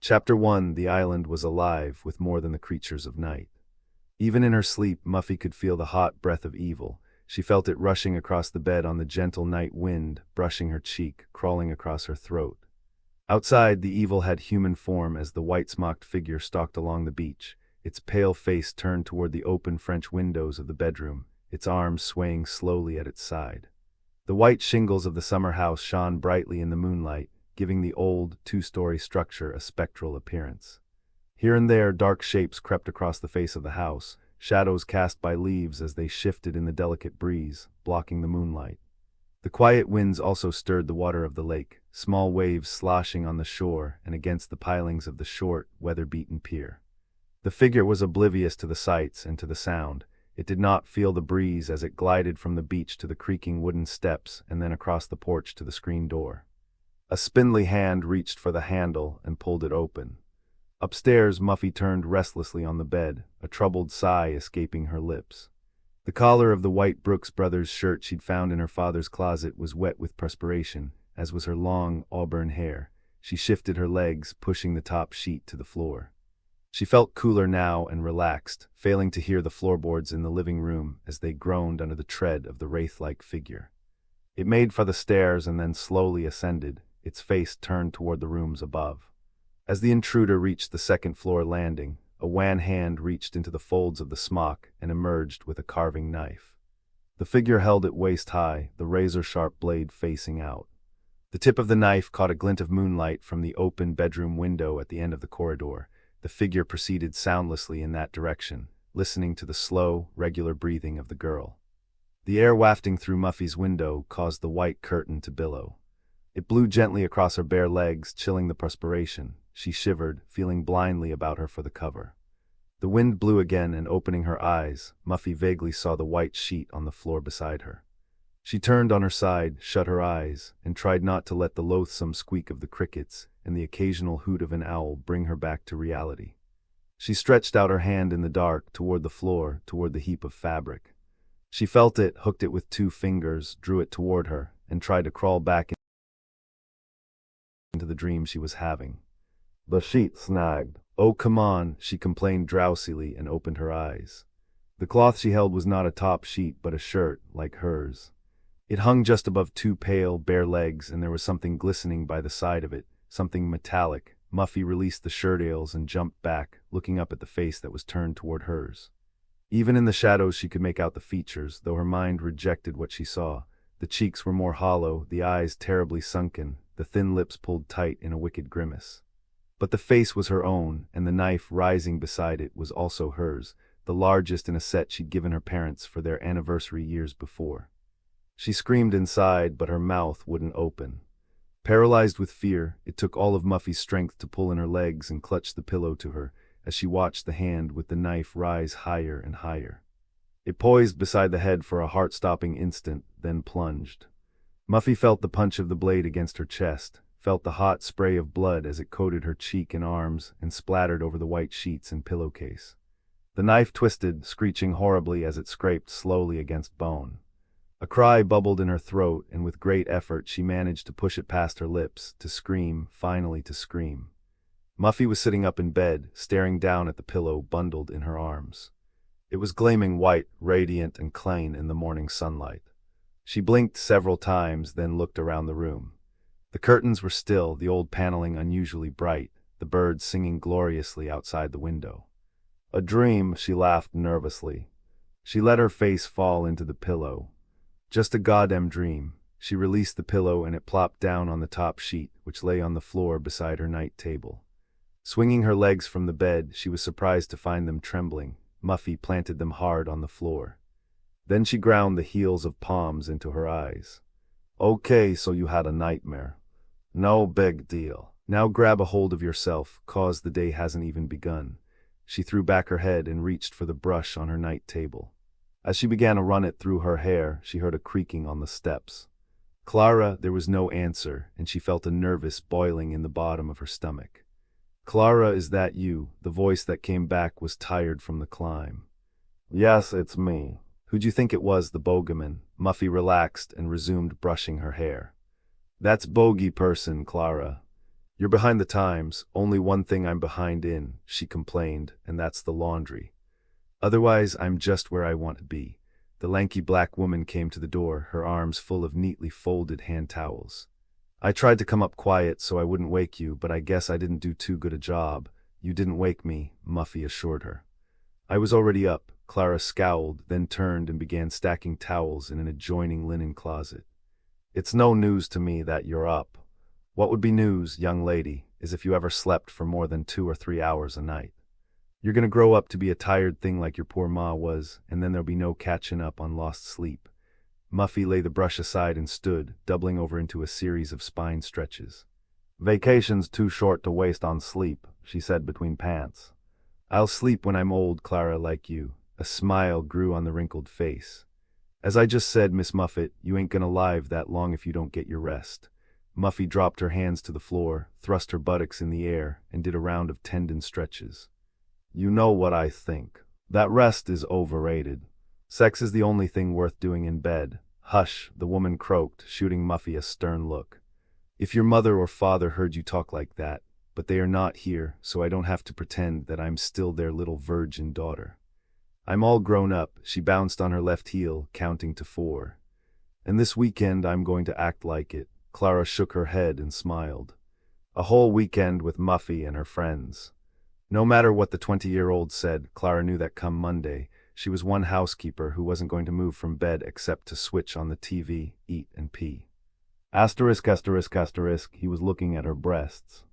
Chapter 1. The island was alive with more than the creatures of night. Even in her sleep, Muffy could feel the hot breath of evil. She felt it rushing across the bed on the gentle night wind, brushing her cheek, crawling across her throat. Outside, the evil had human form as the white-smocked figure stalked along the beach, its pale face turned toward the open French windows of the bedroom, its arms swaying slowly at its side. The white shingles of the summer house shone brightly in the moonlight, giving the old, two-story structure a spectral appearance. Here and there, dark shapes crept across the face of the house, shadows cast by leaves as they shifted in the delicate breeze, blocking the moonlight. The quiet winds also stirred the water of the lake, small waves sloshing on the shore and against the pilings of the short, weather-beaten pier. The figure was oblivious to the sights and to the sound. It did not feel the breeze as it glided from the beach to the creaking wooden steps and then across the porch to the screen door. A spindly hand reached for the handle and pulled it open. Upstairs, Muffy turned restlessly on the bed, a troubled sigh escaping her lips. The collar of the white Brooks Brothers shirt she'd found in her father's closet was wet with perspiration, as was her long, auburn hair. She shifted her legs, pushing the top sheet to the floor. She felt cooler now and relaxed, failing to hear the floorboards in the living room as they groaned under the tread of the wraith-like figure. It made for the stairs and then slowly ascended, its face turned toward the rooms above. As the intruder reached the second-floor landing, a wan hand reached into the folds of the smock and emerged with a carving knife. The figure held it waist-high, the razor-sharp blade facing out. The tip of the knife caught a glint of moonlight from the open bedroom window at the end of the corridor. The figure proceeded soundlessly in that direction, listening to the slow, regular breathing of the girl. The air wafting through Muffy's window caused the white curtain to billow. It blew gently across her bare legs, chilling the perspiration. She shivered, feeling blindly about her for the cover. The wind blew again, and opening her eyes, Muffy vaguely saw the white sheet on the floor beside her. She turned on her side, shut her eyes, and tried not to let the loathsome squeak of the crickets and the occasional hoot of an owl bring her back to reality. She stretched out her hand in the dark, toward the floor, toward the heap of fabric. She felt it, hooked it with 2 fingers, drew it toward her, and tried to crawl back into the dream she was having. The sheet snagged. "Oh, come on," she complained drowsily and opened her eyes. The cloth she held was not a top sheet but a shirt, like hers. It hung just above 2 pale, bare legs, and there was something glistening by the side of it, something metallic. Muffy released the shirt ails and jumped back, looking up at the face that was turned toward hers. Even in the shadows she could make out the features, though her mind rejected what she saw. The cheeks were more hollow, the eyes terribly sunken, the thin lips pulled tight in a wicked grimace. But the face was her own, and the knife rising beside it was also hers, the largest in a set she'd given her parents for their anniversary years before. She screamed inside, but her mouth wouldn't open. Paralyzed with fear, it took all of Muffy's strength to pull in her legs and clutch the pillow to her, as she watched the hand with the knife rise higher and higher. It poised beside the head for a heart-stopping instant, then plunged. Muffy felt the punch of the blade against her chest, felt the hot spray of blood as it coated her cheek and arms and splattered over the white sheets and pillowcase. The knife twisted, screeching horribly as it scraped slowly against bone. A cry bubbled in her throat, and with great effort she managed to push it past her lips, to scream, finally to scream. Muffy was sitting up in bed, staring down at the pillow bundled in her arms. It was gleaming white, radiant and clean in the morning sunlight. She blinked several times, then looked around the room. The curtains were still, the old paneling unusually bright, the birds singing gloriously outside the window. A dream, she laughed nervously. She let her face fall into the pillow. Just a goddamn dream. She released the pillow and it plopped down on the top sheet, which lay on the floor beside her night table. Swinging her legs from the bed, she was surprised to find them trembling. Muffy planted them hard on the floor. Then she ground the heels of palms into her eyes. "Okay, so you had a nightmare. No big deal. Now grab a hold of yourself, cause the day hasn't even begun." She threw back her head and reached for the brush on her night table. As she began to run it through her hair, she heard a creaking on the steps. "Clara," there was no answer, and she felt a nervous boiling in the bottom of her stomach. "Clara, is that you?" The voice that came back was tired from the climb. "Yes, it's me." "Who'd you think it was, the bogeyman?" Muffy relaxed and resumed brushing her hair. "That's bogey person, Clara. You're behind the times. Only one thing I'm behind in, she complained, and that's the laundry. Otherwise, I'm just where I want to be. The lanky black woman came to the door, her arms full of neatly folded hand towels. I tried to come up quiet so I wouldn't wake you, but I guess I didn't do too good a job. You didn't wake me, Muffy assured her. I was already up. Clara scowled, then turned and began stacking towels in an adjoining linen closet. It's no news to me that you're up. What would be news, young lady, is if you ever slept for more than 2 or 3 hours a night. You're gonna grow up to be a tired thing like your poor ma was, and then there'll be no catching up on lost sleep. Muffy laid the brush aside and stood, doubling over into a series of spine stretches. Vacation's too short to waste on sleep, she said between pants. I'll sleep when I'm old, Clara, like you. A smile grew on the wrinkled face. As I just said, Miss Muffet, you ain't gonna live that long if you don't get your rest. Muffy dropped her hands to the floor, thrust her buttocks in the air, and did a round of tendon stretches. You know what I think. That rest is overrated. Sex is the only thing worth doing in bed. Hush, the woman croaked, shooting Muffy a stern look. If your mother or father heard you talk like that, but they are not here, so I don't have to pretend that I'm still their little virgin daughter. I'm all grown up, she bounced on her left heel, counting to 4. And this weekend I'm going to act like it. Clara shook her head and smiled. A whole weekend with Muffy and her friends. No matter what the 20-year-old said, Clara knew that come Monday, she was one housekeeper who wasn't going to move from bed except to switch on the TV, eat, and pee. Asterisk, asterisk, asterisk, he was looking at her breasts.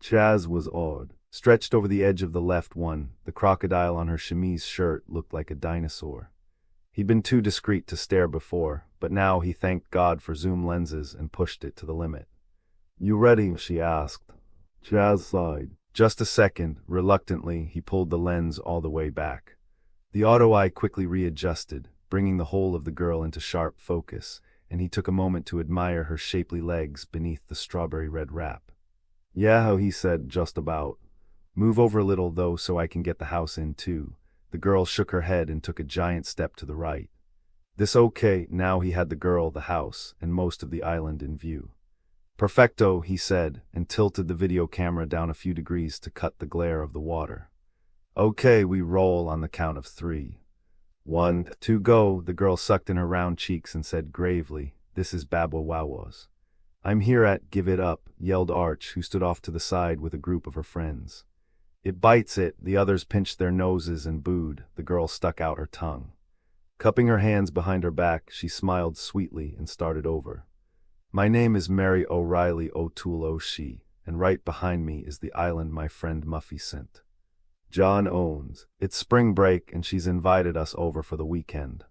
Chaz was awed. Stretched over the edge of the left one, the crocodile on her chemise shirt looked like a dinosaur. He'd been too discreet to stare before, but now he thanked God for zoom lenses and pushed it to the limit. You ready? She asked. Chaz sighed. Just a second. Reluctantly, he pulled the lens all the way back. The auto eye quickly readjusted, bringing the whole of the girl into sharp focus, and he took a moment to admire her shapely legs beneath the strawberry red wrap. Yeah, he said, just about. Move over a little, though, so I can get the house in, too. The girl shook her head and took a giant step to the right. This okay, now he had the girl, the house, and most of the island in view. Perfecto, he said, and tilted the video camera down a few degrees to cut the glare of the water. Okay, we roll on the count of 3. 1, 2, go, the girl sucked in her round cheeks and said gravely, this is Babwa Wawas. I'm here at Give It Up, yelled Arch, who stood off to the side with a group of her friends. It bites it, the others pinched their noses and booed, the girl stuck out her tongue. Cupping her hands behind her back, she smiled sweetly and started over. My name is Mary O'Reilly O'Toole O'Shee, and right behind me is the island my friend Muffy sent. John owns. It's spring break and she's invited us over for the weekend.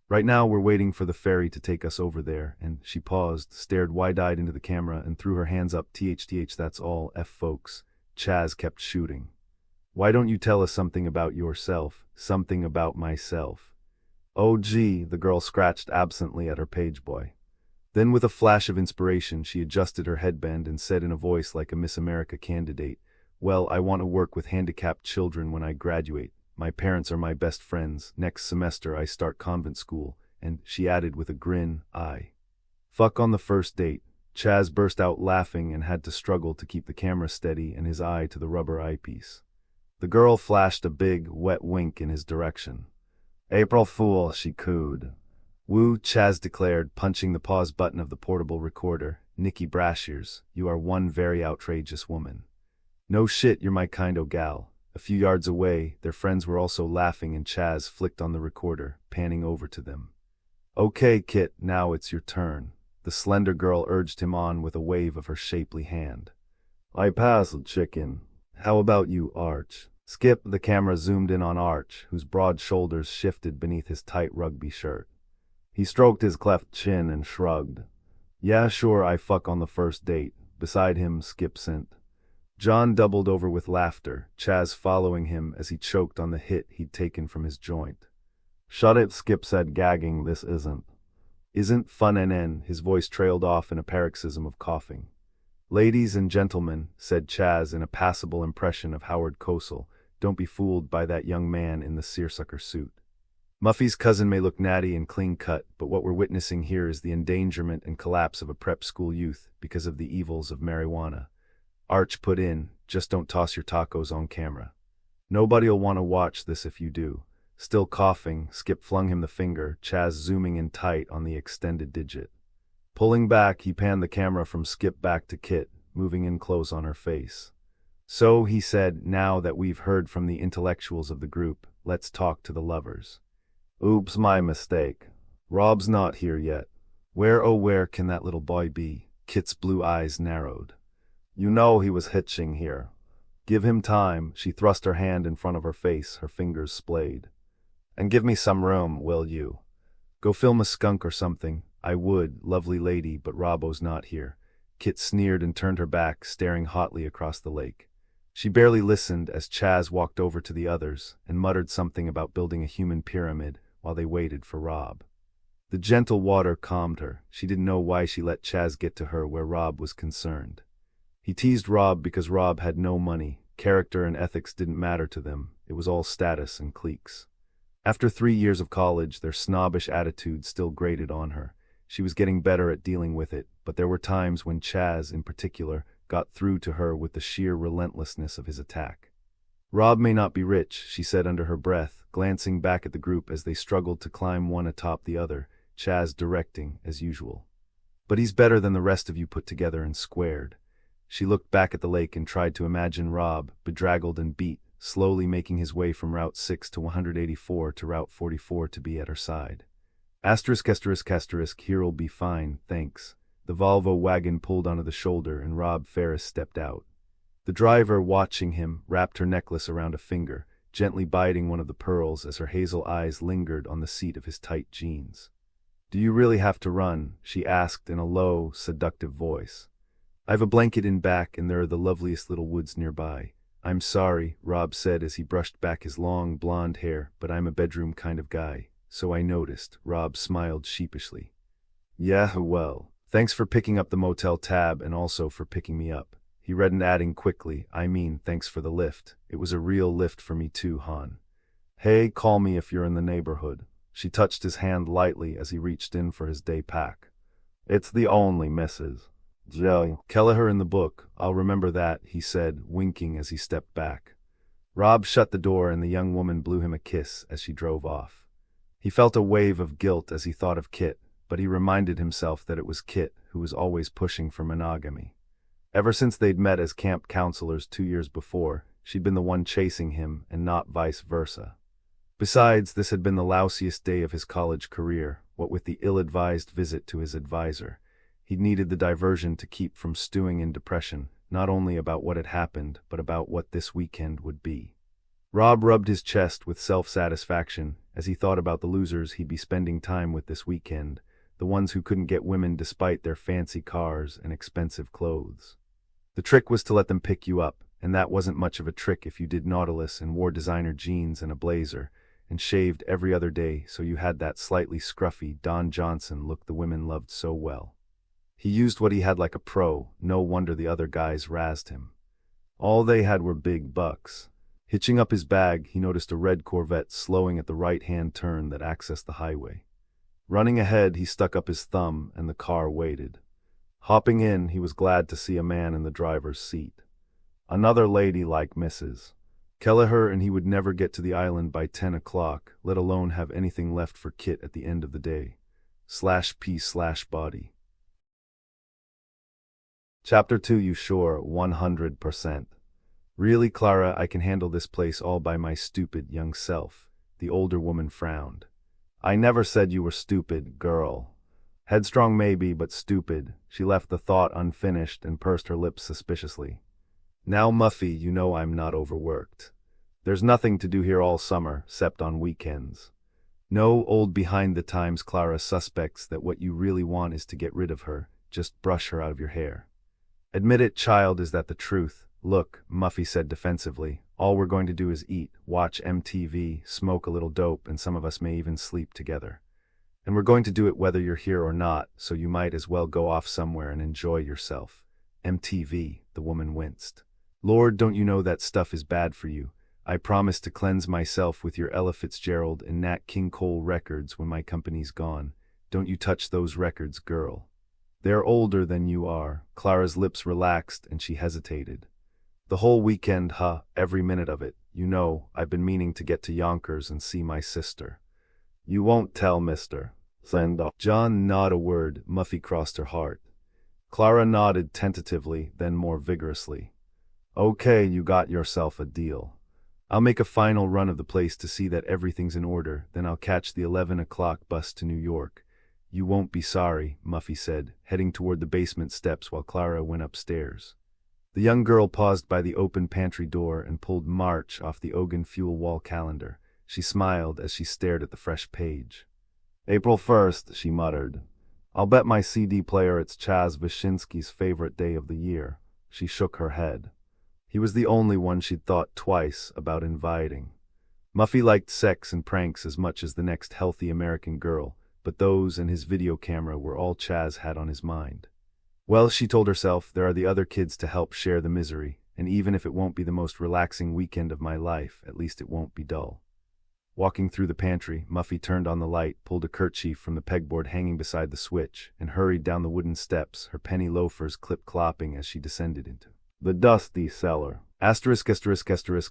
Right now we're waiting for the ferry to take us over there, and she paused, stared wide-eyed into the camera and threw her hands up. THTH, that's all, folks. Chaz kept shooting. Why don't you tell us something about yourself, something about myself? Oh gee, the girl scratched absently at her page boy. Then with a flash of inspiration she adjusted her headband and said in a voice like a Miss America candidate, well, I want to work with handicapped children when I graduate. My parents are my best friends. Next semester I start convent school, and she added with a grin, I fuck on the first date. Chaz burst out laughing and had to struggle to keep the camera steady and his eye to the rubber eyepiece. The girl flashed a big, wet wink in his direction. April Fool, she cooed. Woo, Chaz declared, punching the pause button of the portable recorder. Nikki Brashears, you are one very outrageous woman. No shit, you're my kind o' gal. A few yards away, their friends were also laughing and Chaz flicked on the recorder, panning over to them. Okay, Kit, now it's your turn. The slender girl urged him on with a wave of her shapely hand. I pass, chicken. How about you, Arch? Skip, the camera zoomed in on Arch, whose broad shoulders shifted beneath his tight rugby shirt. He stroked his cleft chin and shrugged. Yeah, sure, I fuck on the first date. Beside him, Skip sent. John doubled over with laughter, Chaz following him as he choked on the hit he'd taken from his joint. Shut it, Skip said, gagging, this isn't fun NN, his voice trailed off in a paroxysm of coughing. Ladies and gentlemen, said Chaz in a passable impression of Howard Cosell, don't be fooled by that young man in the seersucker suit. Muffy's cousin may look natty and clean-cut, but what we're witnessing here is the endangerment and collapse of a prep school youth because of the evils of marijuana. Arch put in, just don't toss your tacos on camera. Nobody'll want to watch this if you do. Still coughing, Skip flung him the finger, Chaz zooming in tight on the extended digit. Pulling back, he panned the camera from Skip back to Kit, moving in close on her face. So, he said, now that we've heard from the intellectuals of the group, let's talk to the lovers. Oops, my mistake. Rob's not here yet. Where, oh where can that little boy be? Kit's blue eyes narrowed. You know he was hitching here. Give him time. She thrust her hand in front of her face, her fingers splayed. And give me some room, will you? Go film a skunk or something. I would, lovely lady, but Robbo's not here. Kit sneered and turned her back, staring hotly across the lake. She barely listened as Chaz walked over to the others and muttered something about building a human pyramid while they waited for Rob. The gentle water calmed her. She didn't know why she let Chaz get to her where Rob was concerned. He teased Rob because Rob had no money. Character and ethics didn't matter to them. It was all status and cliques. After 3 years of college, their snobbish attitude still grated on her. She was getting better at dealing with it, but there were times when Chaz, in particular, got through to her with the sheer relentlessness of his attack. Rob may not be rich, she said under her breath, glancing back at the group as they struggled to climb one atop the other, Chaz directing, as usual. But he's better than the rest of you put together and squared. She looked back at the lake and tried to imagine Rob, bedraggled and beat, slowly making his way from Route 6 to 184 to Route 44 to be at her side. Asterisk, here'll be fine, thanks. The Volvo wagon pulled onto the shoulder and Rob Ferris stepped out. The driver, watching him, wrapped her necklace around a finger, gently biting one of the pearls as her hazel eyes lingered on the seat of his tight jeans. Do you really have to run? She asked in a low, seductive voice. I've a blanket in back and there are the loveliest little woods nearby. I'm sorry, Rob said as he brushed back his long, blonde hair, but I'm a bedroom kind of guy. So I noticed. Rob smiled sheepishly. Yeah, well, thanks for picking up the motel tab and also for picking me up. He reddened, adding quickly, I mean, thanks for the lift. It was a real lift for me too, hon. Hey, call me if you're in the neighborhood. She touched his hand lightly as he reached in for his day pack. It's the only Mrs. J. Kelleher in the book. I'll remember that, he said, winking as he stepped back. Rob shut the door and the young woman blew him a kiss as she drove off. He felt a wave of guilt as he thought of Kit, but he reminded himself that it was Kit who was always pushing for monogamy. Ever since they'd met as camp counselors 2 years before, she'd been the one chasing him and not vice versa. Besides, this had been the lousiest day of his college career, what with the ill-advised visit to his advisor. He'd needed the diversion to keep from stewing in depression, not only about what had happened, but about what this weekend would be. Rob rubbed his chest with self-satisfaction as he thought about the losers he'd be spending time with this weekend, the ones who couldn't get women despite their fancy cars and expensive clothes. The trick was to let them pick you up, and that wasn't much of a trick if you did Nautilus and wore designer jeans and a blazer, and shaved every other day so you had that slightly scruffy Don Johnson look the women loved so well. He used what he had like a pro, no wonder the other guys razzed him. All they had were big bucks. Hitching up his bag, he noticed a red Corvette slowing at the right-hand turn that accessed the highway. Running ahead, he stuck up his thumb and the car waited. Hopping in, he was glad to see a man in the driver's seat. Another lady like Mrs. Kelleher, and he would never get to the island by 10 o'clock, let alone have anything left for Kit at the end of the day. /P/body. Chapter 2. You sure? 100%. Really, Clara, I can handle this place all by my stupid young self. The older woman frowned. I never said you were stupid, girl. Headstrong maybe, but stupid. She left the thought unfinished and pursed her lips suspiciously. Now, Muffy, you know I'm not overworked. There's nothing to do here all summer, except on weekends. No, old behind-the-times Clara suspects that what you really want is to get rid of her. Just brush her out of your hair. Admit it, child, is that the truth? Look, Muffy said defensively, all we're going to do is eat, watch MTV, smoke a little dope, and some of us may even sleep together. And we're going to do it whether you're here or not, so you might as well go off somewhere and enjoy yourself. MTV, the woman winced. Lord, don't you know that stuff is bad for you? I promise to cleanse myself with your Ella Fitzgerald and Nat King Cole records when my company's gone. Don't you touch those records, girl. They're older than you are. Clara's lips relaxed and she hesitated. The whole weekend, huh? Every minute of it. You know, I've been meaning to get to Yonkers and see my sister. You won't tell, mister. John not a word. Muffy crossed her heart. Clara nodded tentatively, then more vigorously. Okay, you got yourself a deal. I'll make a final run of the place to see that everything's in order, then I'll catch the 11 o'clock bus to New York. You won't be sorry, Muffy said, heading toward the basement steps while Clara went upstairs. The young girl paused by the open pantry door and pulled March off the Ogan Fuel wall calendar. She smiled as she stared at the fresh page. April 1st, she muttered. I'll bet my CD player it's Chaz Wyszynski's favorite day of the year. She shook her head. He was the only one she'd thought twice about inviting. Muffy liked sex and pranks as much as the next healthy American girl, but those and his video camera were all Chaz had on his mind. Well, she told herself, there are the other kids to help share the misery, and even if it won't be the most relaxing weekend of my life, at least it won't be dull. Walking through the pantry, Muffy turned on the light, pulled a kerchief from the pegboard hanging beside the switch, and hurried down the wooden steps, her penny loafers clip-clopping as she descended into the dusty cellar.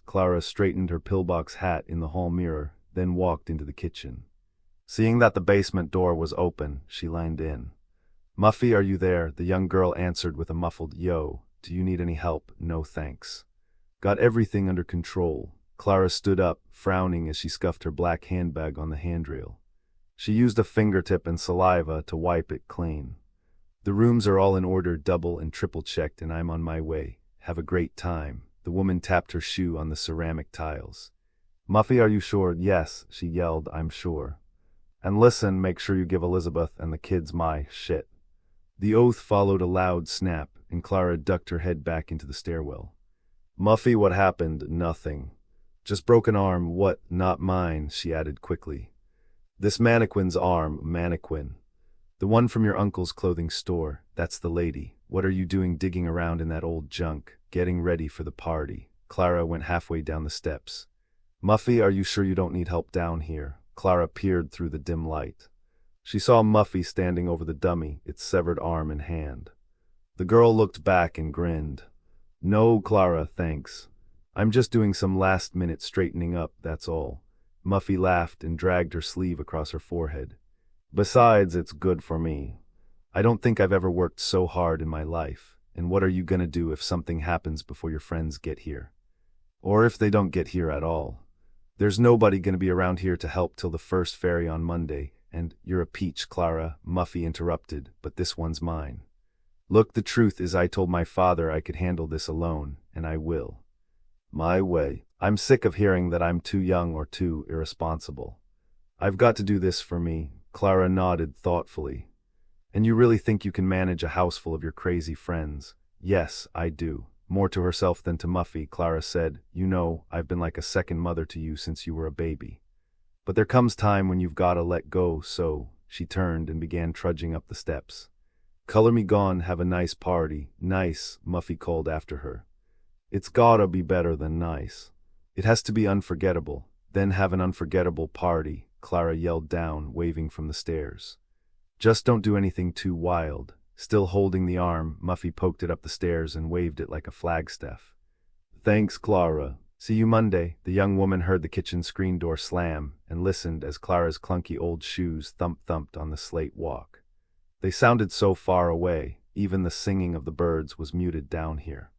Clara straightened her pillbox hat in the hall mirror, then walked into the kitchen. Seeing that the basement door was open, she leaned in. Muffy, are you there? The young girl answered with a muffled yo. Do you need any help? No thanks. Got everything under control. Clara stood up, frowning as she scuffed her black handbag on the handrail. She used a fingertip and saliva to wipe it clean. The rooms are all in order, double and triple checked, and I'm on my way. Have a great time. The woman tapped her shoe on the ceramic tiles. Muffy, are you sure? Yes, she yelled, I'm sure. And listen, make sure you give Elizabeth and the kids my shit. The oath followed a loud snap, and Clara ducked her head back into the stairwell. Muffy, what happened? Nothing. Just broken arm. What? Not mine, she added quickly. This mannequin's arm. Mannequin. The one from your uncle's clothing store. That's the lady. What are you doing digging around in that old junk? Getting ready for the party. Clara went halfway down the steps. Muffy, are you sure you don't need help down here? Clara peered through the dim light. She saw Muffy standing over the dummy, its severed arm in hand. The girl looked back and grinned. No, Clara, thanks. I'm just doing some last-minute straightening up, that's all. Muffy laughed and dragged her sleeve across her forehead. Besides, it's good for me. I don't think I've ever worked so hard in my life. And what are you gonna do if something happens before your friends get here? Or if they don't get here at all? There's nobody gonna be around here to help till the first ferry on Monday, and you're a peach, Clara, Muffy interrupted, but this one's mine. Look, the truth is I told my father I could handle this alone, and I will. My way. I'm sick of hearing that I'm too young or too irresponsible. I've got to do this for me. Clara nodded thoughtfully. And you really think you can manage a house full of your crazy friends? Yes, I do. More to herself than to Muffy, Clara said. You know, I've been like a second mother to you since you were a baby. But there comes time when you've gotta let go, so she turned and began trudging up the steps. Color me gone, have a nice party. Nice, Muffy called after her. It's gotta be better than nice. It has to be unforgettable. Then have an unforgettable party, Clara yelled down, waving from the stairs. Just don't do anything too wild. Still holding the arm, Muffy poked it up the stairs and waved it like a flagstaff. Thanks, Clara. See you Monday. The young woman heard the kitchen screen door slam and listened as Clara's clunky old shoes thumped on the slate walk. They sounded so far away, even the singing of the birds was muted down here.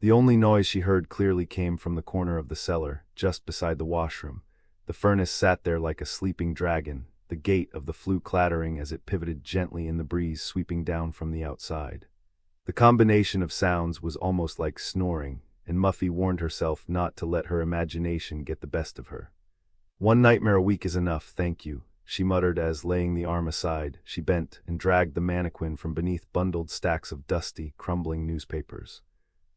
The only noise she heard clearly came from the corner of the cellar, just beside the washroom. The furnace sat there like a sleeping dragon, the gate of the flue clattering as it pivoted gently in the breeze sweeping down from the outside. The combination of sounds was almost like snoring, and Muffy warned herself not to let her imagination get the best of her. One nightmare a week is enough, thank you, she muttered as, laying the arm aside, she bent and dragged the mannequin from beneath bundled stacks of dusty, crumbling newspapers.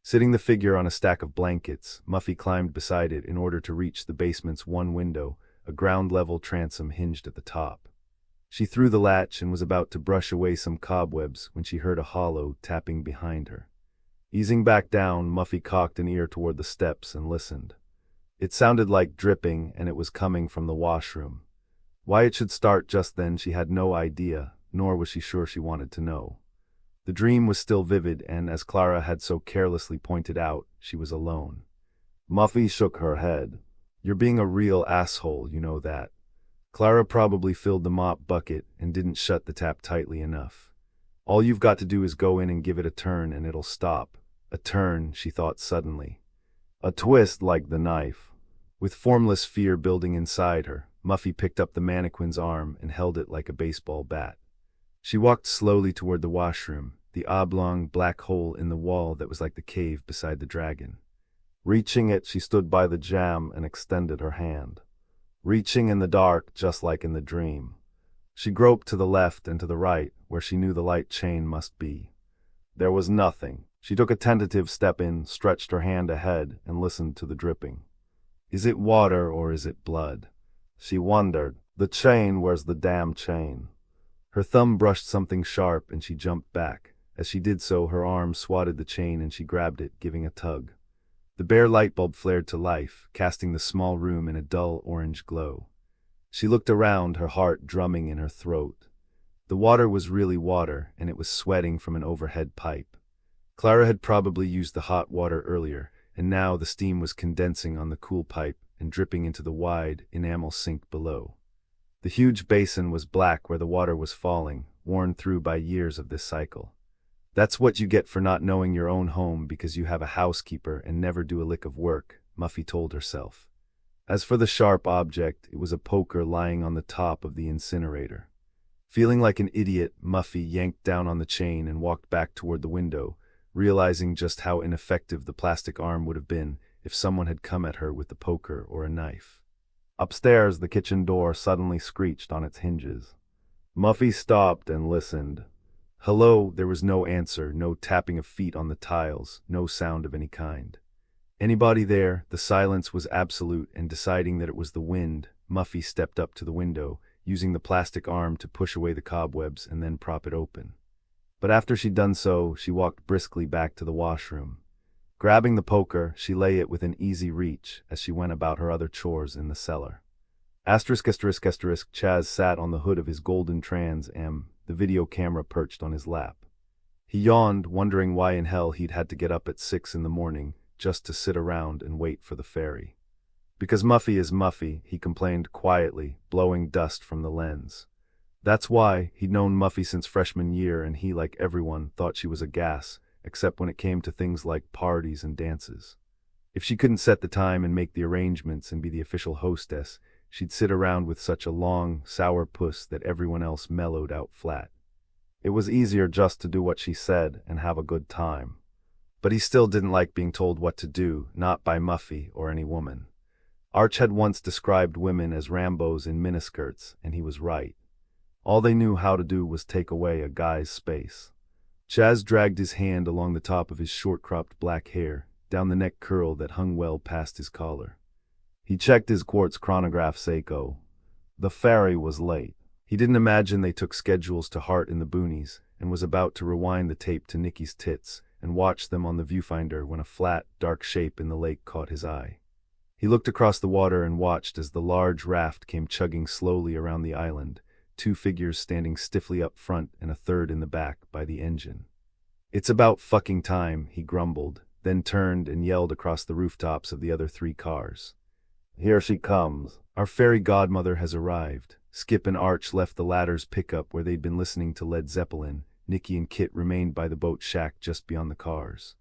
Sitting the figure on a stack of blankets, Muffy climbed beside it in order to reach the basement's one window, a ground-level transom hinged at the top. She threw the latch and was about to brush away some cobwebs when she heard a hollow tapping behind her. Easing back down, Muffy cocked an ear toward the steps and listened. It sounded like dripping, and it was coming from the washroom. Why it should start just then she had no idea, nor was she sure she wanted to know. The dream was still vivid, and as Clara had so carelessly pointed out, she was alone. Muffy shook her head. "You're being a real asshole, you know that." Clara probably filled the mop bucket and didn't shut the tap tightly enough. "All you've got to do is go in and give it a turn and it'll stop." A turn, she thought suddenly. A twist like the knife. With formless fear building inside her, Muffy picked up the mannequin's arm and held it like a baseball bat. She walked slowly toward the washroom, the oblong black hole in the wall that was like the cave beside the dragon. Reaching it, she stood by the jamb and extended her hand. Reaching in the dark, just like in the dream. She groped to the left and to the right, where she knew the light chain must be. There was nothing. She took a tentative step in, stretched her hand ahead, and listened to the dripping. Is it water or is it blood? She wondered. The chain, where's the damn chain? Her thumb brushed something sharp and she jumped back. As she did so, her arm swatted the chain and she grabbed it, giving a tug. The bare light bulb flared to life, casting the small room in a dull orange glow. She looked around, her heart drumming in her throat. The water was really water, and it was sweating from an overhead pipe. Clara had probably used the hot water earlier, and now the steam was condensing on the cool pipe and dripping into the wide, enamel sink below. The huge basin was black where the water was falling, worn through by years of this cycle. That's what you get for not knowing your own home because you have a housekeeper and never do a lick of work, Muffy told herself. As for the sharp object, it was a poker lying on the top of the incinerator. Feeling like an idiot, Muffy yanked down on the chain and walked back toward the window, realizing just how ineffective the plastic arm would have been if someone had come at her with the poker or a knife. Upstairs, the kitchen door suddenly screeched on its hinges. Muffy stopped and listened. Hello, there was no answer, no tapping of feet on the tiles, no sound of any kind. Anybody there? The silence was absolute, and deciding that it was the wind, Muffy stepped up to the window, using the plastic arm to push away the cobwebs and then prop it open. But after she'd done so, she walked briskly back to the washroom. Grabbing the poker, she lay it within easy reach as she went about her other chores in the cellar. Chaz sat on the hood of his golden Trans Am, the video camera perched on his lap. He yawned, wondering why in hell he'd had to get up at 6 in the morning just to sit around and wait for the ferry. Because Muffy is Muffy, he complained quietly, blowing dust from the lens. That's why. He'd known Muffy since freshman year, and he, like everyone, thought she was a gas, except when it came to things like parties and dances. If she couldn't set the time and make the arrangements and be the official hostess, she'd sit around with such a long, sour puss that everyone else mellowed out flat. It was easier just to do what she said and have a good time. But he still didn't like being told what to do, not by Muffy or any woman. Arch had once described women as Rambos in miniskirts, and he was right. All they knew how to do was take away a guy's space. Chaz dragged his hand along the top of his short-cropped black hair, down the neck curl that hung well past his collar. He checked his quartz chronograph Seiko. The ferry was late. He didn't imagine they took schedules to heart in the boonies, and was about to rewind the tape to Nikki's tits and watch them on the viewfinder when a flat, dark shape in the lake caught his eye. He looked across the water and watched as the large raft came chugging slowly around the island, 2 figures standing stiffly up front and a third in the back by the engine. It's about fucking time, he grumbled, then turned and yelled across the rooftops of the other 3 cars. Here she comes. Our fairy godmother has arrived. Skip and Arch left the latter's pickup where they'd been listening to Led Zeppelin. Nikki and Kit remained by the boat shack just beyond the cars.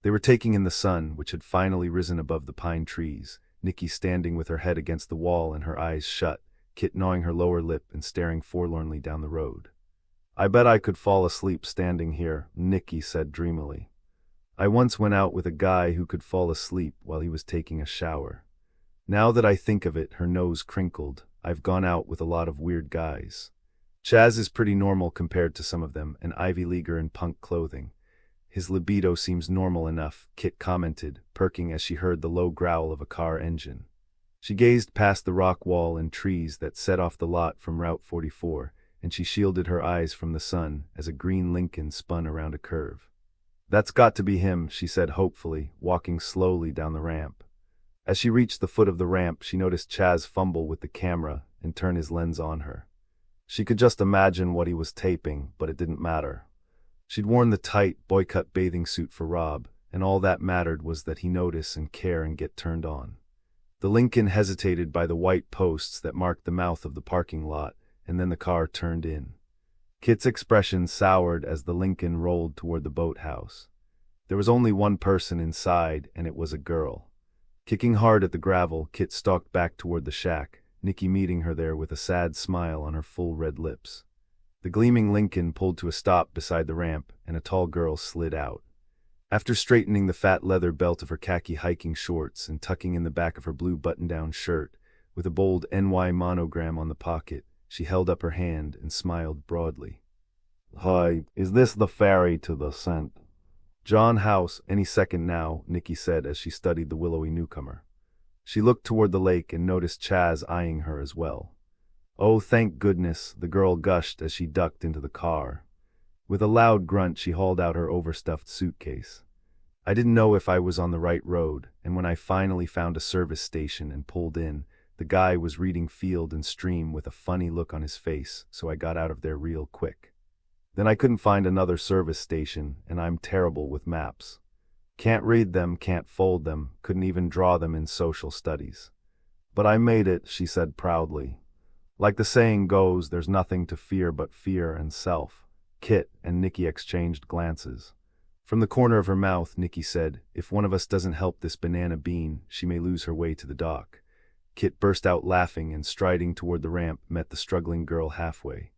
They were taking in the sun, which had finally risen above the pine trees, Nikki standing with her head against the wall and her eyes shut, Kit gnawing her lower lip and staring forlornly down the road. I bet I could fall asleep standing here, Nikki said dreamily. I once went out with a guy who could fall asleep while he was taking a shower. Now that I think of it, her nose crinkled. I've gone out with a lot of weird guys. Chaz is pretty normal compared to some of them, an Ivy Leaguer in punk clothing. His libido seems normal enough, Kit commented, perking as she heard the low growl of a car engine. She gazed past the rock wall and trees that set off the lot from Route 44, and she shielded her eyes from the sun as a green Lincoln spun around a curve. That's got to be him, she said hopefully, walking slowly down the ramp. As she reached the foot of the ramp, she noticed Chaz fumble with the camera and turn his lens on her. She could just imagine what he was taping, but it didn't matter. She'd worn the tight, boy-cut bathing suit for Rob, and all that mattered was that he notice and care and get turned on. The Lincoln hesitated by the white posts that marked the mouth of the parking lot, and then the car turned in. Kit's expression soured as the Lincoln rolled toward the boathouse. There was only one person inside, and it was a girl. Kicking hard at the gravel, Kit stalked back toward the shack, Nicky meeting her there with a sad smile on her full red lips. The gleaming Lincoln pulled to a stop beside the ramp, and a tall girl slid out. After straightening the fat leather belt of her khaki hiking shorts and tucking in the back of her blue button-down shirt, with a bold NY monogram on the pocket, she held up her hand and smiled broadly. "Hi, is this the ferry to the St. John House any second now?" Nicky said as she studied the willowy newcomer. She looked toward the lake and noticed Chaz eyeing her as well. "Oh, thank goodness," the girl gushed as she ducked into the car. With a loud grunt, she hauled out her overstuffed suitcase. "I didn't know if I was on the right road, and when I finally found a service station and pulled in, the guy was reading Field and Stream with a funny look on his face, so I got out of there real quick. Then I couldn't find another service station, and I'm terrible with maps. Can't read them, can't fold them, couldn't even draw them in social studies. But I made it," she said proudly. "Like the saying goes, there's nothing to fear but fear and self." Kit and Nicky exchanged glances. From the corner of her mouth, Nicky said, "If one of us doesn't help this banana bean, she may lose her way to the dock." Kit burst out laughing and, striding toward the ramp, met the struggling girl halfway.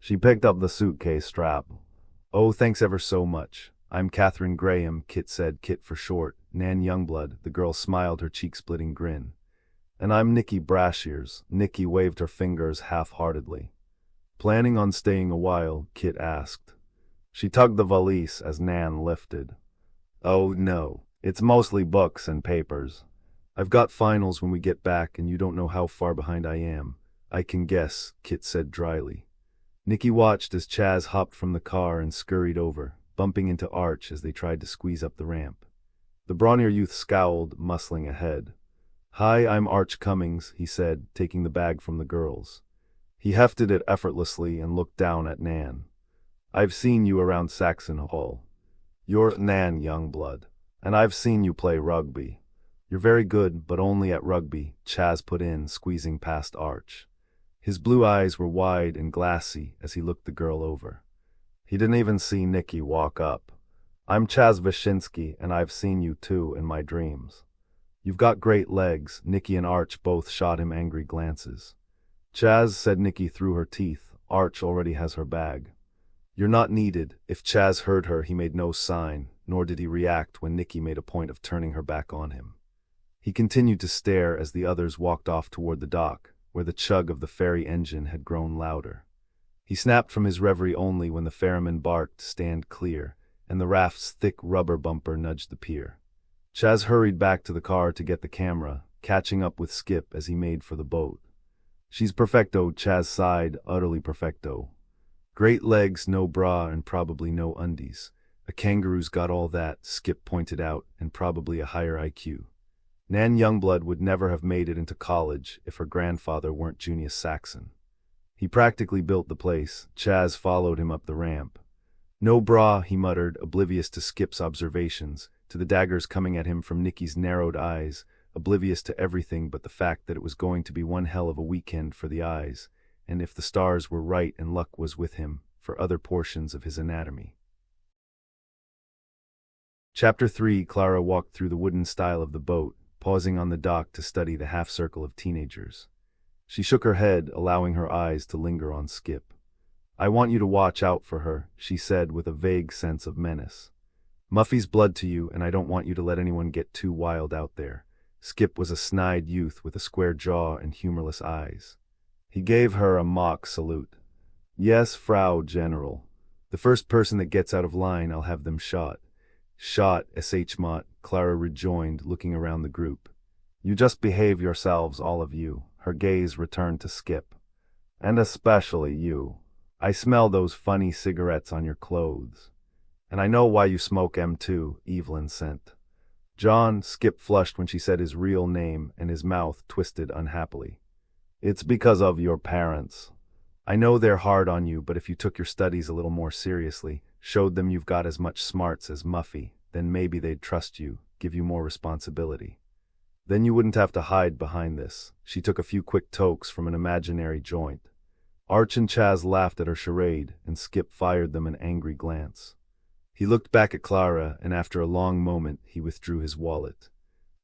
She picked up the suitcase strap. "Oh, thanks ever so much. I'm Catherine Graham," Kit said, Kit for short, Nan Youngblood. The girl smiled her cheek-splitting grin. "And I'm Nicky Brashears." Nicky waved her fingers half-heartedly. "Planning on staying a while?" Kit asked. She tugged the valise as Nan lifted. "Oh, no. It's mostly books and papers. I've got finals when we get back, and you don't know how far behind I am." "I can guess," Kit said dryly. Nicky watched as Chaz hopped from the car and scurried over, bumping into Arch as they tried to squeeze up the ramp. The brawnier youth scowled, muscling ahead. "Hi, I'm Arch Cummings," he said, taking the bag from the girls. He hefted it effortlessly and looked down at Nan. "I've seen you around Saxon Hall. You're Nan Youngblood, and I've seen you play rugby. You're very good, but only at rugby," Chaz put in, squeezing past Arch. His blue eyes were wide and glassy as he looked the girl over. He didn't even see Nicky walk up. "I'm Chaz Vyshinsky, and I've seen you too in my dreams." "You've got great legs." Nicky and Arch both shot him angry glances. "Chaz," said Nicky through her teeth, "Arch already has her bag." "You're not needed." If Chaz heard her, he made no sign, nor did he react when Nicky made a point of turning her back on him. He continued to stare as the others walked off toward the dock, where the chug of the ferry engine had grown louder. He snapped from his reverie only when the ferryman barked, "Stand clear," and the raft's thick rubber bumper nudged the pier. Chaz hurried back to the car to get the camera, catching up with Skip as he made for the boat. "She's perfecto," Chaz sighed, "utterly perfecto. Great legs, no bra, and probably no undies. A kangaroo's got all that," Skip pointed out, "and probably a higher IQ. Nan Youngblood would never have made it into college if her grandfather weren't Junius Saxon. He practically built the place." Chaz followed him up the ramp. "No bra," he muttered, oblivious to Skip's observations, to the daggers coming at him from Nicky's narrowed eyes, oblivious to everything but the fact that it was going to be one hell of a weekend for the eyes, and if the stars were right and luck was with him, for other portions of his anatomy. Chapter 3. Clara walked through the wooden stile of the boat, pausing on the dock to study the half-circle of teenagers. She shook her head, allowing her eyes to linger on Skip. "I want you to watch out for her," she said with a vague sense of menace. "Muffy's blood to you, and I don't want you to let anyone get too wild out there." Skip was a snide youth with a square jaw and humorless eyes. He gave her a mock salute. "Yes, Frau General. The first person that gets out of line, I'll have them shot." "Shot, sh Mott," Clara rejoined, looking around the group. "You just behave yourselves, all of you." Her gaze returned to Skip. "And especially you. I smell those funny cigarettes on your clothes. And I know why you smoke 'em too," Evelyn sent. "John," Skip flushed when she said his real name, and his mouth twisted unhappily. "It's because of your parents. I know they're hard on you, but if you took your studies a little more seriously, showed them you've got as much smarts as Muffy, then maybe they'd trust you, give you more responsibility. Then you wouldn't have to hide behind this." She took a few quick tokes from an imaginary joint. Arch and Chaz laughed at her charade, and Skip fired them an angry glance. He looked back at Clara, and after a long moment, he withdrew his wallet.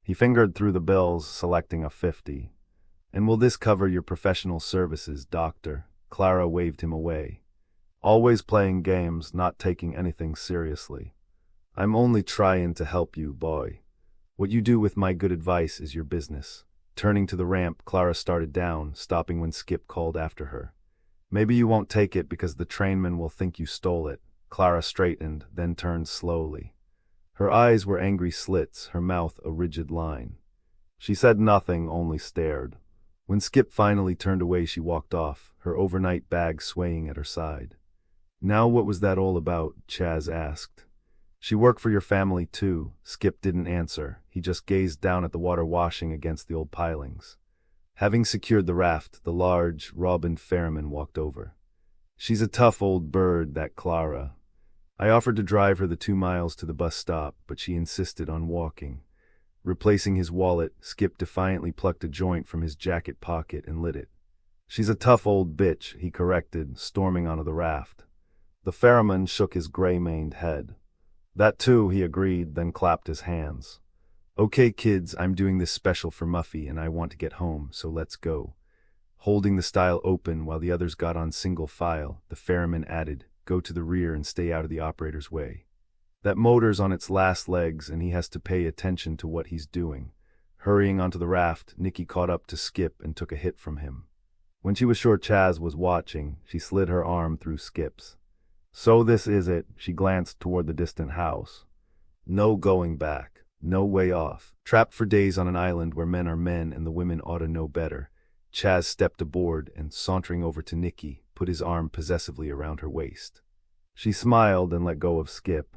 He fingered through the bills, selecting a 50. "And will this cover your professional services, doctor?" Clara waved him away. "Always playing games, not taking anything seriously. I'm only trying to help you, boy. What you do with my good advice is your business." Turning to the ramp, Clara started down, stopping when Skip called after her. "Maybe you won't take it because the trainman will think you stole it." Clara straightened, then turned slowly. Her eyes were angry slits, her mouth a rigid line. She said nothing, only stared. When Skip finally turned away, she walked off, her overnight bag swaying at her side. "Now what was that all about?" Chaz asked. "She worked for your family too." Skip didn't answer. He just gazed down at the water washing against the old pilings. Having secured the raft, the large, robined ferryman walked over. "She's a tough old bird, that Clara. I offered to drive her the 2 miles to the bus stop, but she insisted on walking." Replacing his wallet, Skip defiantly plucked a joint from his jacket pocket and lit it. "She's a tough old bitch," he corrected, storming onto the raft. The ferryman shook his gray-maned head. "That too," he agreed, then clapped his hands. "Okay, kids, I'm doing this special for Muffy, and I want to get home, so let's go." Holding the stile open while the others got on single file, the ferryman added, "Go to the rear and stay out of the operator's way. That motor's on its last legs, and he has to pay attention to what he's doing." Hurrying onto the raft, Nikki caught up to Skip and took a hit from him. When she was sure Chaz was watching, she slid her arm through Skip's. "So this is it." She glanced toward the distant house. "No going back. No way off. Trapped for days on an island where men are men and the women ought to know better." Chaz stepped aboard and, sauntering over to Nikki, put his arm possessively around her waist. She smiled and let go of Skip.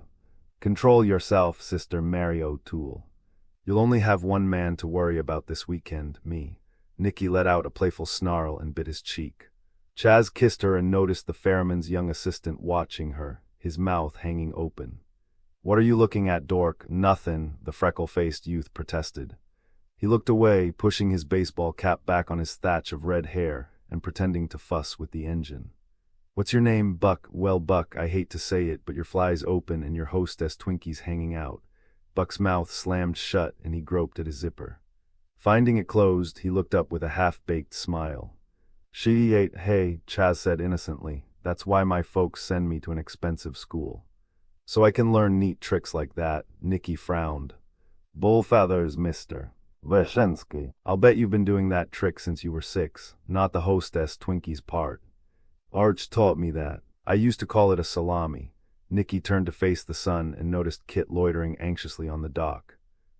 "Control yourself, Sister Mary O'Toole. You'll only have one man to worry about this weekend, me." Nikki let out a playful snarl and bit his cheek. Chaz kissed her and noticed the ferryman's young assistant watching her, his mouth hanging open. "What are you looking at, dork?" "Nothin'," the freckle-faced youth protested. He looked away, pushing his baseball cap back on his thatch of red hair and pretending to fuss with the engine. "What's your name, Buck?" "Well, Buck, I hate to say it, but your fly's open and your hostess Twinkie's hanging out." Buck's mouth slammed shut and he groped at his zipper. Finding it closed, he looked up with a half-baked smile. "She ain't, hey," Chaz said innocently. "That's why my folks send me to an expensive school. So I can learn neat tricks like that." Nikki frowned. "Bull feathers, mister. Veshensky. I'll bet you've been doing that trick since you were 6, not the hostess Twinkie's part." "Arch taught me that. I used to call it a salami." Nikki turned to face the sun and noticed Kit loitering anxiously on the dock.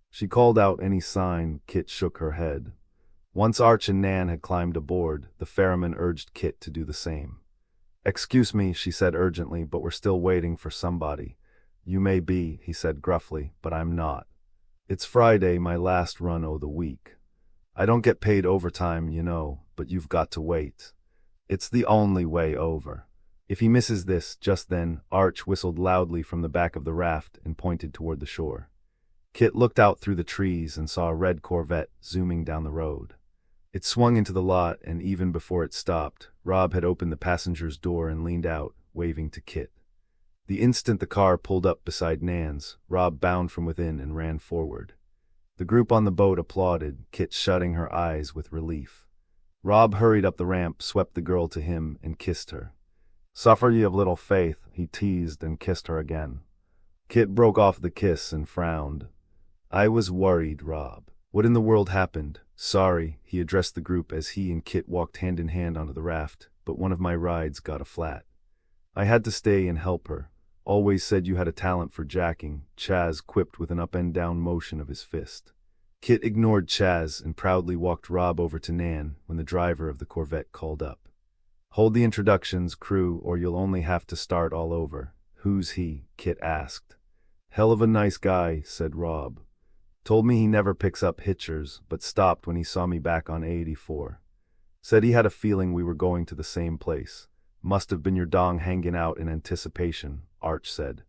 She called out any sign. Kit shook her head. Once Arch and Nan had climbed aboard, the ferryman urged Kit to do the same. "Excuse me," she said urgently, "but we're still waiting for somebody." "You may be," he said gruffly, "but I'm not. It's Friday, my last run o' the week. I don't get paid overtime, you know, but you've got to wait. It's the only way over. If he misses this," just then, Arch whistled loudly from the back of the raft and pointed toward the shore. Kit looked out through the trees and saw a red Corvette zooming down the road. It swung into the lot, and even before it stopped, Rob had opened the passenger's door and leaned out, waving to Kit. The instant the car pulled up beside Nan's, Rob bounded from within and ran forward. The group on the boat applauded, Kit shutting her eyes with relief. Rob hurried up the ramp, swept the girl to him, and kissed her. "Suffer ye of little faith," he teased and kissed her again. Kit broke off the kiss and frowned. "I was worried, Rob. What in the world happened?" "Sorry," he addressed the group as he and Kit walked hand in hand onto the raft, "but one of my rides got a flat. I had to stay and help her. Always said you had a talent for jacking," Chaz quipped with an up-and-down motion of his fist. Kit ignored Chaz and proudly walked Rob over to Nan when the driver of the Corvette called up. "Hold the introductions, crew, or you'll only have to start all over." "Who's he?" Kit asked. "Hell of a nice guy," said Rob. "Told me he never picks up hitchers, but stopped when he saw me back on A84. Said he had a feeling we were going to the same place. Must have been your dong hanging out in anticipation, Arch said.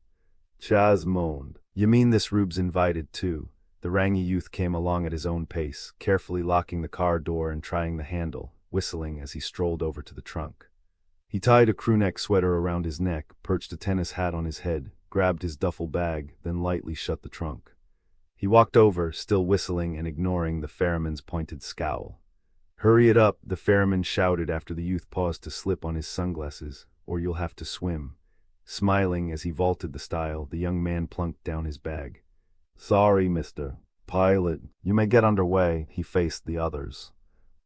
Chaz moaned. You mean this Rube's invited too? The rangy youth came along at his own pace, carefully locking the car door and trying the handle, whistling as he strolled over to the trunk. He tied a crewneck sweater around his neck, perched a tennis hat on his head, grabbed his duffel bag, then lightly shut the trunk. He walked over, still whistling and ignoring the ferryman's pointed scowl. Hurry it up, the ferryman shouted after the youth paused to slip on his sunglasses, or you'll have to swim. Smiling as he vaulted the stile, the young man plunked down his bag. Sorry, Mr. Pilot. You may get underway, he faced the others.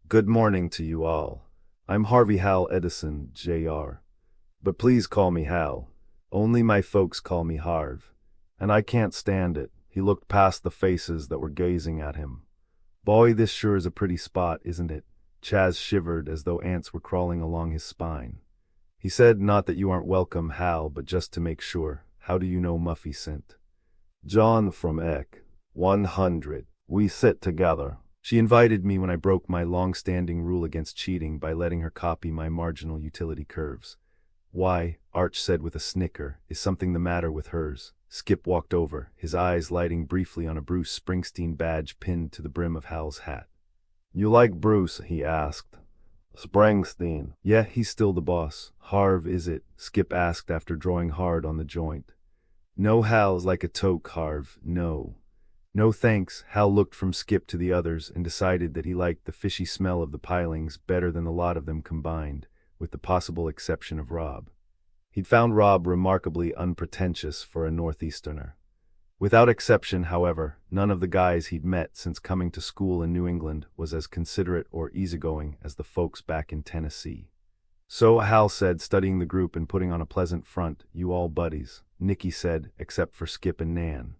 Good morning to you all. I'm Harvey Hal Edison, Jr. But please call me Hal. Only my folks call me Harv. And I can't stand it. He looked past the faces that were gazing at him. Boy, this sure is a pretty spot, isn't it? Chaz shivered as though ants were crawling along his spine. He said, not that you aren't welcome, Hal, but just to make sure. How do you know Muffy sent? John from Eck. 100. We sit together. She invited me when I broke my long-standing rule against cheating by letting her copy my marginal utility curves. Why, Arch said with a snicker, is something the matter with hers? Skip walked over, his eyes lighting briefly on a Bruce Springsteen badge pinned to the brim of Hal's hat. You like Bruce? He asked. Springsteen. Yeah, he's still the boss. Harv, is it? Skip asked after drawing hard on the joint. No, Hal's like a toque, Harv, no. No thanks. Hal looked from Skip to the others and decided that he liked the fishy smell of the pilings better than the lot of them combined, with the possible exception of Rob. He'd found Rob remarkably unpretentious for a Northeasterner. Without exception, however, none of the guys he'd met since coming to school in New England was as considerate or easygoing as the folks back in Tennessee. So, Hal said, studying the group and putting on a pleasant front, you all buddies. Nicky said, except for Skip and Nan.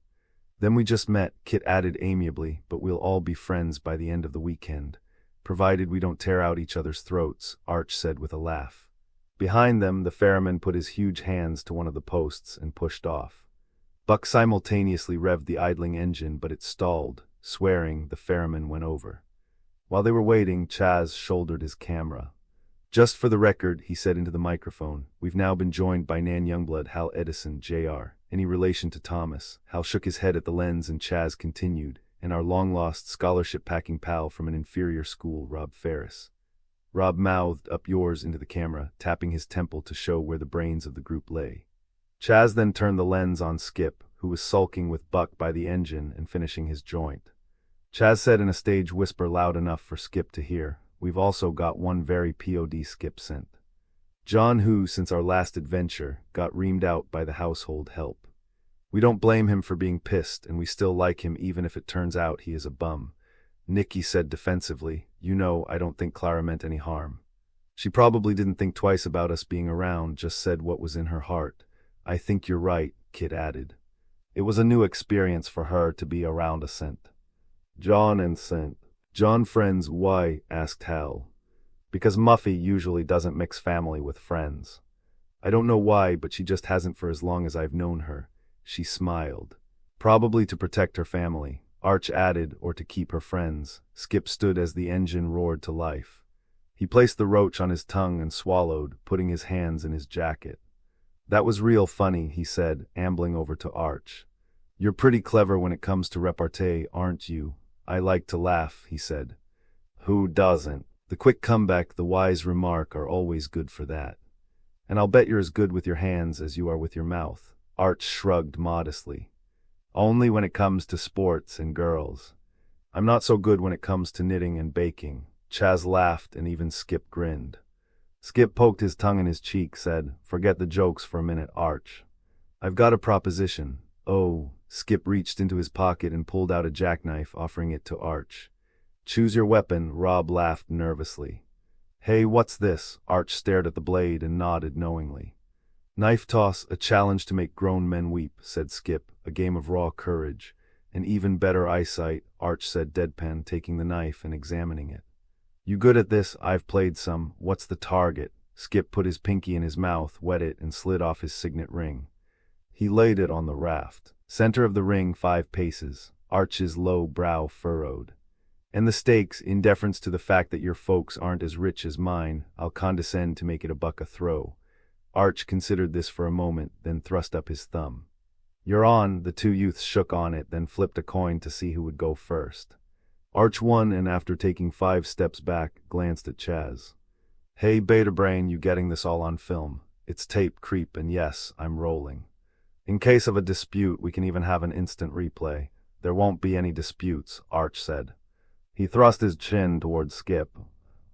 Then we just met, Kit added amiably, but we'll all be friends by the end of the weekend. Provided we don't tear out each other's throats, Arch said with a laugh. Behind them, the ferryman put his huge hands to one of the posts and pushed off. Buck simultaneously revved the idling engine, but it stalled. Swearing, the ferryman went over. While they were waiting, Chaz shouldered his camera. Just for the record, he said into the microphone, we've now been joined by Nan Youngblood, Hal Edison, Jr. Any relation to Thomas? Hal shook his head at the lens and Chaz continued, and our long-lost scholarship-packing pal from an inferior school, Rob Ferris. Rob mouthed up yours into the camera, tapping his temple to show where the brains of the group lay. Chaz then turned the lens on Skip, who was sulking with Buck by the engine and finishing his joint. Chaz said in a stage whisper loud enough for Skip to hear, we've also got one very POD Skip sent. John who, since our last adventure, got reamed out by the household help. We don't blame him for being pissed, and we still like him even if it turns out he is a bum. Nicky said defensively, you know, I don't think Clara meant any harm. She probably didn't think twice about us being around, just said what was in her heart. I think you're right, Kit added. It was a new experience for her to be around a scent. John and Scent. John friends, why? Asked Hal. Because Muffy usually doesn't mix family with friends. I don't know why, but she just hasn't for as long as I've known her. She smiled. Probably to protect her family, Arch added, or to keep her friends. Skip stood as the engine roared to life. He placed the roach on his tongue and swallowed, putting his hands in his jacket. That was real funny, he said, ambling over to Arch. You're pretty clever when it comes to repartee, aren't you? I like to laugh, he said. Who doesn't? The quick comeback, the wise remark are always good for that. And I'll bet you're as good with your hands as you are with your mouth. Arch shrugged modestly. Only when it comes to sports and girls. I'm not so good when it comes to knitting and baking. Chaz laughed and even Skip grinned. Skip poked his tongue in his cheek, said, forget the jokes for a minute, Arch. I've got a proposition. Oh, Skip reached into his pocket and pulled out a jackknife, offering it to Arch. Choose your weapon, Rob laughed nervously. Hey, what's this? Arch stared at the blade and nodded knowingly. Knife toss, a challenge to make grown men weep, said Skip, a game of raw courage. And even better eyesight, Arch said deadpan, taking the knife and examining it. You good at this? I've played some. What's the target? Skip put his pinky in his mouth, wet it, and slid off his signet ring. He laid it on the raft. Center of the ring 5 paces. Arch's low brow furrowed. And the stakes, in deference to the fact that your folks aren't as rich as mine, I'll condescend to make it $1 a throw. Arch considered this for a moment, then thrust up his thumb. You're on. The two youths shook on it, then flipped a coin to see who would go first. Arch won, and after taking 5 steps back, glanced at Chaz. Hey, Beta Brain, you getting this all on film? It's tape creep, and yes, I'm rolling. In case of a dispute, we can even have an instant replay. There won't be any disputes, Arch said. He thrust his chin toward Skip.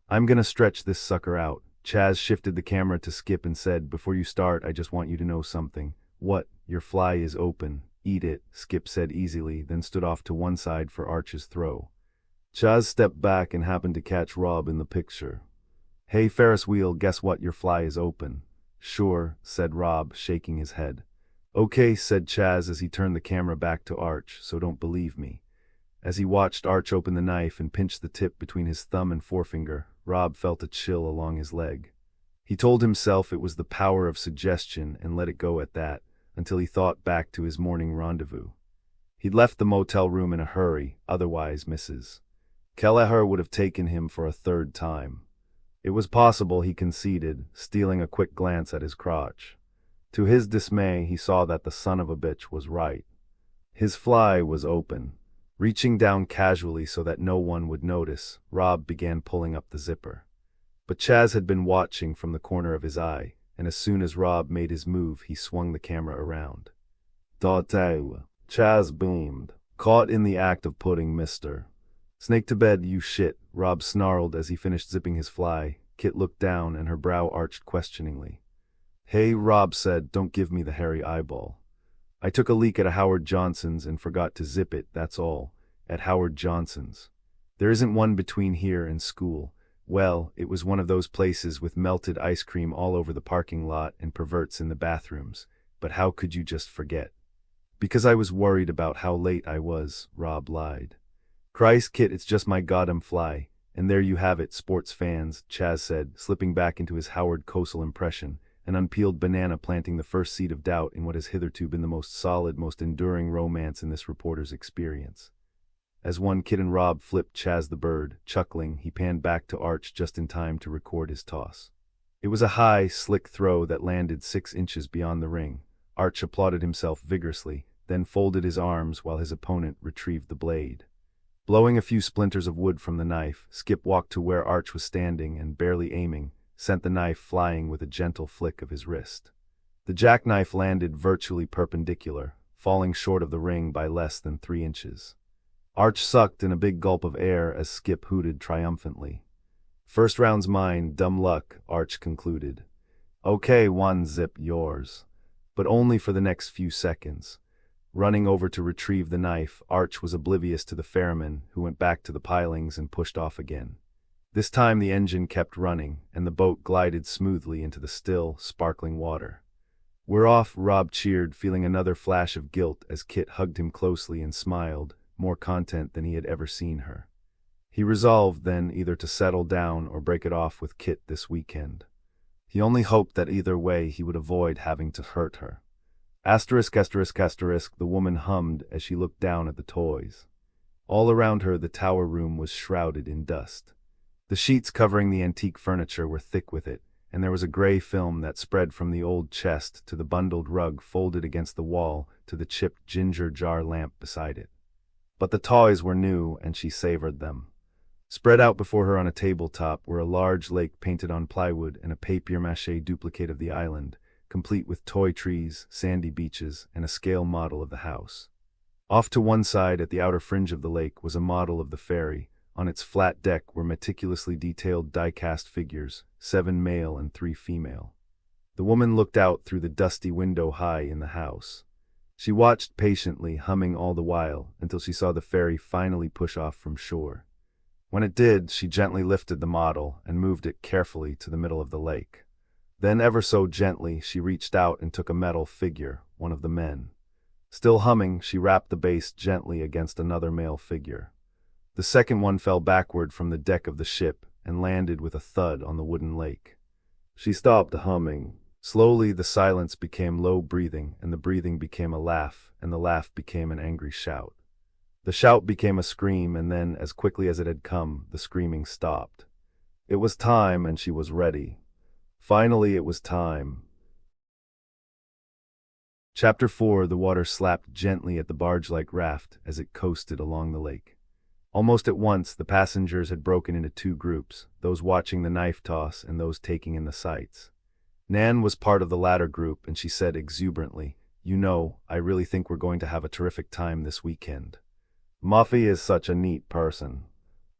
I'm gonna stretch this sucker out. Chaz shifted the camera to Skip and said, before you start, I just want you to know something. What? Your fly is open. Eat it, Skip said easily, then stood off to one side for Arch's throw. Chaz stepped back and happened to catch Rob in the picture. Hey, Ferris wheel, guess what? Your fly is open. Sure, said Rob, shaking his head. Okay, said Chaz as he turned the camera back to Arch, so don't believe me. As he watched Arch open the knife and pinch the tip between his thumb and forefinger, Rob felt a chill along his leg. He told himself it was the power of suggestion and let it go at that, until he thought back to his morning rendezvous. He'd left the motel room in a hurry, otherwise Mrs. Kelleher would have taken him for a 3rd time. It was possible, he conceded, stealing a quick glance at his crotch. To his dismay, he saw that the son of a bitch was right. His fly was open. Reaching down casually so that no one would notice, Rob began pulling up the zipper. But Chaz had been watching from the corner of his eye, and as soon as Rob made his move, he swung the camera around. Dottew, Chaz boomed, caught in the act of putting Mr. Snake to bed, you shit, Rob snarled as he finished zipping his fly. Kit looked down and her brow arched questioningly. Hey, Rob said, don't give me the hairy eyeball. I took a leak at a Howard Johnson's and forgot to zip it, that's all. At Howard Johnson's. There isn't one between here and school. Well, it was one of those places with melted ice cream all over the parking lot and perverts in the bathrooms. But how could you just forget? Because I was worried about how late I was, Rob lied. Christ, Kit, it's just my goddamn fly. And there you have it, sports fans, Chaz said, slipping back into his Howard Cosell impression, an unpeeled banana planting the first seed of doubt in what has hitherto been the most solid, most enduring romance in this reporter's experience. As one Kit and Rob flipped Chaz the bird, chuckling, he panned back to Arch just in time to record his toss. It was a high, slick throw that landed 6 inches beyond the ring. Arch applauded himself vigorously, then folded his arms while his opponent retrieved the blade. Blowing a few splinters of wood from the knife, Skip walked to where Arch was standing and, barely aiming, sent the knife flying with a gentle flick of his wrist. The jackknife landed virtually perpendicular, falling short of the ring by less than 3 inches. Arch sucked in a big gulp of air as Skip hooted triumphantly. First round's mine, dumb luck, Arch concluded. Okay, 1 zip yours. But only for the next few seconds. Running over to retrieve the knife, Arch was oblivious to the ferryman, who went back to the pilings and pushed off again. This time the engine kept running, and the boat glided smoothly into the still, sparkling water. We're off, Rob cheered, feeling another flash of guilt as Kit hugged him closely and smiled, more content than he had ever seen her. He resolved, then, either to settle down or break it off with Kit this weekend. He only hoped that either way he would avoid having to hurt her. Asterisk, asterisk, asterisk, the woman hummed as she looked down at the toys. All around her the tower room was shrouded in dust. The sheets covering the antique furniture were thick with it, and there was a gray film that spread from the old chest to the bundled rug folded against the wall to the chipped ginger jar lamp beside it. But the toys were new, and she savored them. Spread out before her on a tabletop were a large lake painted on plywood and a papier-mâché duplicate of the island, complete with toy trees, sandy beaches, and a scale model of the house. Off to one side at the outer fringe of the lake was a model of the ferry. On its flat deck were meticulously detailed die-cast figures, 7 male and 3 female. The woman looked out through the dusty window high in the house. She watched patiently, humming all the while, until she saw the ferry finally push off from shore. When it did, she gently lifted the model and moved it carefully to the middle of the lake. Then, ever so gently, she reached out and took a metal figure, one of the men. Still humming, she rapped the base gently against another male figure. The second one fell backward from the deck of the ship and landed with a thud on the wooden lake. She stopped humming. Slowly the silence became low breathing, and the breathing became a laugh, and the laugh became an angry shout. The shout became a scream, and then, as quickly as it had come, the screaming stopped. It was time, and she was ready. Finally, it was time. Chapter 4. The water slapped gently at the barge-like raft as it coasted along the lake. Almost at once, the passengers had broken into two groups, those watching the knife toss and those taking in the sights. Nan was part of the latter group, and she said exuberantly, "You know, I really think we're going to have a terrific time this weekend. Muffy is such a neat person.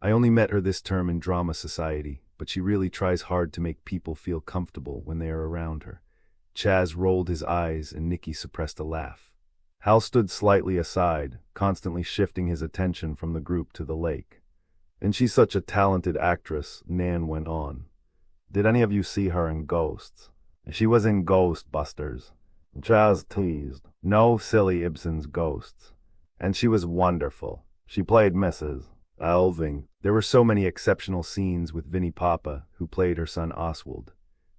I only met her this term in drama society, but she really tries hard to make people feel comfortable when they are around her." Chaz rolled his eyes and Nicky suppressed a laugh. Hal stood slightly aside, constantly shifting his attention from the group to the lake. "And she's such a talented actress," Nan went on. "Did any of you see her in Ghosts?" "She was in Ghostbusters." Chaz teased. "No, silly Ibsen's Ghosts. And she was wonderful. She played Mrs. Alving." There were so many exceptional scenes with Vinnie Papa, who played her son Oswald.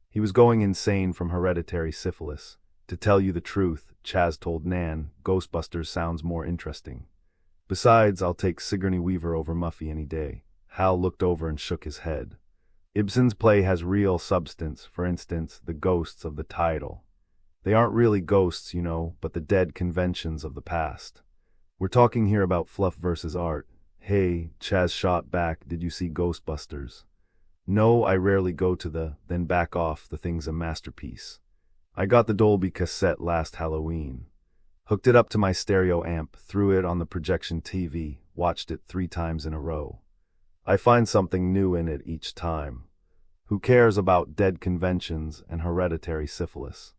He was going insane from hereditary syphilis. To tell you the truth, Chaz told Nan, Ghostbusters sounds more interesting. Besides, I'll take Sigourney Weaver over Muffy any day. Hal looked over and shook his head. Ibsen's play has real substance, for instance, the ghosts of the title. They aren't really ghosts, you know, but the dead conventions of the past. We're talking here about fluff versus art. "Hey," Chaz shot back, "did you see Ghostbusters?" "No, I rarely go to the, then back off, the thing's a masterpiece. I got the Dolby cassette last Halloween. Hooked it up to my stereo amp, threw it on the projection TV, watched it 3 times in a row. I find something new in it each time. Who cares about dead conventions and hereditary syphilis?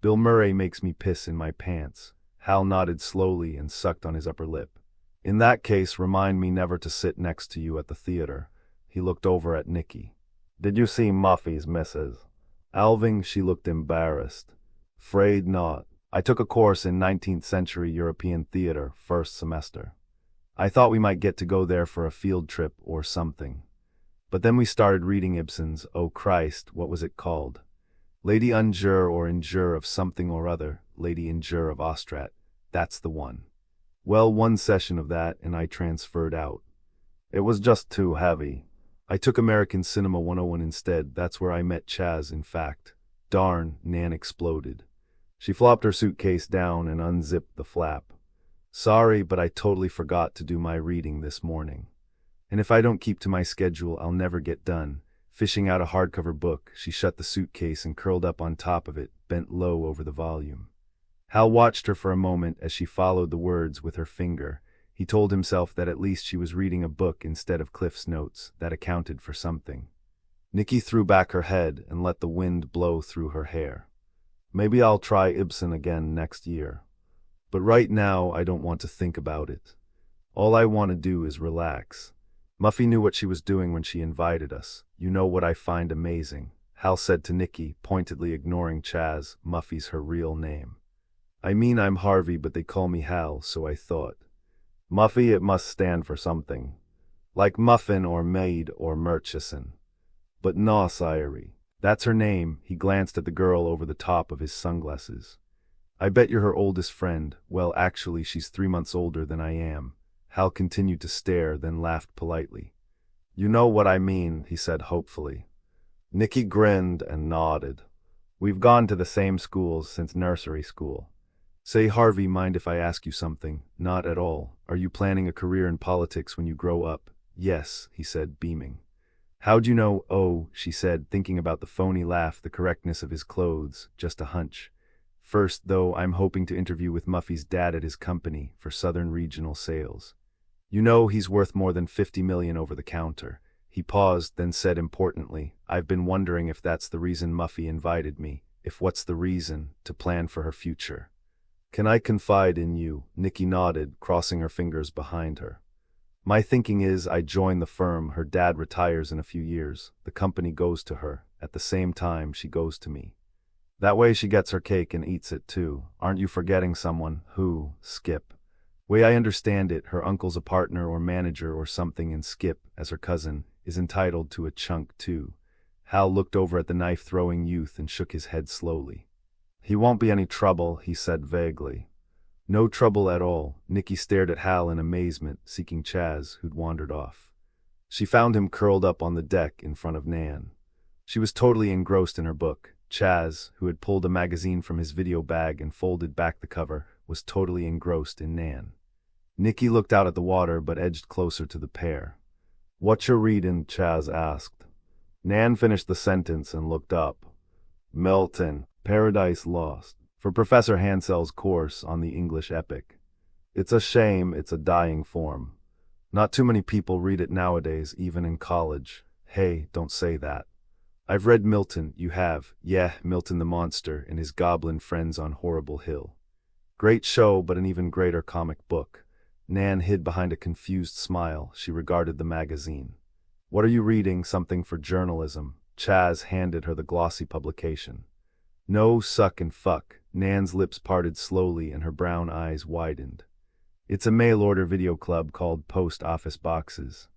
Bill Murray makes me piss in my pants." Hal nodded slowly and sucked on his upper lip. "In that case, remind me never to sit next to you at the theater." He looked over at Nicky. "Did you see Muffy's Mrs. Alving?" She looked embarrassed. "'Fraid not. I took a course in 19th century European theater, first semester. I thought we might get to go there for a field trip or something. But then we started reading Ibsen's, oh Christ, what was it called? Lady Unjure or Injure of something or other, Lady Injure of Ostrat. That's the one. Well, one session of that and I transferred out. It was just too heavy. I took American Cinema 101 instead. That's where I met Chaz, in fact." "Darn," Nan exploded. She flopped her suitcase down and unzipped the flap. "Sorry, but I totally forgot to do my reading this morning. And if I don't keep to my schedule, I'll never get done." Fishing out a hardcover book, she shut the suitcase and curled up on top of it, bent low over the volume. Hal watched her for a moment as she followed the words with her finger. He told himself that at least she was reading a book instead of Cliff's notes. That accounted for something. Nicky threw back her head and let the wind blow through her hair. "Maybe I'll try Ibsen again next year. But right now, I don't want to think about it. All I want to do is relax." Muffy knew what she was doing when she invited us. "You know what I find amazing?" Hal said to Nicky, pointedly ignoring Chaz. "Muffy's her real name." "I mean, I'm Harvey, but they call me Hal, so I thought. Muffy, it must stand for something. Like Muffin or Maid or Murchison. But no, Siree. That's her name." He glanced at the girl over the top of his sunglasses. "I bet you're her oldest friend. Well, actually, she's 3 months older than I am." Hal continued to stare, then laughed politely. "You know what I mean," he said hopefully. Nicky grinned and nodded. "We've gone to the same schools since nursery school." "Say, Harvey, mind if I ask you something?" "Not at all. Are you planning a career in politics when you grow up?" "Yes," he said, beaming. "How'd you know?" "Oh," she said, thinking about the phony laugh, the correctness of his clothes, "just a hunch. First, though, I'm hoping to interview with Muffy's dad at his company for Southern Regional Sales. You know, he's worth more than $50 million over the counter." He paused, then said importantly, "I've been wondering if that's the reason Muffy invited me. If what's the reason, to plan for her future." "Can I confide in you?" Nicky nodded, crossing her fingers behind her. "My thinking is I join the firm. Her dad retires in a few years. The company goes to her. At the same time, she goes to me. That way she gets her cake and eats it too. Aren't you forgetting someone? Who? Skip. Way I understand it, her uncle's a partner or manager or something, and Skip, as her cousin, is entitled to a chunk too." Hal looked over at the knife-throwing youth and shook his head slowly. "He won't be any trouble," he said vaguely. No trouble at all. Nikki stared at Hal in amazement, seeking Chaz, who'd wandered off. She found him curled up on the deck in front of Nan. She was totally engrossed in her book. Chaz, who had pulled a magazine from his video bag and folded back the cover, was totally engrossed in Nan. Nikki looked out at the water but edged closer to the pair. "What you readin'?" Chaz asked. Nan finished the sentence and looked up. "Milton, Paradise Lost, for Professor Hansel's course on the English epic. It's a shame it's a dying form. Not too many people read it nowadays, even in college." "Hey, don't say that. I've read Milton." "You have?" "Yeah, Milton the Monster and his goblin friends on Horrible Hill. Great show, but an even greater comic book." Nan hid behind a confused smile. She regarded the magazine. "What are you reading? Something for journalism?" Chaz handed her the glossy publication. "No, suck and fuck." Nan's lips parted slowly and her brown eyes widened. "It's a mail-order video club called Post Office Boxes.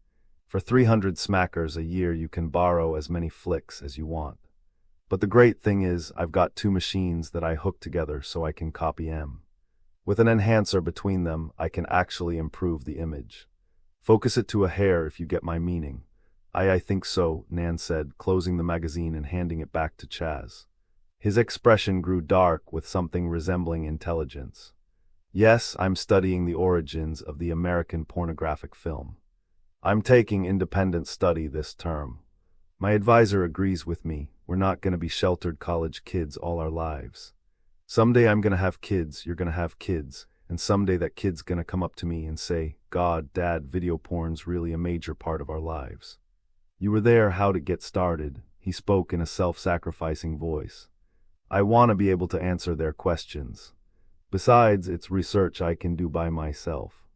For 300 smackers a year you can borrow as many flicks as you want. But the great thing is, I've got 2 machines that I hook together so I can copy 'em. With an enhancer between them, I can actually improve the image. Focus it to a hair if you get my meaning." I think so," Nan said, closing the magazine and handing it back to Chaz. His expression grew dark with something resembling intelligence. "Yes, I'm studying the origins of the American pornographic film. I'm taking independent study this term. My advisor agrees with me. We're not going to be sheltered college kids all our lives. Someday I'm going to have kids, you're going to have kids, and someday that kid's going to come up to me and say, 'God, Dad, video porn's really a major part of our lives.' You were there, how'd it get started?" He spoke in a self-sacrificing voice. "I want to be able to answer their questions. Besides, it's research I can do by myself.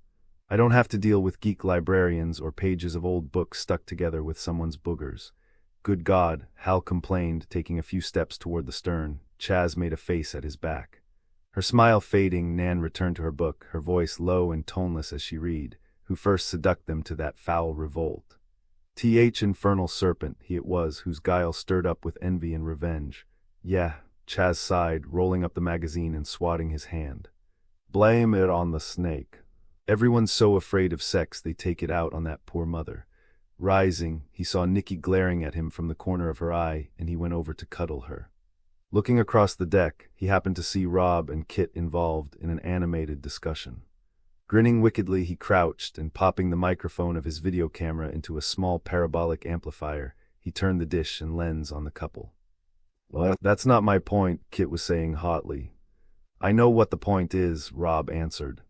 I don't have to deal with geek librarians or pages of old books stuck together with someone's boogers." "Good God," Hal complained, taking a few steps toward the stern. Chaz made a face at his back. Her smile fading, Nan returned to her book, her voice low and toneless as she read. "Who first seduced them to that foul revolt? Infernal serpent, he it was whose guile stirred up with envy and revenge." "Yeah," Chaz sighed, rolling up the magazine and swatting his hand. "Blame it on the snake. Everyone's so afraid of sex they take it out on that poor mother." Rising, he saw Nikki glaring at him from the corner of her eye, and he went over to cuddle her. Looking across the deck, he happened to see Rob and Kit involved in an animated discussion. Grinning wickedly, he crouched, and popping the microphone of his video camera into a small parabolic amplifier, he turned the dish and lens on the couple. "Well, that's not my point," Kit was saying hotly. "I know what the point is," Rob answered.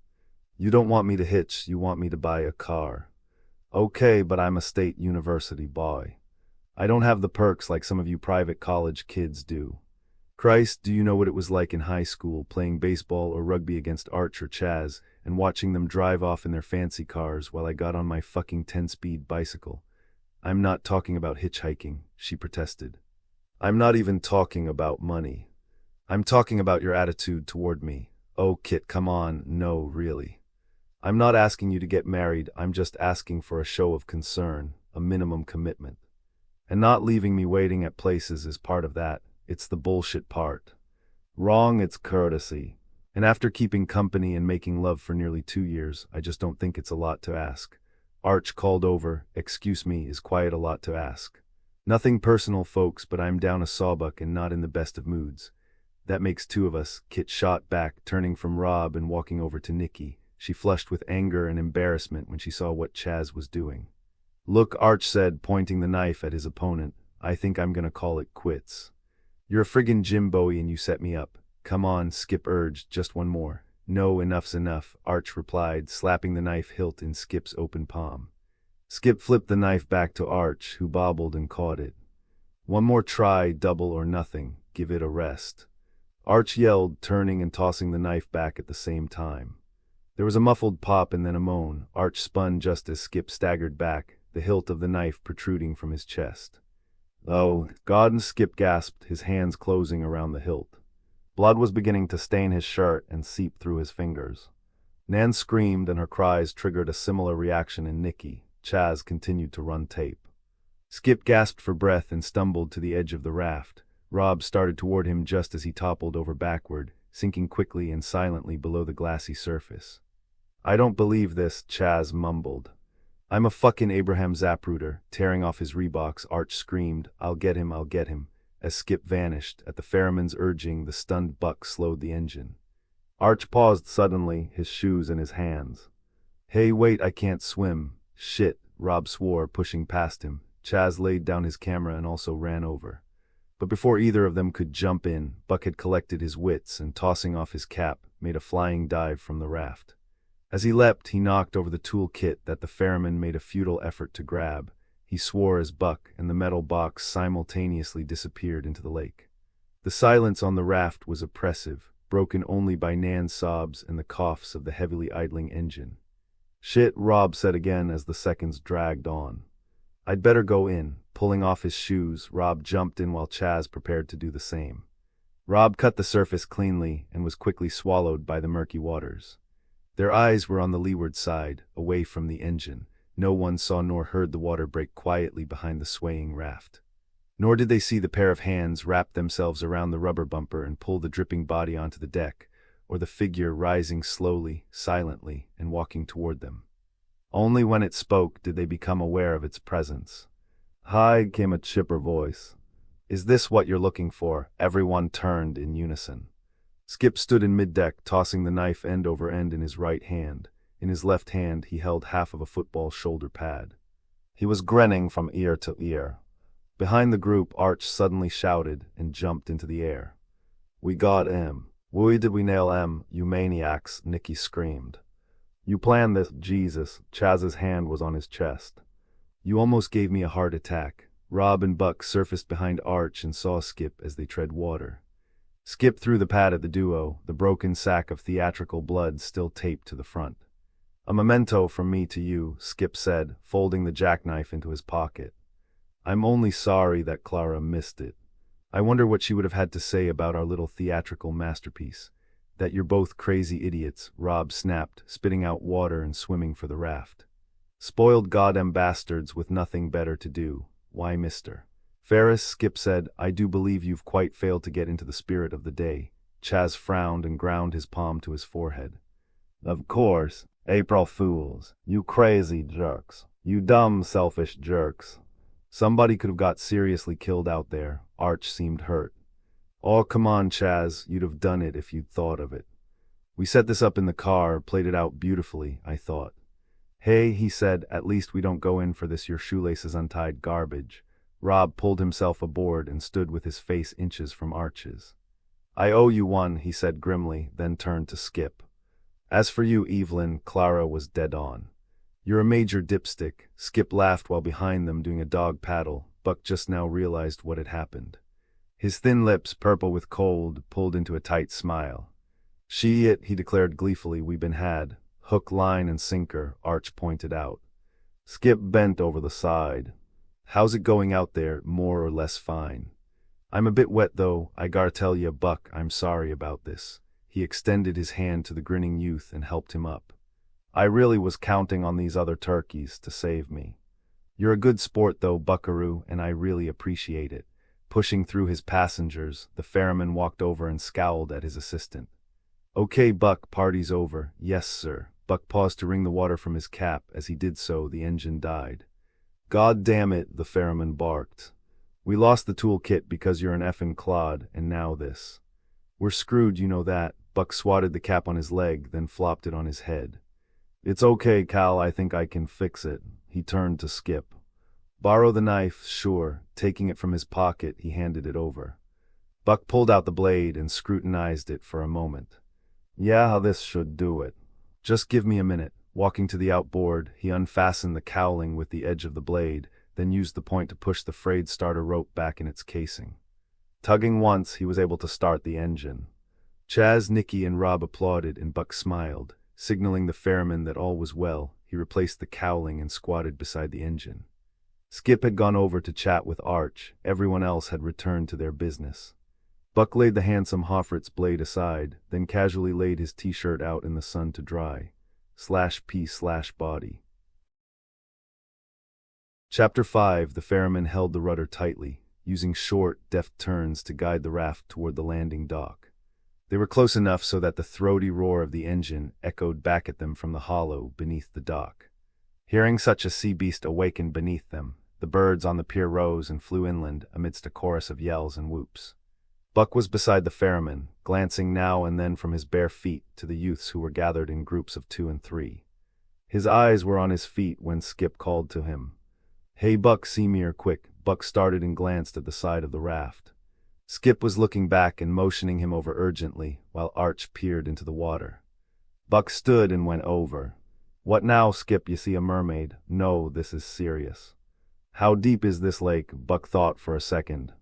"You don't want me to hitch, you want me to buy a car. Okay, but I'm a state university boy. I don't have the perks like some of you private college kids do. Christ, do you know what it was like in high school, playing baseball or rugby against Arch or Chaz, and watching them drive off in their fancy cars while I got on my fucking 10-speed bicycle? I'm not talking about hitchhiking," she protested. "I'm not even talking about money. I'm talking about your attitude toward me." "Oh, Kit, come on." "No, really. I'm not asking you to get married, I'm just asking for a show of concern, a minimum commitment. And not leaving me waiting at places is part of that. It's the bullshit part." "Wrong, it's courtesy. And after keeping company and making love for nearly 2 years, I just don't think it's a lot to ask." Arch called over. "Excuse me, is quiet a lot to ask?" "Nothing personal, folks, but I'm down a sawbuck and not in the best of moods." "That makes 2 of us," Kit shot back, turning from Rob and walking over to Nikki. She flushed with anger and embarrassment when she saw what Chaz was doing. "Look," Arch said, pointing the knife at his opponent, "I think I'm gonna call it quits. You're a friggin' Jim Bowie and you set me up." "Come on," Skip urged, "just one more." "No, enough's enough," Arch replied, slapping the knife hilt in Skip's open palm. Skip flipped the knife back to Arch, who bobbled and caught it. "One more try, double or nothing. Give it a rest." Arch yelled, turning and tossing the knife back at the same time. There was a muffled pop and then a moan. Arch spun just as Skip staggered back, the hilt of the knife protruding from his chest. "Oh, God," and Skip gasped, his hands closing around the hilt. Blood was beginning to stain his shirt and seep through his fingers. Nan screamed, and her cries triggered a similar reaction in Nikki. Chaz continued to run tape. Skip gasped for breath and stumbled to the edge of the raft. Rob started toward him just as he toppled over backward, sinking quickly and silently below the glassy surface. "I don't believe this," Chaz mumbled. "I'm a fucking Abraham Zapruder." Tearing off his Reeboks, Arch screamed, I'll get him," as Skip vanished. At the ferryman's urging, the stunned Buck slowed the engine. Arch paused suddenly, his shoes in his hands. "Hey, wait, I can't swim." "Shit," Rob swore, pushing past him. Chaz laid down his camera and also ran over. But before either of them could jump in, Buck had collected his wits and, tossing off his cap, made a flying dive from the raft. As he leapt, he knocked over the tool kit that the ferryman made a futile effort to grab. He swore as Buck and the metal box simultaneously disappeared into the lake. The silence on the raft was oppressive, broken only by Nan's sobs and the coughs of the heavily idling engine. "Shit," Rob said again as the seconds dragged on. "I'd better go in." Pulling off his shoes, Rob jumped in while Chaz prepared to do the same. Rob cut the surface cleanly and was quickly swallowed by the murky waters. Their eyes were on the leeward side, away from the engine. No one saw nor heard the water break quietly behind the swaying raft. Nor did they see the pair of hands wrap themselves around the rubber bumper and pull the dripping body onto the deck, or the figure rising slowly, silently, and walking toward them. Only when it spoke did they become aware of its presence. "Hi," came a chipper voice. "Is this what you're looking for?" Everyone turned in unison. Skip stood in middeck, tossing the knife end over end in his right hand. In his left hand he held half of a football shoulder pad. He was grinning from ear to ear. Behind the group, Arch suddenly shouted and jumped into the air. "We got him. Why did we nail him, you maniacs?" Nicky screamed. "You planned this, Jesus." Chaz's hand was on his chest. "You almost gave me a heart attack." Rob and Buck surfaced behind Arch and saw Skip as they tread water. Skip threw the pad at the duo, the broken sack of theatrical blood still taped to the front. "A memento from me to you," Skip said, folding the jackknife into his pocket. "I'm only sorry that Clara missed it. I wonder what she would have had to say about our little theatrical masterpiece." "That you're both crazy idiots," Rob snapped, spitting out water and swimming for the raft. "Spoiled goddamn bastards with nothing better to do. Why, Mr. Ferris," Skip said, "I do believe you've quite failed to get into the spirit of the day." Chaz frowned and ground his palm to his forehead. "Of course. April Fools. You crazy jerks. You dumb, selfish jerks. Somebody could have got seriously killed out there." Arch seemed hurt. "Oh, come on, Chaz. You'd have done it if you'd thought of it. We set this up in the car, played it out beautifully, I thought." "Hey," he said, "at least we don't go in for this your shoelaces untied garbage." Rob pulled himself aboard and stood with his face inches from Arch's. "I owe you one," he said grimly, then turned to Skip. "As for you, Evelyn," Clara was dead on. "You're a major dipstick." Skip laughed while behind them doing a dog paddle. Buck just now realized what had happened. His thin lips, purple with cold, pulled into a tight smile. "It," he declared gleefully, "we been had. Hook, line, and sinker," Arch pointed out. Skip bent over the side. "How's it going out there? More or less fine?" "I'm a bit wet though, I gotta tell ya, Buck, I'm sorry about this." He extended his hand to the grinning youth and helped him up. "I really was counting on these other turkeys to save me." "You're a good sport though, Buckaroo, and I really appreciate it." Pushing through his passengers, the ferryman walked over and scowled at his assistant. "Okay, Buck, party's over." "Yes, sir." Buck paused to wring the water from his cap. As he did so, the engine died. "God damn it," the ferryman barked. "We lost the tool kit because you're an effing clod, and now this. We're screwed, you know that." Buck swatted the cap on his leg, then flopped it on his head. "It's okay, Cal, I think I can fix it." He turned to Skip. "Borrow the knife?" "Sure." Taking it from his pocket, he handed it over. Buck pulled out the blade and scrutinized it for a moment. "Yeah, this should do it. Just give me a minute." Walking to the outboard, he unfastened the cowling with the edge of the blade, then used the point to push the frayed starter rope back in its casing. Tugging once, he was able to start the engine. Chaz, Nicky, and Rob applauded, and Buck smiled. Signaling the ferryman that all was well, he replaced the cowling and squatted beside the engine. Skip had gone over to chat with Arch. Everyone else had returned to their business. Buck laid the handsome Hoffritz blade aside, then casually laid his t-shirt out in the sun to dry. /P/body. Chapter 5. The ferryman held the rudder tightly, using short, deft turns to guide the raft toward the landing dock. They were close enough so that the throaty roar of the engine echoed back at them from the hollow beneath the dock. Hearing such a sea beast awakened beneath them, the birds on the pier rose and flew inland amidst a chorus of yells and whoops. Buck was beside the ferryman, glancing now and then from his bare feet to the youths who were gathered in groups of 2 and 3. His eyes were on his feet when Skip called to him. "Hey Buck, see me or quick." Buck started and glanced at the side of the raft. Skip was looking back and motioning him over urgently, while Arch peered into the water. Buck stood and went over. "What now, Skip? You see a mermaid?" "No, this is serious." "How deep is this lake?" Buck thought for a second.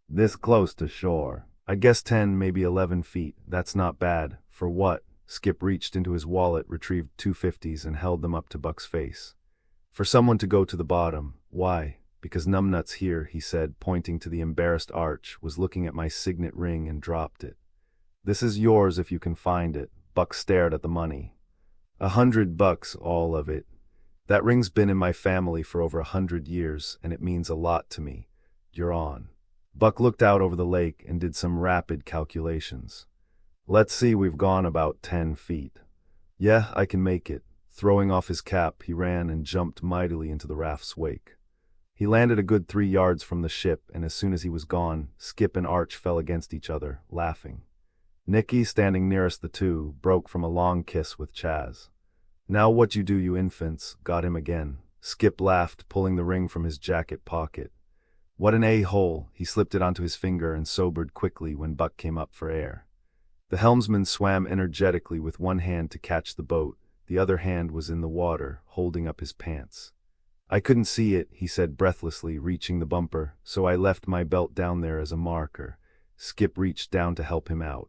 "This close to shore. I guess 10, maybe 11 feet. That's not bad." "For what?" Skip reached into his wallet, retrieved 2 50s, and held them up to Buck's face. "For someone to go to the bottom." "Why?" "Because Numbnuts here," he said, pointing to the embarrassed Arch, "was looking at my signet ring and dropped it. This is yours if you can find it." Buck stared at the money. $100, all of it. That ring's been in my family for over 100 years, and it means a lot to me. You're on." Buck looked out over the lake and did some rapid calculations. "Let's see, we've gone about 10 feet. Yeah, I can make it." Throwing off his cap, he ran and jumped mightily into the raft's wake. He landed a good 3 yards from the ship, and as soon as he was gone, Skip and Arch fell against each other, laughing. Nicky, standing nearest the two, broke from a long kiss with Chaz. "Now what you do, you infants?" "Got him again." Skip laughed, pulling the ring from his jacket pocket. "What an a-hole." He slipped it onto his finger and sobered quickly when Buck came up for air. The helmsman swam energetically with one hand to catch the boat. The other hand was in the water, holding up his pants. "I couldn't see it," he said breathlessly, reaching the bumper, "so I left my belt down there as a marker." Skip reached down to help him out.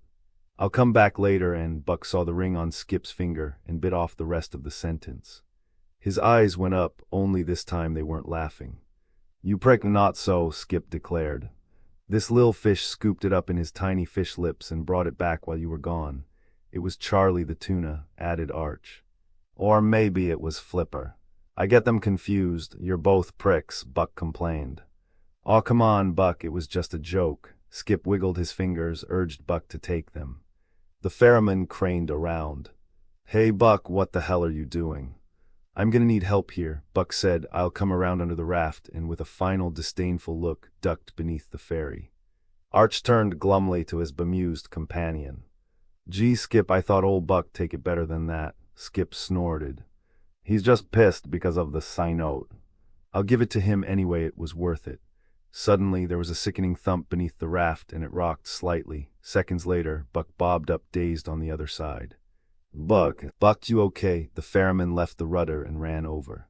"I'll come back later," and Buck saw the ring on Skip's finger and bit off the rest of the sentence. His eyes went up, only this time they weren't laughing. "You prick, not so," Skip declared. "This lil fish scooped it up in his tiny fish lips and brought it back while you were gone." "It was Charlie the tuna," added Arch. "Or maybe it was Flipper. I get them confused. You're both pricks," Buck complained. "Aw, come on, Buck, it was just a joke." Skip wiggled his fingers, urged Buck to take them. The ferryman craned around. "Hey Buck, what the hell are you doing?" "I'm gonna need help here," Buck said. "I'll come around under the raft," and with a final disdainful look, ducked beneath the ferry. Arch turned glumly to his bemused companion. "Gee, Skip, I thought old Buck take it better than that." Skip snorted. "He's just pissed because of the sign-note. I'll give it to him anyway, it was worth it." Suddenly, there was a sickening thump beneath the raft, and it rocked slightly. Seconds later, Buck bobbed up dazed on the other side. Buck, you okay?" The ferryman left the rudder and ran over.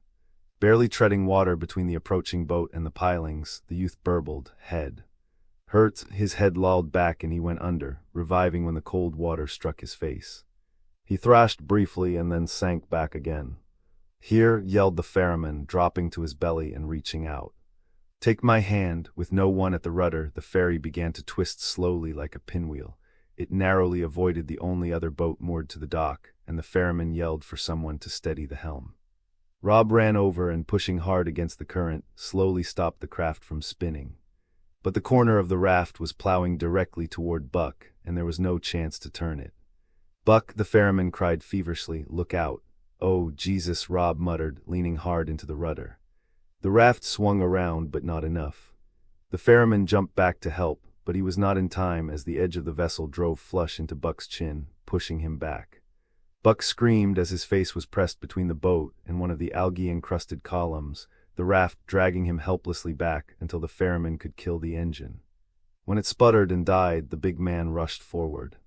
Barely treading water between the approaching boat and the pilings, the youth burbled, "Head." "Hurt?" His head lolled back and he went under, reviving when the cold water struck his face. He thrashed briefly and then sank back again. "Here," yelled the ferryman, dropping to his belly and reaching out. "Take my hand." With no one at the rudder, the ferry began to twist slowly like a pinwheel. It narrowly avoided the only other boat moored to the dock, and the ferryman yelled for someone to steady the helm. Rob ran over and, pushing hard against the current, slowly stopped the craft from spinning. But the corner of the raft was plowing directly toward Buck, and there was no chance to turn it. "Buck," the ferryman cried feverishly, "look out." "Oh, Jesus," Rob muttered, leaning hard into the rudder. The raft swung around, but not enough. The ferryman jumped back to help, but he was not in time as the edge of the vessel drove flush into Buck's chin, pushing him back. Buck screamed as his face was pressed between the boat and one of the algae-encrusted columns, the raft dragging him helplessly back until the ferryman could kill the engine. When it sputtered and died, the big man rushed forward.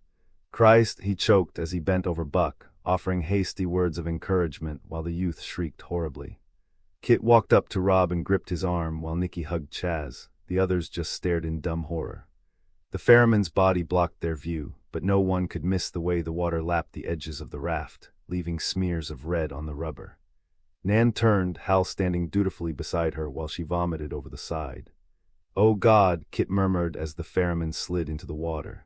"Christ," he choked as he bent over Buck, offering hasty words of encouragement while the youth shrieked horribly. Kit walked up to Rob and gripped his arm while Nicky hugged Chaz. The others just stared in dumb horror. The ferryman's body blocked their view, but no one could miss the way the water lapped the edges of the raft, leaving smears of red on the rubber. Nan turned, Hal standing dutifully beside her while she vomited over the side. "Oh God," Kit murmured as the ferryman slid into the water.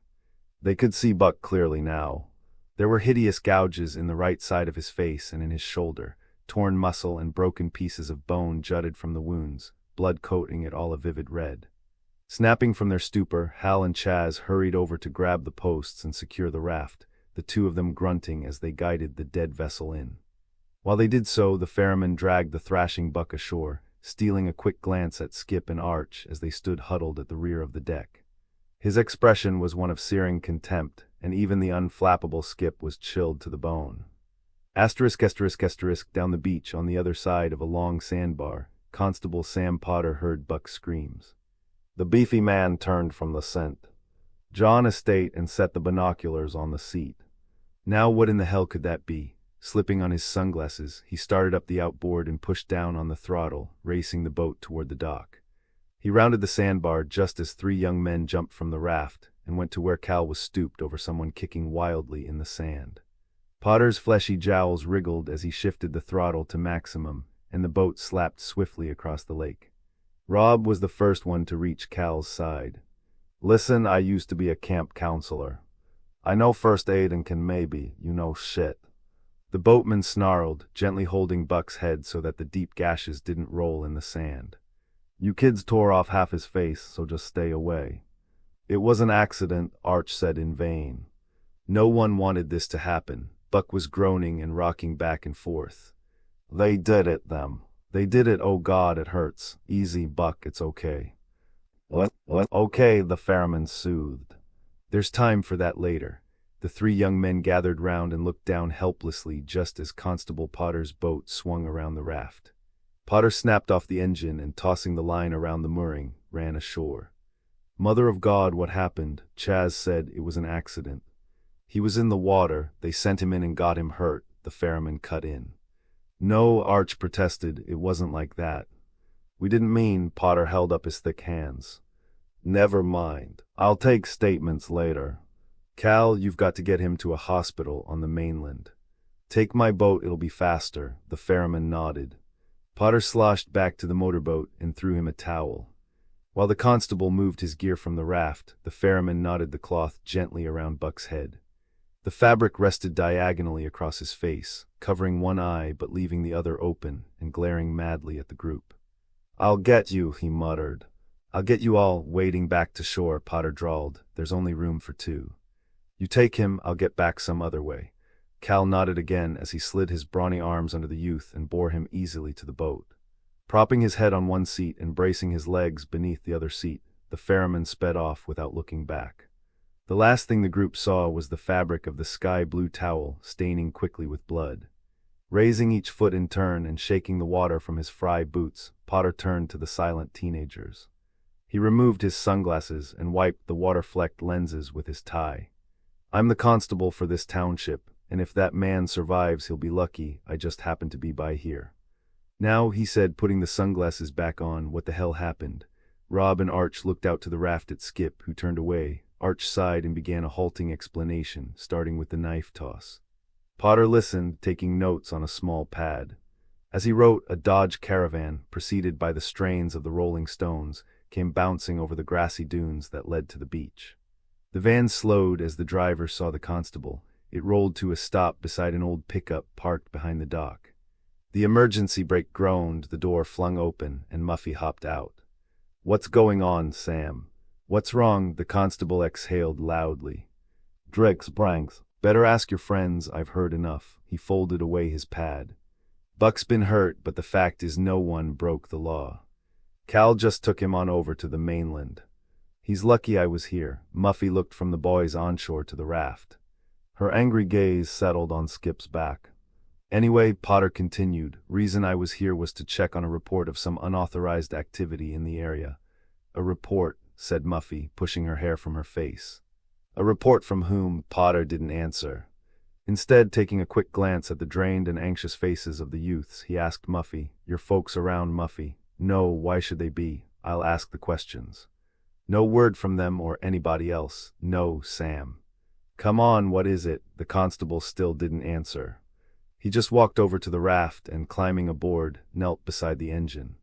They could see Buck clearly now. There were hideous gouges in the right side of his face and in his shoulder. Torn muscle and broken pieces of bone jutted from the wounds, blood coating it all a vivid red. Snapping from their stupor, Hal and Chaz hurried over to grab the posts and secure the raft, the two of them grunting as they guided the dead vessel in. While they did so, the ferryman dragged the thrashing Buck ashore, stealing a quick glance at Skip and Arch as they stood huddled at the rear of the deck. His expression was one of searing contempt, and even the unflappable Skip was chilled to the bone. Down the beach on the other side of a long sandbar, Constable Sam Potter heard Buck's screams. The beefy man turned from the scent. John Estate and set the binoculars on the seat. Now what in the hell could that be? Slipping on his sunglasses, he started up the outboard and pushed down on the throttle, racing the boat toward the dock. He rounded the sandbar just as three young men jumped from the raft and went to where Cal was stooped over someone kicking wildly in the sand. Potter's fleshy jowls wriggled as he shifted the throttle to maximum, and the boat slapped swiftly across the lake. Rob was the first one to reach Cal's side. "Listen, I used to be a camp counselor. I know first aid and can maybe, shit." The boatman snarled, gently holding Buck's head so that the deep gashes didn't roll in the sand. "You kids tore off half his face, so just stay away." "It was an accident," Arch said in vain. "No one wanted this to happen." Buck was groaning and rocking back and forth. "They did it, them. They did it, oh God, it hurts. Easy, Buck, it's okay." What? "Okay," the ferryman soothed. "There's time for that later." The three young men gathered round and looked down helplessly just as Constable Potter's boat swung around the raft. Potter snapped off the engine and, tossing the line around the mooring, ran ashore. "Mother of God, what happened?" Chaz said. "It was an accident." "He was in the water. They sent him in and got him hurt," the ferryman cut in. "No," Arch protested. "It wasn't like that. We didn't mean—" Potter held up his thick hands. "Never mind. I'll take statements later. Cal, you've got to get him to a hospital on the mainland." "Take my boat, it'll be faster," the ferryman nodded. Potter sloshed back to the motorboat and threw him a towel. While the constable moved his gear from the raft, the ferryman knotted the cloth gently around Buck's head. The fabric rested diagonally across his face, covering one eye but leaving the other open and glaring madly at the group. "I'll get you," he muttered. "I'll get you all." "Wading back to shore," Potter drawled. "There's only room for two. You take him, I'll get back some other way." Cal nodded again as he slid his brawny arms under the youth and bore him easily to the boat. Propping his head on one seat and bracing his legs beneath the other seat, the ferryman sped off without looking back. The last thing the group saw was the fabric of the sky-blue towel staining quickly with blood. Raising each foot in turn and shaking the water from his fry boots, Potter turned to the silent teenagers. He removed his sunglasses and wiped the water-flecked lenses with his tie. "I'm the constable for this township, and if that man survives, he'll be lucky I just happened to be by here." "Now," he said, putting the sunglasses back on, "what the hell happened?" Rob and Arch looked out to the raft at Skip, who turned away. Arch sighed and began a halting explanation, starting with the knife toss. Potter listened, taking notes on a small pad. As he wrote, a Dodge Caravan, preceded by the strains of the Rolling Stones, came bouncing over the grassy dunes that led to the beach. The van slowed as the driver saw the constable. It rolled to a stop beside an old pickup parked behind the dock. The emergency brake groaned, the door flung open, and Muffy hopped out. "What's going on, Sam?" "What's wrong?" the constable exhaled loudly. "Drix Branks. Better ask your friends, I've heard enough." He folded away his pad. "Buck's been hurt, but the fact is no one broke the law. Cal just took him on over to the mainland. He's lucky I was here." Muffy looked from the boys onshore to the raft. Her angry gaze settled on Skip's back. "Anyway," Potter continued, "reason I was here was to check on a report of some unauthorized activity in the area." "A report," said Muffy, pushing her hair from her face. "A report from whom?" Potter didn't answer. Instead, taking a quick glance at the drained and anxious faces of the youths, he asked Muffy, "Your folks around, Muffy?" "No, why should they be? I'll ask the questions." "No word from them or anybody else?" "No, Sam." "Come on, what is it?" The constable still didn't answer. He just walked over to the raft and, climbing aboard, knelt beside the engine.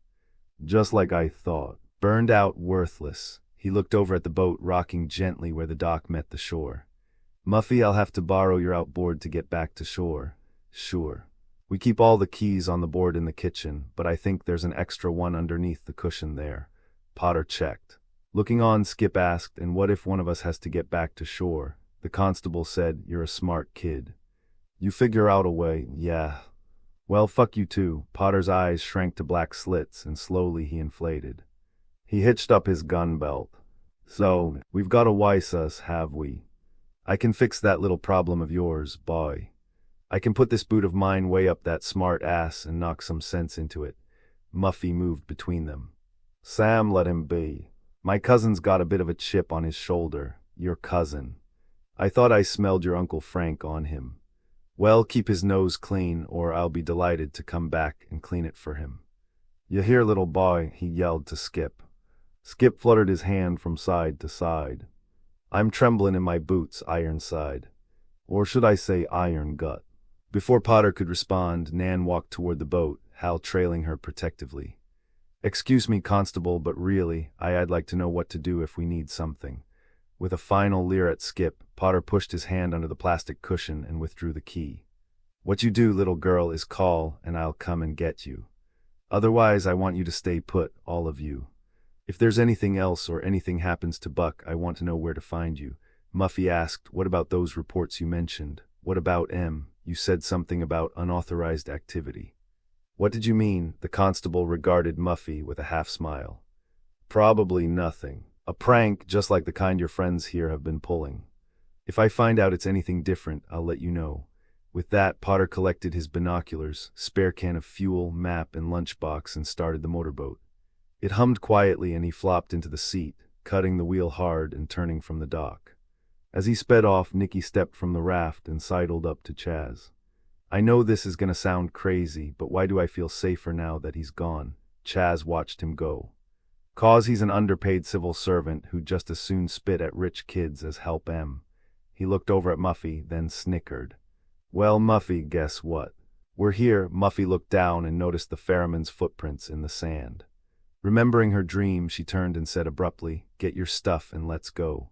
"Just like I thought. Burned out, worthless." He looked over at the boat rocking gently where the dock met the shore. "Muffy, I'll have to borrow your outboard to get back to shore." "Sure. We keep all the keys on the board in the kitchen, but I think there's an extra one underneath the cushion there." Potter checked. Looking on, Skip asked, "And what if one of us has to get back to shore?" The constable said, "You're a smart kid. You figure out a way." "Yeah. Well, fuck you too." Potter's eyes shrank to black slits, and slowly he inflated. He hitched up his gun belt. "So, we've got a wise us, have we? I can fix that little problem of yours, boy. I can put this boot of mine way up that smart ass and knock some sense into it." Muffy moved between them. "Sam, let him be. My cousin's got a bit of a chip on his shoulder. Your cousin. I thought I smelled your Uncle Frank on him. Well, keep his nose clean, or I'll be delighted to come back and clean it for him. You hear, little boy," he yelled to Skip. Skip fluttered his hand from side to side. "I'm tremblin' in my boots, Ironside. Or should I say Iron Gut?" Before Potter could respond, Nan walked toward the boat, Hal trailing her protectively. "Excuse me, Constable, but really, I'd like to know what to do if we need something." With a final leer at Skip, Potter pushed his hand under the plastic cushion and withdrew the key. "What you do, little girl, is call, and I'll come and get you. Otherwise, I want you to stay put, all of you. If there's anything else or anything happens to Buck, I want to know where to find you." Muffy asked, "What about those reports you mentioned? What about M? You said something about unauthorized activity." "What did you mean?" The constable regarded Muffy with a half-smile. "Probably nothing. A prank just like the kind your friends here have been pulling. If I find out it's anything different, I'll let you know." With that, Potter collected his binoculars, spare can of fuel, map, and lunchbox and started the motorboat. It hummed quietly and he flopped into the seat, cutting the wheel hard and turning from the dock. As he sped off, Nicky stepped from the raft and sidled up to Chaz. "I know this is gonna sound crazy, but why do I feel safer now that he's gone?" Chaz watched him go. "'Cause he's an underpaid civil servant who'd just as soon spit at rich kids as help 'em." He looked over at Muffy, then snickered. "Well, Muffy, guess what? We're here." Muffy looked down and noticed the ferryman's footprints in the sand. Remembering her dream, she turned and said abruptly, "Get your stuff and let's go."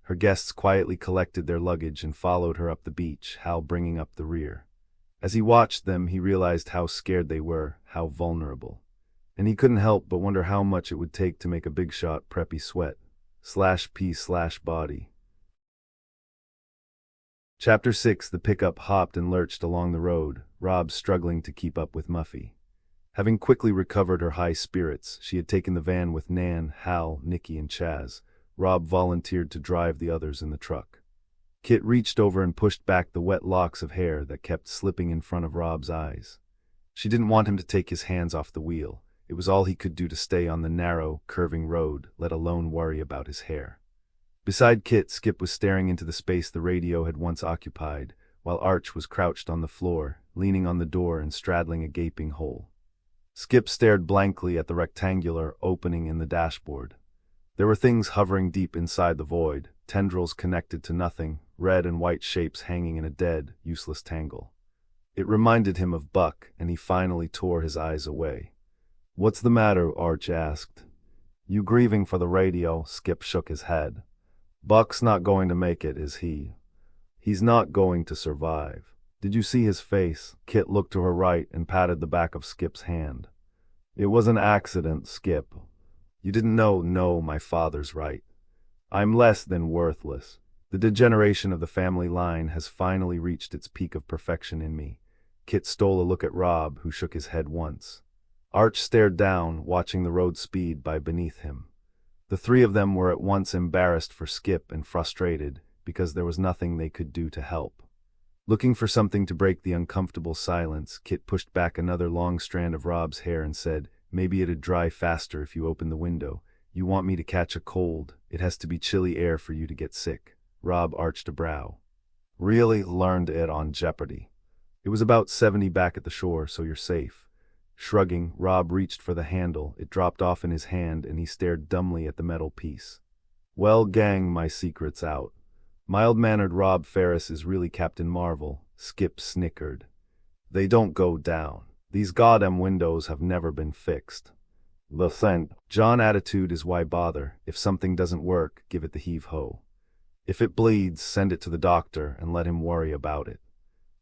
Her guests quietly collected their luggage and followed her up the beach, Hal bringing up the rear. As he watched them, he realized how scared they were, how vulnerable. And he couldn't help but wonder how much it would take to make a big shot preppy sweat. /P/body. Chapter 6. The pickup hopped and lurched along the road, Rob struggling to keep up with Muffy. Having quickly recovered her high spirits, she had taken the van with Nan, Hal, Nicky, and Chaz. Rob volunteered to drive the others in the truck. Kit reached over and pushed back the wet locks of hair that kept slipping in front of Rob's eyes. She didn't want him to take his hands off the wheel. It was all he could do to stay on the narrow, curving road, let alone worry about his hair. Beside Kit, Skip was staring into the space the radio had once occupied, while Arch was crouched on the floor, leaning on the door and straddling a gaping hole. Skip stared blankly at the rectangular opening in the dashboard. There were things hovering deep inside the void, tendrils connected to nothing, red and white shapes hanging in a dead, useless tangle. It reminded him of Buck, and he finally tore his eyes away. "What's the matter?" Arch asked. "You grieving for the radio?" Skip shook his head. "Buck's not going to make it, is he? He's not going to survive. Did you see his face?" Kit looked to her right and patted the back of Skip's hand. "It was an accident, Skip. You didn't know. No, my father's right. I'm less than worthless. The degeneration of the family line has finally reached its peak of perfection in me." Kit stole a look at Rob, who shook his head once. Arch stared down, watching the road speed by beneath him. The three of them were at once embarrassed for Skip and frustrated, because there was nothing they could do to help. Looking for something to break the uncomfortable silence, Kit pushed back another long strand of Rob's hair and said, "Maybe it'd dry faster if you open the window. You want me to catch a cold. It has to be chilly air for you to get sick." Rob arched a brow. "Really? Learned it on Jeopardy." "It was about 70 back at the shore, so you're safe." Shrugging, Rob reached for the handle. It dropped off in his hand, and he stared dumbly at the metal piece. "Well, gang, my secret's out. Mild-mannered Rob Ferris is really Captain Marvel." Skip snickered. "They don't go down. These goddamn windows have never been fixed. The scent. John attitude is why bother. If something doesn't work, give it the heave-ho. If it bleeds, send it to the doctor and let him worry about it.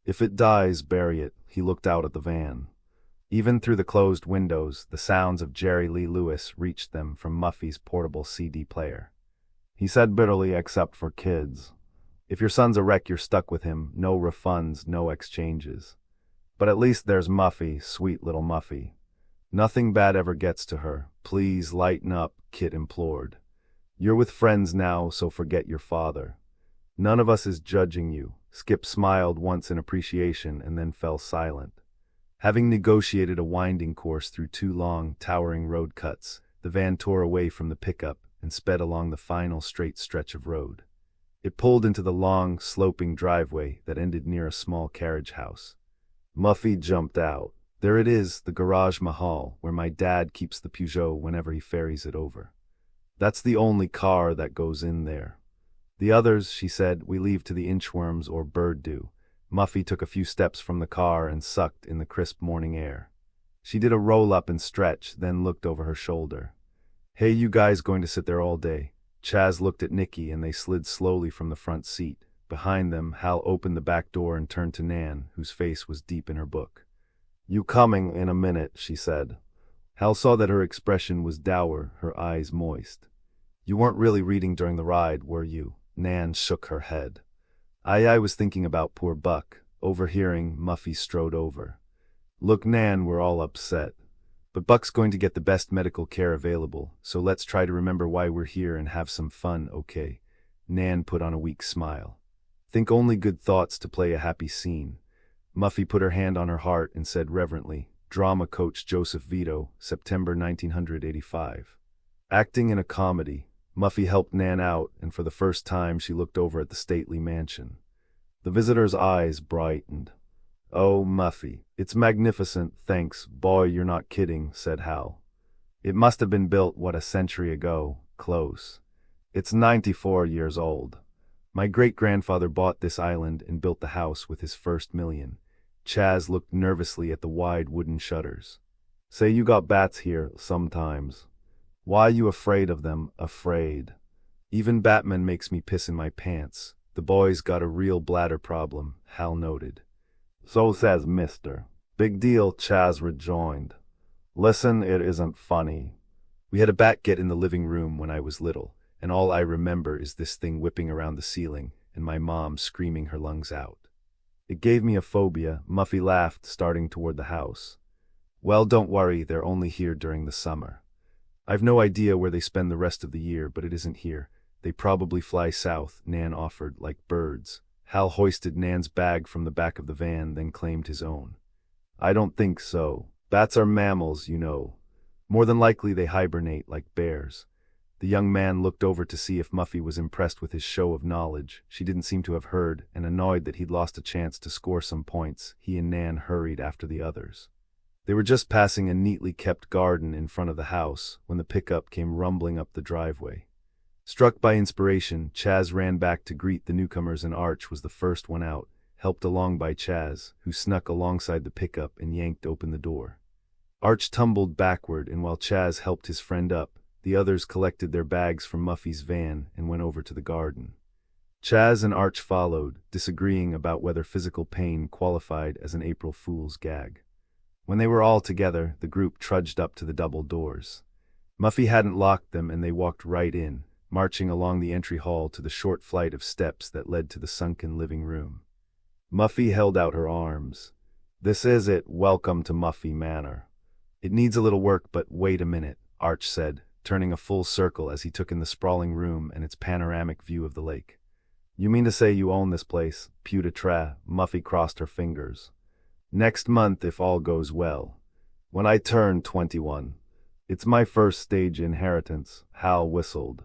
If it dies, bury it." He looked out at the van. Even through the closed windows, the sounds of Jerry Lee Lewis reached them from Muffy's portable CD player. He said bitterly, except for kids. If your son's a wreck, you're stuck with him. No refunds, no exchanges. But at least there's Muffy, sweet little Muffy. Nothing bad ever gets to her. Please lighten up, Kit implored. You're with friends now, so forget your father. None of us is judging you. Skip smiled once in appreciation and then fell silent. Having negotiated a winding course through 2 long, towering road cuts, the van tore away from the pickup and sped along the final straight stretch of road. It pulled into the long, sloping driveway that ended near a small carriage house. Muffy jumped out. There it is, the garage mahal, where my dad keeps the Peugeot whenever he ferries it over. That's the only car that goes in there. The others, she said, we leave to the inchworms or bird dew. Muffy took a few steps from the car and sucked in the crisp morning air. She did a roll-up and stretch, then looked over her shoulder. Hey, you guys going to sit there all day? Chaz looked at Nikki and they slid slowly from the front seat. Behind them, Hal opened the back door and turned to Nan, whose face was deep in her book. You coming in a minute, she said. Hal saw that her expression was dour, her eyes moist. You weren't really reading during the ride, were you? Nan shook her head. I was thinking about poor Buck. Overhearing, Muffy strode over. Look, Nan, we're all upset. But Buck's going to get the best medical care available, so let's try to remember why we're here and have some fun, okay? Nan put on a weak smile. Think only good thoughts to play a happy scene. Muffy put her hand on her heart and said reverently, Drama coach Joseph Vito, September 1985. Acting in a comedy, Muffy helped Nan out, and for the first time she looked over at the stately mansion. The visitor's eyes brightened. Oh, Muffy, it's magnificent, thanks. Boy, you're not kidding, said Hal. It must have been built, a century ago? Close. It's 94 years old. My great-grandfather bought this island and built the house with his first million. Chaz looked nervously at the wide wooden shutters. Say you got bats here, sometimes. Why you afraid of them? Afraid. Even Batman makes me piss in my pants. The boy's got a real bladder problem, Hal noted. So says Mister. Big deal, Chaz rejoined. Listen, it isn't funny. We had a bat get in the living room when I was little, and all I remember is this thing whipping around the ceiling and my mom screaming her lungs out. It gave me a phobia. Muffy laughed, starting toward the house. Well, don't worry, they're only here during the summer. I've no idea where they spend the rest of the year, but it isn't here. They probably fly south, Nan offered, like birds. Hal hoisted Nan's bag from the back of the van, then claimed his own. I don't think so. Bats are mammals, you know. More than likely they hibernate like bears. The young man looked over to see if Muffy was impressed with his show of knowledge. She didn't seem to have heard, and annoyed that he'd lost a chance to score some points, he and Nan hurried after the others. They were just passing a neatly kept garden in front of the house when the pickup came rumbling up the driveway. Struck by inspiration, Chaz ran back to greet the newcomers, and Arch was the first one out, helped along by Chaz, who snuck alongside the pickup and yanked open the door. Arch tumbled backward, and while Chaz helped his friend up, the others collected their bags from Muffy's van and went over to the garden. Chaz and Arch followed, disagreeing about whether physical pain qualified as an April Fool's gag. When they were all together, the group trudged up to the double doors. Muffy hadn't locked them, and they walked right in, marching along the entry hall to the short flight of steps that led to the sunken living room. Muffy held out her arms. This is it, welcome to Muffy Manor. It needs a little work, but wait a minute, Arch said, turning a full circle as he took in the sprawling room and its panoramic view of the lake. You mean to say you own this place? Peau de Tre, Muffy crossed her fingers. Next month, if all goes well. When I turn 21. It's my first stage inheritance, Hal whistled.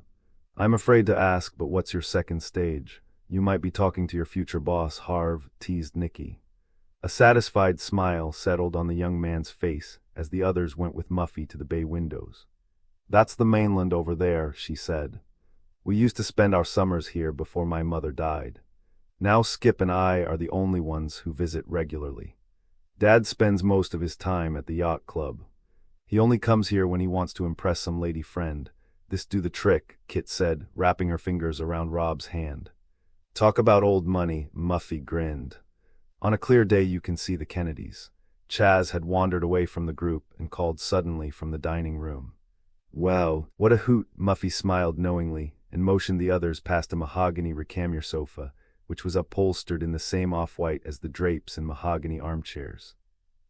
I'm afraid to ask, but what's your second stage? You might be talking to your future boss, Harv, teased Nikki. A satisfied smile settled on the young man's face as the others went with Muffy to the bay windows. That's the mainland over there, she said. We used to spend our summers here before my mother died. Now Skip and I are the only ones who visit regularly. Dad spends most of his time at the yacht club. He only comes here when he wants to impress some lady friend. This do the trick, Kit said, wrapping her fingers around Rob's hand. Talk about old money, Muffy grinned. On a clear day you can see the Kennedys. Chaz had wandered away from the group and called suddenly from the dining room. "Well, what a hoot!" Muffy smiled knowingly and motioned the others past a mahogany recamure sofa, which was upholstered in the same off-white as the drapes and mahogany armchairs.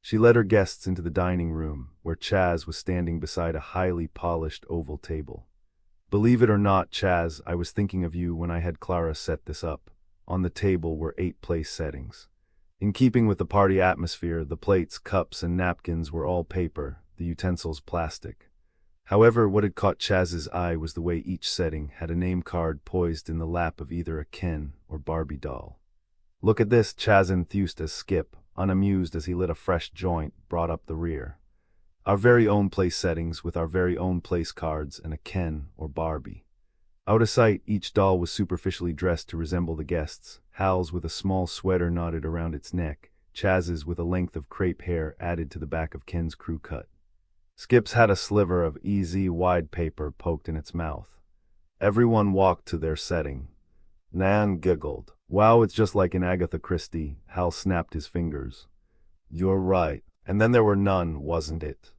She led her guests into the dining room, where Chaz was standing beside a highly polished oval table. "Believe it or not, Chaz, I was thinking of you when I had Clara set this up." On the table were 8 place settings. In keeping with the party atmosphere, the plates, cups, and napkins were all paper, the utensils plastic. However, what had caught Chaz's eye was the way each setting had a name card poised in the lap of either a Ken or Barbie doll. "Look at this," Chaz enthused as Skip, unamused as he lit a fresh joint, brought up the rear. "Our very own place settings with our very own place cards and a Ken or Barbie." Out of sight, each doll was superficially dressed to resemble the guests, Hal's with a small sweater knotted around its neck, Chaz's with a length of crepe hair added to the back of Ken's crew cut. Skip's had a sliver of easy, wide paper poked in its mouth. Everyone walked to their setting. Nan giggled. "Wow, it's just like in Agatha Christie." Hal snapped his fingers. "You're right. And then there were none, wasn't it?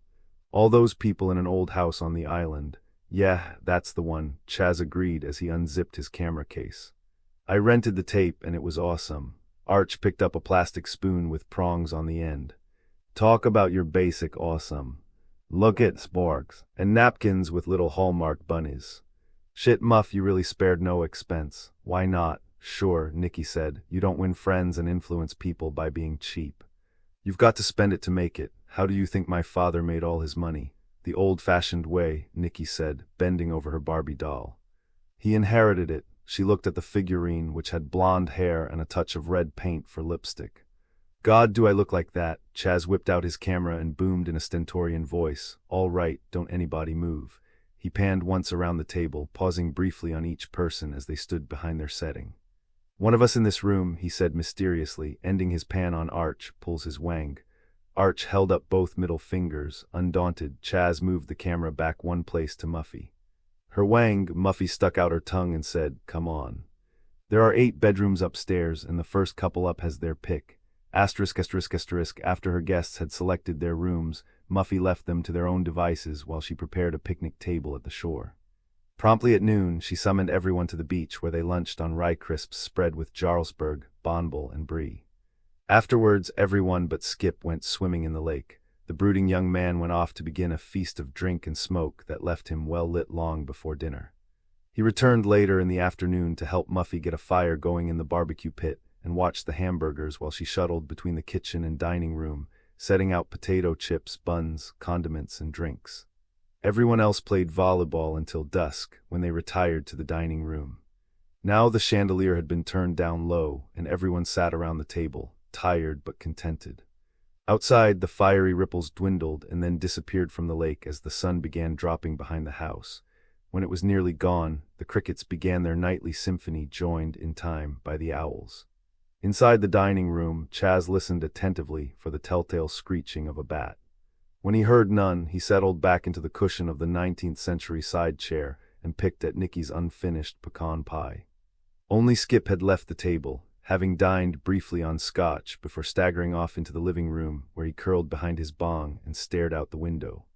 All those people in an old house on the island." "Yeah, that's the one," Chaz agreed as he unzipped his camera case. "I rented the tape and it was awesome." Arch picked up a plastic spoon with prongs on the end. "Talk about your basic awesome. Look at sporks. And napkins with little Hallmark bunnies." "Shit, Muff, you really spared no expense." "Why not?" "Sure," Nikki said. "You don't win friends and influence people by being cheap. You've got to spend it to make it. How do you think my father made all his money?" "The old-fashioned way," Nikki said, bending over her Barbie doll. "He inherited it." She looked at the figurine, which had blonde hair and a touch of red paint for lipstick. "God, do I look like that?" Chaz whipped out his camera and boomed in a stentorian voice. "All right, don't anybody move." He panned once around the table, pausing briefly on each person as they stood behind their setting. "One of us in this room," he said mysteriously, ending his pan on Arch, pulls his wang. Arch held up both middle fingers. Undaunted, Chaz moved the camera back one place to Muffy. Her wang, Muffy stuck out her tongue and said, "Come on." "There are 8 bedrooms upstairs, and the first couple up has their pick." After her guests had selected their rooms, Muffy left them to their own devices while she prepared a picnic table at the shore. Promptly at noon, she summoned everyone to the beach where they lunched on rye crisps spread with Jarlsberg, Bonbon, and Brie. Afterwards, everyone but Skip went swimming in the lake. The brooding young man went off to begin a feast of drink and smoke that left him well lit long before dinner. He returned later in the afternoon to help Muffy get a fire going in the barbecue pit and watch the hamburgers while she shuttled between the kitchen and dining room, setting out potato chips, buns, condiments, and drinks. Everyone else played volleyball until dusk, when they retired to the dining room. Now the chandelier had been turned down low, and everyone sat around the table, tired but contented. Outside, the fiery ripples dwindled and then disappeared from the lake as the sun began dropping behind the house. When it was nearly gone, the crickets began their nightly symphony, joined in time by the owls. Inside the dining room, Chaz listened attentively for the telltale screeching of a bat. When he heard none, he settled back into the cushion of the 19th-century side chair and picked at Nikki's unfinished pecan pie. Only Skip had left the table, having dined briefly on scotch before staggering off into the living room where he curled behind his bong and stared out the window.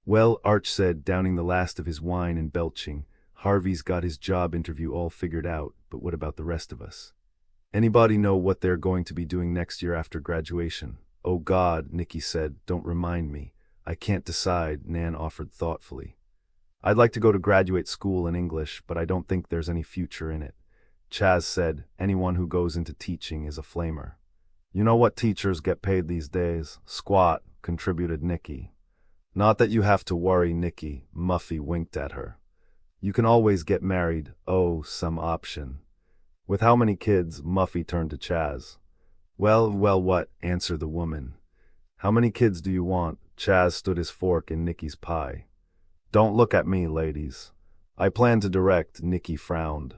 "Well," Arch said, downing the last of his wine and belching, "Harvey's got his job interview all figured out, but what about the rest of us? Anybody know what they're going to be doing next year after graduation?" "Oh God," Nikki said, "don't remind me. I can't decide," Nan offered thoughtfully. "I'd like to go to graduate school in English, but I don't think there's any future in it." Chaz said, "Anyone who goes into teaching is a flamer." "You know what teachers get paid these days?" "Squat," contributed Nikki. "Not that you have to worry, Nikki," Muffy winked at her. "You can always get married. Oh, some option." "With how many kids?" Muffy turned to Chaz. Well, what?" answered the woman. "How many kids do you want?" Chaz stood his fork in Nikki's pie. "Don't look at me, ladies. I plan to direct," Nikki frowned.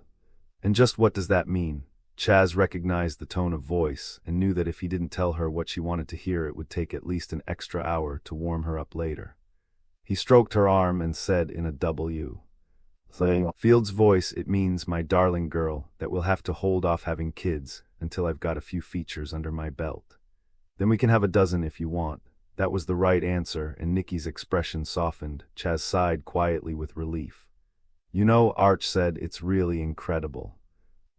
"And just what does that mean?" Chaz recognized the tone of voice and knew that if he didn't tell her what she wanted to hear, it would take at least an extra hour to warm her up later. He stroked her arm and said in a W. Field's voice, "It means, my darling girl, that we'll have to hold off having kids until I've got a few features under my belt." Then we can have a dozen if you want. That was the right answer, and Nikki's expression softened. Chaz sighed quietly with relief. You know, Arch said, it's really incredible.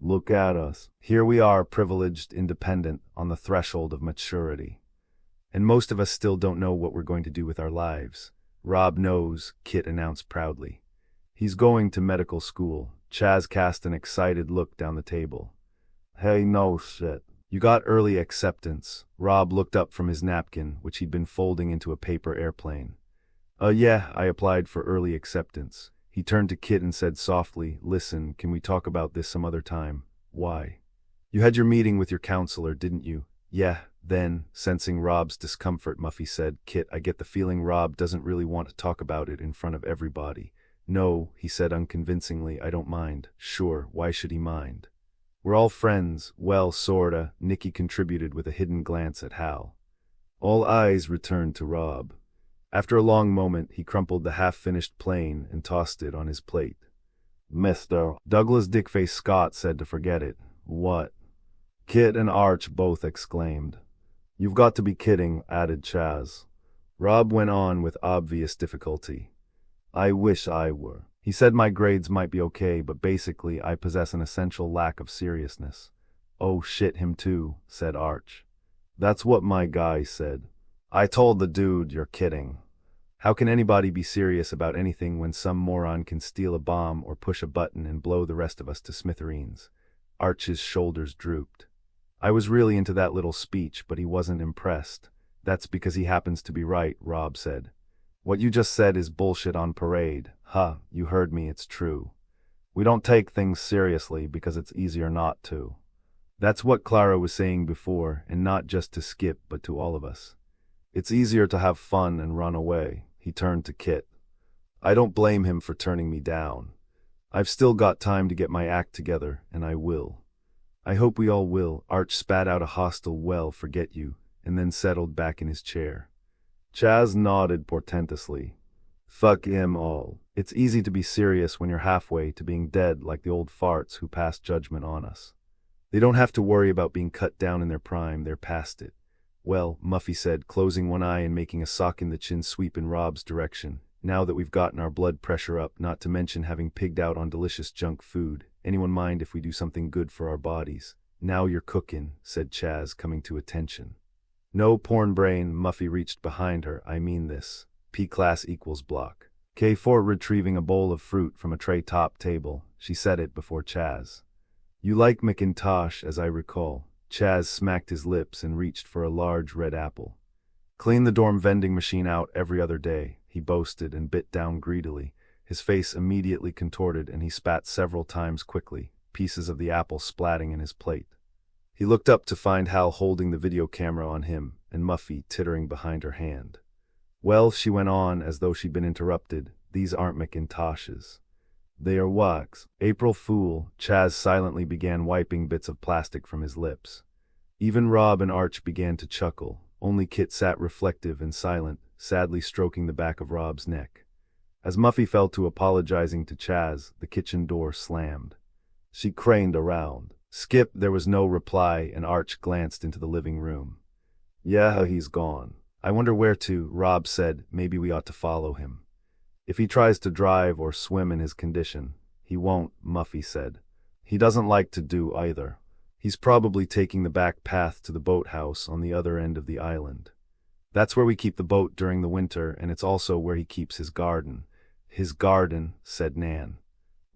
Look at us. Here we are, privileged, independent, on the threshold of maturity. And most of us still don't know what we're going to do with our lives. Rob knows, Kit announced proudly. He's going to medical school. Chaz cast an excited look down the table. Hey, no shit. You got early acceptance. Rob looked up from his napkin, which he'd been folding into a paper airplane. Yeah, I applied for early acceptance. He turned to Kit and said softly, listen, can we talk about this some other time? Why? You had your meeting with your counselor, didn't you? Yeah, then, sensing Rob's discomfort, Muffy said, Kit, I get the feeling Rob doesn't really want to talk about it in front of everybody. No, he said unconvincingly, I don't mind. Sure, why should he mind? We're all friends. Well, sorta, Nikki contributed with a hidden glance at Hal. All eyes returned to Rob. After a long moment, he crumpled the half-finished plane and tossed it on his plate. Mr. Douglas Dickface Scott said to forget it. What? Kit and Arch both exclaimed. You've got to be kidding, added Chaz. Rob went on with obvious difficulty. I wish I were. He said my grades might be okay, but basically I possess an essential lack of seriousness. Oh shit, him too, said Arch. That's what my guy said. I told the dude you're kidding. How can anybody be serious about anything when some moron can steal a bomb or push a button and blow the rest of us to smithereens? Arch's shoulders drooped. I was really into that little speech, but he wasn't impressed. That's because he happens to be right, Rob said. What you just said is bullshit on parade. Huh, you heard me, it's true. We don't take things seriously because it's easier not to. That's what Clara was saying before, and not just to Skip, but to all of us. It's easier to have fun and run away. He turned to Kit. I don't blame him for turning me down. I've still got time to get my act together, and I will. I hope we all will. Arch spat out a hostile well, forget you, and then settled back in his chair. Chaz nodded portentously. Fuck him all. It's easy to be serious when you're halfway to being dead like the old farts who passed judgment on us. They don't have to worry about being cut down in their prime, they're past it. Well, Muffy said, closing one eye and making a sock-in-the-chin sweep in Rob's direction. Now that we've gotten our blood pressure up, not to mention having pigged out on delicious junk food, anyone mind if we do something good for our bodies? Now you're cooking, said Chaz, coming to attention. No porn brain, Muffy reached behind her. I mean this. P-class equals block. K4 retrieving a bowl of fruit from a tray top table. She said it before Chaz. You like McIntosh, as I recall. Chaz smacked his lips and reached for a large red apple. Clean the dorm vending machine out every other day, he boasted and bit down greedily. His face immediately contorted and he spat several times quickly, pieces of the apple splatting in his plate. He looked up to find Hal holding the video camera on him and Muffy tittering behind her hand. Well, she went on as though she'd been interrupted, these aren't McIntoshes. They are wax. April Fool, Chaz silently began wiping bits of plastic from his lips. Even Rob and Arch began to chuckle. Only Kit sat reflective and silent, sadly stroking the back of Rob's neck. As Muffy fell to apologizing to Chaz, the kitchen door slammed. She craned around. Skip, there was no reply, and Arch glanced into the living room. Yeah, he's gone. I wonder where to, Rob said. Maybe we ought to follow him. If he tries to drive or swim in his condition, he won't, Muffy said. He doesn't like to do either. He's probably taking the back path to the boathouse on the other end of the island. That's where we keep the boat during the winter, and it's also where he keeps his garden. His garden, said Nan.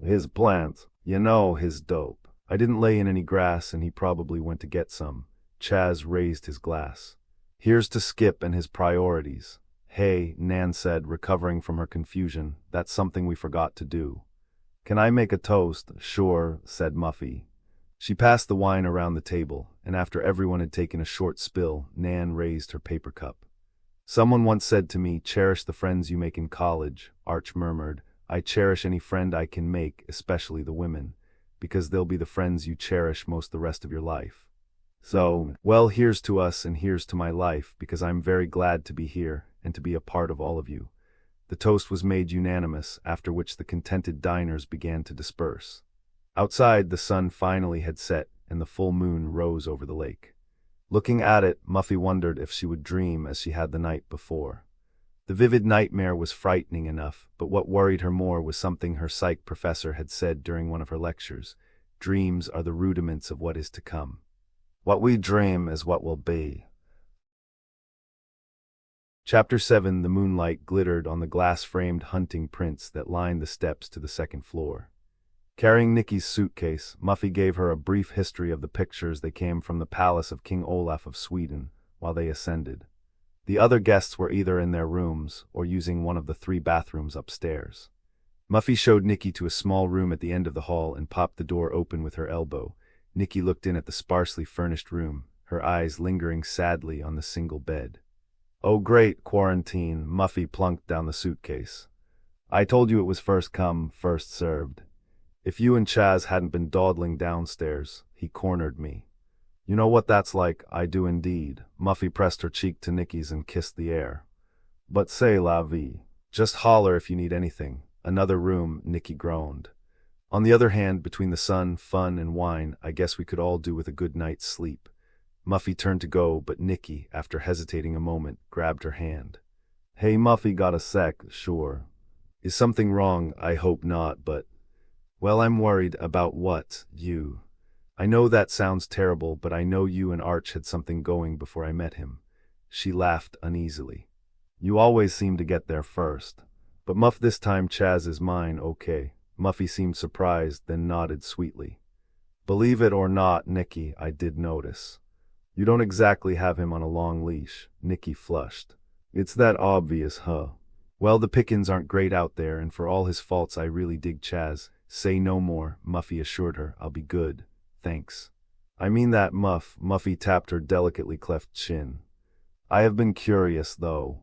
His plants. You know, his dope. I didn't lay in any grass, and he probably went to get some. Chaz raised his glass. Here's to Skip and his priorities. Hey, Nan said, recovering from her confusion, that's something we forgot to do. Can I make a toast? Sure, said Muffy. She passed the wine around the table, and after everyone had taken a short spill, Nan raised her paper cup. Someone once said to me, cherish the friends you make in college, Arch murmured. I cherish any friend I can make, especially the women, because they'll be the friends you cherish most the rest of your life. So, well, here's to us and here's to my life, because I'm very glad to be here and to be a part of all of you. The toast was made unanimous, after which the contented diners began to disperse. Outside, the sun finally had set and the full moon rose over the lake. Looking at it, Muffy wondered if she would dream as she had the night before. The vivid nightmare was frightening enough, but what worried her more was something her psych professor had said during one of her lectures. Dreams are the rudiments of what is to come. What we dream is what will be. Chapter 7. The moonlight glittered on the glass-framed hunting prints that lined the steps to the second floor. Carrying Nikki's suitcase, Muffy gave her a brief history of the pictures that came from the palace of King Olaf of Sweden while they ascended. The other guests were either in their rooms or using one of the 3 bathrooms upstairs. Muffy showed Nikki to a small room at the end of the hall and popped the door open with her elbow. Nikki looked in at the sparsely furnished room, her eyes lingering sadly on the single bed. "Oh great, quarantine," Muffy plunked down the suitcase. "I told you it was first come, first served. If you and Chaz hadn't been dawdling downstairs," he cornered me. "You know what that's like, I do indeed." Muffy pressed her cheek to Nikki's and kissed the air. "But say la vie. Just holler if you need anything." "Another room," Nikki groaned. "On the other hand, between the sun, fun, and wine, I guess we could all do with a good night's sleep." Muffy turned to go, but Nikki, after hesitating a moment, grabbed her hand. "Hey Muffy, got a sec, sure. Is something wrong? I hope not, but... Well, I'm worried." "About what? You?" "I know that sounds terrible, but I know you and Arch had something going before I met him." She laughed uneasily. "You always seem to get there first. But Muff, this time Chaz is mine, okay?" Muffy seemed surprised, then nodded sweetly. "Believe it or not, Nikki, I did notice. You don't exactly have him on a long leash." Nikki flushed. "It's that obvious, huh? Well, the pickings aren't great out there, and for all his faults I really dig Chaz." "Say no more," Muffy assured her. "I'll be good. Thanks." "I mean that, Muff." Muffy tapped her delicately cleft chin. "I have been curious, though.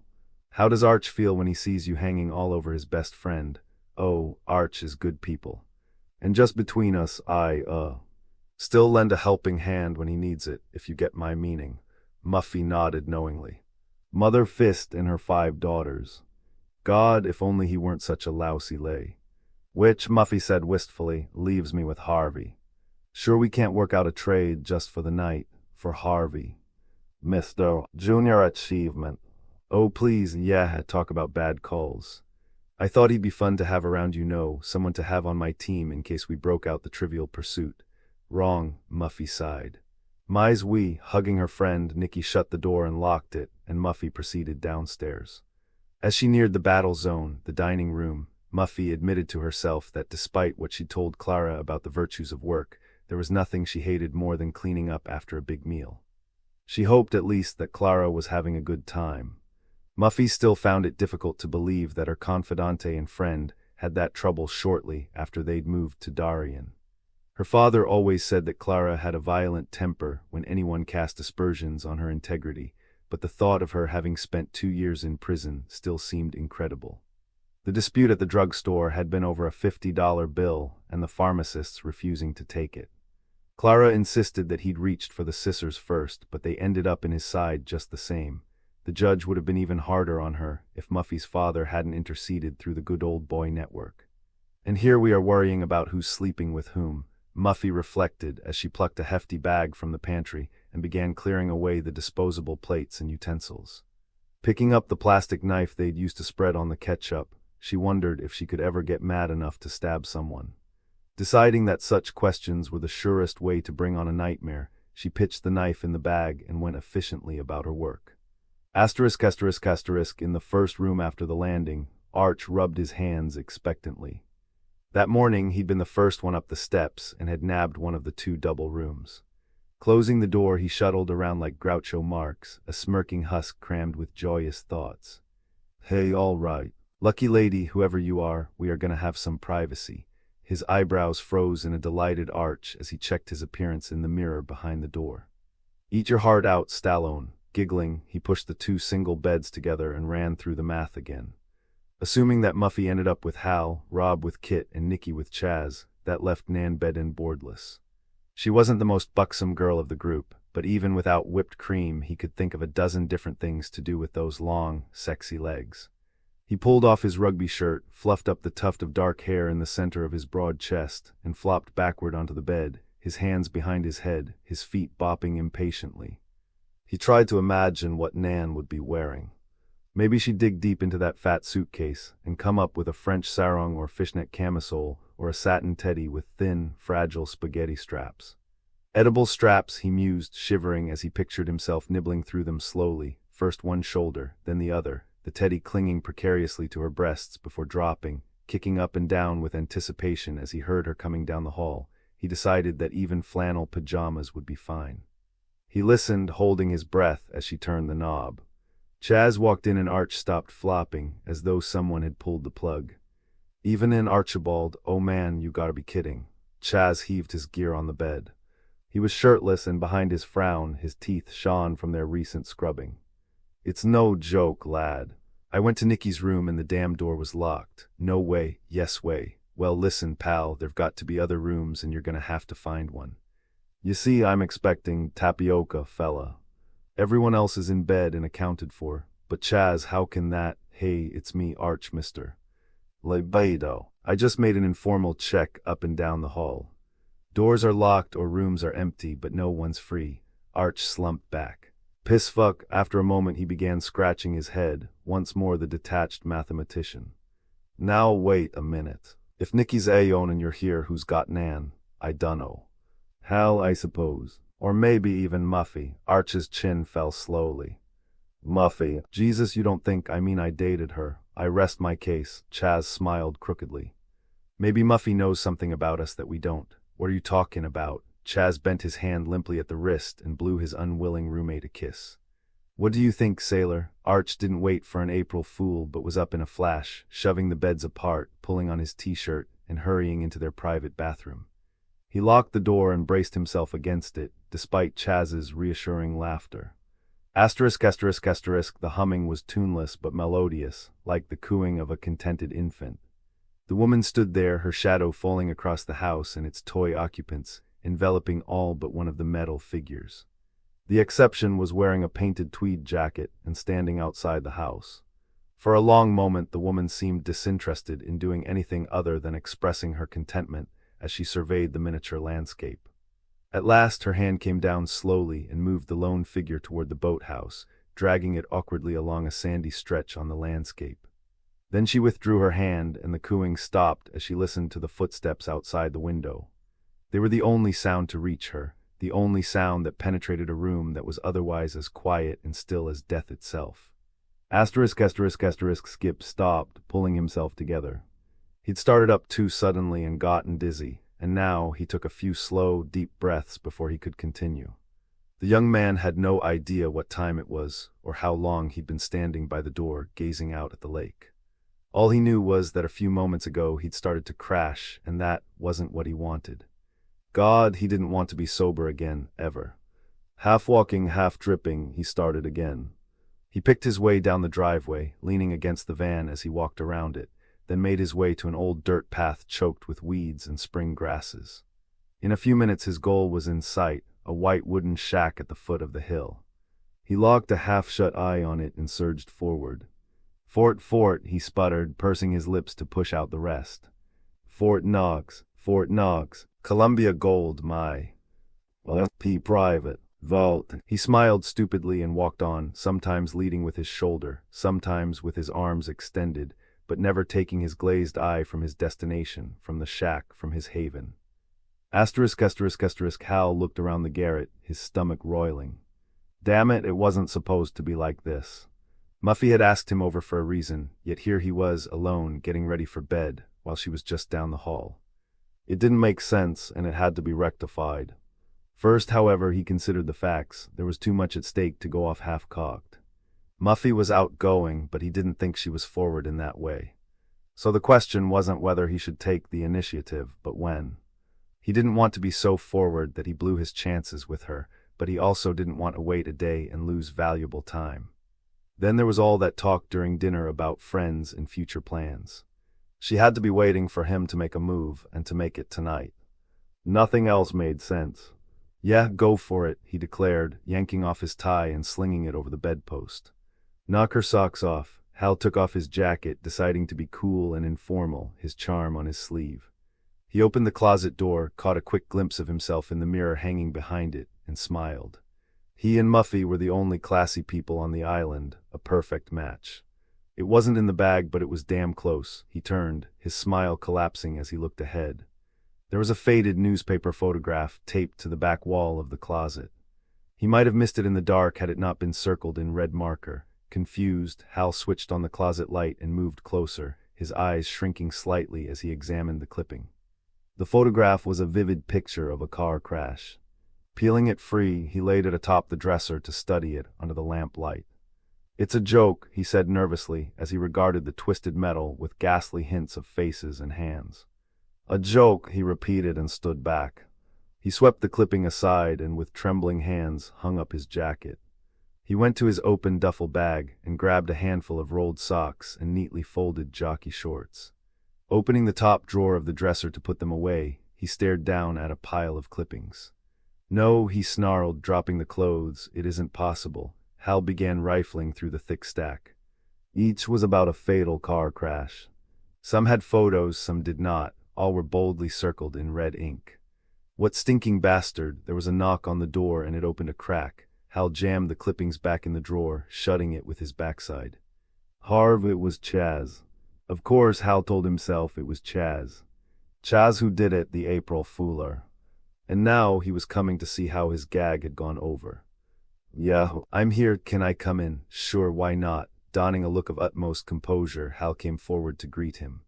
How does Arch feel when he sees you hanging all over his best friend?" "Oh, Arch is good people. And just between us, I still lend a helping hand when he needs it, if you get my meaning." Muffy nodded knowingly. "Mother Fist and her 5 daughters. God, if only he weren't such a lousy lay. Which," Muffy said wistfully, "leaves me with Harvey. Sure we can't work out a trade just for the night, for Harvey. Mr. Junior Achievement." "Oh please, yeah, talk about bad calls. I thought he'd be fun to have around, someone to have on my team in case we broke out the Trivial Pursuit." "Wrong," Muffy sighed. "Mais oui." Hugging her friend, Nikki shut the door and locked it, and Muffy proceeded downstairs. As she neared the battle zone, the dining room, Muffy admitted to herself that despite what she'd told Clara about the virtues of work, there was nothing she hated more than cleaning up after a big meal. She hoped at least that Clara was having a good time. Muffy still found it difficult to believe that her confidante and friend had that trouble shortly after they'd moved to Darien. Her father always said that Clara had a violent temper when anyone cast aspersions on her integrity, but the thought of her having spent 2 years in prison still seemed incredible. The dispute at the drugstore had been over a $50 bill and the pharmacists refusing to take it. Clara insisted that he'd reached for the scissors first, but they ended up in his side just the same. The judge would have been even harder on her if Muffy's father hadn't interceded through the good old boy network. "And here we are worrying about who's sleeping with whom," Muffy reflected as she plucked a hefty bag from the pantry and began clearing away the disposable plates and utensils. Picking up the plastic knife they'd used to spread on the ketchup, she wondered if she could ever get mad enough to stab someone. Deciding that such questions were the surest way to bring on a nightmare, she pitched the knife in the bag and went efficiently about her work. ******. In the first room after the landing, Arch rubbed his hands expectantly. That morning he'd been the first one up the steps and had nabbed one of the 2 double rooms. Closing the door, he shuttled around like Groucho Marx, a smirking husk crammed with joyous thoughts. "Hey, all right. Lucky lady, whoever you are, we are gonna have some privacy." His eyebrows froze in a delighted arch as he checked his appearance in the mirror behind the door. "Eat your heart out, Stallone." Giggling, he pushed the 2 single beds together and ran through the math again. Assuming that Muffy ended up with Hal, Rob with Kit, and Nikki with Chaz, that left Nan Bedden boardless. She wasn't the most buxom girl of the group, but even without whipped cream he could think of a dozen different things to do with those long, sexy legs. He pulled off his rugby shirt, fluffed up the tuft of dark hair in the center of his broad chest, and flopped backward onto the bed, his hands behind his head, his feet bopping impatiently. He tried to imagine what Nan would be wearing. Maybe she'd dig deep into that fat suitcase and come up with a French sarong or fishnet camisole or a satin teddy with thin, fragile spaghetti straps. Edible straps, he mused, shivering as he pictured himself nibbling through them slowly, first one shoulder, then the other, the teddy clinging precariously to her breasts before dropping, kicking up and down with anticipation as he heard her coming down the hall. He decided that even flannel pajamas would be fine. He listened, holding his breath as she turned the knob. Chaz walked in and Arch stopped flopping, as though someone had pulled the plug. Even in Archibald, oh man, you gotta be kidding. Chaz heaved his gear on the bed. He was shirtless, and behind his frown, his teeth shone from their recent scrubbing. It's no joke, lad. I went to Nikki's room and the damn door was locked. No way, yes way. Well, listen, pal, there've got to be other rooms and you're gonna have to find one. You see, I'm expecting tapioca, fella. Everyone else is in bed and accounted for. But Chaz, how can that? Hey, it's me, Arch, mister. Lebedo. I just made an informal check up and down the hall. Doors are locked or rooms are empty, but no one's free. Arch slumped back. Pissfuck. After a moment he began scratching his head, once more the detached mathematician. Now wait a minute. If Nikki's Ayon and you're here, who's got Nan? I dunno. Hal, I suppose. Or maybe even Muffy. Arch's chin fell slowly. Muffy. Jesus, you don't think I mean I dated her. I rest my case. Chaz smiled crookedly. Maybe Muffy knows something about us that we don't. What are you talking about? Chaz bent his hand limply at the wrist and blew his unwilling roommate a kiss. What do you think, sailor? Arch didn't wait for an April Fool but was up in a flash, shoving the beds apart, pulling on his t-shirt, and hurrying into their private bathroom. He locked the door and braced himself against it, despite Chaz's reassuring laughter. Asterisk, asterisk, asterisk, the humming was tuneless but melodious, like the cooing of a contented infant. The woman stood there, her shadow falling across the house and its toy occupants, enveloping all but one of the metal figures. The exception was wearing a painted tweed jacket and standing outside the house. For a long moment the woman seemed disinterested in doing anything other than expressing her contentment as she surveyed the miniature landscape. At last her hand came down slowly and moved the lone figure toward the boathouse, dragging it awkwardly along a sandy stretch on the landscape. Then she withdrew her hand and the cooing stopped as she listened to the footsteps outside the window. They were the only sound to reach her, the only sound that penetrated a room that was otherwise as quiet and still as death itself. Asterisk, asterisk, asterisk, Skip stopped, pulling himself together. He'd started up too suddenly and gotten dizzy, and now he took a few slow, deep breaths before he could continue. The young man had no idea what time it was or how long he'd been standing by the door gazing out at the lake. All he knew was that a few moments ago he'd started to crash, and that wasn't what he wanted. God, he didn't want to be sober again, ever. Half walking, half dripping, he started again. He picked his way down the driveway, leaning against the van as he walked around it, then made his way to an old dirt path choked with weeds and spring grasses. In a few minutes his goal was in sight, a white wooden shack at the foot of the hill. He locked a half-shut eye on it and surged forward. Fort, fort, he sputtered, pursing his lips to push out the rest. Fort Knox, Columbia Gold, my. P. Private, Vault. He smiled stupidly and walked on, sometimes leading with his shoulder, sometimes with his arms extended, but never taking his glazed eye from his destination, from the shack, from his haven. Asterisk, asterisk, asterisk, Hal looked around the garret, his stomach roiling. Damn it, it wasn't supposed to be like this. Muffy had asked him over for a reason, yet here he was, alone, getting ready for bed, while she was just down the hall. It didn't make sense, and it had to be rectified. First, however, he considered the facts. There was too much at stake to go off half-cocked. Muffy was outgoing, but he didn't think she was forward in that way. So the question wasn't whether he should take the initiative, but when. He didn't want to be so forward that he blew his chances with her, but he also didn't want to wait a day and lose valuable time. Then there was all that talk during dinner about friends and future plans. She had to be waiting for him to make a move, and to make it tonight. Nothing else made sense. Yeah, go for it, he declared, yanking off his tie and slinging it over the bedpost. Knock her socks off. Hal took off his jacket, deciding to be cool and informal, his charm on his sleeve. He opened the closet door, caught a quick glimpse of himself in the mirror hanging behind it, and smiled. He and Muffy were the only classy people on the island, a perfect match. It wasn't in the bag, but it was damn close. He turned, his smile collapsing as he looked ahead. There was a faded newspaper photograph taped to the back wall of the closet. He might have missed it in the dark had it not been circled in red marker. Confused, Hal switched on the closet light and moved closer, his eyes shrinking slightly as he examined the clipping. The photograph was a vivid picture of a car crash. Peeling it free, he laid it atop the dresser to study it under the lamp light. "It's a joke," he said nervously as he regarded the twisted metal with ghastly hints of faces and hands. "A joke," he repeated and stood back. He swept the clipping aside and with trembling hands hung up his jacket. He went to his open duffel bag and grabbed a handful of rolled socks and neatly folded jockey shorts. Opening the top drawer of the dresser to put them away, he stared down at a pile of clippings. "No," he snarled, dropping the clothes, "it isn't possible." Hal began rifling through the thick stack. Each was about a fatal car crash. Some had photos, some did not. All were boldly circled in red ink. "What stinking bastard!" There was a knock on the door and it opened a crack. Hal jammed the clippings back in the drawer, shutting it with his backside. Harv, it was Chaz. Of course, Hal told himself it was Chaz. Chaz who did it, the April Fooler. And now he was coming to see how his gag had gone over. "Yeah, I'm here, can I come in?" "Sure, why not?" Donning a look of utmost composure, Hal came forward to greet him.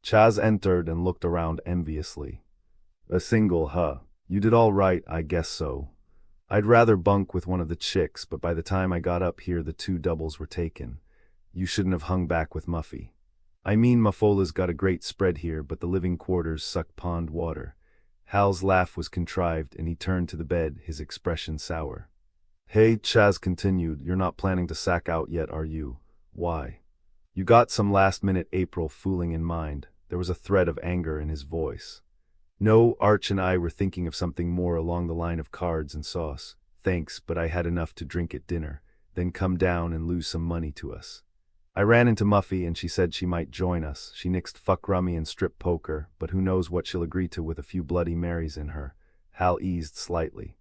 Chaz entered and looked around enviously. "A single, huh? You did all right, I guess so. I'd rather bunk with one of the chicks, but by the time I got up here the 2 doubles were taken. You shouldn't have hung back with Muffy. I mean, Muffola's got a great spread here, but the living quarters suck pond water." Hal's laugh was contrived and he turned to the bed, his expression sour. "Hey," Chaz continued, "you're not planning to sack out yet, are you? Why? You got some last-minute April fooling in mind." There was a thread of anger in his voice. "No, Arch and I were thinking of something more along the line of cards and sauce. Thanks, but I had enough to drink at dinner, then come down and lose some money to us. I ran into Muffy and she said she might join us. She nixed fuck rummy and strip poker, but who knows what she'll agree to with a few Bloody Marys in her." Hal eased slightly.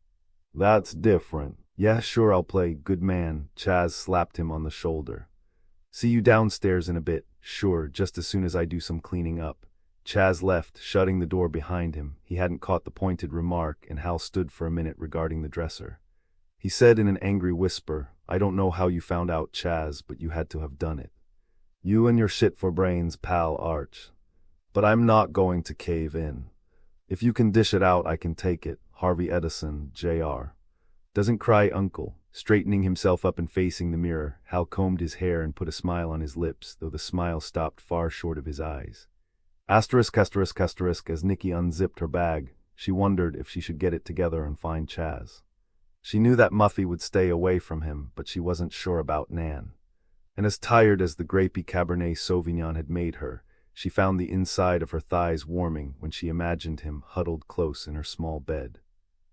"That's different." "Yeah, sure, I'll play, good man." Chaz slapped him on the shoulder. "See you downstairs in a bit." "Sure, just as soon as I do some cleaning up." Chaz left, shutting the door behind him. He hadn't caught the pointed remark, and Hal stood for a minute regarding the dresser. He said in an angry whisper, "I don't know how you found out, Chaz, but you had to have done it. You and your shit for brains, pal Arch. But I'm not going to cave in. If you can dish it out, I can take it. Harvey Edison, Jr. Doesn't cry, uncle." Straightening himself up and facing the mirror, Hal combed his hair and put a smile on his lips, though the smile stopped far short of his eyes. Asterisk, asterisk, asterisk, as Nikki unzipped her bag, she wondered if she should get it together and find Chaz. She knew that Muffy would stay away from him, but she wasn't sure about Nan. And as tired as the grapey Cabernet Sauvignon had made her, she found the inside of her thighs warming when she imagined him huddled close in her small bed.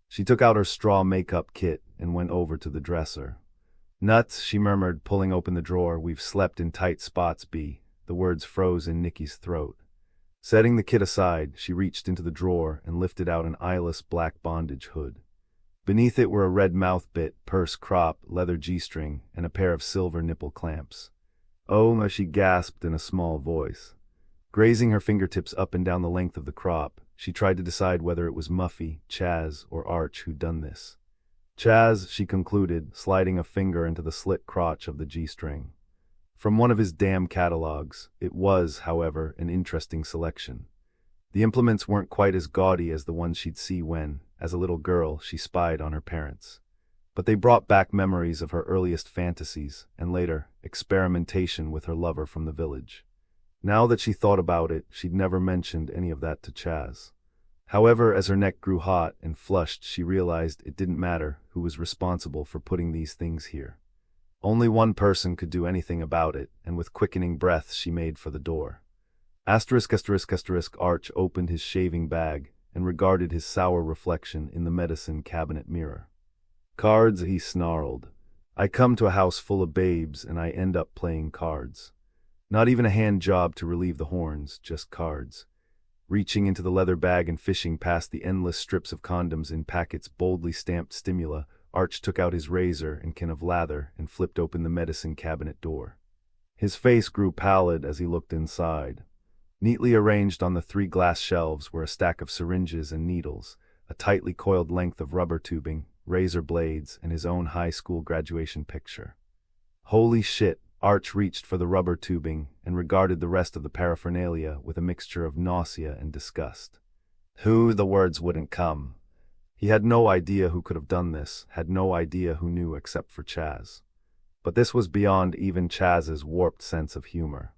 She took out her straw makeup kit and went over to the dresser. "Nuts," she murmured, pulling open the drawer. "We've slept in tight spots, B." The words froze in Nikki's throat. Setting the kit aside, she reached into the drawer and lifted out an eyeless black bondage hood. Beneath it were a red mouth bit, purse crop, leather G-string, and a pair of silver nipple clamps. "Oh," she gasped in a small voice. Grazing her fingertips up and down the length of the crop, she tried to decide whether it was Muffy, Chaz, or Arch who'd done this. "Chaz," she concluded, sliding a finger into the slit crotch of the G-string. From one of his damn catalogs, it was, however, an interesting selection. The implements weren't quite as gaudy as the ones she'd see when, as a little girl, she spied on her parents. But they brought back memories of her earliest fantasies, and later, experimentation with her lover from the village. Now that she thought about it, she'd never mentioned any of that to Chaz. However, as her neck grew hot and flushed, she realized it didn't matter who was responsible for putting these things here. Only one person could do anything about it, and with quickening breaths she made for the door. Asterisk, asterisk, asterisk, Arch opened his shaving bag and regarded his sour reflection in the medicine cabinet mirror. "Cards," he snarled. "I come to a house full of babes and I end up playing cards. Not even a hand job to relieve the horns, just cards." Reaching into the leather bag and fishing past the endless strips of condoms in packets boldly stamped stimula, Arch took out his razor and can of lather and flipped open the medicine cabinet door. His face grew pallid as he looked inside. Neatly arranged on the 3 glass shelves were a stack of syringes and needles, a tightly coiled length of rubber tubing, razor blades, and his own high school graduation picture. Holy shit! Arch reached for the rubber tubing and regarded the rest of the paraphernalia with a mixture of nausea and disgust. Who, the words wouldn't come. He had no idea who could have done this, had no idea who knew except for Chaz. But this was beyond even Chaz's warped sense of humor.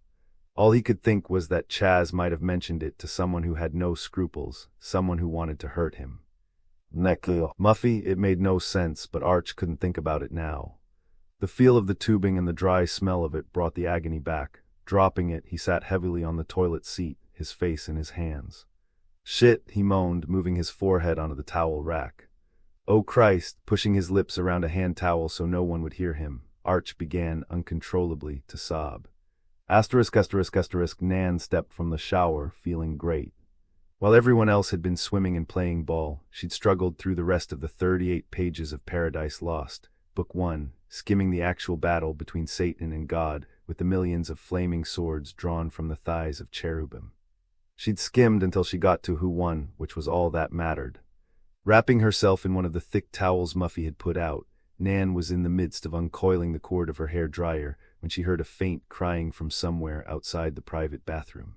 All he could think was that Chaz might have mentioned it to someone who had no scruples, someone who wanted to hurt him. Muffy, it made no sense, but Arch couldn't think about it now. The feel of the tubing and the dry smell of it brought the agony back. Dropping it, he sat heavily on the toilet seat, his face in his hands. Shit, he moaned, moving his forehead onto the towel rack. Oh Christ, pushing his lips around a hand towel so no one would hear him, Arch began uncontrollably to sob. Nan stepped from the shower, feeling great. While everyone else had been swimming and playing ball, she'd struggled through the rest of the 38 pages of Paradise Lost, Book 1, skimming the actual battle between Satan and God with the millions of flaming swords drawn from the thighs of cherubim. She'd skimmed until she got to who won, which was all that mattered. Wrapping herself in one of the thick towels Muffy had put out, Nan was in the midst of uncoiling the cord of her hair dryer when she heard a faint crying from somewhere outside the private bathroom.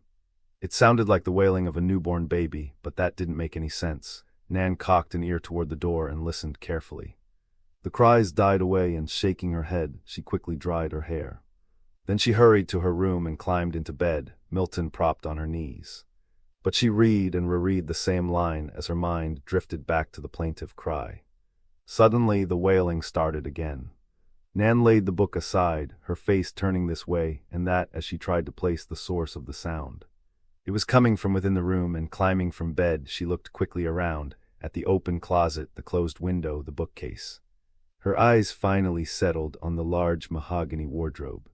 It sounded like the wailing of a newborn baby, but that didn't make any sense. Nan cocked an ear toward the door and listened carefully. The cries died away, and shaking her head, she quickly dried her hair. Then she hurried to her room and climbed into bed, Milton propped on her knees. But she read and reread the same line as her mind drifted back to the plaintive cry. Suddenly, the wailing started again. Nan laid the book aside, her face turning this way and that as she tried to place the source of the sound. It was coming from within the room, and climbing from bed, she looked quickly around, at the open closet, the closed window, the bookcase. Her eyes finally settled on the large mahogany wardrobe.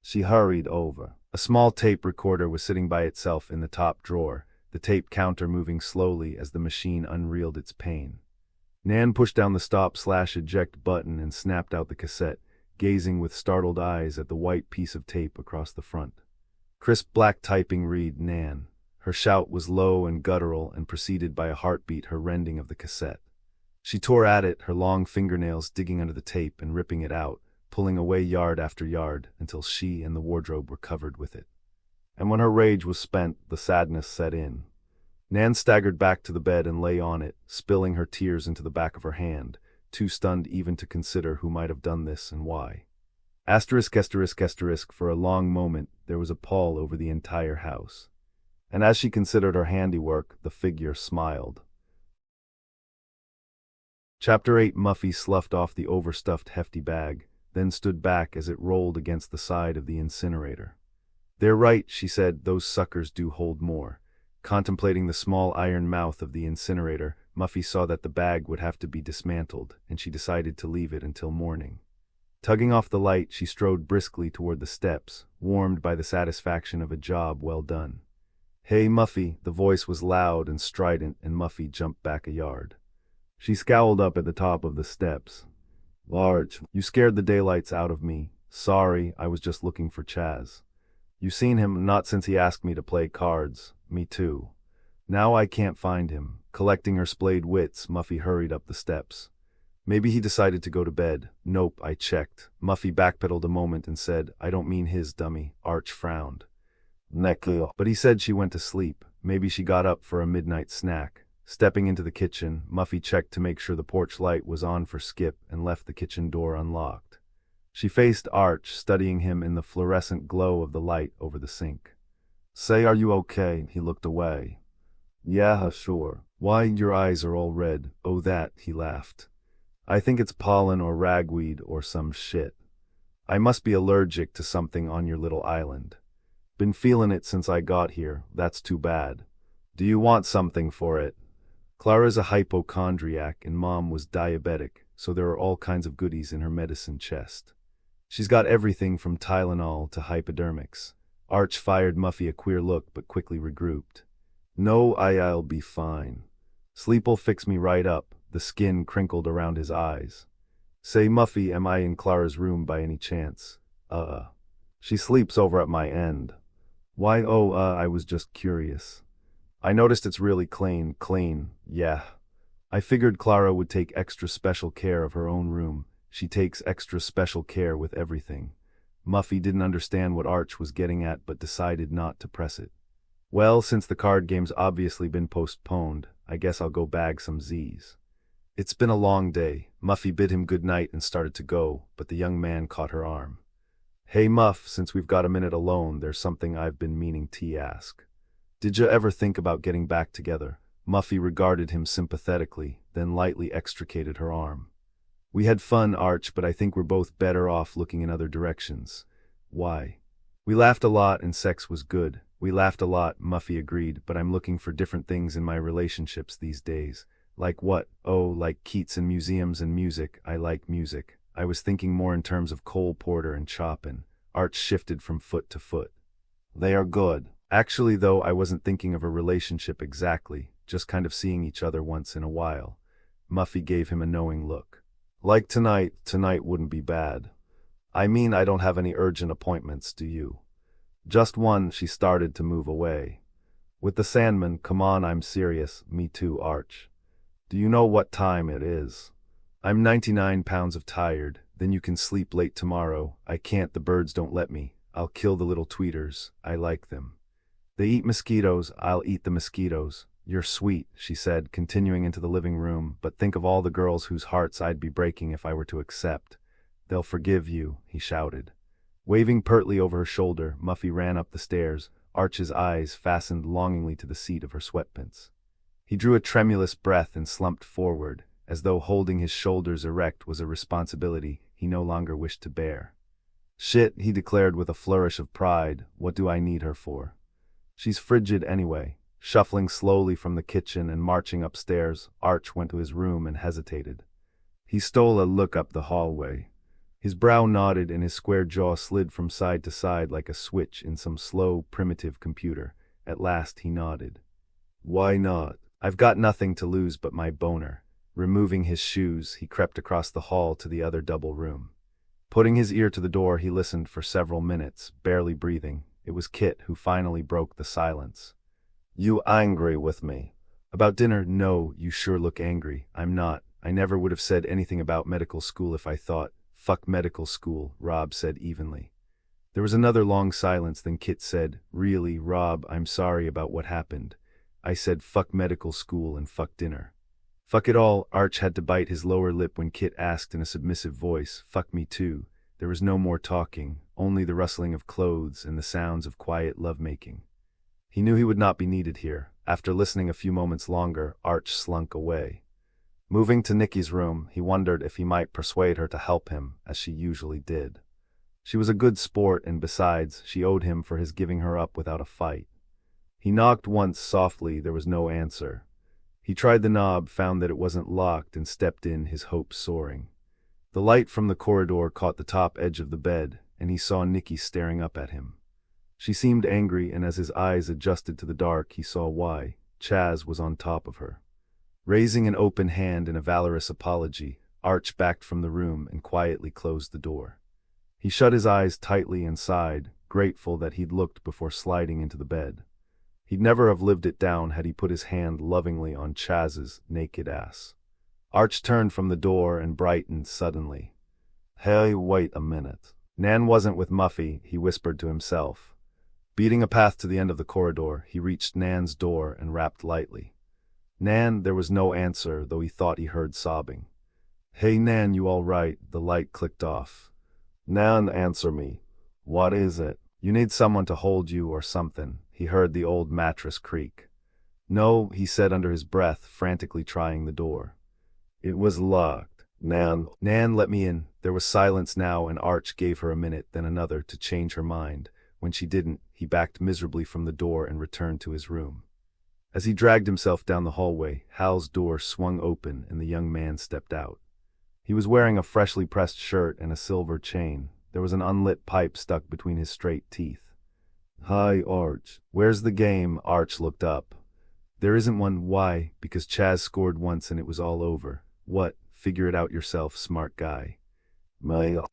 She hurried over. A small tape recorder was sitting by itself in the top drawer, the tape counter moving slowly as the machine unreeled its pane. Nan pushed down the stop/eject button and snapped out the cassette, gazing with startled eyes at the white piece of tape across the front. Crisp black typing read Nan. Her shout was low and guttural and preceded by a heartbeat, her rending of the cassette. She tore at it, her long fingernails digging under the tape and ripping it out, pulling away yard after yard until she and the wardrobe were covered with it. And when her rage was spent, the sadness set in. Nan staggered back to the bed and lay on it, spilling her tears into the back of her hand, too stunned even to consider who might have done this and why. For a long moment there was a pall over the entire house. And as she considered her handiwork, the figure smiled. Chapter 8. Muffy sloughed off the overstuffed hefty bag, then stood back as it rolled against the side of the incinerator. "They're right," she said, "those suckers do hold more." Contemplating the small iron mouth of the incinerator, Muffy saw that the bag would have to be dismantled, and she decided to leave it until morning. Tugging off the light, she strode briskly toward the steps, warmed by the satisfaction of a job well done. "Hey, Muffy," the voice was loud and strident, and Muffy jumped back a yard. She scowled up at the top of the steps. "Large, you scared the daylights out of me. Sorry, I was just looking for Chaz. You seen him? Not since he asked me to play cards. Me too. Now I can't find him." Collecting her splayed wits, Muffy hurried up the steps. "Maybe he decided to go to bed." "Nope, I checked." Muffy backpedaled a moment and said, "I don't mean his, dummy." Arch frowned. "But he said she went to sleep. Maybe she got up for a midnight snack." Stepping into the kitchen, Muffy checked to make sure the porch light was on for Skip and left the kitchen door unlocked. She faced Arch, studying him in the fluorescent glow of the light over the sink. "Say, are you okay?" He looked away. "Yeah, sure. Why, your eyes are all red." "Oh, that," he laughed. "I think it's pollen or ragweed or some shit. I must be allergic to something on your little island. Been feeling it since I got here. That's too bad. Do you want something for it?" Clara's a hypochondriac and Mom was diabetic, so there are all kinds of goodies in her medicine chest. She's got everything from Tylenol to hypodermics. Arch fired Muffy a queer look but quickly regrouped. "No, I'll be fine. Sleep'll fix me right up." The skin crinkled around his eyes. Say, Muffy, am I in Clara's room by any chance? She sleeps over at my end. Why, I was just curious. I noticed it's really clean, yeah. I figured Clara would take extra special care of her own room. She takes extra special care with everything. Muffy didn't understand what Arch was getting at but decided not to press it. Well, since the card game's obviously been postponed, I guess I'll go bag some Z's. It's been a long day. Muffy bid him good night and started to go, but the young man caught her arm. Hey Muff, since we've got a minute alone, there's something I've been meaning to ask. Did you ever think about getting back together? Muffy regarded him sympathetically, then lightly extricated her arm. We had fun, Arch, but I think we're both better off looking in other directions. Why? We laughed a lot and sex was good. We laughed a lot, Muffy agreed, but I'm looking for different things in my relationships these days. Like what? Oh, like Keats and museums and music. I like music. I was thinking more in terms of Cole Porter and Chopin. Arch shifted from foot to foot. They are good. Actually, though, I wasn't thinking of a relationship exactly, just kind of seeing each other once in a while. Muffy gave him a knowing look. Like tonight wouldn't be bad. I mean, I don't have any urgent appointments, do you? Just one. She started to move away. With the Sandman, come on, I'm serious. Me too, Arch. Do you know what time it is? I'm 99 pounds of tired, then you can sleep late tomorrow. I can't, the birds don't let me. I'll kill the little tweeters. I like them. They eat mosquitoes, I'll eat the mosquitoes. You're sweet, she said, continuing into the living room, but think of all the girls whose hearts I'd be breaking if I were to accept. They'll forgive you, he shouted. Waving pertly over her shoulder, Muffy ran up the stairs, Arch's eyes fastened longingly to the seat of her sweatpants. He drew a tremulous breath and slumped forward, as though holding his shoulders erect was a responsibility he no longer wished to bear. Shit, he declared with a flourish of pride, what do I need her for? She's frigid anyway. Shuffling slowly from the kitchen and marching upstairs, Arch went to his room and hesitated. He stole a look up the hallway. His brow nodded and his square jaw slid from side to side like a switch in some slow, primitive computer. At last he nodded. Why not? I've got nothing to lose but my boner. Removing his shoes, he crept across the hall to the other double room. Putting his ear to the door, he listened for several minutes, barely breathing. It was Kit who finally broke the silence. You angry with me? About dinner? No, you sure look angry. I'm not. I never would have said anything about medical school if I thought. Fuck medical school, Rob said evenly. There was another long silence, then Kit said, Really, Rob, I'm sorry about what happened. I said fuck medical school and fuck dinner. Fuck it all. Arch had to bite his lower lip when Kit asked in a submissive voice, fuck me too. There was no more talking, only the rustling of clothes and the sounds of quiet lovemaking. He knew he would not be needed here. After listening a few moments longer, Arch slunk away. Moving to Nikki's room, he wondered if he might persuade her to help him, as she usually did. She was a good sport, and besides, she owed him for his giving her up without a fight. He knocked once softly. There was no answer. He tried the knob, found that it wasn't locked, and stepped in, his hopes soaring. The light from the corridor caught the top edge of the bed, and he saw Nikki staring up at him. She seemed angry, and as his eyes adjusted to the dark, he saw why. Chaz was on top of her. Raising an open hand in a valorous apology, Arch backed from the room and quietly closed the door. He shut his eyes tightly and sighed, grateful that he'd looked before sliding into the bed. He'd never have lived it down had he put his hand lovingly on Chaz's naked ass. Arch turned from the door and brightened suddenly. Hey, wait a minute. Nan wasn't with Muffy, he whispered to himself. Beating a path to the end of the corridor, he reached Nan's door and rapped lightly. Nan, there was no answer, though he thought he heard sobbing. Hey Nan, you all right? The light clicked off. Nan, answer me. What is it? You need someone to hold you or something. He heard the old mattress creak. No, he said under his breath, frantically trying the door. It was locked. Nan, let me in. There was silence now, and Arch gave her a minute, then another, to change her mind. When she didn't, he backed miserably from the door and returned to his room. As he dragged himself down the hallway, Hal's door swung open and the young man stepped out. He was wearing a freshly pressed shirt and a silver chain. There was an unlit pipe stuck between his straight teeth. Hi, Arch. Where's the game? Arch looked up. There isn't one. Why? Because Chaz scored once and it was all over. What? Figure it out yourself, smart guy.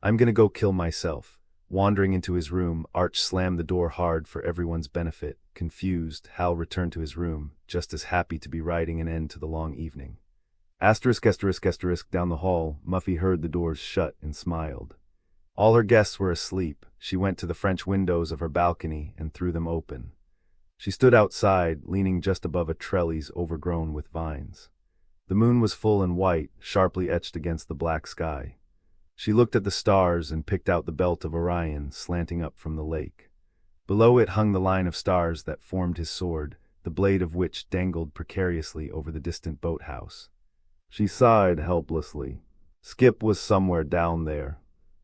I'm gonna go kill myself. Wandering into his room, Arch slammed the door hard for everyone's benefit. Confused, Hal returned to his room, just as happy to be writing an end to the long evening. Down the hall, Muffy heard the doors shut and smiled. All her guests were asleep. She went to the French windows of her balcony and threw them open. She stood outside, leaning just above a trellis overgrown with vines. The moon was full and white, sharply etched against the black sky. She looked at the stars and picked out the belt of Orion slanting up from the lake. Below it hung the line of stars that formed his sword, the blade of which dangled precariously over the distant boathouse. She sighed helplessly. Skip was somewhere down there.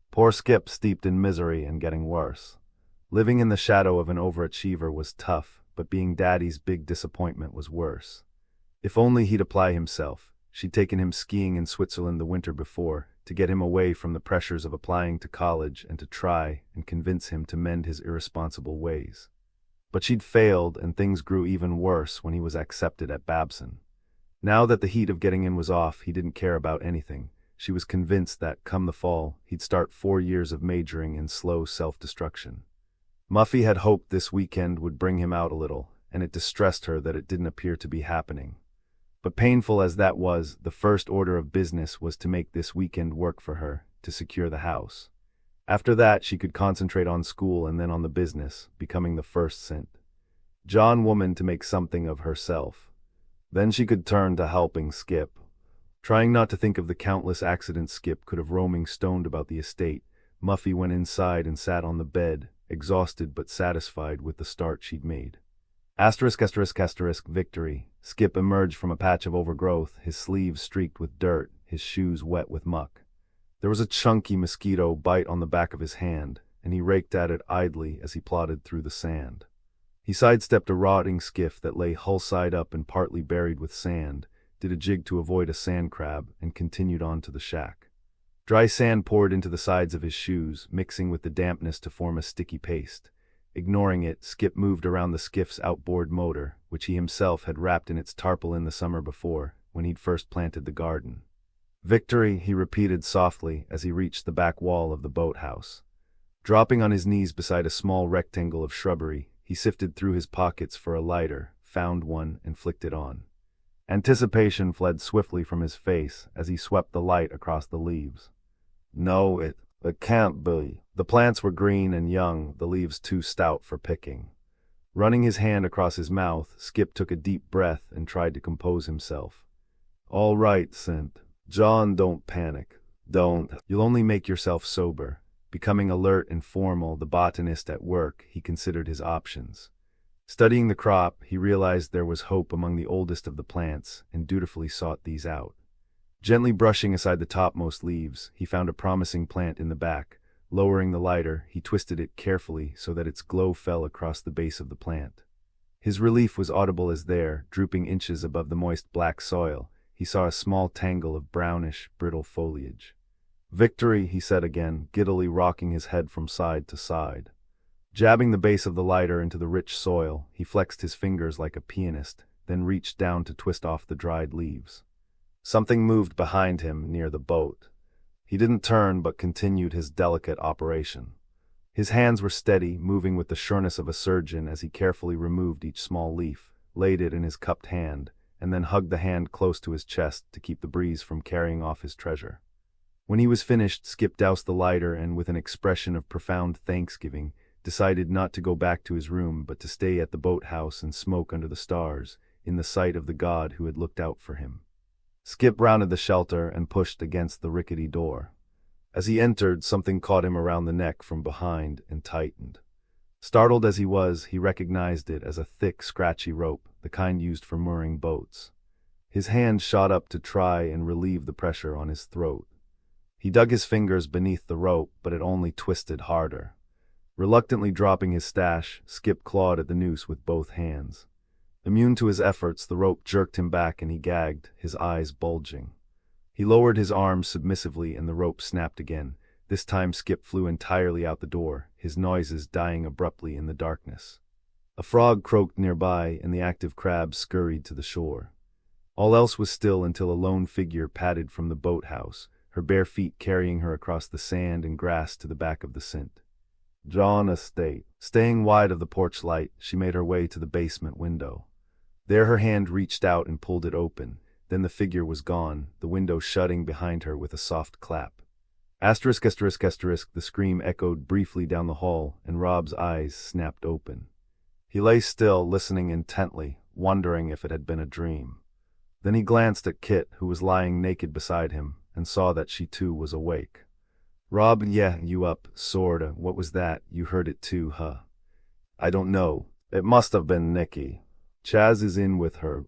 Poor Skip, steeped in misery and getting worse. Living in the shadow of an overachiever was tough, but being Daddy's big disappointment was worse. If only he'd apply himself. She'd taken him skiing in Switzerland the winter before, to get him away from the pressures of applying to college and to try and convince him to mend his irresponsible ways. But she'd failed, and things grew even worse when he was accepted at Babson. Now that the heat of getting in was off, he didn't care about anything. She was convinced that, come the fall, he'd start 4 years of majoring in slow self-destruction. Muffy had hoped this weekend would bring him out a little, and it distressed her that it didn't appear to be happening. But painful as that was, the first order of business was to make this weekend work for her, to secure the house. After that, she could concentrate on school and then on the business, becoming the first cent. John woman to make something of herself. Then she could turn to helping Skip. Trying not to think of the countless accidents Skip could have roaming stoned about the estate, Muffy went inside and sat on the bed, exhausted but satisfied with the start she'd made. Victory. Skip emerged from a patch of overgrowth, his sleeves streaked with dirt, his shoes wet with muck. There was a chunky mosquito bite on the back of his hand, and he raked at it idly as he plodded through the sand. He sidestepped a rotting skiff that lay hull side up and partly buried with sand, did a jig to avoid a sand crab, and continued on to the shack. Dry sand poured into the sides of his shoes, mixing with the dampness to form a sticky paste. Ignoring it, Skip moved around the skiff's outboard motor, which he himself had wrapped in its tarpaulin the summer before, when he'd first planted the garden. Victory, he repeated softly as he reached the back wall of the boathouse. Dropping on his knees beside a small rectangle of shrubbery, he sifted through his pockets for a lighter, found one, and flicked it on. Anticipation fled swiftly from his face as he swept the light across the leaves. No, it can't be. The plants were green and young, the leaves too stout for picking. Running his hand across his mouth, Skip took a deep breath and tried to compose himself. All right, Sint. John, don't panic. Don't. You'll only make yourself sober. Becoming alert and formal, the botanist at work, he considered his options. Studying the crop, he realized there was hope among the oldest of the plants, and dutifully sought these out. Gently brushing aside the topmost leaves, he found a promising plant in the back. Lowering the lighter, he twisted it carefully so that its glow fell across the base of the plant. His relief was audible as there, drooping inches above the moist black soil, he saw a small tangle of brownish, brittle foliage. Victory, he said again, giddily rocking his head from side to side. Jabbing the base of the lighter into the rich soil, he flexed his fingers like a pianist, then reached down to twist off the dried leaves. Something moved behind him near the boat. He didn't turn but continued his delicate operation. His hands were steady, moving with the sureness of a surgeon as he carefully removed each small leaf, laid it in his cupped hand, and then hugged the hand close to his chest to keep the breeze from carrying off his treasure. When he was finished, Skip doused the lighter and, with an expression of profound thanksgiving, decided not to go back to his room but to stay at the boathouse and smoke under the stars, in the sight of the God who had looked out for him. Skip rounded the shelter and pushed against the rickety door. As he entered, something caught him around the neck from behind and tightened. Startled as he was, he recognized it as a thick, scratchy rope, the kind used for mooring boats. His hand shot up to try and relieve the pressure on his throat. He dug his fingers beneath the rope, but it only twisted harder. Reluctantly dropping his stash, Skip clawed at the noose with both hands. Immune to his efforts, the rope jerked him back and he gagged, his eyes bulging. He lowered his arms submissively and the rope snapped again. This time Skip flew entirely out the door, his noises dying abruptly in the darkness. A frog croaked nearby and the active crabs scurried to the shore. All else was still until a lone figure padded from the boathouse, her bare feet carrying her across the sand and grass to the back of the Sint John estate. Staying wide of the porch light, she made her way to the basement window. There her hand reached out and pulled it open. Then the figure was gone, the window shutting behind her with a soft clap. Asterisk, asterisk, asterisk, the scream echoed briefly down the hall, and Rob's eyes snapped open. He lay still, listening intently, wondering if it had been a dream. Then he glanced at Kit, who was lying naked beside him, and saw that she too was awake. Rob, yeah, you up, sorta. What was that? You heard it too, huh? I don't know. It must have been Nikki. Chaz is in with her,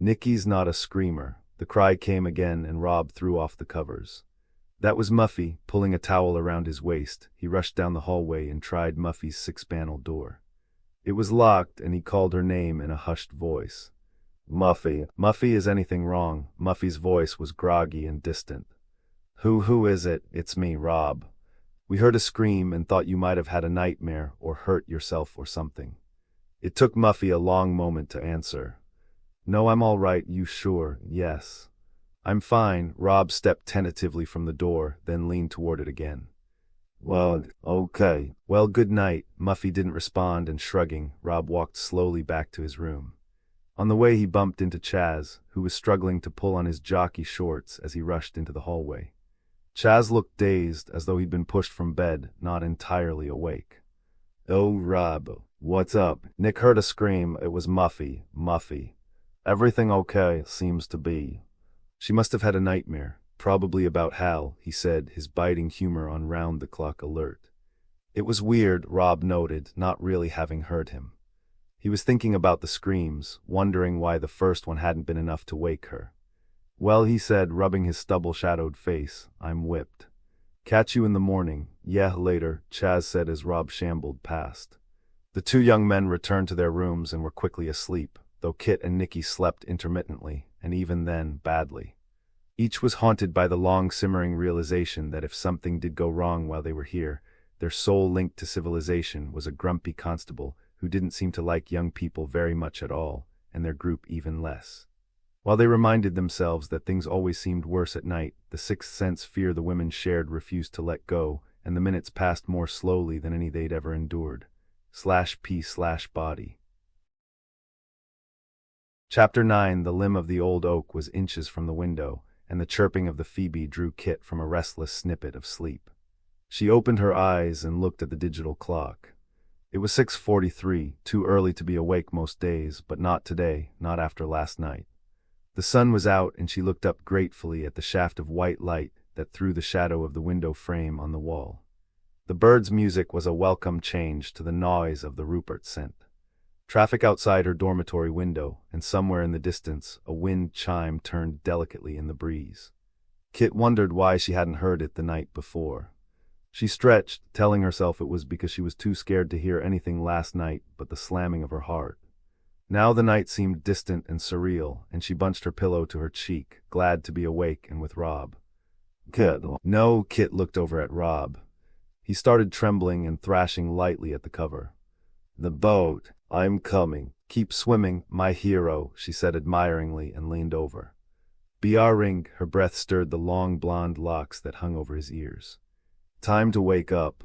Nikki's not a screamer. The cry came again, and Rob threw off the covers. That was Muffy, pulling a towel around his waist. He rushed down the hallway and tried Muffy's 6-panel door. It was locked, and he called her name in a hushed voice. Muffy. Muffy, is anything wrong? Muffy's voice was groggy and distant. Who is it? It's me, Rob. We heard a scream and thought you might have had a nightmare or hurt yourself or something. It took Muffy a long moment to answer. No, I'm all right, you sure? Yes. I'm fine. Rob stepped tentatively from the door, then leaned toward it again. Well, okay. Well, good night. Muffy didn't respond, and shrugging, Rob walked slowly back to his room. On the way he bumped into Chaz, who was struggling to pull on his jockey shorts as he rushed into the hallway. Chaz looked dazed, as though he'd been pushed from bed, not entirely awake. Oh, Rob, what's up? Nick heard a scream. It was Muffy. Muffy. Everything okay? Seems to be. She must have had a nightmare, probably about Hal, he said, his biting humor on round-the-clock alert. It was weird, Rob noted, not really having heard him. He was thinking about the screams, wondering why the first one hadn't been enough to wake her. Well, he said, rubbing his stubble-shadowed face, I'm whipped. Catch you in the morning. Yeah, later, Chaz said as Rob shambled past. The two young men returned to their rooms and were quickly asleep, though Kit and Nikki slept intermittently, and even then, badly. Each was haunted by the long-simmering realization that if something did go wrong while they were here, their sole link to civilization was a grumpy constable who didn't seem to like young people very much at all, and their group even less. While they reminded themselves that things always seemed worse at night, the sixth sense fear the women shared refused to let go, and the minutes passed more slowly than any they'd ever endured. /P/body. Chapter 9. The limb of the old oak was inches from the window, and the chirping of the Phoebe drew Kit from a restless snippet of sleep. She opened her eyes and looked at the digital clock. It was 6:43, too early to be awake most days, but not today, not after last night. The sun was out, and she looked up gratefully at the shaft of white light that threw the shadow of the window frame on the wall. The birds' music was a welcome change to the noise of the Rupert scent. Traffic outside her dormitory window, and somewhere in the distance, a wind chime turned delicately in the breeze. Kit wondered why she hadn't heard it the night before. She stretched, telling herself it was because she was too scared to hear anything last night but the slamming of her heart. Now the night seemed distant and surreal, and she bunched her pillow to her cheek, glad to be awake and with Rob. Kit. No, Kit looked over at Rob. He started trembling and thrashing lightly at the cover. The boat. I'm coming. Keep swimming, my hero, she said admiringly and leaned over. Ring, her breath stirred the long blonde locks that hung over his ears. Time to wake up.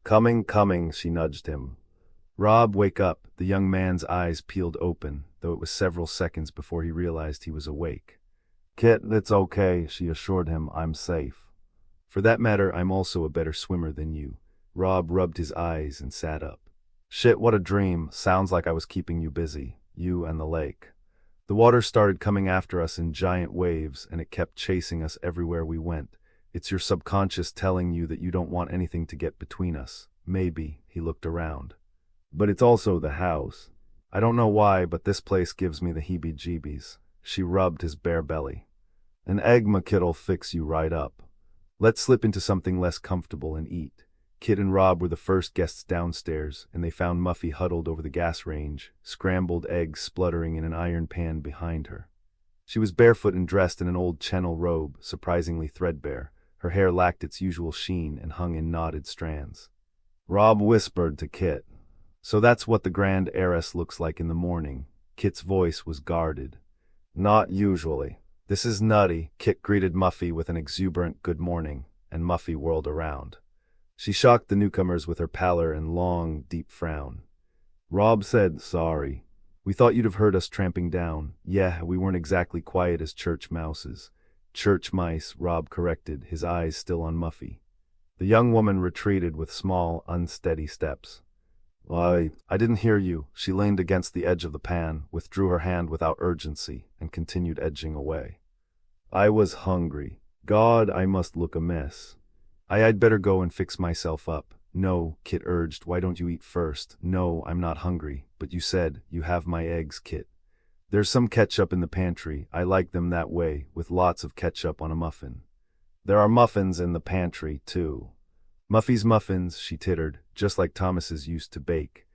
Coming, she nudged him. Rob, wake up. The young man's eyes peeled open, though it was several seconds before he realized he was awake. Kit, it's okay, she assured him. I'm safe. For that matter, I'm also a better swimmer than you. Rob rubbed his eyes and sat up. Shit, what a dream. Sounds like I was keeping you busy. You and the lake. The water started coming after us in giant waves, and it kept chasing us everywhere we went. It's your subconscious telling you that you don't want anything to get between us. Maybe, he looked around. But it's also the house. I don't know why, but this place gives me the heebie-jeebies. She rubbed his bare belly. An egg McKitt'll fix you right up. Let's slip into something less comfortable and eat. Kit and Rob were the first guests downstairs, and they found Muffy huddled over the gas range, scrambled eggs spluttering in an iron pan behind her. She was barefoot and dressed in an old Channel robe, surprisingly threadbare. Her hair lacked its usual sheen and hung in knotted strands. Rob whispered to Kit. So that's what the grand heiress looks like in the morning. Kit's voice was guarded. Not usually. This is nutty, Kit greeted Muffy with an exuberant good morning, and Muffy whirled around. She shocked the newcomers with her pallor and long, deep frown. Rob said, "Sorry. We thought you'd have heard us tramping down. Yeah, we weren't exactly quiet as church mouses." "Church mice," Rob corrected, his eyes still on Muffy. The young woman retreated with small, unsteady steps. I didn't hear you." She leaned against the edge of the pan, withdrew her hand without urgency, and continued edging away. "I was hungry. God, I must look a mess. I'd better go and fix myself up." "No," Kit urged, "why don't you eat first?" "No, I'm not hungry, but you said, you have my eggs, Kit. There's some ketchup in the pantry. I like them that way, with lots of ketchup on a muffin." "There are muffins in the pantry, too." "Muffy's muffins," she tittered, "just like Thomas's used to bake."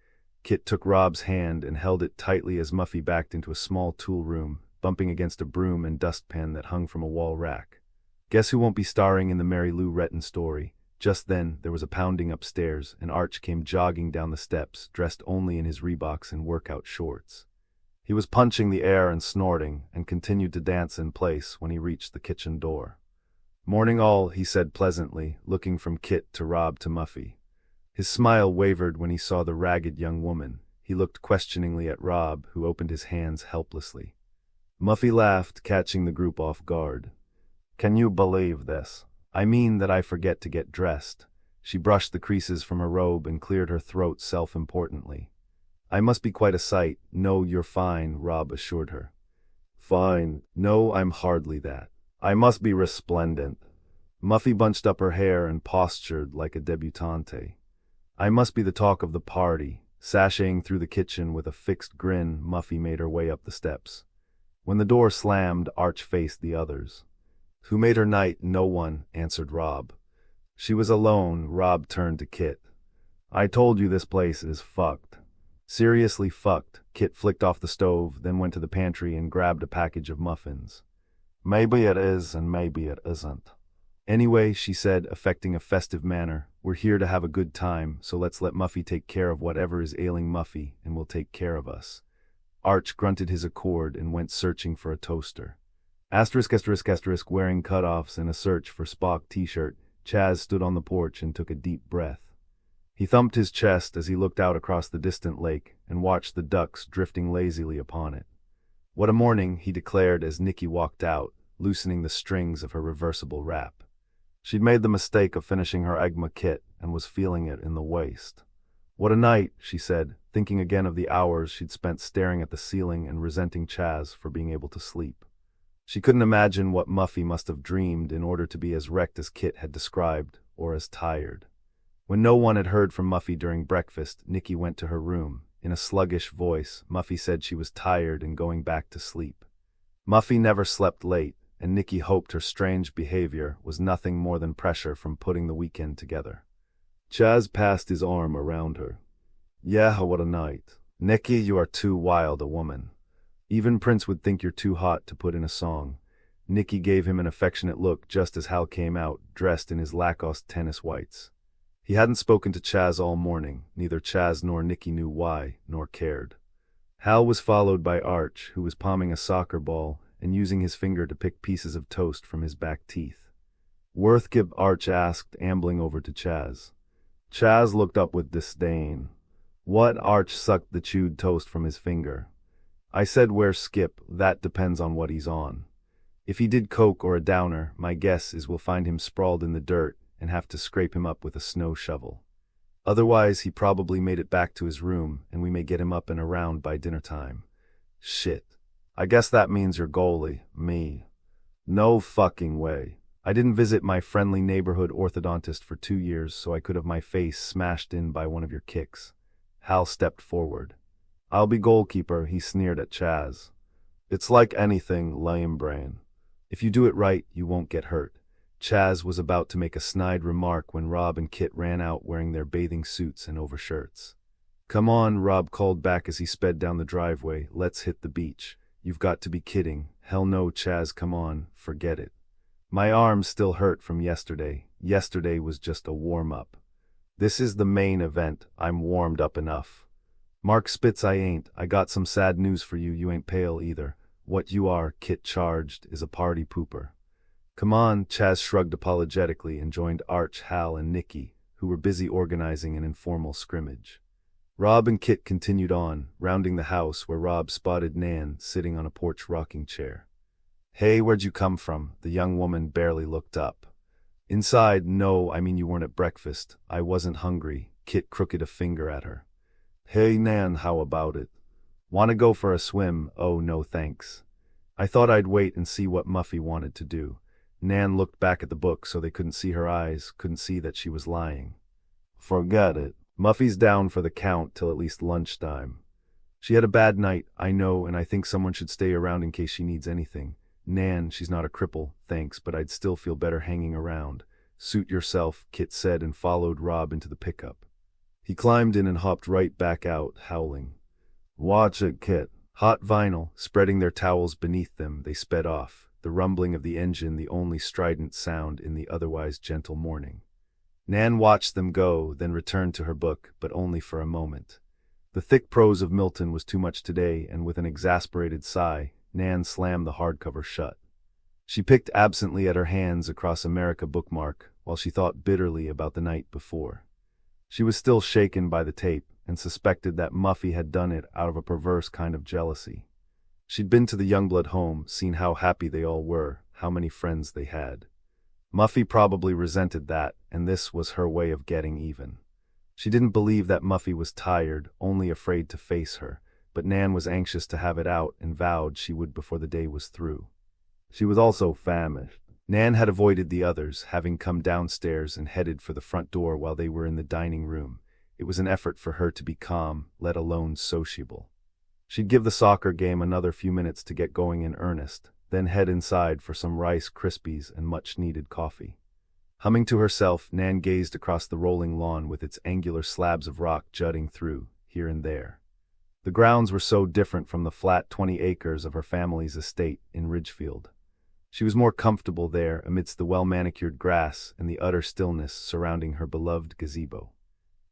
Kit took Rob's hand and held it tightly as Muffy backed into a small tool room, bumping against a broom and dustpan that hung from a wall rack. "Guess who won't be starring in the Mary Lou Retton story?" Just then, there was a pounding upstairs, and Arch came jogging down the steps, dressed only in his Reeboks and workout shorts. He was punching the air and snorting, and continued to dance in place when he reached the kitchen door. "Morning all," he said pleasantly, looking from Kit to Rob to Muffy. His smile wavered when he saw the ragged young woman. He looked questioningly at Rob, who opened his hands helplessly. Muffy laughed, catching the group off guard. "Can you believe this? I mean that I forget to get dressed." She brushed the creases from her robe and cleared her throat self-importantly. "I must be quite a sight." "No, you're fine," Rob assured her. "Fine? No, I'm hardly that. I must be resplendent." Muffy bunched up her hair and postured like a debutante. "I must be the talk of the party." Sashaying through the kitchen with a fixed grin, Muffy made her way up the steps. When the door slammed, Arch faced the others. "Who made her night?" "No one," answered Rob. "She was alone." Rob turned to Kit. "I told you this place is fucked." "Seriously fucked." Kit flicked off the stove, then went to the pantry and grabbed a package of muffins. "Maybe it is and maybe it isn't." "Anyway," she said, affecting a festive manner, "we're here to have a good time, so let's let Muffy take care of whatever is ailing Muffy, and we'll take care of us." Arch grunted his accord and went searching for a toaster. Wearing cutoffs and a search for Spock t-shirt, Chaz stood on the porch and took a deep breath. He thumped his chest as he looked out across the distant lake and watched the ducks drifting lazily upon it. "What a morning," he declared as Nikki walked out, loosening the strings of her reversible wrap. She'd made the mistake of finishing her Egma kit and was feeling it in the waist. "What a night," she said, thinking again of the hours she'd spent staring at the ceiling and resenting Chaz for being able to sleep. She couldn't imagine what Muffy must have dreamed in order to be as wrecked as Kit had described, or as tired. When no one had heard from Muffy during breakfast, Nikki went to her room. In a sluggish voice, Muffy said she was tired and going back to sleep. Muffy never slept late, and Nikki hoped her strange behavior was nothing more than pressure from putting the weekend together. Chaz passed his arm around her. "Yeah, what a night. Nikki, you are too wild a woman. Even Prince would think you're too hot to put in a song." Nikki gave him an affectionate look just as Hal came out, dressed in his Lacoste tennis whites. He hadn't spoken to Chaz all morning. Neither Chaz nor Nikki knew why, nor cared. Hal was followed by Arch, who was palming a soccer ball and using his finger to pick pieces of toast from his back teeth. "Worth give?" Arch asked, ambling over to Chaz. Chaz looked up with disdain. "What?" Arch sucked the chewed toast from his finger. "I said where's Skip? That depends on what he's on. If he did coke or a downer, my guess is we'll find him sprawled in the dirt and have to scrape him up with a snow shovel. Otherwise, he probably made it back to his room, and we may get him up and around by dinner time." "Shit. I guess that means your goalie, me." "No fucking way. I didn't visit my friendly neighborhood orthodontist for 2 years, so I could have my face smashed in by one of your kicks." Hal stepped forward. "I'll be goalkeeper," he sneered at Chaz. "It's like anything, lame brain. If you do it right, you won't get hurt." Chaz was about to make a snide remark when Rob and Kit ran out wearing their bathing suits and overshirts. "Come on," Rob called back as he sped down the driveway. "Let's hit the beach." "You've got to be kidding." "Hell no, Chaz, come on, forget it. My arms still hurt from yesterday. Yesterday was just a warm-up. This is the main event. I'm warmed up enough." "Mark Spitz, I ain't. I got some sad news for you. You ain't pale either." What you are, Kit charged, is a party pooper. Come on, Chaz shrugged apologetically and joined Arch, Hal, and Nicky, who were busy organizing an informal scrimmage. Rob and Kit continued on, rounding the house where Rob spotted Nan sitting on a porch rocking chair. Hey, where'd you come from? The young woman barely looked up. Inside, no, I mean you weren't at breakfast. I wasn't hungry. Kit crooked a finger at her. Hey, Nan, how about it? Want to go for a swim? Oh, no thanks. I thought I'd wait and see what Muffy wanted to do. Nan looked back at the book so they couldn't see her eyes, couldn't see that she was lying. Forget it. Muffy's down for the count till at least lunchtime. She had a bad night, I know, and I think someone should stay around in case she needs anything. Nan, she's not a cripple, thanks, but I'd still feel better hanging around. Suit yourself, Kit said and followed Rob into the pickup. He climbed in and hopped right back out, howling. Watch it, Kit. Hot vinyl, spreading their towels beneath them, they sped off, the rumbling of the engine the only strident sound in the otherwise gentle morning. Nan watched them go, then returned to her book, but only for a moment. The thick prose of Milton was too much today, and with an exasperated sigh, Nan slammed the hardcover shut. She picked absently at her hands across America bookmark, while she thought bitterly about the night before. She was still shaken by the tape, and suspected that Muffy had done it out of a perverse kind of jealousy. She'd been to the Youngblood home, seen how happy they all were, how many friends they had. Muffy probably resented that, and this was her way of getting even. She didn't believe that Muffy was tired, only afraid to face her, but Nan was anxious to have it out and vowed she would before the day was through. She was also famished. Nan had avoided the others, having come downstairs and headed for the front door while they were in the dining room. It was an effort for her to be calm, let alone sociable. She'd give the soccer game another few minutes to get going in earnest, then head inside for some Rice Krispies and much-needed coffee. Humming to herself, Nan gazed across the rolling lawn with its angular slabs of rock jutting through, here and there. The grounds were so different from the flat 20 acres of her family's estate in Ridgefield. She was more comfortable there amidst the well-manicured grass and the utter stillness surrounding her beloved gazebo.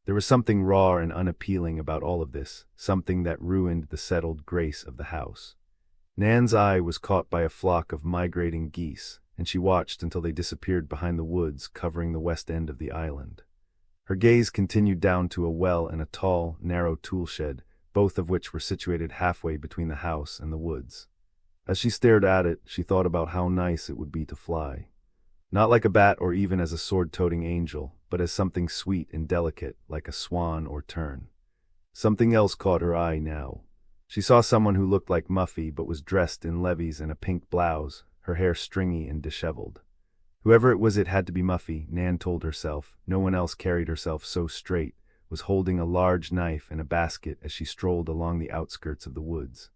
There was something raw and unappealing about all of this, something that ruined the settled grace of the house. Nan's eye was caught by a flock of migrating geese, and she watched until they disappeared behind the woods covering the west end of the island. Her gaze continued down to a well and a tall, narrow tool shed, both of which were situated halfway between the house and the woods. As she stared at it, she thought about how nice it would be to fly. Not like a bat or even as a sword-toting angel, but as something sweet and delicate, like a swan or tern. Something else caught her eye now. She saw someone who looked like Muffy but was dressed in levis and a pink blouse, her hair stringy and disheveled. Whoever it was, it had to be Muffy, Nan told herself. No one else carried herself so straight, was holding a large knife and a basket as she strolled along the outskirts of the woods.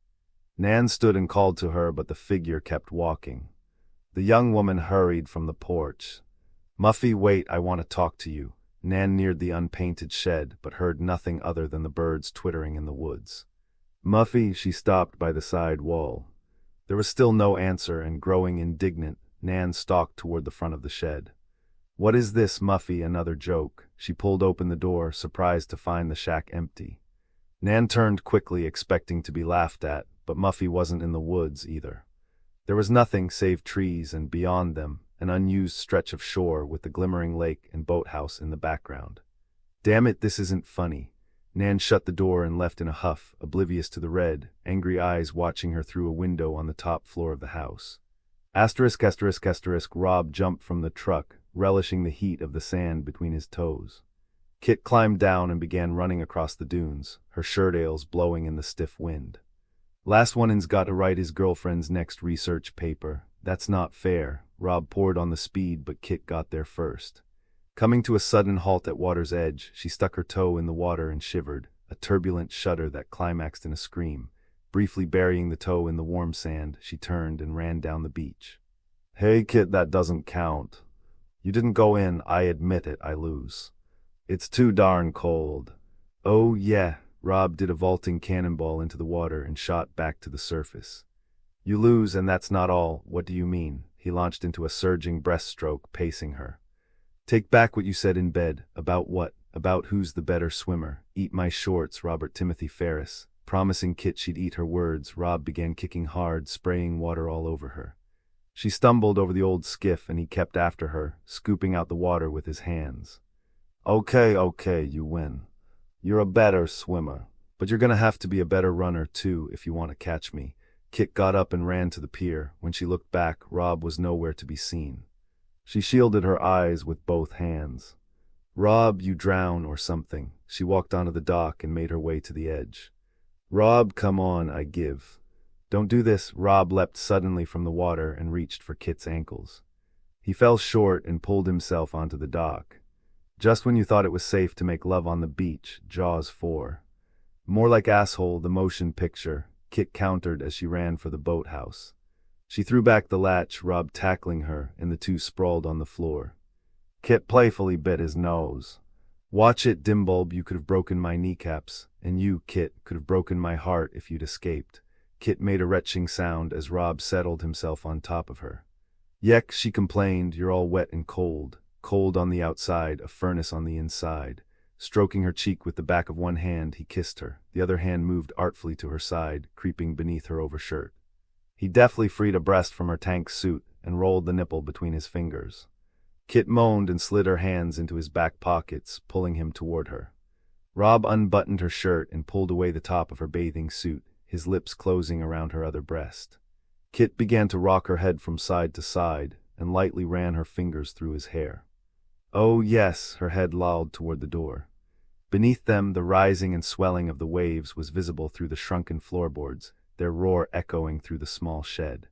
Nan stood and called to her, but the figure kept walking. The young woman hurried from the porch. Muffy, wait, I want to talk to you. Nan neared the unpainted shed, but heard nothing other than the birds twittering in the woods. Muffy, she stopped by the side wall. There was still no answer, and growing indignant, Nan stalked toward the front of the shed. What is this, Muffy? Another joke. She pulled open the door, surprised to find the shack empty. Nan turned quickly, expecting to be laughed at, but Muffy wasn't in the woods either. There was nothing save trees, and beyond them, an unused stretch of shore with the glimmering lake and boathouse in the background. Damn it, this isn't funny. Nan shut the door and left in a huff, oblivious to the red, angry eyes watching her through a window on the top floor of the house. *****, Rob jumped from the truck, relishing the heat of the sand between his toes. Kit climbed down and began running across the dunes, her shirt-ails blowing in the stiff wind. Last one's got to write his girlfriend's next research paper. That's not fair. Rob poured on the speed, but Kit got there first. Coming to a sudden halt at water's edge, she stuck her toe in the water and shivered, a turbulent shudder that climaxed in a scream. Briefly burying the toe in the warm sand, she turned and ran down the beach. Hey, Kit, that doesn't count. You didn't go in, I admit it, I lose. It's too darn cold. Oh, yeah. Rob did a vaulting cannonball into the water and shot back to the surface. You lose, and that's not all. What do you mean? He launched into a surging breaststroke, pacing her. Take back what you said in bed. About what? About who's the better swimmer. Eat my shorts, Robert Timothy Ferris. promising Kit she'd eat her words, Rob began kicking hard, spraying water all over her. She stumbled over the old skiff and he kept after her, scooping out the water with his hands. Okay, you win. You're a better swimmer, but you're gonna have to be a better runner too if you want to catch me. Kit got up and ran to the pier. When she looked back, Rob was nowhere to be seen. She shielded her eyes with both hands. Rob, you drown or something. She walked onto the dock and made her way to the edge. Rob, come on, I give. Don't do this. Rob leapt suddenly from the water and reached for Kit's ankles. He fell short and pulled himself onto the dock. Just when you thought it was safe to make love on the beach, Jaws 4. More like Asshole, the motion picture, Kit countered as she ran for the boathouse. She threw back the latch, Rob tackling her, and the two sprawled on the floor. Kit playfully bit his nose. Watch it, Dimbulb, you could have broken my kneecaps, and you, Kit, could have broken my heart if you'd escaped. Kit made a retching sound as Rob settled himself on top of her. Yek, she complained, you're all wet and cold. Cold on the outside, a furnace on the inside. Stroking her cheek with the back of one hand, he kissed her. The other hand moved artfully to her side, creeping beneath her overshirt. He deftly freed a breast from her tank suit and rolled the nipple between his fingers. Kit moaned and slid her hands into his back pockets, pulling him toward her. Rob unbuttoned her shirt and pulled away the top of her bathing suit, his lips closing around her other breast. Kit began to rock her head from side to side and lightly ran her fingers through his hair. Oh yes, her head lolled toward the door. Beneath them, the rising and swelling of the waves was visible through the shrunken floorboards, their roar echoing through the small shed.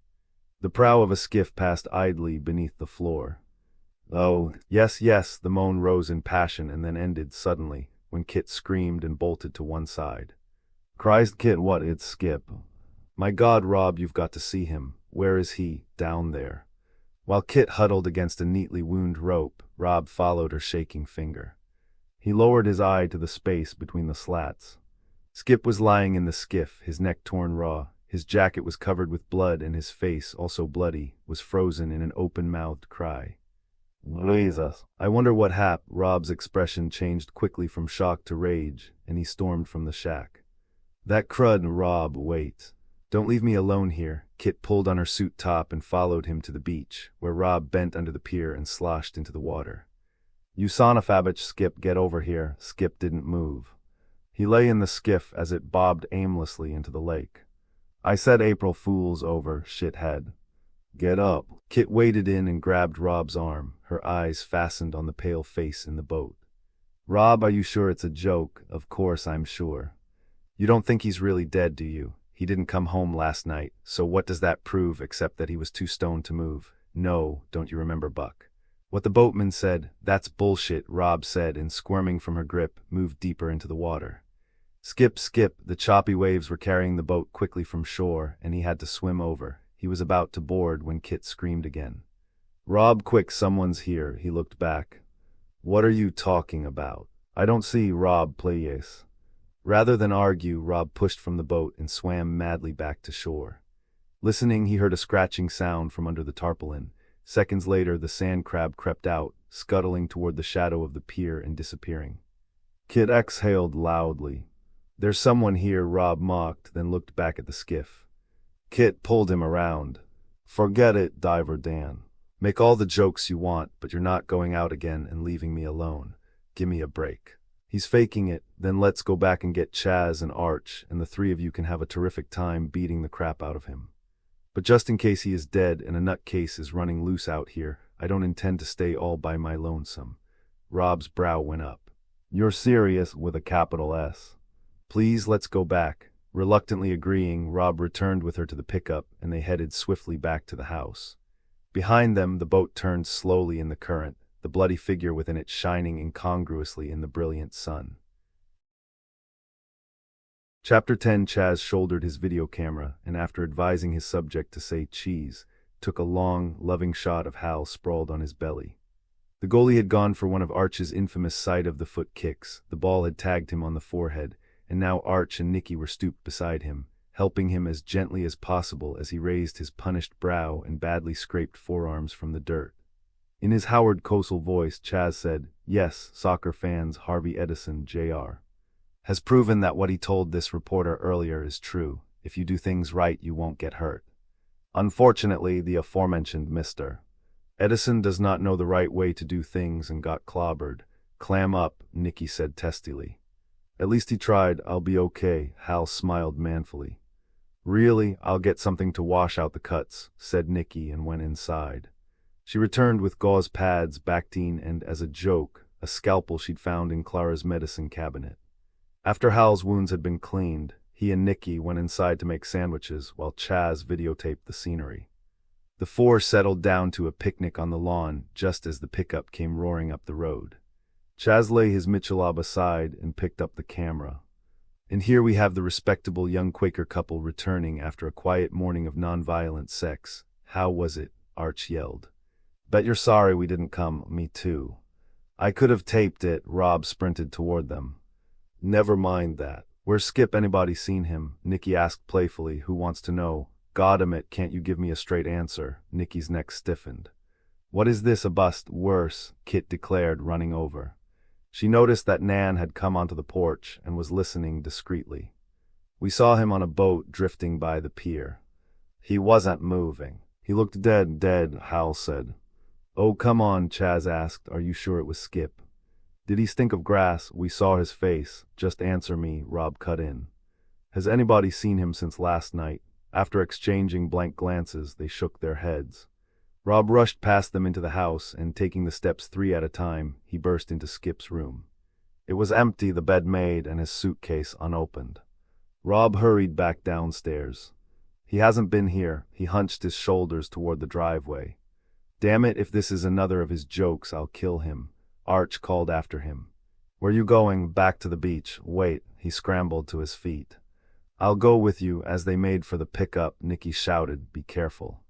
The prow of a skiff passed idly beneath the floor. Oh, yes, the moan rose in passion and then ended suddenly, when Kit screamed and bolted to one side. Christ, Kit, what, it's Skip. My God, Rob, you've got to see him. Where is he? Down there. While Kit huddled against a neatly wound rope, Rob followed her shaking finger. He lowered his eye to the space between the slats. Skip was lying in the skiff, his neck torn raw. His jacket was covered with blood and his face, also bloody, was frozen in an open-mouthed cry. Jesus. I wonder what happened. Rob's expression changed quickly from shock to rage, and he stormed from the shack. That crud, Rob, wait. Don't leave me alone here. Kit pulled on her suit top and followed him to the beach, where Rob bent under the pier and sloshed into the water. You sonofabich, Skip, get over here. Skip didn't move. He lay in the skiff as it bobbed aimlessly into the lake. I said April Fool's over, shithead. Get up. Kit waded in and grabbed Rob's arm, her eyes fastened on the pale face in the boat. Rob, are you sure it's a joke? Of course I'm sure. You don't think he's really dead, do you? He didn't come home last night, so what does that prove except that he was too stoned to move? No, don't you remember, Buck? What the boatman said, that's bullshit, Rob said, and squirming from her grip, moved deeper into the water. Skip, the choppy waves were carrying the boat quickly from shore, and he had to swim over. He was about to board when Kit screamed again. Rob, quick, someone's here. He looked back. What are you talking about? I don't see Rob, please. Rather than argue, Rob pushed from the boat and swam madly back to shore. Listening, he heard a scratching sound from under the tarpaulin. Seconds later, the sand crab crept out, scuttling toward the shadow of the pier and disappearing. Kit exhaled loudly. There's someone here, Rob mocked, then looked back at the skiff. Kit pulled him around. Forget it, Diver Dan. Make all the jokes you want, but you're not going out again and leaving me alone. Give me a break. He's faking it, then let's go back and get Chaz and Arch, and the three of you can have a terrific time beating the crap out of him. But just in case he is dead and a nutcase is running loose out here, I don't intend to stay all by my lonesome. Rob's brow went up. You're serious with a capital S. Please, let's go back. Reluctantly agreeing, Rob returned with her to the pickup, and they headed swiftly back to the house. Behind them, the boat turned slowly in the current, the bloody figure within it shining incongruously in the brilliant sun. Chapter 10. Chaz shouldered his video camera, and after advising his subject to say cheese, took a long, loving shot of Hal sprawled on his belly. The goalie had gone for one of Arch's infamous side-of-the-foot kicks. The ball had tagged him on the forehead, and now Arch and Nicky were stooped beside him, helping him as gently as possible as he raised his punished brow and badly scraped forearms from the dirt. In his Howard Cosell voice, Chaz said, Yes, soccer fans, Harvey Edison, Jr. has proven that what he told this reporter earlier is true. If you do things right, you won't get hurt. Unfortunately, the aforementioned Mr. Edison does not know the right way to do things and got clobbered. Clam up, Nicky said testily. At least he tried. I'll be okay, Hal smiled manfully. Really, I'll get something to wash out the cuts, said Nicky and went inside. She returned with gauze pads, Bactine, and, as a joke, a scalpel she'd found in Clara's medicine cabinet. After Hal's wounds had been cleaned, he and Nicky went inside to make sandwiches while Chaz videotaped the scenery. The four settled down to a picnic on the lawn just as the pickup came roaring up the road. Chaz lay his Michelab aside and picked up the camera. And here we have the respectable young Quaker couple returning after a quiet morning of nonviolent sex. How was it? Arch yelled. Bet you're sorry we didn't come. Me too. I could have taped it. Rob sprinted toward them. Never mind that. Where's Skip? Anybody seen him? Nicky asked playfully. Who wants to know? Goddamn, can't you give me a straight answer? Nicky's neck stiffened. What is this, a bust? Worse, Kit declared, running over. She noticed that Nan had come onto the porch and was listening discreetly. We saw him on a boat drifting by the pier. He wasn't moving. He looked dead, Hal said. Oh, come on, Chaz asked. Are you sure it was Skip? Did he stink of grass? We saw his face. Just answer me, Rob cut in. Has anybody seen him since last night? After exchanging blank glances, they shook their heads. Rob rushed past them into the house, and taking the steps 3 at a time, he burst into Skip's room. It was empty, the bed made, and his suitcase unopened. Rob hurried back downstairs. He hasn't been here. He hunched his shoulders toward the driveway. Damn it, if this is another of his jokes, I'll kill him. Arch called after him. Where you going? Back to the beach. Wait. He scrambled to his feet. I'll go with you. As they made for the pickup, Nicky shouted, Be careful.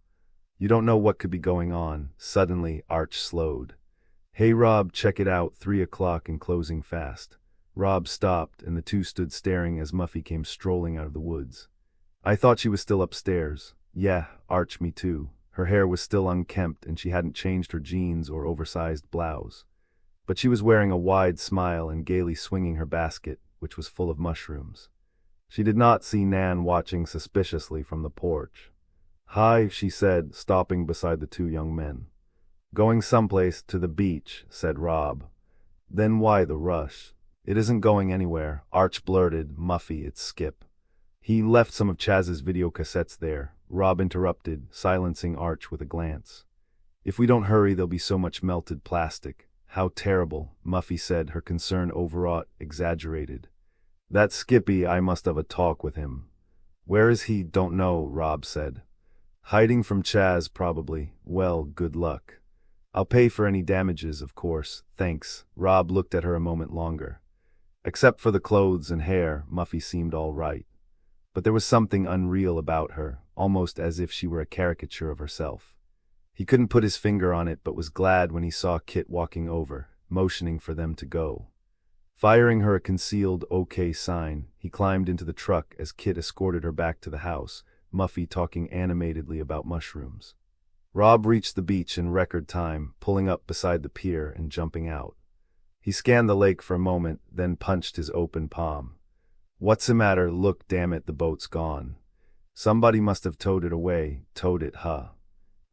You don't know what could be going on. Suddenly, Arch slowed. Hey Rob, check it out. 3 o'clock and closing fast. Rob stopped, and the two stood staring as Muffy came strolling out of the woods. I thought she was still upstairs. Yeah, Arch, me too. Her hair was still unkempt, and she hadn't changed her jeans or oversized blouse. But she was wearing a wide smile and gaily swinging her basket, which was full of mushrooms. She did not see Nan watching suspiciously from the porch. Hi, she said, stopping beside the two young men. Going someplace, to the beach, said Rob. Then why the rush? It isn't going anywhere, Arch blurted. Muffy, it's Skip. He left some of Chaz's videocassettes there, Rob interrupted, silencing Arch with a glance. If we don't hurry, there'll be so much melted plastic. How terrible, Muffy said, her concern overwrought, exaggerated. That Skippy, I must have a talk with him. Where is he? Don't know, Rob said. Hiding from Chaz, probably. Well, good luck. I'll pay for any damages, of course. Thanks. Rob looked at her a moment longer. Except for the clothes and hair, Muffy seemed all right. But there was something unreal about her, almost as if she were a caricature of herself. He couldn't put his finger on it, but was glad when he saw Kit walking over, motioning for them to go. Firing her a concealed OK sign, he climbed into the truck as Kit escorted her back to the house, Muffy talking animatedly about mushrooms. Rob reached the beach in record time, pulling up beside the pier and jumping out. He scanned the lake for a moment, then punched his open palm. What's the matter? Look, damn it, the boat's gone. Somebody must have towed it away. Towed it, huh?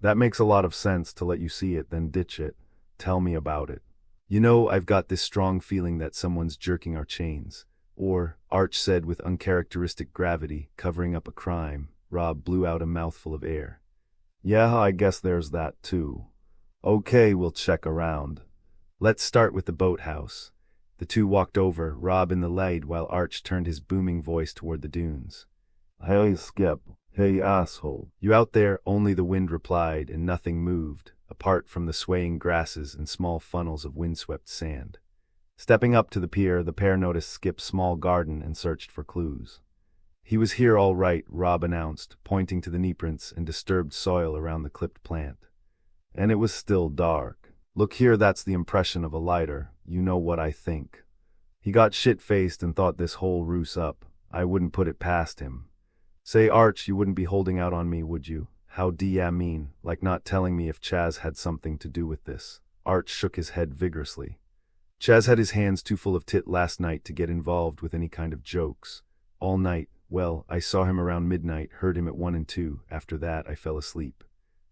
That makes a lot of sense to let you see it, then ditch it. Tell me about it. You know, I've got this strong feeling that someone's jerking our chains. Or, Arch said with uncharacteristic gravity, covering up a crime. Rob blew out a mouthful of air. Yeah, I guess there's that too. Okay, we'll check around. Let's start with the boathouse. The two walked over, Rob in the lead while Arch turned his booming voice toward the dunes. Hey, Skip. Hey, asshole. You out there? Only the wind replied, and nothing moved, apart from the swaying grasses and small funnels of windswept sand. Stepping up to the pier, the pair noticed Skip's small garden and searched for clues. He was here all right, Rob announced, pointing to the knee prints and disturbed soil around the clipped plant. And it was still dark. Look here, that's the impression of a lighter. You know what I think. He got shit-faced and thought this whole ruse up. I wouldn't put it past him. Say, Arch, you wouldn't be holding out on me, would you? How do ya mean? Like not telling me if Chaz had something to do with this? Arch shook his head vigorously. Chaz had his hands too full of tit last night to get involved with any kind of jokes. All night, well, I saw him around midnight, heard him at 1 and 2, after that I fell asleep.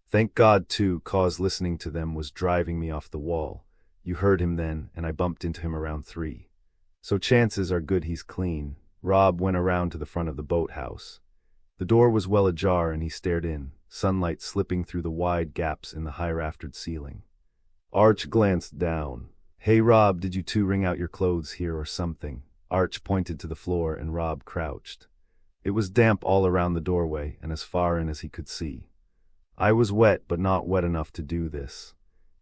Thank God, too, 'cause listening to them was driving me off the wall. You heard him then, and I bumped into him around 3. So chances are good he's clean. Rob went around to the front of the boathouse. The door was well ajar and he stared in, sunlight slipping through the wide gaps in the high-raftered ceiling. Arch glanced down. Hey Rob, did you two wring out your clothes here or something? Arch pointed to the floor and Rob crouched. It was damp all around the doorway and as far in as he could see. I was wet but not wet enough to do this.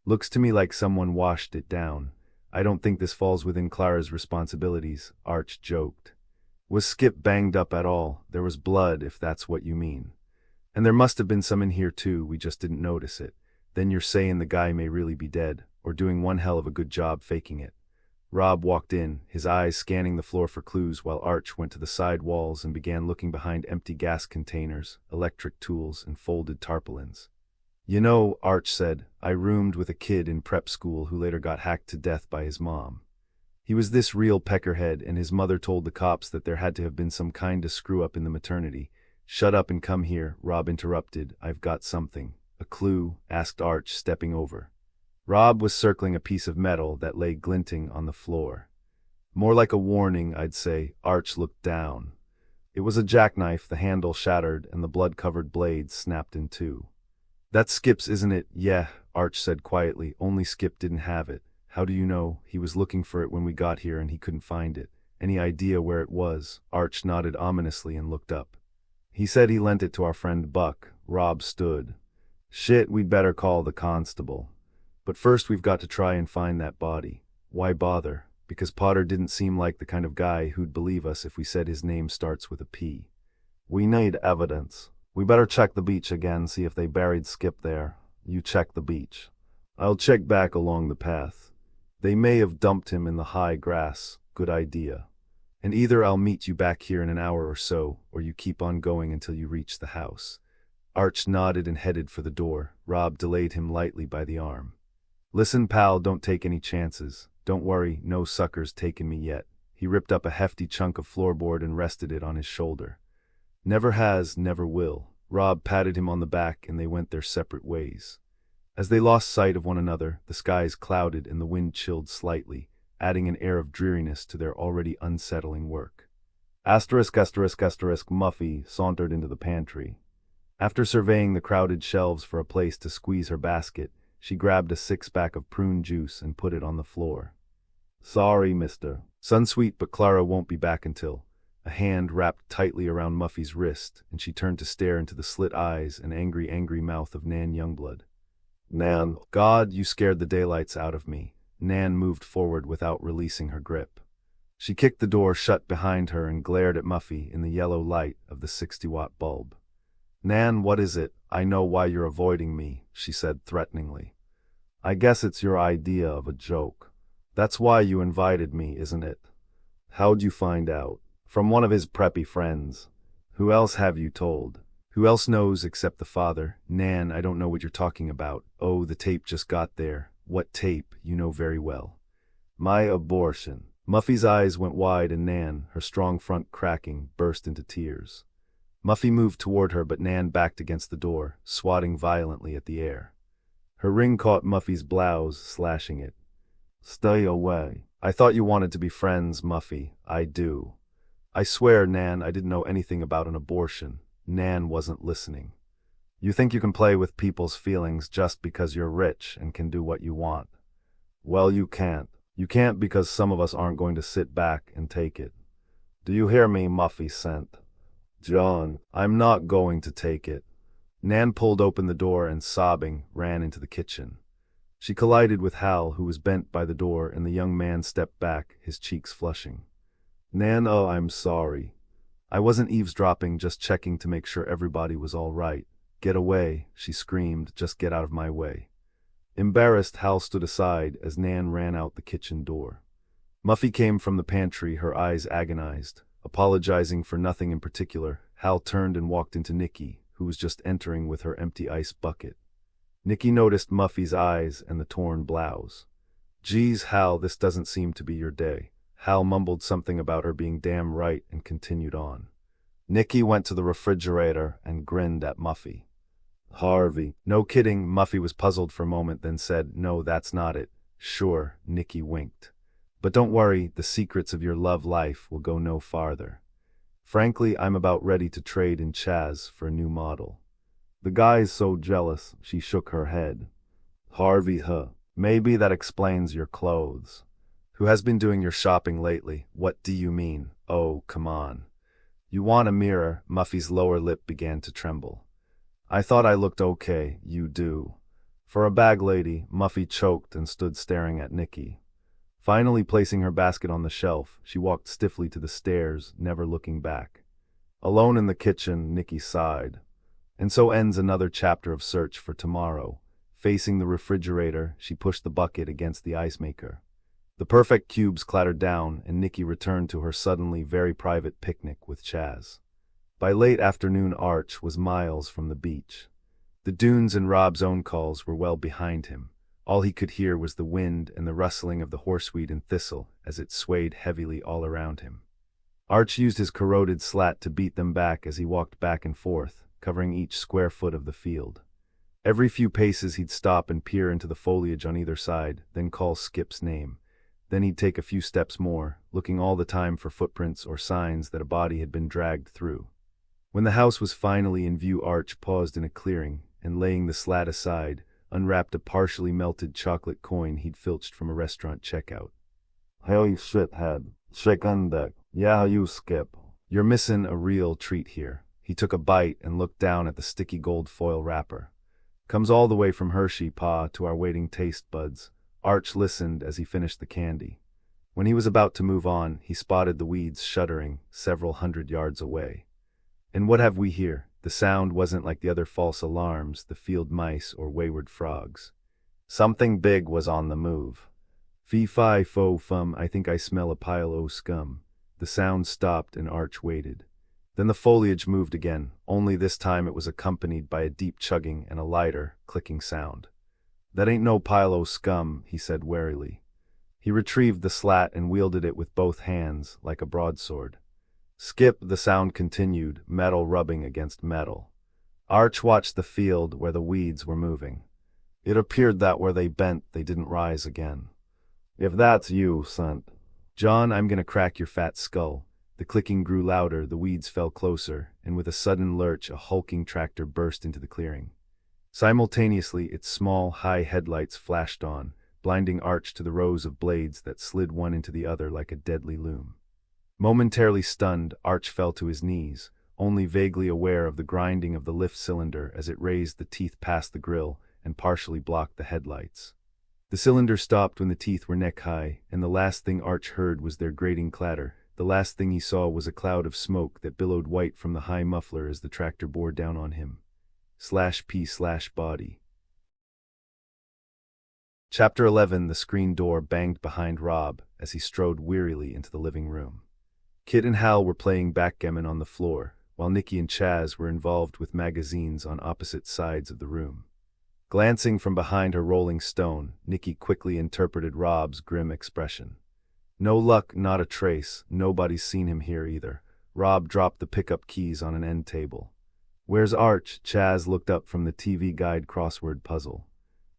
Looks to me like someone washed it down. I don't think this falls within Clara's responsibilities, Arch joked. Was Skip banged up at all? There was blood, if that's what you mean. And there must have been some in here too, we just didn't notice it. Then you're saying the guy may really be dead, or doing one hell of a good job faking it. Rob walked in, his eyes scanning the floor for clues while Arch went to the side walls and began looking behind empty gas containers, electric tools, and folded tarpaulins. You know, Arch said, I roomed with a kid in prep school who later got hacked to death by his mom. He was this real peckerhead, and his mother told the cops that there had to have been some kind of screw-up in the maternity. Shut up and come here, Rob interrupted. I've got something. A clue? Asked Arch, stepping over. Rob was circling a piece of metal that lay glinting on the floor. More like a warning, I'd say. Arch looked down. It was a jackknife, the handle shattered, and the blood-covered blade snapped in two. That's Skip's, isn't it? Yeah, Arch said quietly. Only Skip didn't have it. How do you know? He was looking for it when we got here and he couldn't find it. Any idea where it was? Arch nodded ominously and looked up. He said he lent it to our friend Buck. Rob stood. Shit, we'd better call the constable. But first we've got to try and find that body. Why bother? Because Potter didn't seem like the kind of guy who'd believe us if we said his name starts with a P. We need evidence. We better check the beach again, see if they buried Skip there. You check the beach. I'll check back along the path. They may have dumped him in the high grass. Good idea. And either I'll meet you back here in an hour or so, or you keep on going until you reach the house. Arch nodded and headed for the door. Rob delayed him lightly by the arm. Listen, pal, don't take any chances. Don't worry, no sucker's taken me yet. He ripped up a hefty chunk of floorboard and rested it on his shoulder. Never has, never will. Rob patted him on the back and they went their separate ways. As they lost sight of one another, the skies clouded and the wind chilled slightly, adding an air of dreariness to their already unsettling work. Muffy sauntered into the pantry. After surveying the crowded shelves for a place to squeeze her basket, she grabbed a six-pack of prune juice and put it on the floor. Sorry, mister. Sunsweet, but Clara won't be back until... A hand wrapped tightly around Muffy's wrist, and she turned to stare into the slit eyes and angry, angry mouth of Nan Youngblood. Nan, God, you scared the daylights out of me. Nan moved forward without releasing her grip. She kicked the door shut behind her and glared at Muffy in the yellow light of the 60-watt bulb. Nan, what is it? I know why you're avoiding me, she said threateningly. I guess it's your idea of a joke. That's why you invited me, isn't it? How'd you find out? From one of his preppy friends. Who else have you told? Who else knows except the father? Nan, I don't know what you're talking about. Oh, the tape just got there. What tape? You know very well. My abortion. Muffy's eyes went wide and Nan, her strong front cracking, burst into tears. Muffy moved toward her, but Nan backed against the door, swatting violently at the air. Her ring caught Muffy's blouse, slashing it. Stay away. I thought you wanted to be friends, Muffy. I do. I swear, Nan, I didn't know anything about an abortion. Nan wasn't listening. You think you can play with people's feelings just because you're rich and can do what you want. Well, you can't. You can't because some of us aren't going to sit back and take it. Do you hear me, Muffy sent? John, I'm not going to take it. Nan pulled open the door and, sobbing, ran into the kitchen. She collided with Hal, who was bent by the door, and the young man stepped back, his cheeks flushing. Nan, oh, I'm sorry. I wasn't eavesdropping, just checking to make sure everybody was all right. Get away, she screamed, just get out of my way. Embarrassed, Hal stood aside as Nan ran out the kitchen door. Muffy came from the pantry, her eyes agonized. Apologizing for nothing in particular, Hal turned and walked into Nikki, who was just entering with her empty ice bucket. Nikki noticed Muffy's eyes and the torn blouse. Geez, Hal, this doesn't seem to be your day. Hal mumbled something about her being damn right and continued on. Nicky went to the refrigerator and grinned at Muffy. Harvey. No kidding, Muffy was puzzled for a moment, then said, no, that's not it. Sure, Nicky winked. But don't worry, the secrets of your love life will go no farther. Frankly, I'm about ready to trade in Chaz for a new model. The guy's so jealous, she shook her head. Harvey, maybe that explains your clothes. Who has been doing your shopping lately? What do you mean? Oh, come on. You want a mirror? Muffy's lower lip began to tremble. I thought I looked okay, you do. For a bag lady, Muffy choked and stood staring at Nicky. Finally placing her basket on the shelf, she walked stiffly to the stairs, never looking back. Alone in the kitchen, Nicky sighed. And so ends another chapter of Search for Tomorrow. Facing the refrigerator, she pushed the bucket against the ice maker. The perfect cubes clattered down, and Nicky returned to her suddenly very private picnic with Chaz. By late afternoon, Arch was miles from the beach. The dunes and Rob's own calls were well behind him. All he could hear was the wind and the rustling of the horseweed and thistle as it swayed heavily all around him. Arch used his corroded slat to beat them back as he walked back and forth, covering each square foot of the field. Every few paces he'd stop and peer into the foliage on either side, then call Skip's name. Then he'd take a few steps more, looking all the time for footprints or signs that a body had been dragged through. When the house was finally in view, Arch paused in a clearing, and laying the slat aside, unwrapped a partially melted chocolate coin he'd filched from a restaurant checkout. Hell, you shithead. Shake on deck. Yeah, you Skip. You're missing a real treat here. He took a bite and looked down at the sticky gold foil wrapper. Comes all the way from Hershey, Pa, to our waiting taste buds. Arch listened as he finished the candy. When he was about to move on, he spotted the weeds shuddering several 100 yards away. And what have we here? The sound wasn't like the other false alarms, the field mice or wayward frogs. Something big was on the move. Fee-fi-fo-fum, I think I smell a pile o' scum. The sound stopped and Arch waited. Then the foliage moved again, only this time it was accompanied by a deep chugging and a lighter, clicking sound. That ain't no pile o' scum, he said warily. He retrieved the slat and wielded it with both hands, like a broadsword. Skip, the sound continued, metal rubbing against metal. Arch watched the field where the weeds were moving. It appeared that where they bent, they didn't rise again. If that's you, Sant. John, I'm gonna crack your fat skull. The clicking grew louder, the weeds fell closer, and with a sudden lurch, a hulking tractor burst into the clearing. Simultaneously, its small, high headlights flashed on, blinding Arch to the rows of blades that slid one into the other like a deadly loom. Momentarily stunned, Arch fell to his knees, only vaguely aware of the grinding of the lift cylinder as it raised the teeth past the grill and partially blocked the headlights. The cylinder stopped when the teeth were neck-high, and the last thing Arch heard was their grating clatter. The last thing he saw was a cloud of smoke that billowed white from the high muffler as the tractor bore down on him. /P/body. Chapter 11. The screen door banged behind Rob as he strode wearily into the living room. Kit and Hal were playing backgammon on the floor, while Nicky and Chaz were involved with magazines on opposite sides of the room. Glancing from behind her rolling stone, Nicky quickly interpreted Rob's grim expression. No luck, not a trace, nobody's seen him here either. Rob dropped the pickup keys on an end table. Where's Arch? Chaz looked up from the TV guide crossword puzzle.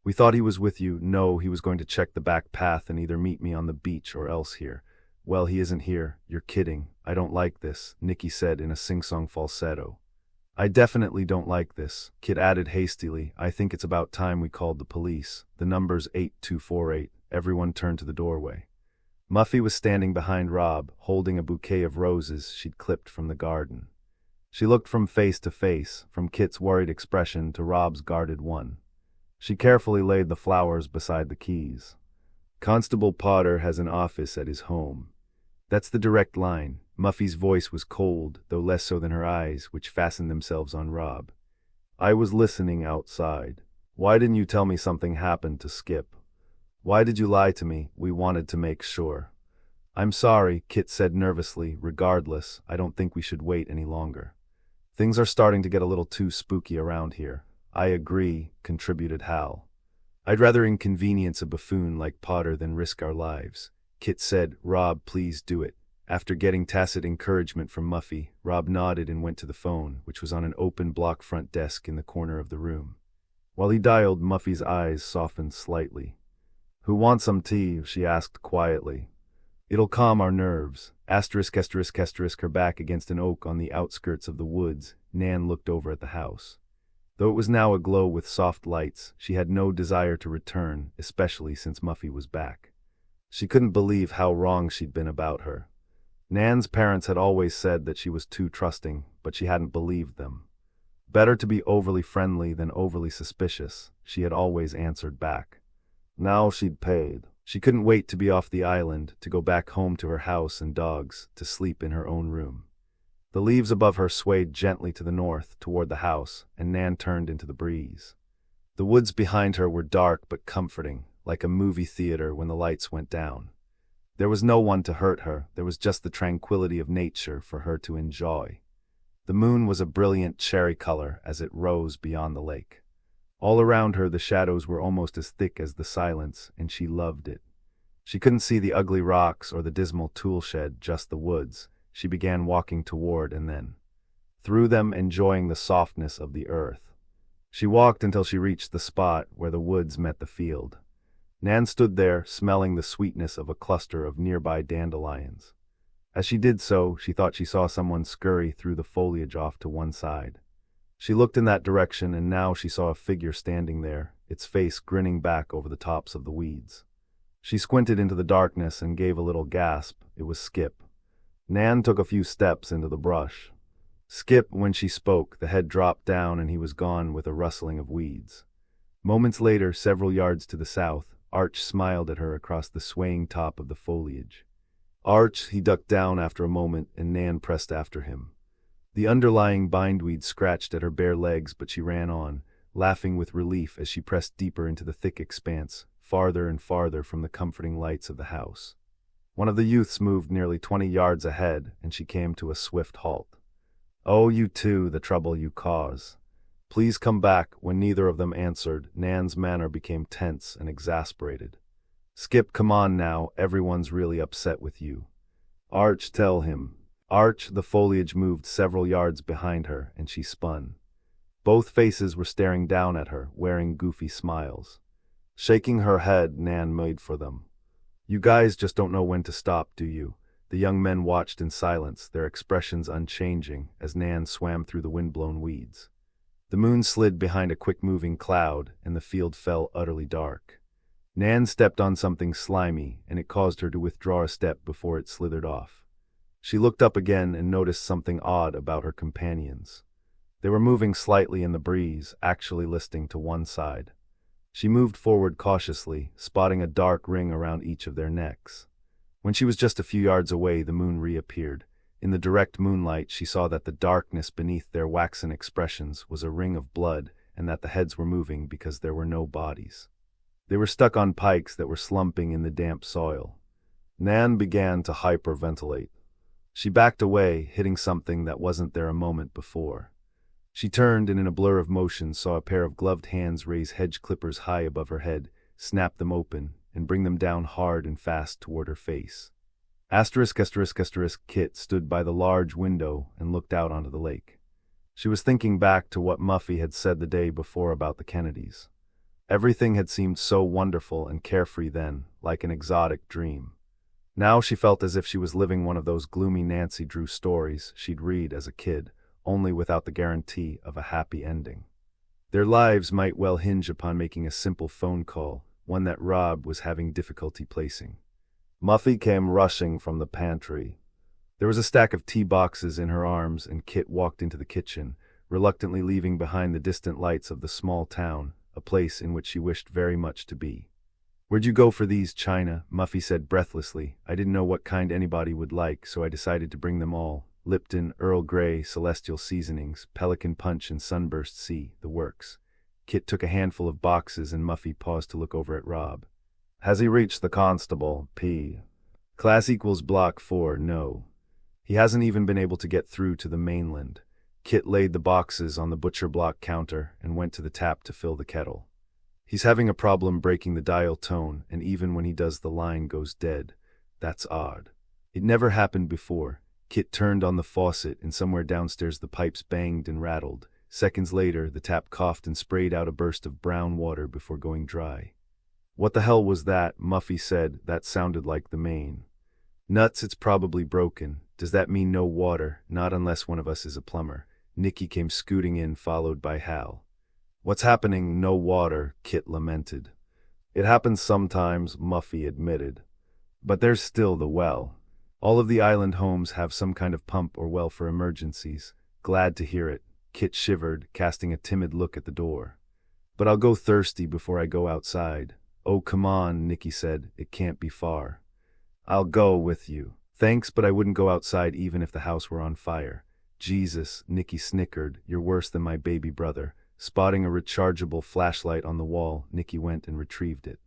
We thought he was with you. No, he was going to check the back path and either meet me on the beach or else here. Well, he isn't here. You're kidding. I don't like this, Nicky said in a sing-song falsetto. I definitely don't like this, Kit added hastily. I think it's about time we called the police. The number's 8248. Everyone turned to the doorway. Muffy was standing behind Rob, holding a bouquet of roses she'd clipped from the garden. She looked from face to face, from Kit's worried expression to Rob's guarded one. She carefully laid the flowers beside the keys. Constable Potter has an office at his home. That's the direct line. Muffy's voice was cold, though less so than her eyes, which fastened themselves on Rob. I was listening outside. Why didn't you tell me something happened to Skip? Why did you lie to me? We wanted to make sure. I'm sorry, Kit said nervously. Regardless, I don't think we should wait any longer. Things are starting to get a little too spooky around here. I agree, contributed Hal. I'd rather inconvenience a buffoon like Potter than risk our lives. Kit said, Rob, please do it. After getting tacit encouragement from Muffy, Rob nodded and went to the phone, which was on an open block front desk in the corner of the room. While he dialed, Muffy's eyes softened slightly. Who wants some tea? She asked quietly. It'll calm our nerves. Asterisk, asterisk, asterisk, her back against an oak on the outskirts of the woods, Nan looked over at the house. Though it was now aglow with soft lights, she had no desire to return, especially since Muffy was back. She couldn't believe how wrong she'd been about her. Nan's parents had always said that she was too trusting, but she hadn't believed them. Better to be overly friendly than overly suspicious, she had always answered back. Now she'd paid. She couldn't wait to be off the island, to go back home to her house and dogs, to sleep in her own room. The leaves above her swayed gently to the north, toward the house, and Nan turned into the breeze. The woods behind her were dark but comforting, like a movie theater when the lights went down. There was no one to hurt her, there was just the tranquility of nature for her to enjoy. The moon was a brilliant cherry color as it rose beyond the lake. All around her the shadows were almost as thick as the silence, and she loved it. She couldn't see the ugly rocks or the dismal tool shed, just the woods. She began walking toward and then through them, enjoying the softness of the earth. She walked until she reached the spot where the woods met the field. Nan stood there, smelling the sweetness of a cluster of nearby dandelions. As she did so, she thought she saw someone scurry through the foliage off to one side. She looked in that direction, and now she saw a figure standing there, its face grinning back over the tops of the weeds. She squinted into the darkness and gave a little gasp. It was Skip. Nan took a few steps into the brush. Skip, when she spoke, the head dropped down and he was gone with a rustling of weeds. Moments later, several yards to the south, Arch smiled at her across the swaying top of the foliage. Arch, he ducked down after a moment, and Nan pressed after him. The underlying bindweed scratched at her bare legs, but she ran on, laughing with relief as she pressed deeper into the thick expanse, farther and farther from the comforting lights of the house. One of the youths moved nearly 20 yards ahead, and she came to a swift halt. Oh, you two, the trouble you cause. Please come back. When neither of them answered, Nan's manner became tense and exasperated. Skip, come on now, everyone's really upset with you. Arch, tell him. Arch, the foliage moved several yards behind her, and she spun. Both faces were staring down at her, wearing goofy smiles. Shaking her head, Nan made for them. You guys just don't know when to stop, do you? The young men watched in silence, their expressions unchanging, as Nan swam through the wind-blown weeds. The moon slid behind a quick-moving cloud, and the field fell utterly dark. Nan stepped on something slimy, and it caused her to withdraw a step before it slithered off. She looked up again and noticed something odd about her companions. They were moving slightly in the breeze, actually listing to one side. She moved forward cautiously, spotting a dark ring around each of their necks. When she was just a few yards away, the moon reappeared. In the direct moonlight, she saw that the darkness beneath their waxen expressions was a ring of blood, and that the heads were moving because there were no bodies. They were stuck on pikes that were slumping in the damp soil. Nan began to hyperventilate. She backed away, hitting something that wasn't there a moment before. She turned and in a blur of motion saw a pair of gloved hands raise hedge clippers high above her head, snap them open, and bring them down hard and fast toward her face. Asterisk, asterisk, asterisk, Kit stood by the large window and looked out onto the lake. She was thinking back to what Muffy had said the day before about the Kennedys. Everything had seemed so wonderful and carefree then, like an exotic dream. Now she felt as if she was living one of those gloomy Nancy Drew stories she'd read as a kid, only without the guarantee of a happy ending. Their lives might well hinge upon making a simple phone call, one that Rob was having difficulty placing. Muffy came rushing from the pantry. There was a stack of tea boxes in her arms, and Kit walked into the kitchen, reluctantly leaving behind the distant lights of the small town, a place in which she wished very much to be. Where'd you go for these, China? Muffy said breathlessly. I didn't know what kind anybody would like, so I decided to bring them all. Lipton, Earl Grey, Celestial Seasonings, Pelican Punch, and Sunburst Sea, the works. Kit took a handful of boxes, and Muffy paused to look over at Rob. Has he reached the constable? P. Class equals block 4, no. He hasn't even been able to get through to the mainland. Kit laid the boxes on the butcher block counter and went to the tap to fill the kettle. He's having a problem breaking the dial tone, and even when he does the line goes dead. That's odd. It never happened before. Kit turned on the faucet, and somewhere downstairs the pipes banged and rattled. Seconds later, the tap coughed and sprayed out a burst of brown water before going dry. "What the hell was that?" Muffy said. "That sounded like the main." "Nuts, it's probably broken. Does that mean no water? Not unless one of us is a plumber." Nicky came scooting in, followed by Hal. "What's happening? No water," Kit lamented. "It happens sometimes," Muffy admitted. "But there's still the well. All of the island homes have some kind of pump or well for emergencies." "Glad to hear it." Kit shivered, casting a timid look at the door. "But I'll go thirsty before I go outside." "Oh, come on," Nicky said. "It can't be far." "I'll go with you." "Thanks, but I wouldn't go outside even if the house were on fire." "Jesus," Nicky snickered. "You're worse than my baby brother." Spotting a rechargeable flashlight on the wall, Nicky went and retrieved it.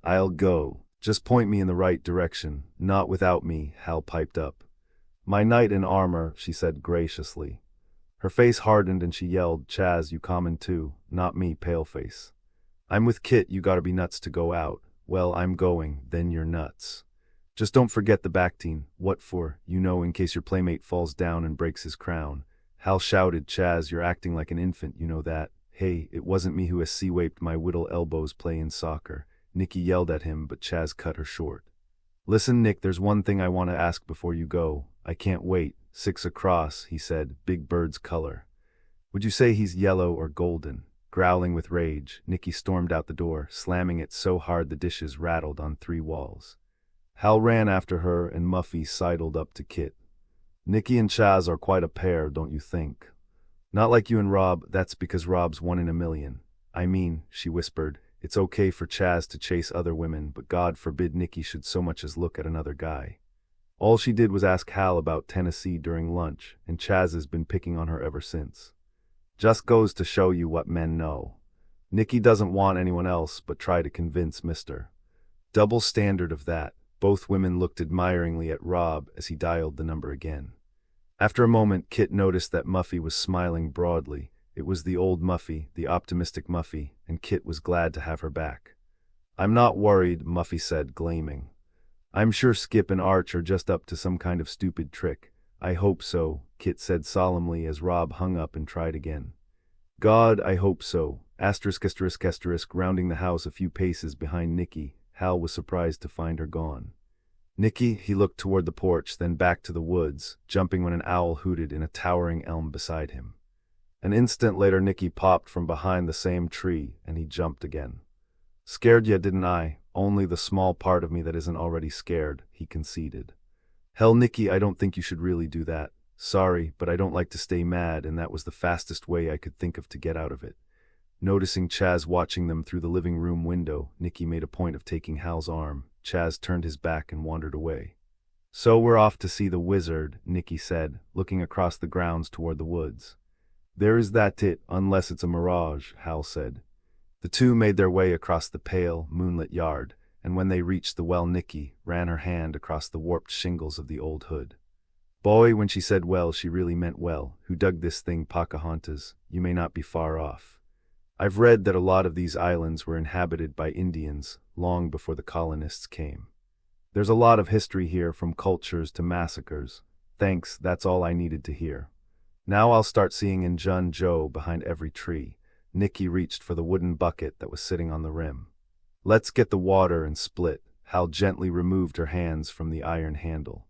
"I'll go. Just point me in the right direction." "Not without me," Hal piped up. "My knight in armor," she said graciously. Her face hardened and she yelled, "Chaz, you common too." "Not me, paleface." "I'm with Kit, you gotta be nuts to go out." "Well, I'm going, then you're nuts. Just don't forget the Bactine." "What for?" "You know, in case your playmate falls down and breaks his crown." Hal shouted, "Chaz, you're acting like an infant, you know that." "Hey, it wasn't me who has sea-waped my whittle elbows playing soccer." Nicky yelled at him, but Chaz cut her short. "Listen, Nick, there's one thing I want to ask before you go." "I can't wait." 6 across, he said, Big Bird's color. "Would you say he's yellow or golden?" Growling with rage, Nicky stormed out the door, slamming it so hard the dishes rattled on 3 walls. Hal ran after her, and Muffy sidled up to Kit. "Nicky and Chaz are quite a pair, don't you think?" "Not like you and Rob. That's because Rob's 1 in a million. I mean," she whispered, "it's okay for Chaz to chase other women, but God forbid Nicky should so much as look at another guy." All she did was ask Hal about Tennessee during lunch, and Chaz has been picking on her ever since. "Just goes to show you what men know. Nicky doesn't want anyone else, but try to convince Mr. Double standard of that." Both women looked admiringly at Rob as he dialed the number again. After a moment, Kit noticed that Muffy was smiling broadly. It was the old Muffy, the optimistic Muffy, and Kit was glad to have her back. "I'm not worried," Muffy said, gleaming. "I'm sure Skip and Arch are just up to some kind of stupid trick." "I hope so," Kit said solemnly as Rob hung up and tried again. "God, I hope so." ****, rounding the house a few paces behind Nicky, Hal was surprised to find her gone. "Nicky," he looked toward the porch, then back to the woods, jumping when an owl hooted in a towering elm beside him. An instant later, Nicky popped from behind the same tree, and he jumped again. "Scared ya, didn't I?" "Only the small part of me that isn't already scared," he conceded. "Hell, Nicky, I don't think you should really do that." "Sorry, but I don't like to stay mad, and that was the fastest way I could think of to get out of it." Noticing Chaz watching them through the living room window, Nicky made a point of taking Hal's arm. Chaz turned his back and wandered away. "So we're off to see the wizard," Nicky said, looking across the grounds toward the woods. "There is that it, unless it's a mirage," Hal said. The two made their way across the pale, moonlit yard, and when they reached the well, Nicky ran her hand across the warped shingles of the old hood. "Boy, when she said well, she really meant well. Who dug this thing, Pocahontas? You may not be far off. I've read that a lot of these islands were inhabited by Indians long before the colonists came. There's a lot of history here, from cultures to massacres. Thanks, that's all I needed to hear. Now I'll start seeing Injun Joe behind every tree." Nicky reached for the wooden bucket that was sitting on the rim. "Let's get the water and split." Hal gently removed her hands from the iron handle.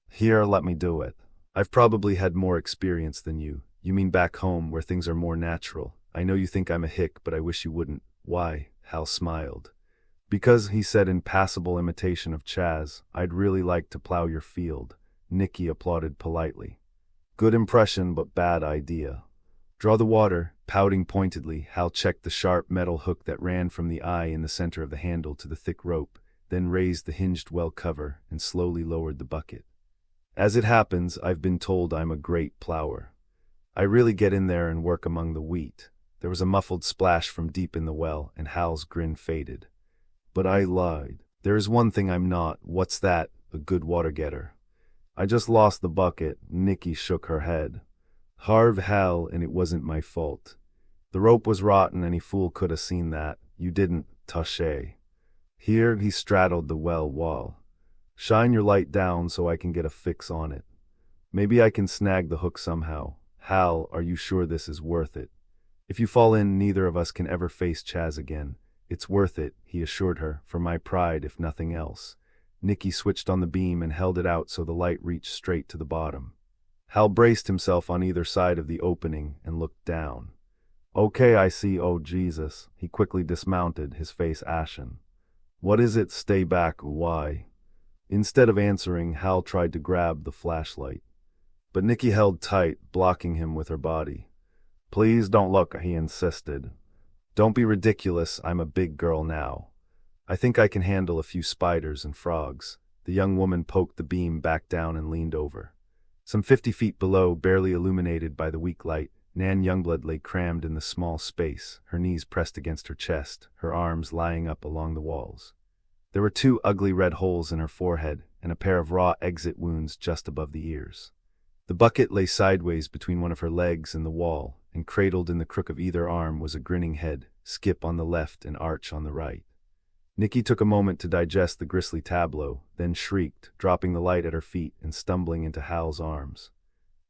"Here, let me do it. I've probably had more experience than you." "You mean back home, where things are more natural? I know you think I'm a hick, but I wish you wouldn't." "Why?" Hal smiled. "Because," he said in passable imitation of Chaz, "I'd really like to plow your field." Nicky applauded politely. "Good impression, but bad idea." "Draw the water." Pouting pointedly, Hal checked the sharp metal hook that ran from the eye in the center of the handle to the thick rope, then raised the hinged well cover and slowly lowered the bucket. "As it happens, I've been told I'm a great plower. I really get in there and work among the wheat." There was a muffled splash from deep in the well, and Hal's grin faded. "But I lied. There is one thing I'm not." "What's that?" "A good water-getter." "I just lost the bucket." Nicky shook her head. "Harv, Hal, and it wasn't my fault. The rope was rotten, any fool could have seen that. You didn't, Taché. Here he straddled the well wall. Shine your light down so I can get a fix on it. Maybe I can snag the hook somehow. Hal, are you sure this is worth it? If you fall in, neither of us can ever face Chaz again. It's worth it, he assured her, for my pride if nothing else. Nicky switched on the beam and held it out so the light reached straight to the bottom. Hal braced himself on either side of the opening and looked down. Okay, I see, oh Jesus. He quickly dismounted, his face ashen. What is it? Stay back, why? Instead of answering, Hal tried to grab the flashlight. But Nicky held tight, blocking him with her body. Please don't look, he insisted. Don't be ridiculous, I'm a big girl now. I think I can handle a few spiders and frogs. The young woman poked the beam back down and leaned over. Some 50 feet below, barely illuminated by the weak light, Nan Youngblood lay crammed in the small space, her knees pressed against her chest, her arms lying up along the walls. There were 2 ugly red holes in her forehead and a pair of raw exit wounds just above the ears. The bucket lay sideways between one of her legs and the wall, and cradled in the crook of either arm was a grinning head, Skip on the left and Arch on the right. Nicky took a moment to digest the grisly tableau, then shrieked, dropping the light at her feet and stumbling into Hal's arms.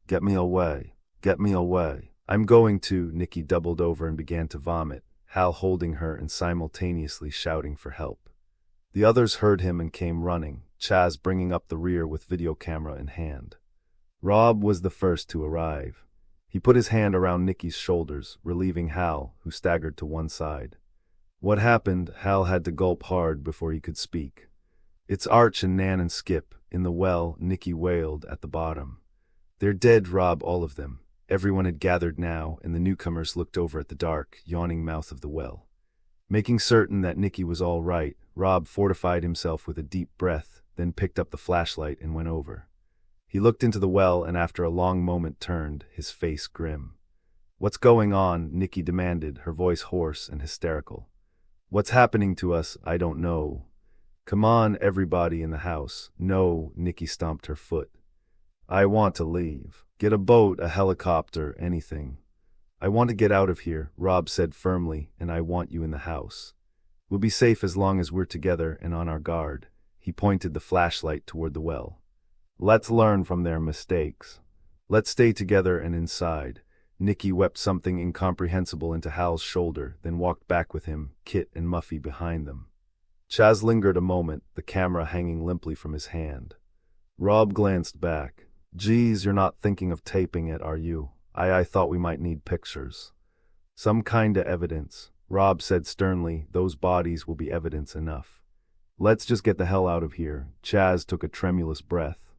Get me away! Get me away! I'm going to. Nicky doubled over and began to vomit, Hal holding her and simultaneously shouting for help. The others heard him and came running, Chaz bringing up the rear with video camera in hand. Rob was the first to arrive. He put his hand around Nicky's shoulders, relieving Hal, who staggered to one side. What happened? Hal had to gulp hard before he could speak. It's Arch and Nan and Skip, in the well, Nicky wailed, at the bottom. They're dead, Rob, all of them. Everyone had gathered now, and the newcomers looked over at the dark, yawning mouth of the well. Making certain that Nicky was all right, Rob fortified himself with a deep breath, then picked up the flashlight and went over. He looked into the well and after a long moment turned, his face grim. What's going on? Nicky demanded, her voice hoarse and hysterical. What's happening to us? I don't know. Come on, everybody in the house. No, Nicky stomped her foot. I want to leave. Get a boat, a helicopter, anything. I want to get out of here, Rob said firmly, and I want you in the house. We'll be safe as long as we're together and on our guard. He pointed the flashlight toward the well. Let's learn from their mistakes. Let's stay together and inside. Nicky wept something incomprehensible into Hal's shoulder, then walked back with him, Kit and Muffy behind them. Chaz lingered a moment, the camera hanging limply from his hand. Rob glanced back. Geez, you're not thinking of taping it, are you? I thought we might need pictures. Some kinda evidence. Rob said sternly, those bodies will be evidence enough. Let's just get the hell out of here. Chaz took a tremulous breath.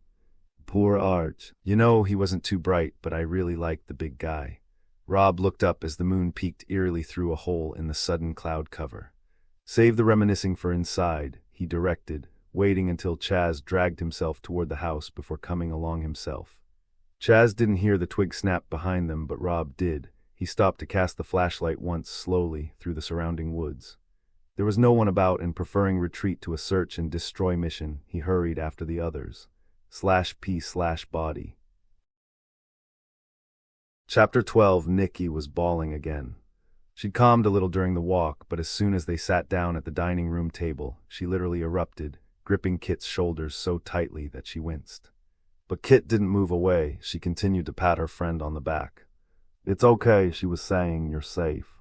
Poor Arch. You know, he wasn't too bright, but I really liked the big guy. Rob looked up as the moon peeked eerily through a hole in the sudden cloud cover. Save the reminiscing for inside, he directed, waiting until Chaz dragged himself toward the house before coming along himself. Chaz didn't hear the twig snap behind them, but Rob did. He stopped to cast the flashlight once slowly through the surrounding woods. There was no one about, and preferring retreat to a search and destroy mission, he hurried after the others. /P/body. Chapter 12. Nicky was bawling again. She'd calmed a little during the walk, but as soon as they sat down at the dining room table, she literally erupted, gripping Kit's shoulders so tightly that she winced. But Kit didn't move away. She continued to pat her friend on the back. It's okay, she was saying, you're safe.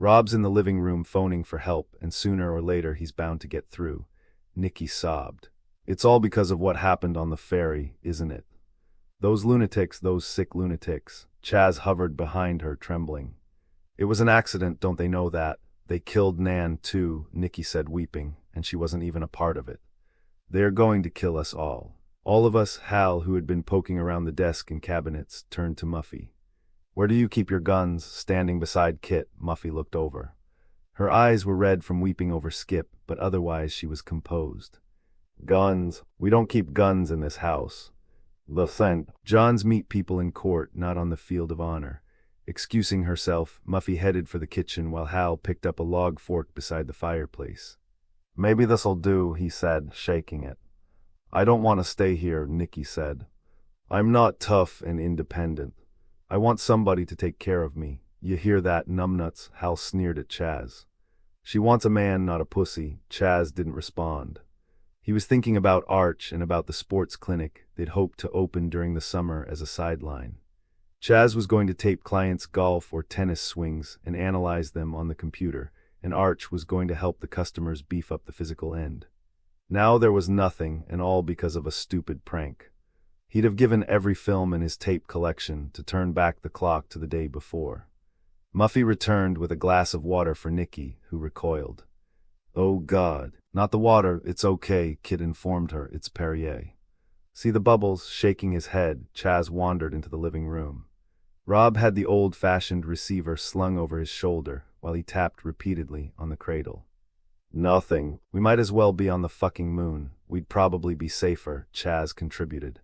Rob's in the living room phoning for help, and sooner or later he's bound to get through. Nicky sobbed. It's all because of what happened on the ferry, isn't it? Those lunatics, those sick lunatics. Chaz hovered behind her, trembling. It was an accident, don't they know that? They killed Nan, too, Nicky said, weeping, and she wasn't even a part of it. They're going to kill us all. All of us. Hal, who had been poking around the desk and cabinets, turned to Muffy. Where do you keep your guns? Standing beside Kit, Muffy looked over. Her eyes were red from weeping over Skip, but otherwise she was composed. Guns? We don't keep guns in this house. The scent. Johns meet people in court, not on the field of honor. Excusing herself, Muffy headed for the kitchen while Hal picked up a log fork beside the fireplace. Maybe this'll do, he said, shaking it. I don't want to stay here, Nicky said. I'm not tough and independent. I want somebody to take care of me. You hear that, numbnuts? Hal sneered at Chaz. She wants a man, not a pussy. Chaz didn't respond. He was thinking about Arch and about the sports clinic they'd hoped to open during the summer as a sideline. Chaz was going to tape clients' golf or tennis swings and analyze them on the computer, and Arch was going to help the customers beef up the physical end. Now there was nothing, and all because of a stupid prank. He'd have given every film in his tape collection to turn back the clock to the day before. Muffy returned with a glass of water for Nikki, who recoiled. "Oh God, not the water, it's okay," Kit informed her, "it's Perrier." "See the bubbles?" Shaking his head, Chaz wandered into the living room. Rob had the old-fashioned receiver slung over his shoulder while he tapped repeatedly on the cradle. "Nothing. We might as well be on the fucking moon. We'd probably be safer," Chaz contributed.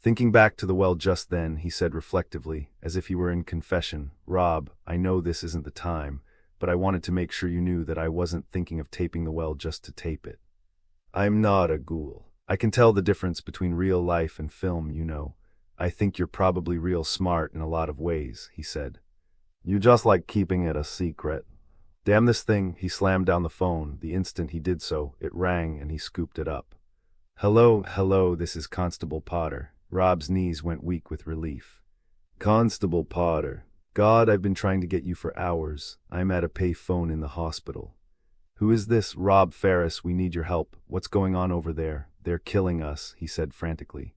Thinking back to the well just then, he said reflectively, as if he were in confession, "Rob, I know this isn't the time, but I wanted to make sure you knew that I wasn't thinking of taping the well just to tape it. I'm not a ghoul. I can tell the difference between real life and film, you know. I think you're probably real smart in a lot of ways," he said. "You just like keeping it a secret." "Damn this thing," he slammed down the phone. The instant he did so, it rang and he scooped it up. Hello, this is Constable Potter." Rob's knees went weak with relief. "Constable Potter. God, I've been trying to get you for hours. I'm at a pay phone in the hospital." "Who is this?" "Rob Ferris, we need your help. What's going on over there?" "They're killing us," he said frantically.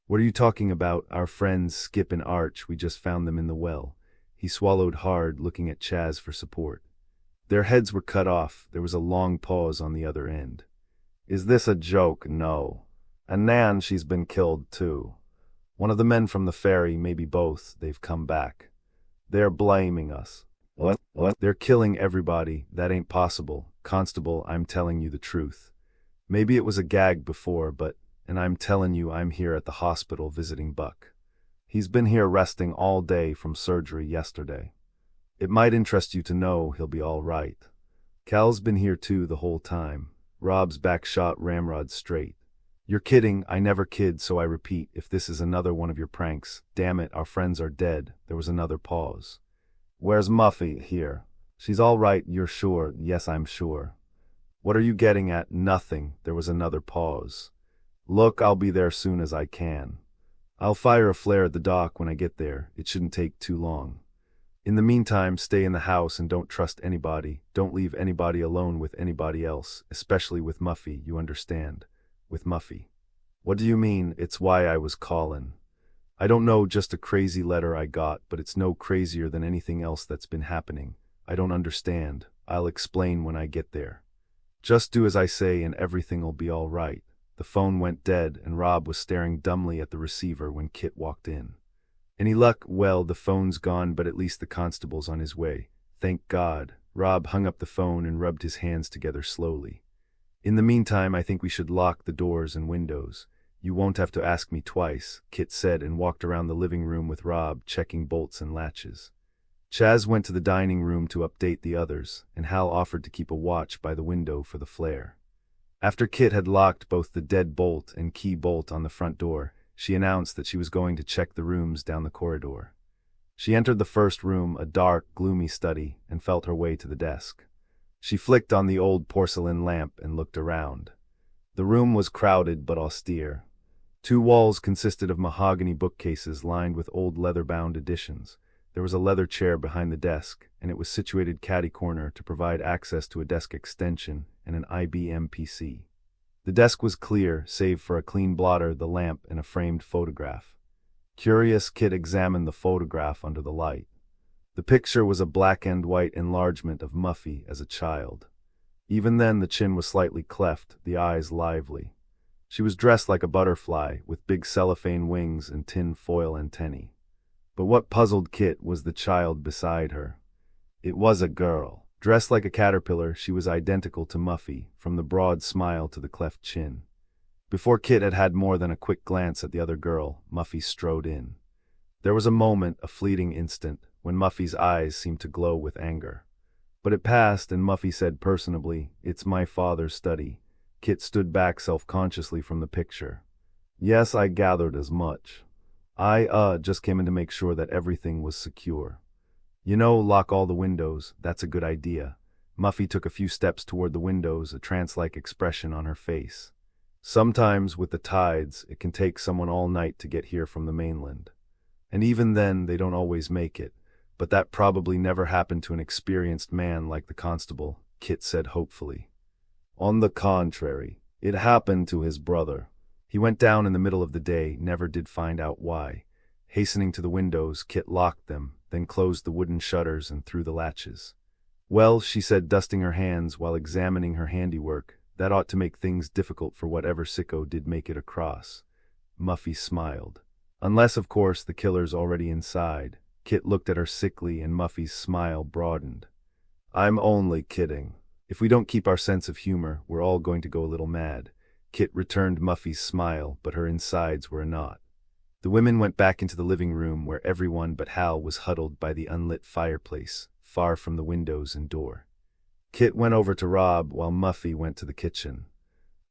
"What are you talking about?" "Our friends Skip and Arch, we just found them in the well." He swallowed hard, looking at Chaz for support. "Their heads were cut off." There was a long pause on the other end. "Is this a joke?" "No. And Nan, she's been killed too. One of the men from the ferry, maybe both, they've come back. They're blaming us." What? "They're killing everybody. That ain't possible. Constable, I'm telling you the truth. Maybe it was a gag before, and I'm telling you I'm here at the hospital visiting Buck. He's been here resting all day from surgery yesterday. It might interest you to know he'll be all right. Cal's been here too the whole time." Rob's back shot ramrod straight. "You're kidding. I never kid, so I repeat, if this is another one of your pranks, damn it, our friends are dead." There was another pause. "Where's Muffy?" "Here." "She's all right, you're sure?" "Yes, I'm sure." "What are you getting at?" "Nothing." There was another pause. "Look, I'll be there soon as I can. I'll fire a flare at the dock when I get there. It shouldn't take too long. In the meantime, stay in the house and don't trust anybody. Don't leave anybody alone with anybody else, especially with Muffy, you understand? With Muffy." "What do you mean?" "It's why I was callin'. I don't know, just a crazy letter I got, but it's no crazier than anything else that's been happening. I don't understand. I'll explain when I get there. Just do as I say and everything'll be all right." The phone went dead and Rob was staring dumbly at the receiver when Kit walked in. "Any luck?" "Well, the phone's gone, but at least the constable's on his way. Thank God." Rob hung up the phone and rubbed his hands together slowly. "In the meantime, I think we should lock the doors and windows. You won't have to ask me twice," Kit said and walked around the living room with Rob, checking bolts and latches. Chaz went to the dining room to update the others, and Hal offered to keep a watch by the window for the flare. After Kit had locked both the dead bolt and key bolt on the front door, she announced that she was going to check the rooms down the corridor. She entered the first room, a dark, gloomy study, and felt her way to the desk. She flicked on the old porcelain lamp and looked around. The room was crowded but austere. 2 walls consisted of mahogany bookcases lined with old leather-bound editions. There was a leather chair behind the desk, and it was situated catty-corner to provide access to a desk extension and an IBM PC. The desk was clear, save for a clean blotter, the lamp, and a framed photograph. Curious, Kit examined the photograph under the light. The picture was a black-and-white enlargement of Muffy as a child. Even then, the chin was slightly cleft, the eyes lively. She was dressed like a butterfly, with big cellophane wings and tin foil antennae. But what puzzled Kit was the child beside her. It was a girl. Dressed like a caterpillar, she was identical to Muffy, from the broad smile to the cleft chin. Before Kit had had more than a quick glance at the other girl, Muffy strode in. There was a moment, a fleeting instant, when Muffy's eyes seemed to glow with anger. But it passed, and Muffy said personably, "It's my father's study." Kit stood back self-consciously from the picture. "Yes, I gathered as much. I just came in to make sure that everything was secure. You know, lock all the windows, that's a good idea. Muffy took a few steps toward the windows, a trance-like expression on her face. Sometimes, with the tides, it can take someone all night to get here from the mainland. And even then, they don't always make it. But that probably never happened to an experienced man like the constable, Kit said hopefully. On the contrary, it happened to his brother. He went down in the middle of the day, never did find out why. Hastening to the windows, Kit locked them, then closed the wooden shutters and threw the latches. Well, she said, dusting her hands while examining her handiwork, that ought to make things difficult for whatever sicko did make it across. Muffy smiled. Unless, of course, the killer's already inside. Kit looked at her sickly and Muffy's smile broadened. I'm only kidding. If we don't keep our sense of humor, we're all going to go a little mad. Kit returned Muffy's smile, but her insides were a knot. The women went back into the living room where everyone but Hal was huddled by the unlit fireplace, far from the windows and door. Kit went over to Rob while Muffy went to the kitchen.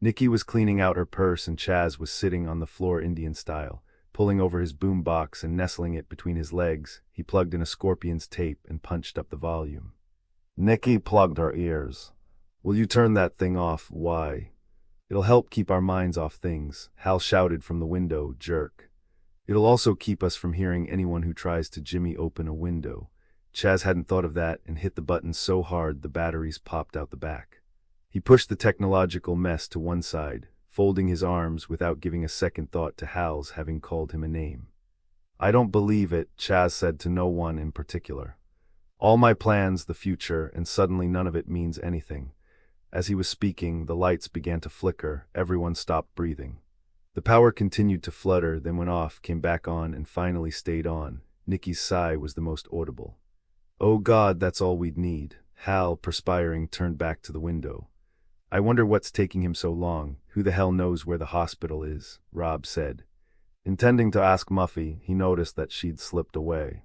Nicky was cleaning out her purse and Chaz was sitting on the floor Indian style. Pulling over his boom box and nestling it between his legs, he plugged in a Scorpion's tape and punched up the volume. Nicky plugged her ears. Will you turn that thing off? Why? It'll help keep our minds off things, Hal shouted from the window, jerk. It'll also keep us from hearing anyone who tries to jimmy open a window. Chaz hadn't thought of that and hit the button so hard the batteries popped out the back. He pushed the technological mess to one side, folding his arms without giving a second thought to Hal's having called him a name. I don't believe it, Chaz said to no one in particular. All my plans, the future, and suddenly none of it means anything. As he was speaking, the lights began to flicker, everyone stopped breathing. The power continued to flutter, then went off, came back on, and finally stayed on. Nicky's sigh was the most audible. Oh God, that's all we'd need. Hal, perspiring, turned back to the window. I wonder what's taking him so long. Who the hell knows where the hospital is? Rob said. Intending to ask Muffy, he noticed that she'd slipped away.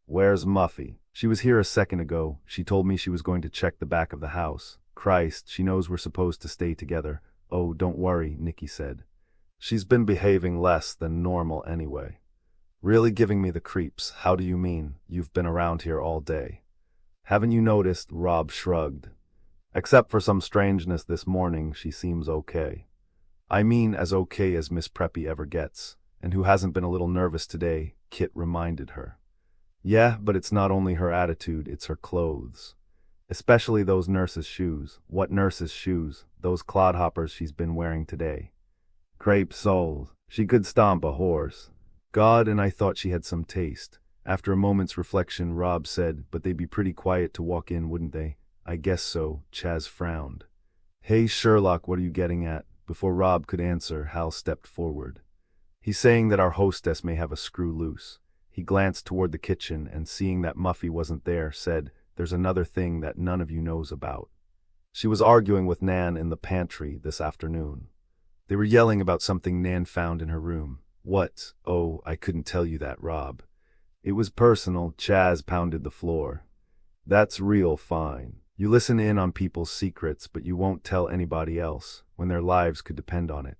Where's Muffy? She was here a second ago. She told me she was going to check the back of the house. Christ, she knows we're supposed to stay together. Oh, don't worry, Nicky said. She's been behaving less than normal anyway. Really giving me the creeps. How do you mean? You've been around here all day. Haven't you noticed? Rob shrugged. Except for some strangeness this morning, she seems okay. I mean as okay as Miss Preppy ever gets. And who hasn't been a little nervous today? Kit reminded her. Yeah, but it's not only her attitude, it's her clothes. Especially those nurses' shoes. What nurses' shoes? Those clodhoppers she's been wearing today. Crepe soles. She could stomp a horse. God, and I thought she had some taste. After a moment's reflection, Rob said, but they'd be pretty quiet to walk in, wouldn't they? I guess so, Chaz frowned. Hey Sherlock, what are you getting at? Before Rob could answer, Hal stepped forward. He's saying that our hostess may have a screw loose. He glanced toward the kitchen and seeing that Muffy wasn't there, said, there's another thing that none of you knows about. She was arguing with Nan in the pantry this afternoon. They were yelling about something Nan found in her room. What? Oh, I couldn't tell you that, Rob. It was personal. Chaz pounded the floor. That's real fine. You listen in on people's secrets, but you won't tell anybody else, when their lives could depend on it.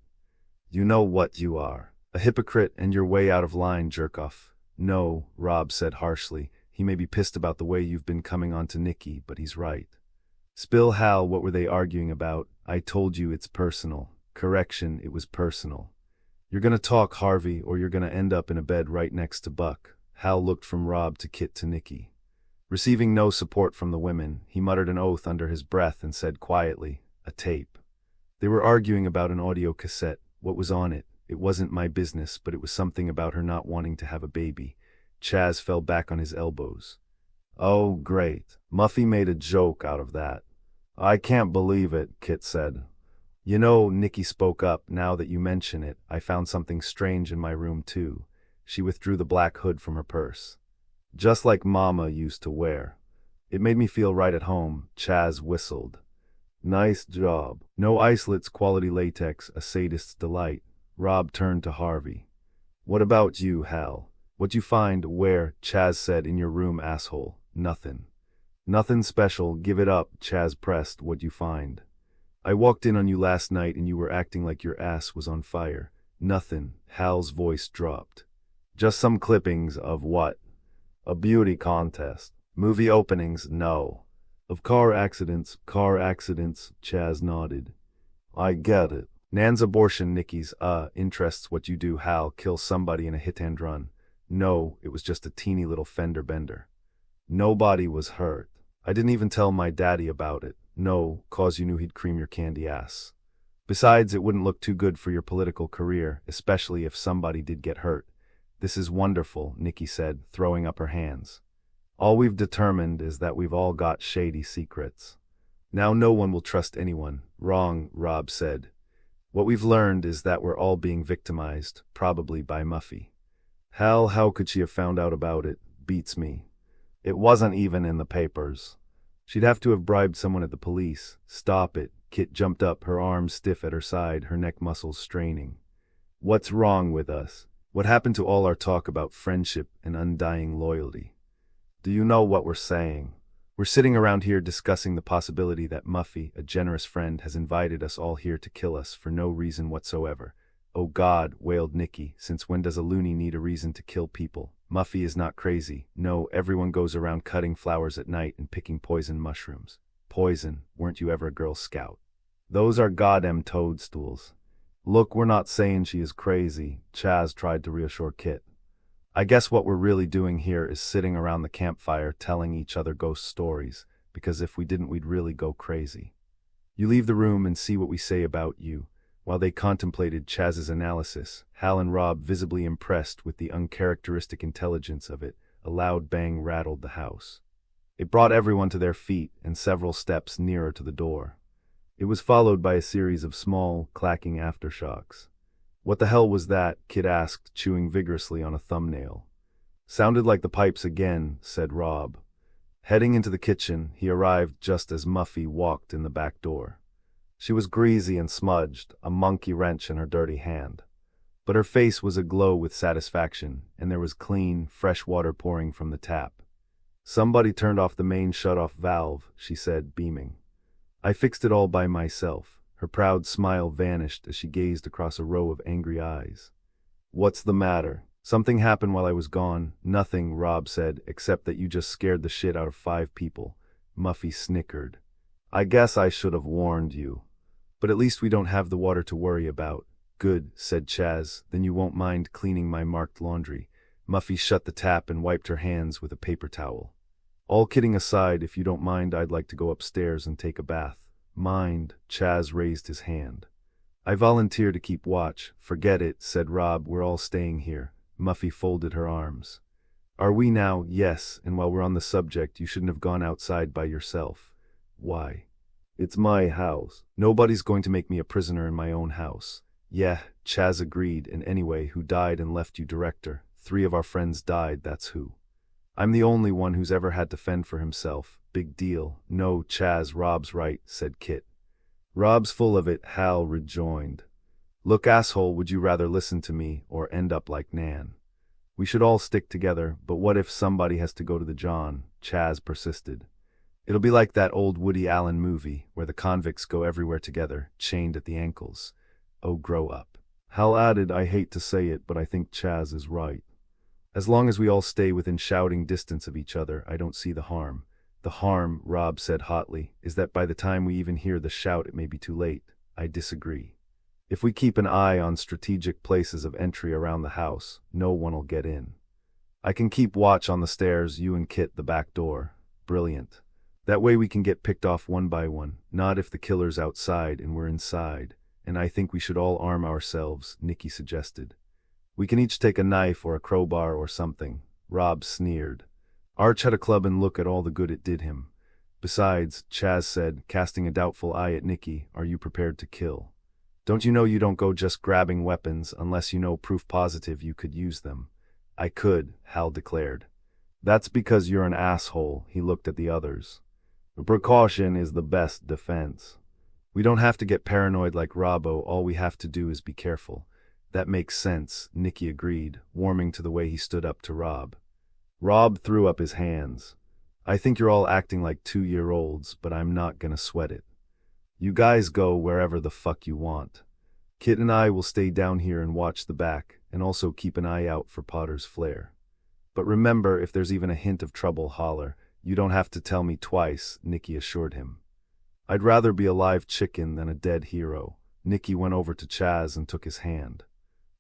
You know what you are. A hypocrite, and you're way out of line, jerk-off. No, Rob said harshly. He may be pissed about the way you've been coming on to Nicky, but he's right. Spill, Hal, what were they arguing about? I told you it's personal. Correction, it was personal. You're gonna talk, Harvey, or you're gonna end up in a bed right next to Buck. Hal looked from Rob to Kit to Nicky. Receiving no support from the women, he muttered an oath under his breath and said quietly, a tape. They were arguing about an audio cassette. What was on it? It wasn't my business, but it was something about her not wanting to have a baby. Chaz fell back on his elbows. Oh, great. Muffy made a joke out of that. I can't believe it, Kit said. You know, Nicky spoke up, now that you mention it, I found something strange in my room too. She withdrew the black hood from her purse. Just like Mama used to wear. It made me feel right at home, Chaz whistled. Nice job. No isolates, quality latex, a sadist's delight. Rob turned to Harvey. What about you, Hal? What'd you find? Where? Chaz said, in your room, asshole. Nothing. Nothing special, give it up, Chaz pressed. What'd you find? I walked in on you last night and you were acting like your ass was on fire. Nothing. Hal's voice dropped. Just some clippings of what? A beauty contest. Movie openings? No. Of car accidents, Chaz nodded. I get it. Nan's abortion, Nikki's, interests what you do, Hal, kill somebody in a hit-and-run. No, it was just a teeny little fender bender. Nobody was hurt. I didn't even tell my daddy about it. No, 'cause you knew he'd cream your candy ass. Besides, it wouldn't look too good for your political career, especially if somebody did get hurt. This is wonderful, Nikki said, throwing up her hands. All we've determined is that we've all got shady secrets. Now no one will trust anyone. Wrong, Rob said. What we've learned is that we're all being victimized, probably by Muffy. Hal, how could she have found out about it? Beats me. It wasn't even in the papers. She'd have to have bribed someone at the police. Stop it. Kit jumped up, her arms stiff at her side, her neck muscles straining. What's wrong with us? What happened to all our talk about friendship and undying loyalty? Do you know what we're saying? We're sitting around here discussing the possibility that Muffy, a generous friend, has invited us all here to kill us for no reason whatsoever. Oh God, wailed Nikki, since when does a loony need a reason to kill people? Muffy is not crazy. No, everyone goes around cutting flowers at night and picking poison mushrooms. Poison, weren't you ever a Girl Scout? Those are goddamn toadstools. Look, we're not saying she is crazy, Chaz tried to reassure Kit. I guess what we're really doing here is sitting around the campfire telling each other ghost stories, because if we didn't we'd really go crazy. You leave the room and see what we say about you. While they contemplated Chaz's analysis, Hal and Rob, visibly impressed with the uncharacteristic intelligence of it, a loud bang rattled the house. It brought everyone to their feet and several steps nearer to the door. It was followed by a series of small, clacking aftershocks. What the hell was that? Kit asked, chewing vigorously on a thumbnail. Sounded like the pipes again, said Rob. Heading into the kitchen, he arrived just as Muffy walked in the back door. She was greasy and smudged, a monkey wrench in her dirty hand. But her face was aglow with satisfaction, and there was clean, fresh water pouring from the tap. Somebody turned off the main shut-off valve, she said, beaming. I fixed it all by myself. Her proud smile vanished as she gazed across a row of angry eyes. What's the matter? Something happened while I was gone. Nothing, Rob said, except that you just scared the shit out of 5 people. Muffy snickered. I guess I should have warned you. But at least we don't have the water to worry about. Good, said Chaz, then you won't mind cleaning my marked laundry. Muffy shut the tap and wiped her hands with a paper towel. All kidding aside, if you don't mind, I'd like to go upstairs and take a bath. Mind, Chaz raised his hand. I volunteer to keep watch. Forget it, said Rob, we're all staying here. Muffy folded her arms. Are we now? Yes, and while we're on the subject, you shouldn't have gone outside by yourself. Why? It's my house. Nobody's going to make me a prisoner in my own house. Yeah, Chaz agreed, and anyway, who died and left you director? 3 of our friends died, that's who. I'm the only one who's ever had to fend for himself. Big deal. No, Chaz, Rob's right, said Kit. Rob's full of it, Hal rejoined. Look, asshole, would you rather listen to me or end up like Nan? We should all stick together, but what if somebody has to go to the John? Chaz persisted. It'll be like that old Woody Allen movie, where the convicts go everywhere together, chained at the ankles. Oh, grow up. Hal added, I hate to say it, but I think Chaz is right. As long as we all stay within shouting distance of each other, I don't see the harm. The harm, Rob said hotly, is that by the time we even hear the shout it may be too late. I disagree. If we keep an eye on strategic places of entry around the house, no one'll get in. I can keep watch on the stairs, you and Kit the back door. Brilliant. That way we can get picked off one by one, not if the killer's outside and we're inside. And I think we should all arm ourselves, Nikki suggested. We can each take a knife or a crowbar or something. Rob sneered. Arch had a club and look at all the good it did him. Besides, Chaz said, casting a doubtful eye at Nikki, are you prepared to kill? Don't you know you don't go just grabbing weapons unless you know proof positive you could use them? I could, Hal declared. That's because you're an asshole, he looked at the others. Precaution is the best defense. We don't have to get paranoid like Robbo, all we have to do is be careful. That makes sense, Nikki agreed, warming to the way he stood up to Rob. Rob threw up his hands. I think you're all acting like 2-year-olds, but I'm not gonna sweat it. You guys go wherever the fuck you want. Kit and I will stay down here and watch the back, and also keep an eye out for Potter's flare. But remember, if there's even a hint of trouble, holler. You don't have to tell me twice, Nicky assured him. I'd rather be a live chicken than a dead hero. Nicky went over to Chaz and took his hand.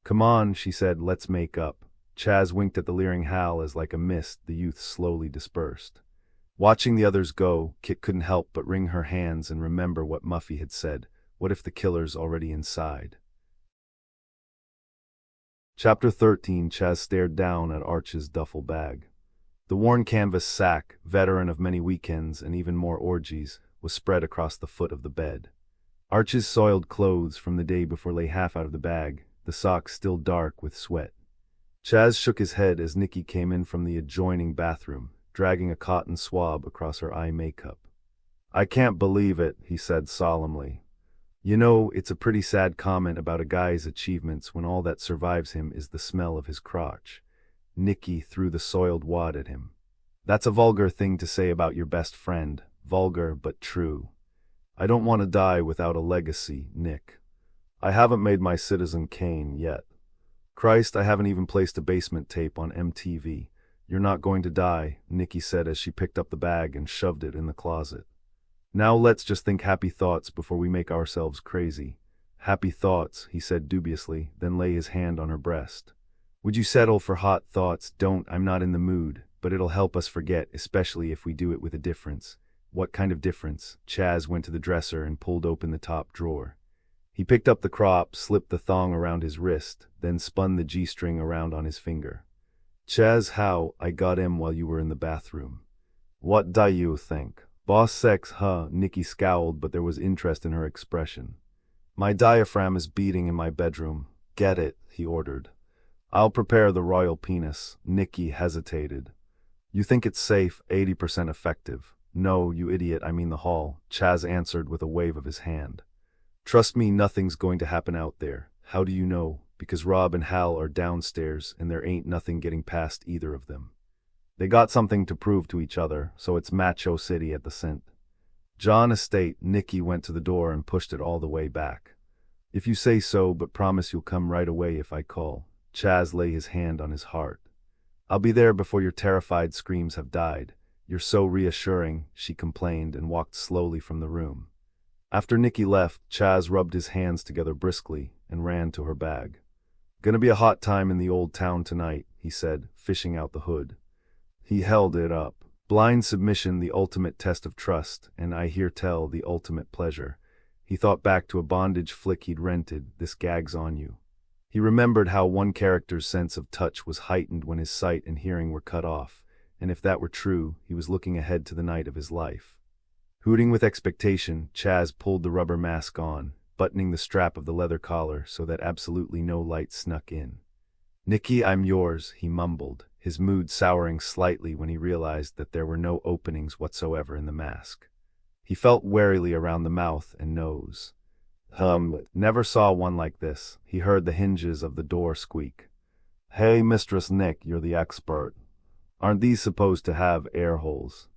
Come on, she said, let's make up. Chaz winked at the leering Hal as like a mist the youth slowly dispersed. Watching the others go, Kit couldn't help but wring her hands and remember what Muffy had said. What if the killer's already inside? Chapter 13. Chaz stared down at Arch's duffel bag. The worn canvas sack, veteran of many weekends and even more orgies, was spread across the foot of the bed. Arch's soiled clothes from the day before lay half out of the bag, the socks still dark with sweat. Chaz shook his head as Nicky came in from the adjoining bathroom, dragging a cotton swab across her eye makeup. I can't believe it, he said solemnly. You know, it's a pretty sad comment about a guy's achievements when all that survives him is the smell of his crotch. Nicky threw the soiled wad at him. That's a vulgar thing to say about your best friend. Vulgar, but true. I don't want to die without a legacy, Nick. I haven't made my Citizen Kane yet. Christ, I haven't even placed a basement tape on MTV. You're not going to die, Nicky said as she picked up the bag and shoved it in the closet. Now let's just think happy thoughts before we make ourselves crazy. Happy thoughts, he said dubiously, then lay his hand on her breast. Would you settle for hot thoughts? Don't, I'm not in the mood, but it'll help us forget, especially if we do it with a difference. What kind of difference? Chaz went to the dresser and pulled open the top drawer. He picked up the crop, slipped the thong around his wrist, then spun the G-string around on his finger. Chaz, how I got him while you were in the bathroom. What do you think? Boss sex, huh? Nicky scowled, but there was interest in her expression. My diaphragm is beating in my bedroom. Get it, he ordered. I'll prepare the royal penis. Nicky hesitated. You think it's safe, 80% effective. No, you idiot, I mean the hall, Chaz answered with a wave of his hand. Trust me, nothing's going to happen out there. How do you know? Because Rob and Hal are downstairs, and there ain't nothing getting past either of them. They got something to prove to each other, so it's Macho City at the Cint. John Estate. Nicky went to the door and pushed it all the way back. If you say so, but promise you'll come right away if I call. Chaz lay his hand on his heart. I'll be there before your terrified screams have died. You're so reassuring, she complained and walked slowly from the room. After Nicky left, Chaz rubbed his hands together briskly and ran to her bag. Gonna be a hot time in the old town tonight, he said, fishing out the hood. He held it up. Blind submission, the ultimate test of trust, and I hear tell, the ultimate pleasure. He thought back to a bondage flick he'd rented, This Gag's on You. He remembered how one character's sense of touch was heightened when his sight and hearing were cut off, and if that were true, he was looking ahead to the night of his life. Hooting with expectation, Chaz pulled the rubber mask on, buttoning the strap of the leather collar so that absolutely no light snuck in. Nicky, I'm yours, he mumbled, his mood souring slightly when he realized that there were no openings whatsoever in the mask. He felt warily around the mouth and nose. Never saw one like this. He heard the hinges of the door squeak. Hey, Mistress Nick, you're the expert. Aren't these supposed to have air holes?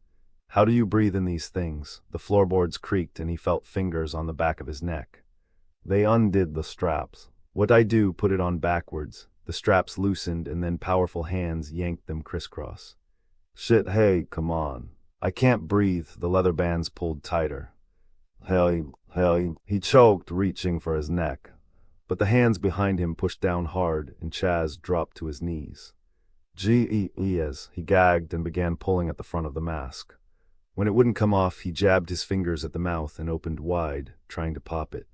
How do you breathe in these things? The floorboards creaked and he felt fingers on the back of his neck. They undid the straps. What I do, put it on backwards. The straps loosened and then powerful hands yanked them crisscross. Shit, hey, come on. I can't breathe, the leather bands pulled tighter. Hey, he choked, reaching for his neck. But the hands behind him pushed down hard and Chaz dropped to his knees. G-E-E-S, he gagged and began pulling at the front of the mask. When it wouldn't come off, he jabbed his fingers at the mouth and opened wide, trying to pop it.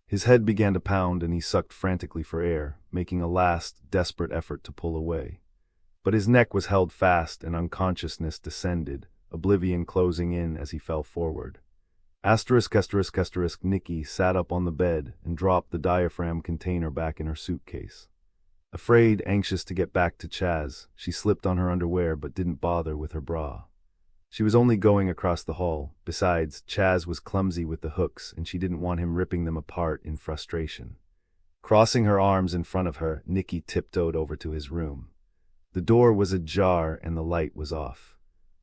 His head began to pound and he sucked frantically for air, making a last, desperate effort to pull away. But his neck was held fast and unconsciousness descended, oblivion closing in as he fell forward. Asterisk. Nicky sat up on the bed and dropped the diaphragm container back in her suitcase. Afraid, anxious to get back to Chaz, she slipped on her underwear but didn't bother with her bra. She was only going across the hall. Besides, Chaz was clumsy with the hooks and she didn't want him ripping them apart in frustration. Crossing her arms in front of her, Nicky tiptoed over to his room. The door was ajar and the light was off.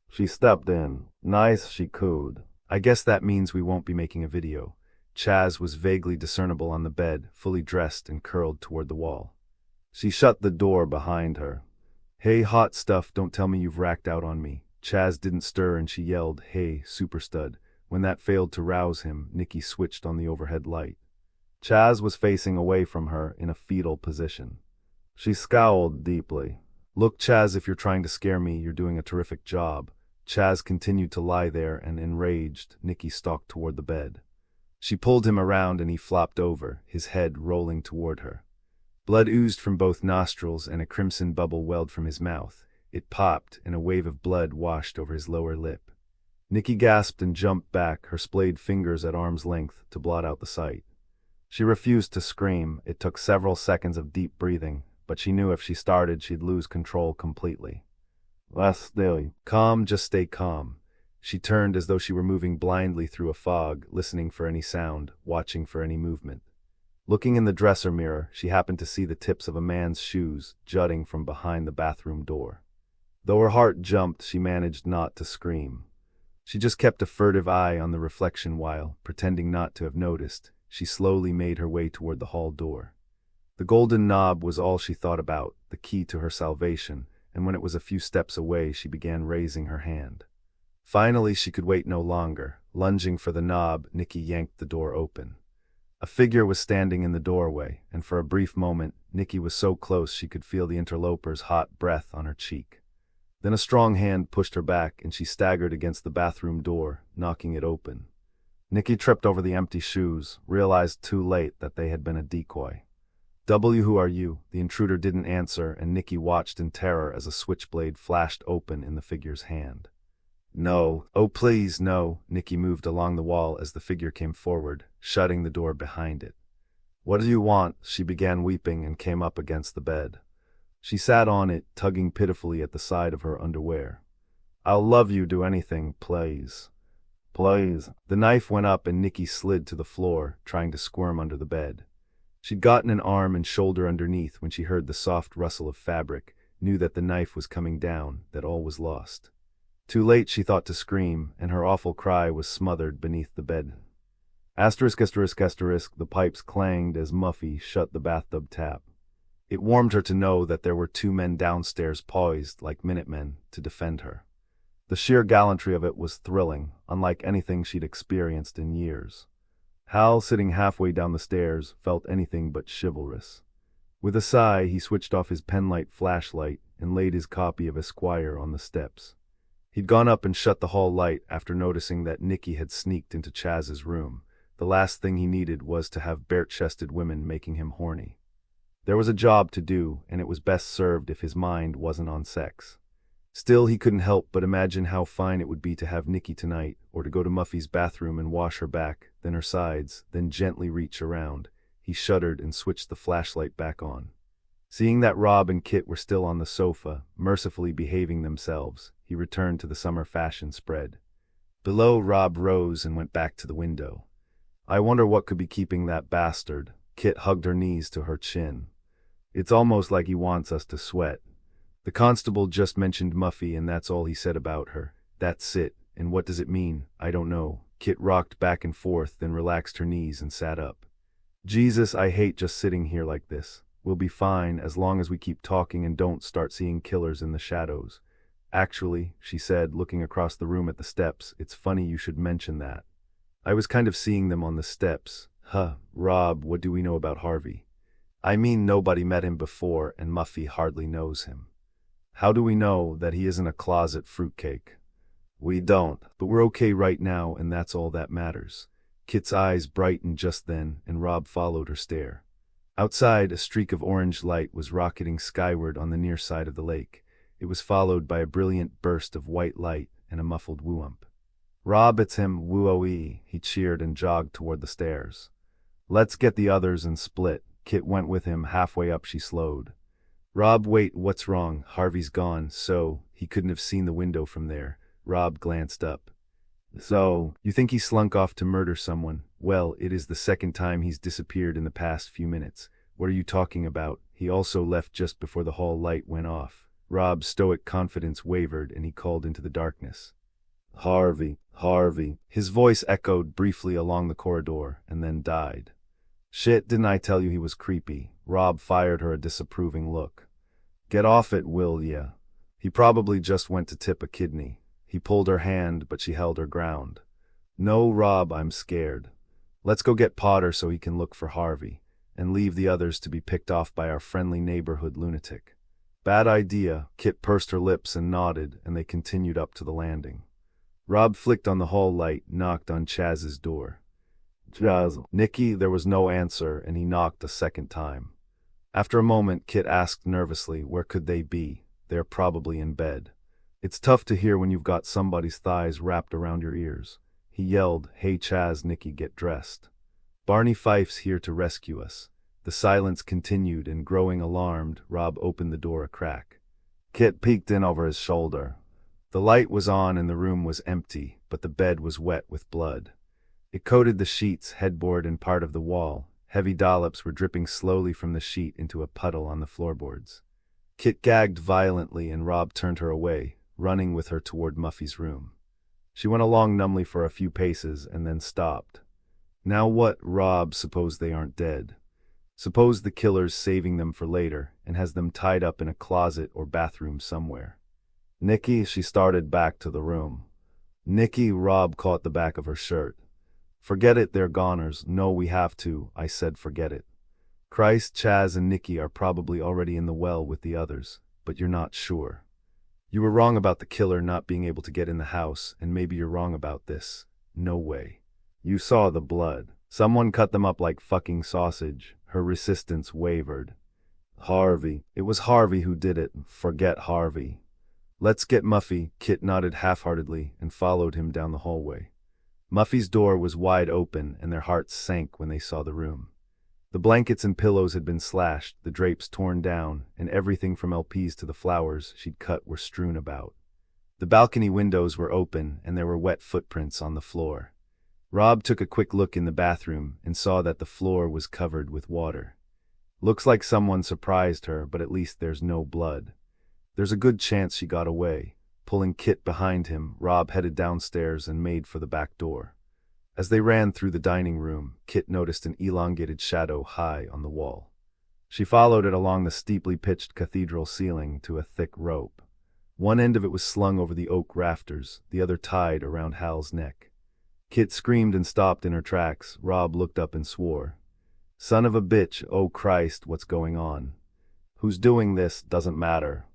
She stepped in. Nice, she cooed. I guess that means we won't be making a video. Chaz was vaguely discernible on the bed, fully dressed and curled toward the wall. She shut the door behind her. Hey, hot stuff, don't tell me you've racked out on me. Chaz didn't stir and she yelled, "Hey, super stud." When that failed to rouse him, Nikki switched on the overhead light. Chaz was facing away from her in a fetal position. She scowled deeply. "Look, Chaz, if you're trying to scare me, you're doing a terrific job." Chaz continued to lie there, and enraged, Nikki stalked toward the bed. She pulled him around and he flopped over, his head rolling toward her. Blood oozed from both nostrils and a crimson bubble welled from his mouth. It popped, and a wave of blood washed over his lower lip. Nikki gasped and jumped back, her splayed fingers at arm's length, to blot out the sight. She refused to scream. It took several seconds of deep breathing, but she knew if she started, she'd lose control completely. "Less still. Calm, just stay calm." She turned as though she were moving blindly through a fog, listening for any sound, watching for any movement. Looking in the dresser mirror, she happened to see the tips of a man's shoes jutting from behind the bathroom door. Though her heart jumped, she managed not to scream. She just kept a furtive eye on the reflection while, pretending not to have noticed, she slowly made her way toward the hall door. The golden knob was all she thought about, the key to her salvation, and when it was a few steps away, she began raising her hand. Finally, she could wait no longer. Lunging for the knob, Nikki yanked the door open. A figure was standing in the doorway, and for a brief moment, Nikki was so close she could feel the interloper's hot breath on her cheek. Then a strong hand pushed her back, and she staggered against the bathroom door, knocking it open. Nikki tripped over the empty shoes, realized too late that they had been a decoy. "Who are you?" The intruder didn't answer, and Nikki watched in terror as a switchblade flashed open in the figure's hand. "No, oh please, no." Nikki moved along the wall as the figure came forward, shutting the door behind it. "What do you want?" She began weeping and came up against the bed. She sat on it, tugging pitifully at the side of her underwear. "I'll love you, do anything, please. Please." The knife went up and Nikki slid to the floor, trying to squirm under the bed. She'd gotten an arm and shoulder underneath when she heard the soft rustle of fabric, knew that the knife was coming down, that all was lost. Too late she thought to scream, and her awful cry was smothered beneath the bed. Asterisk, asterisk, asterisk, the pipes clanged as Muffy shut the bathtub tap. It warmed her to know that there were two men downstairs poised, like Minutemen, to defend her. The sheer gallantry of it was thrilling, unlike anything she'd experienced in years. Hal, sitting halfway down the stairs, felt anything but chivalrous. With a sigh, he switched off his penlight flashlight and laid his copy of Esquire on the steps. He'd gone up and shut the hall light after noticing that Nikki had sneaked into Chaz's room. The last thing he needed was to have bare-chested women making him horny. There was a job to do, and it was best served if his mind wasn't on sex. Still, he couldn't help but imagine how fine it would be to have Nikki tonight, or to go to Muffy's bathroom and wash her back, then her sides, then gently reach around. He shuddered and switched the flashlight back on. Seeing that Rob and Kit were still on the sofa, mercifully behaving themselves, he returned to the summer fashion spread. Below, Rob rose and went back to the window. "I wonder what could be keeping that bastard." Kit hugged her knees to her chin. "It's almost like he wants us to sweat. The constable just mentioned Muffy and that's all he said about her. That's it, and what does it mean? I don't know." Kit rocked back and forth, then relaxed her knees and sat up. "Jesus, I hate just sitting here like this. We'll be fine as long as we keep talking and don't start seeing killers in the shadows. Actually," she said, looking across the room at the steps, "it's funny you should mention that. I was kind of seeing them on the steps. Huh, Rob, what do we know about Harvey? I mean, nobody met him before, and Muffy hardly knows him. How do we know that he isn't a closet fruitcake? We don't, but we're okay right now, and that's all that matters." Kit's eyes brightened just then, and Rob followed her stare. Outside, a streak of orange light was rocketing skyward on the near side of the lake. It was followed by a brilliant burst of white light and a muffled whoomp. "Rob, it's him, woo-oh-ee," he cheered and jogged toward the stairs. "Let's get the others and split." Kit went with him. Halfway up she slowed. "Rob, wait, what's wrong? Harvey's gone, so he couldn't have seen the window from there." Rob glanced up. "So, you think he slunk off to murder someone? Well, it is the second time he's disappeared in the past few minutes. What are you talking about? He also left just before the hall light went off." Rob's stoic confidence wavered, and he called into the darkness. "Harvey, Harvey." His voice echoed briefly along the corridor, and then died. "Shit, didn't I tell you he was creepy?" Rob fired her a disapproving look. "Get off it, will ya? He probably just went to tip a kidney." He pulled her hand, but she held her ground. No, Rob, I'm scared. Let's go get Potter so he can look for Harvey, and leave the others to be picked off by our friendly neighborhood lunatic. Bad idea. Kit pursed her lips and nodded, and they continued up to the landing. Rob flicked on the hall light, knocked on Chaz's door. Chaz. Nicky, there was no answer, and he knocked a second time. After a moment, Kit asked nervously, where could they be? They're probably in bed. It's tough to hear when you've got somebody's thighs wrapped around your ears. He yelled, hey Chaz, Nicky, get dressed. Barney Fife's here to rescue us. The silence continued, and growing alarmed, Rob opened the door a crack. Kit peeked in over his shoulder. The light was on and the room was empty, but the bed was wet with blood. It coated the sheets, headboard, and part of the wall. Heavy dollops were dripping slowly from the sheet into a puddle on the floorboards. Kit gagged violently, and Rob turned her away, running with her toward Muffy's room. She went along numbly for a few paces and then stopped. Now what, Rob? Suppose they aren't dead. Suppose the killer's saving them for later and has them tied up in a closet or bathroom somewhere. Nicky, she started back to the room. Nicky, Rob caught the back of her shirt. Forget it, they're goners. No, we have to. I said forget it. Christ, Chaz and Nicky are probably already in the well with the others, but you're not sure. You were wrong about the killer not being able to get in the house, and maybe you're wrong about this. No way. You saw the blood. Someone cut them up like fucking sausage. Her resistance wavered. Harvey. It was Harvey who did it. Forget Harvey. Let's get Muffy. Kit nodded half-heartedly and followed him down the hallway. Muffy's door was wide open, and their hearts sank when they saw the room. The blankets and pillows had been slashed, the drapes torn down, and everything from LPs to the flowers she'd cut were strewn about. The balcony windows were open, and there were wet footprints on the floor. Rob took a quick look in the bathroom and saw that the floor was covered with water. Looks like someone surprised her, but at least there's no blood. There's a good chance she got away. Pulling Kit behind him, Rob headed downstairs and made for the back door. As they ran through the dining room, Kit noticed an elongated shadow high on the wall. She followed it along the steeply pitched cathedral ceiling to a thick rope. One end of it was slung over the oak rafters, the other tied around Hal's neck. Kit screamed and stopped in her tracks. Rob looked up and swore. Son of a bitch, oh Christ, what's going on? Who's doing this? Doesn't matter.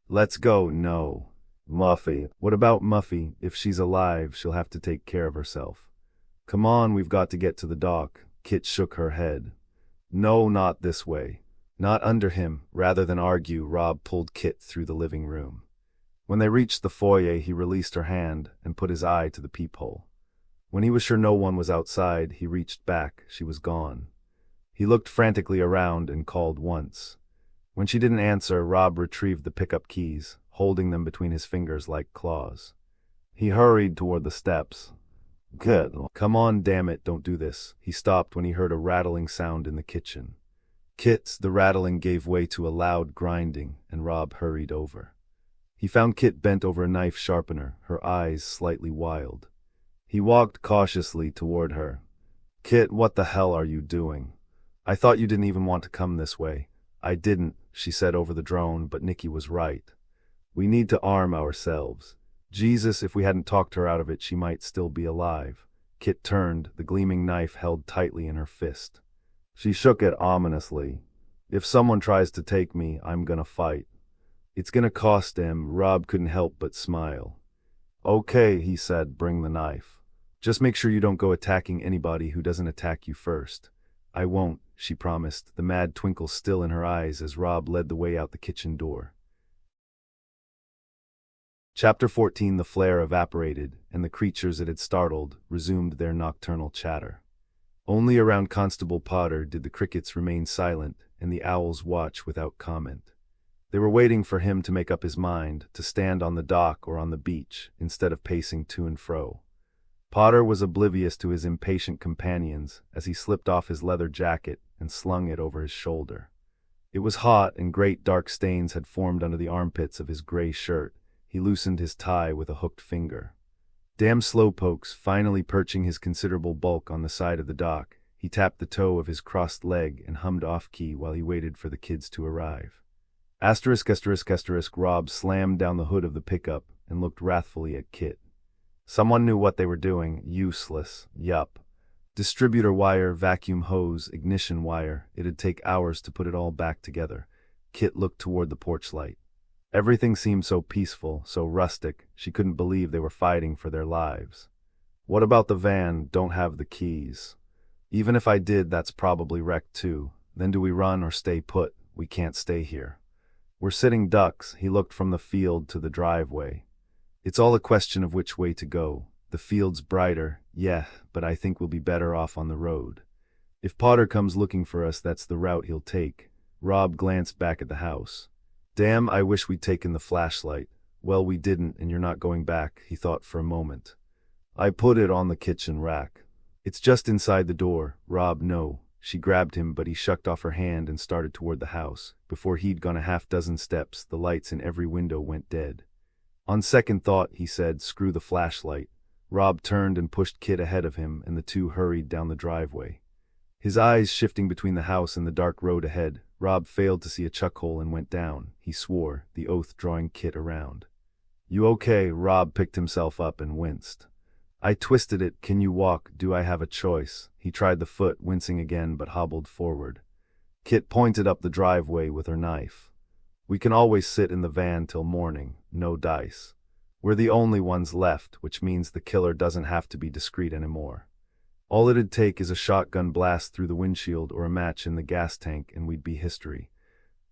Let's go. No. Muffy. What about Muffy? If she's alive, she'll have to take care of herself. Come on, we've got to get to the dock. Kit shook her head. No, not this way. Not under him. Rather than argue, Rob pulled Kit through the living room. When they reached the foyer, he released her hand and put his eye to the peephole. When he was sure no one was outside, he reached back. She was gone. He looked frantically around and called once. When she didn't answer, Rob retrieved the pickup keys, holding them between his fingers like claws. He hurried toward the steps. Good. Come on, damn it, don't do this. He stopped when he heard a rattling sound in the kitchen. The rattling gave way to a loud grinding, and Rob hurried over. He found Kit bent over a knife sharpener, her eyes slightly wild. He walked cautiously toward her. Kit, what the hell are you doing? I thought you didn't even want to come this way. I didn't, she said over the drone, but Nicky was right. We need to arm ourselves. Jesus, if we hadn't talked her out of it, she might still be alive. Kit turned, the gleaming knife held tightly in her fist. She shook it ominously. If someone tries to take me, I'm gonna fight. It's gonna cost him. Rob couldn't help but smile. Okay, he said, bring the knife. Just make sure you don't go attacking anybody who doesn't attack you first. I won't, she promised, the mad twinkle still in her eyes as Rob led the way out the kitchen door. Chapter 14. The flare evaporated, and the creatures it had startled resumed their nocturnal chatter. Only around Constable Potter did the crickets remain silent and the owls watch without comment. They were waiting for him to make up his mind to stand on the dock or on the beach instead of pacing to and fro. Potter was oblivious to his impatient companions as he slipped off his leather jacket and slung it over his shoulder. It was hot, and great dark stains had formed under the armpits of his gray shirt. He loosened his tie with a hooked finger. Damn slowpokes, finally perching his considerable bulk on the side of the dock. He tapped the toe of his crossed leg and hummed off-key while he waited for the kids to arrive. ******, Rob slammed down the hood of the pickup and looked wrathfully at Kit. Someone knew what they were doing. Useless. Yup. Distributor wire, vacuum hose, ignition wire. It'd take hours to put it all back together. Kit looked toward the porch light. Everything seemed so peaceful, so rustic, she couldn't believe they were fighting for their lives. What about the van? Don't have the keys. Even if I did, that's probably wrecked too. Then do we run or stay put? We can't stay here. We're sitting ducks. He looked from the field to the driveway. It's all a question of which way to go. The field's brighter, yeah, but I think we'll be better off on the road. If Potter comes looking for us, that's the route he'll take. Rob glanced back at the house. Damn, I wish we'd taken the flashlight. Well, we didn't, and you're not going back, he thought for a moment. I put it on the kitchen rack. It's just inside the door. Rob, no. She grabbed him, but he shucked off her hand and started toward the house. Before he'd gone a half-dozen steps, the lights in every window went dead. On second thought, he said, screw the flashlight. Rob turned and pushed Kit ahead of him, and the two hurried down the driveway. His eyes shifting between the house and the dark road ahead, Rob failed to see a chuck hole and went down. He swore, the oath drawing Kit around. You okay? Rob picked himself up and winced. I twisted it. Can you walk? Do I have a choice? He tried the foot, wincing again, but hobbled forward. Kit pointed up the driveway with her knife. We can always sit in the van till morning. No dice. We're the only ones left, which means the killer doesn't have to be discreet anymore. All it'd take is a shotgun blast through the windshield or a match in the gas tank and we'd be history.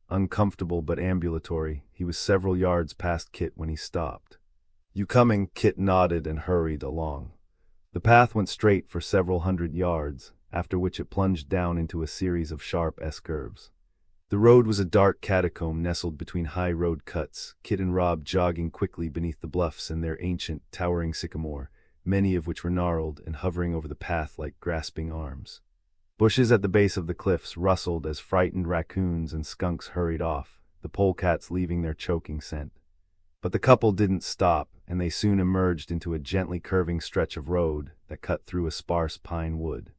Uncomfortable but ambulatory, he was several yards past Kit when he stopped. You coming? Kit nodded and hurried along. The path went straight for several hundred yards, after which it plunged down into a series of sharp S-curves. The road was a dark catacomb nestled between high road cuts, Kit and Rob jogging quickly beneath the bluffs and their ancient, towering sycamore, many of which were gnarled and hovering over the path like grasping arms. Bushes at the base of the cliffs rustled as frightened raccoons and skunks hurried off, the polecats leaving their choking scent. But the couple didn't stop, and they soon emerged into a gently curving stretch of road that cut through a sparse pine wood.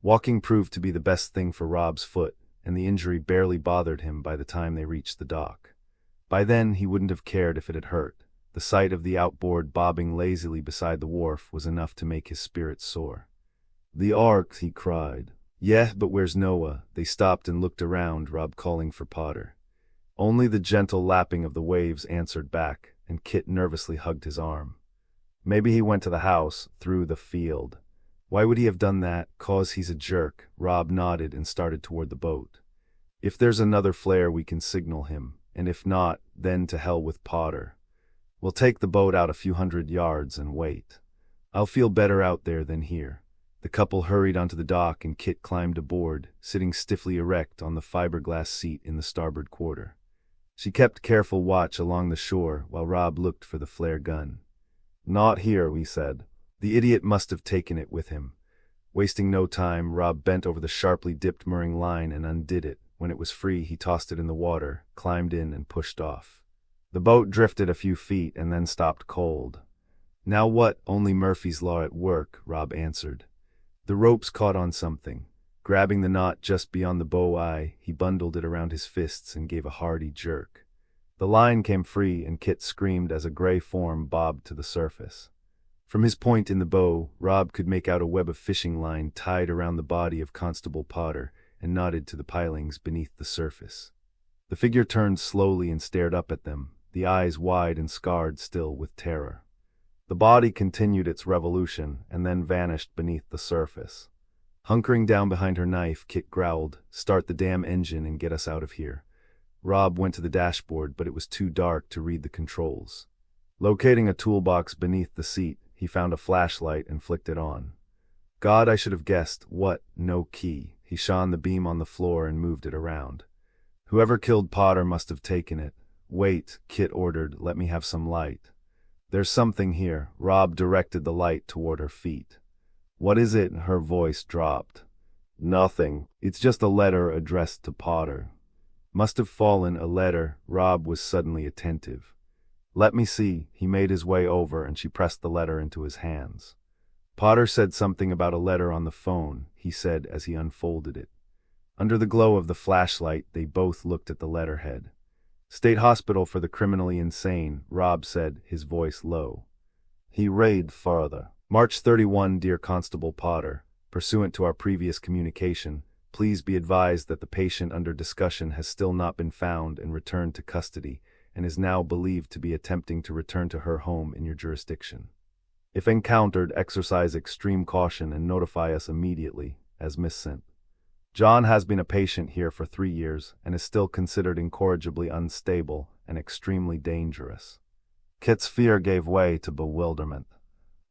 Walking proved to be the best thing for Rob's foot, and the injury barely bothered him by the time they reached the dock. By then, he wouldn't have cared if it had hurt. The sight of the outboard bobbing lazily beside the wharf was enough to make his spirits soar. The Ark, he cried. Yeah, but where's Noah? They stopped and looked around, Rob calling for Potter. Only the gentle lapping of the waves answered back, and Kit nervously hugged his arm. Maybe he went to the house, through the field. Why would he have done that? 'Cause he's a jerk. Rob nodded and started toward the boat. If there's another flare, we can signal him, and if not, then to hell with Potter. We'll take the boat out a few hundred yards and wait. I'll feel better out there than here. The couple hurried onto the dock and Kit climbed aboard, sitting stiffly erect on the fiberglass seat in the starboard quarter. She kept careful watch along the shore while Rob looked for the flare gun. Not here, he said. The idiot must have taken it with him. Wasting no time, Rob bent over the sharply dipped mooring line and undid it. When it was free, he tossed it in the water, climbed in, and pushed off. The boat drifted a few feet and then stopped cold. Now what? Only Murphy's Law at work, Rob answered. The ropes caught on something. Grabbing the knot just beyond the bow eye, he bundled it around his fists and gave a hearty jerk. The line came free and Kit screamed as a gray form bobbed to the surface. From his point in the bow, Rob could make out a web of fishing line tied around the body of Constable Potter and knotted to the pilings beneath the surface. The figure turned slowly and stared up at them, the eyes wide and scarred still with terror. The body continued its revolution and then vanished beneath the surface. Hunkering down behind her knife, Kit growled, "Start the damn engine and get us out of here." Rob went to the dashboard, but it was too dark to read the controls. Locating a toolbox beneath the seat, he found a flashlight and flicked it on. God, I should have guessed. What? No key. He shone the beam on the floor and moved it around. Whoever killed Potter must have taken it. Wait, Kit ordered, let me have some light. There's something here. Rob directed the light toward her feet. What is it? Her voice dropped. Nothing. It's just a letter addressed to Potter. Must have fallen a letter. Rob was suddenly attentive. Let me see. He made his way over and she pressed the letter into his hands. Potter said something about a letter on the phone, he said as he unfolded it. Under the glow of the flashlight, they both looked at the letterhead. State hospital for the criminally insane, Rob said, his voice low. He read further. March 31, Dear Constable Potter. Pursuant to our previous communication, please be advised that the patient under discussion has still not been found and returned to custody and is now believed to be attempting to return to her home in your jurisdiction. If encountered, exercise extreme caution and notify us immediately, as Miss sent. John has been a patient here for 3 years and is still considered incorrigibly unstable and extremely dangerous. Kit's fear gave way to bewilderment.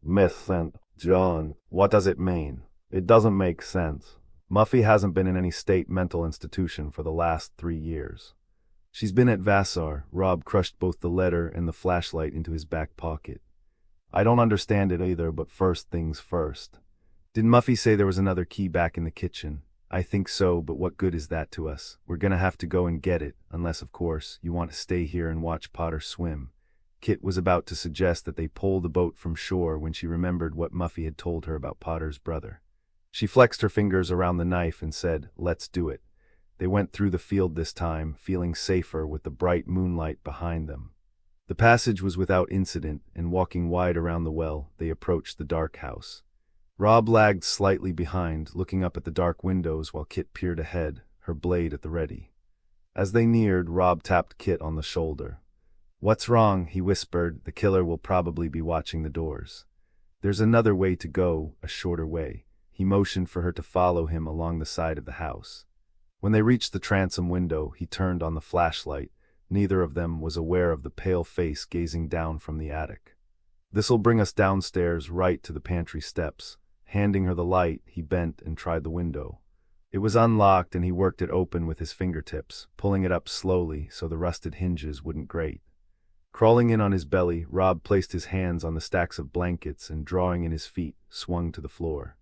Miss sent John, what does it mean? It doesn't make sense. Muffy hasn't been in any state mental institution for the last 3 years. She's been at Vassar. Rob crushed both the letter and the flashlight into his back pocket. I don't understand it either, but first things first. Did Muffy say there was another key back in the kitchen? I think so, but what good is that to us? We're gonna have to go and get it, unless, of course, you want to stay here and watch Potter swim. Kit was about to suggest that they pull the boat from shore when she remembered what Muffy had told her about Potter's brother. She flexed her fingers around the knife and said, "Let's do it." They went through the field this time, feeling safer with the bright moonlight behind them. The passage was without incident, and walking wide around the well, they approached the dark house. Rob lagged slightly behind, looking up at the dark windows while Kit peered ahead, her blade at the ready. As they neared, Rob tapped Kit on the shoulder. "What's wrong?" he whispered. "The killer will probably be watching the doors." "There's another way to go, a shorter way." He motioned for her to follow him along the side of the house. When they reached the transom window, he turned on the flashlight. Neither of them was aware of the pale face gazing down from the attic. "This'll bring us downstairs, right to the pantry steps." Handing her the light, he bent and tried the window. It was unlocked, and he worked it open with his fingertips, pulling it up slowly so the rusted hinges wouldn't grate. Crawling in on his belly, Rob placed his hands on the stacks of blankets and, drawing in his feet, swung to the floor.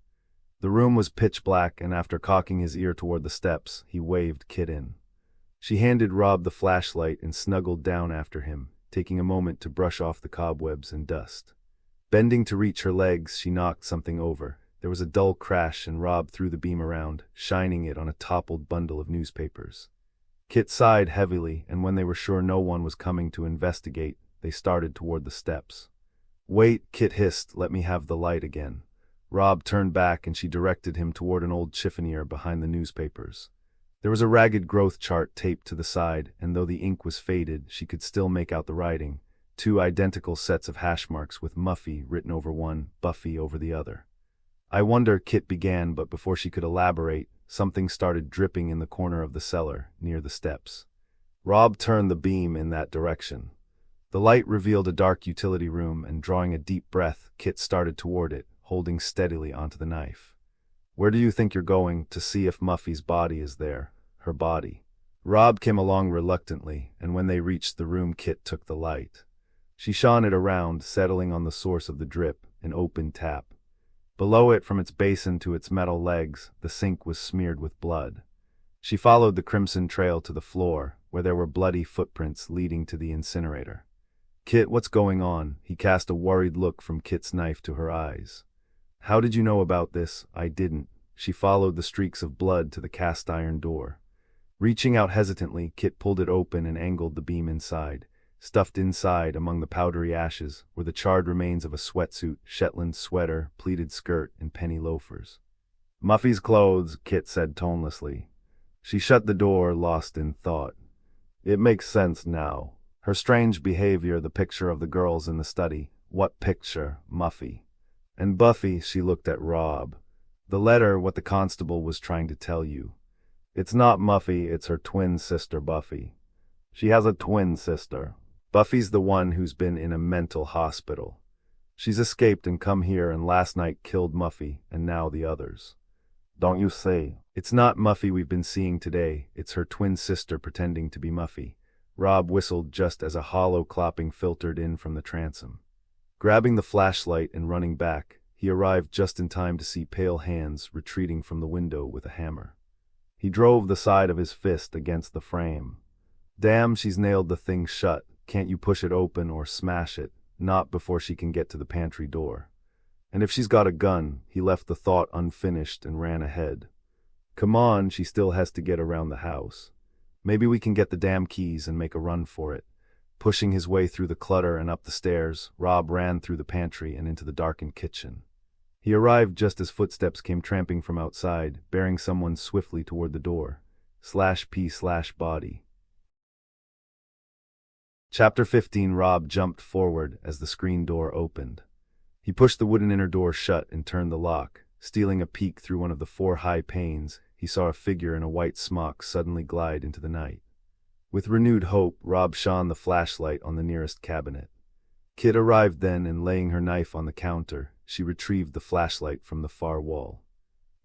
The room was pitch black, and after cocking his ear toward the steps, he waved Kit in. She handed Rob the flashlight and snuggled down after him, taking a moment to brush off the cobwebs and dust. Bending to reach her legs, she knocked something over. There was a dull crash, and Rob threw the beam around, shining it on a toppled bundle of newspapers. Kit sighed heavily, and when they were sure no one was coming to investigate, they started toward the steps. "Wait," Kit hissed, "let me have the light again." Rob turned back, and she directed him toward an old chiffonier behind the newspapers. There was a ragged growth chart taped to the side, and though the ink was faded, she could still make out the writing. 2 identical sets of hash marks with Muffy written over one, Buffy over the other. "I wonder," Kit began, but before she could elaborate, something started dripping in the corner of the cellar, near the steps. Rob turned the beam in that direction. The light revealed a dark utility room, and drawing a deep breath, Kit started toward it, holding steadily onto the knife. "Where do you think you're going? To see if Muffy's body is there." Her body. Rob came along reluctantly, and when they reached the room, Kit took the light. She shone it around, settling on the source of the drip, an open tap. Below it, from its basin to its metal legs, the sink was smeared with blood. She followed the crimson trail to the floor, where there were bloody footprints leading to the incinerator. "Kit, what's going on?" He cast a worried look from Kit's knife to her eyes. "How did you know about this?" "I didn't." She followed the streaks of blood to the cast iron door. Reaching out hesitantly, Kit pulled it open and angled the beam inside. Stuffed inside, among the powdery ashes, were the charred remains of a sweatsuit, Shetland sweater, pleated skirt, and penny loafers. "Muffy's clothes," Kit said tonelessly. She shut the door, lost in thought. It makes sense now. Her strange behavior, the picture of the girls in the study. What picture? Muffy. And Buffy, she looked at Rob. The letter, what the constable was trying to tell you. It's not Muffy, it's her twin sister Buffy. She has a twin sister. Buffy's the one who's been in a mental hospital. She's escaped and come here, and last night killed Muffy, and now the others. Don't you say? It's not Muffy we've been seeing today, it's her twin sister pretending to be Muffy. Rob whistled just as a hollow clopping filtered in from the transom. Grabbing the flashlight and running back, he arrived just in time to see pale hands retreating from the window with a hammer. He drove the side of his fist against the frame. "Damn, she's nailed the thing shut. Can't you push it open or smash it? Not before she can get to the pantry door. And if she's got a gun," he left the thought unfinished and ran ahead. "Come on, she still has to get around the house." Maybe we can get the damn keys and make a run for it. Pushing his way through the clutter and up the stairs, Rob ran through the pantry and into the darkened kitchen. He arrived just as footsteps came tramping from outside, bearing someone swiftly toward the door. /P/body. Chapter 15. Rob jumped forward as the screen door opened. He pushed the wooden inner door shut and turned the lock. Stealing a peek through one of the 4 high panes, he saw a figure in a white smock suddenly glide into the night. With renewed hope, Rob shone the flashlight on the nearest cabinet. Kit arrived then, and laying her knife on the counter, she retrieved the flashlight from the far wall.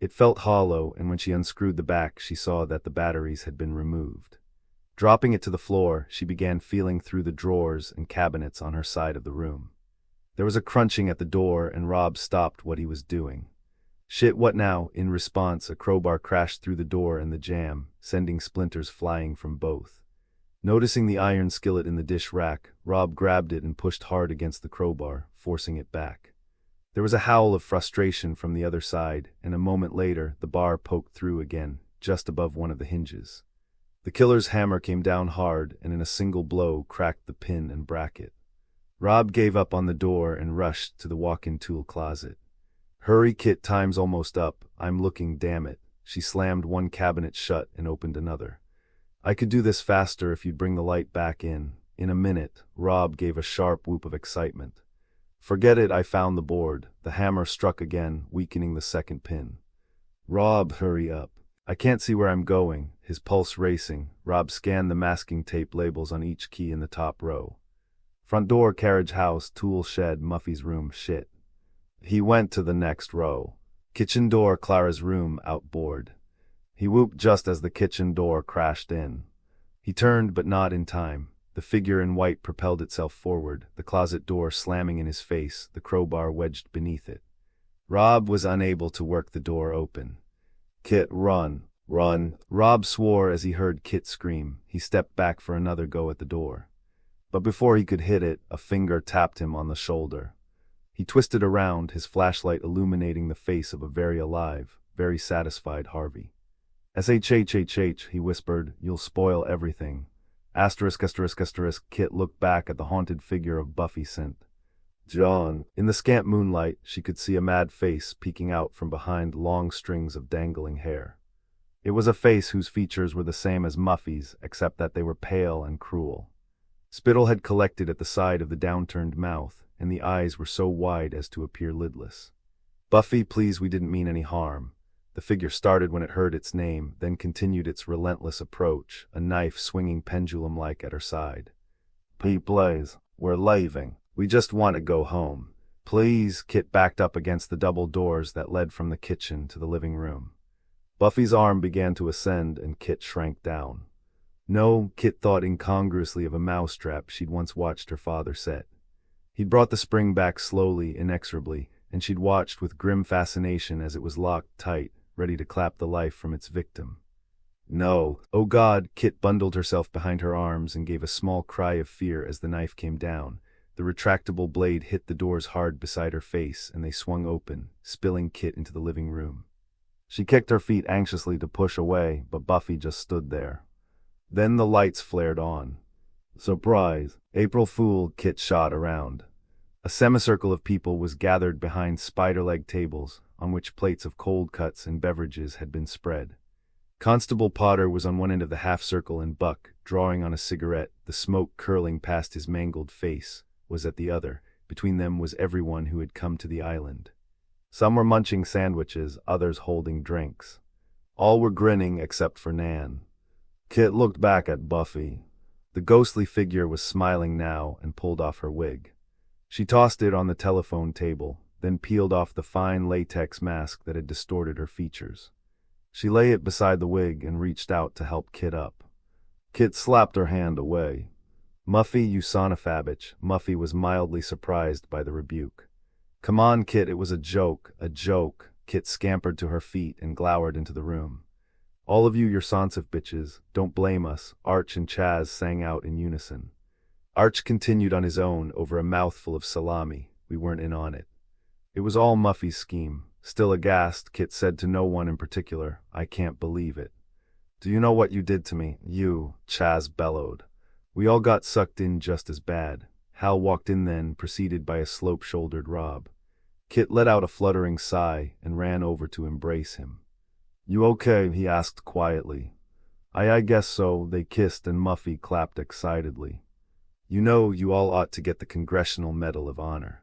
It felt hollow, and when she unscrewed the back, she saw that the batteries had been removed. Dropping it to the floor, she began feeling through the drawers and cabinets on her side of the room. There was a crunching at the door, and Rob stopped what he was doing. "Shit, what now?" In response, a crowbar crashed through the door and the jamb, sending splinters flying from both. Noticing the iron skillet in the dish rack, Rob grabbed it and pushed hard against the crowbar, forcing it back. There was a howl of frustration from the other side, and a moment later, the bar poked through again, just above one of the hinges. The killer's hammer came down hard, and in a single blow cracked the pin and bracket. Rob gave up on the door and rushed to the walk-in tool closet. "Hurry, Kit, time's almost up. I'm looking, damn it." She slammed one cabinet shut and opened another. "I could do this faster if you'd bring the light back in." In a minute, Rob gave a sharp whoop of excitement. "Forget it, I found the board." The hammer struck again, weakening the second pin. "Rob, hurry up. I can't see where I'm going." His pulse racing, Rob scanned the masking tape labels on each key in the top row. Front door, carriage house, tool shed, Muffy's room, shit. He went to the next row. Kitchen door, Clara's room, outboard. He whooped just as the kitchen door crashed in. He turned, but not in time. The figure in white propelled itself forward, the closet door slamming in his face, the crowbar wedged beneath it. Rob was unable to work the door open. "Kit, run, run." Rob swore as he heard Kit scream. He stepped back for another go at the door. But before he could hit it, a finger tapped him on the shoulder. He twisted around, his flashlight illuminating the face of a very alive, very satisfied Harvey. "SHHHH," he whispered, "you'll spoil everything." ****. Kit looked back at the haunted figure of Buffy St. John. In the scant moonlight, she could see a mad face peeking out from behind long strings of dangling hair. It was a face whose features were the same as Muffy's, except that they were pale and cruel. Spittle had collected at the side of the downturned mouth, and the eyes were so wide as to appear lidless. "Buffy, please, we didn't mean any harm." The figure started when it heard its name, then continued its relentless approach, a knife swinging pendulum-like at her side. "Please, we're leaving. We just want to go home. Please." Kit backed up against the double doors that led from the kitchen to the living room. Buffy's arm began to ascend, and Kit shrank down. No, Kit thought incongruously of a mousetrap she'd once watched her father set. He'd brought the spring back slowly, inexorably, and she'd watched with grim fascination as it was locked tight, ready to clap the life from its victim. "No." "Oh God." Kit bundled herself behind her arms and gave a small cry of fear as the knife came down. The retractable blade hit the doors hard beside her face, and they swung open, spilling Kit into the living room. She kicked her feet anxiously to push away, but Buffy just stood there. Then the lights flared on. "Surprise! April Fool!" Kit shot around. A semicircle of people was gathered behind spider-leg tables, on which plates of cold cuts and beverages had been spread. Constable Potter was on one end of the half-circle, and Buck, drawing on a cigarette, the smoke curling past his mangled face, was at the other. Between them was everyone who had come to the island. Some were munching sandwiches, others holding drinks. All were grinning except for Nan. Kit looked back at Buffy. The ghostly figure was smiling now and pulled off her wig. She tossed it on the telephone table, then peeled off the fine latex mask that had distorted her features. She lay it beside the wig and reached out to help Kit up. Kit slapped her hand away. "Muffy, you son of a bitch." Muffy was mildly surprised by the rebuke. "Come on, Kit, it was a joke, a joke." Kit scampered to her feet and glowered into the room. "All of you, you're sons of bitches. Don't blame us," Arch and Chaz sang out in unison. Arch continued on his own over a mouthful of salami. We weren't in on it. It was all Muffy's scheme. Still aghast, Kit said to no one in particular, "I can't believe it." Do you know what you did to me? You, Chaz bellowed. We all got sucked in just as bad. Hal walked in then, preceded by a slope-shouldered Rob. Kit let out a fluttering sigh and ran over to embrace him. You okay? He asked quietly. I guess so. They kissed and Muffy clapped excitedly. You know, you all ought to get the Congressional Medal of Honor.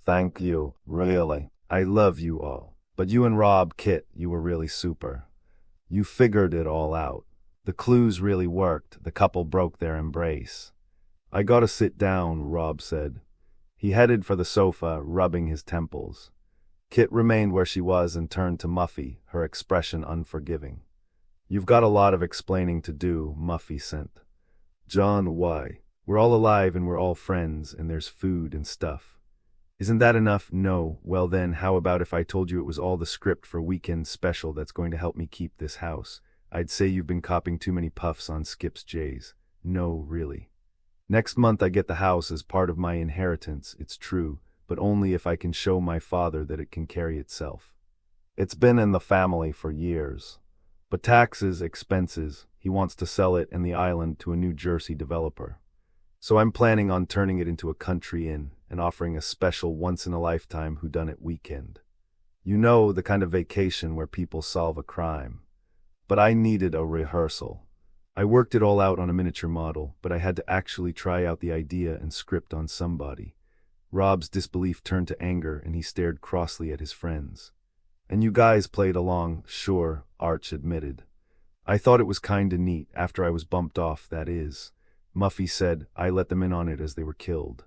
Thank you, really. I love you all. But you and Rob, Kit, you were really super. You figured it all out. The clues really worked. The couple broke their embrace. I gotta sit down, Rob said. He headed for the sofa, rubbing his temples. Kit remained where she was and turned to Muffy, her expression unforgiving. You've got a lot of explaining to do, Muffy sent. John, why? We're all alive and we're all friends and there's food and stuff. Isn't that enough? No. Well then, how about if I told you it was all the script for Weekend Special that's going to help me keep this house? I'd say you've been copping too many puffs on Skip's J's. No, really. Next month I get the house as part of my inheritance, it's true, but only if I can show my father that it can carry itself. It's been in the family for years. But taxes, expenses, he wants to sell it and the island to a New Jersey developer. So I'm planning on turning it into a country inn and offering a special once-in-a-lifetime whodunit weekend. You know, the kind of vacation where people solve a crime. But I needed a rehearsal. I worked it all out on a miniature model, but I had to actually try out the idea and script on somebody. Rob's disbelief turned to anger and he stared crossly at his friends. And you guys played along, sure, Arch admitted. I thought it was kinda neat after I was bumped off, that is. Muffy said, I let them in on it as they were killed.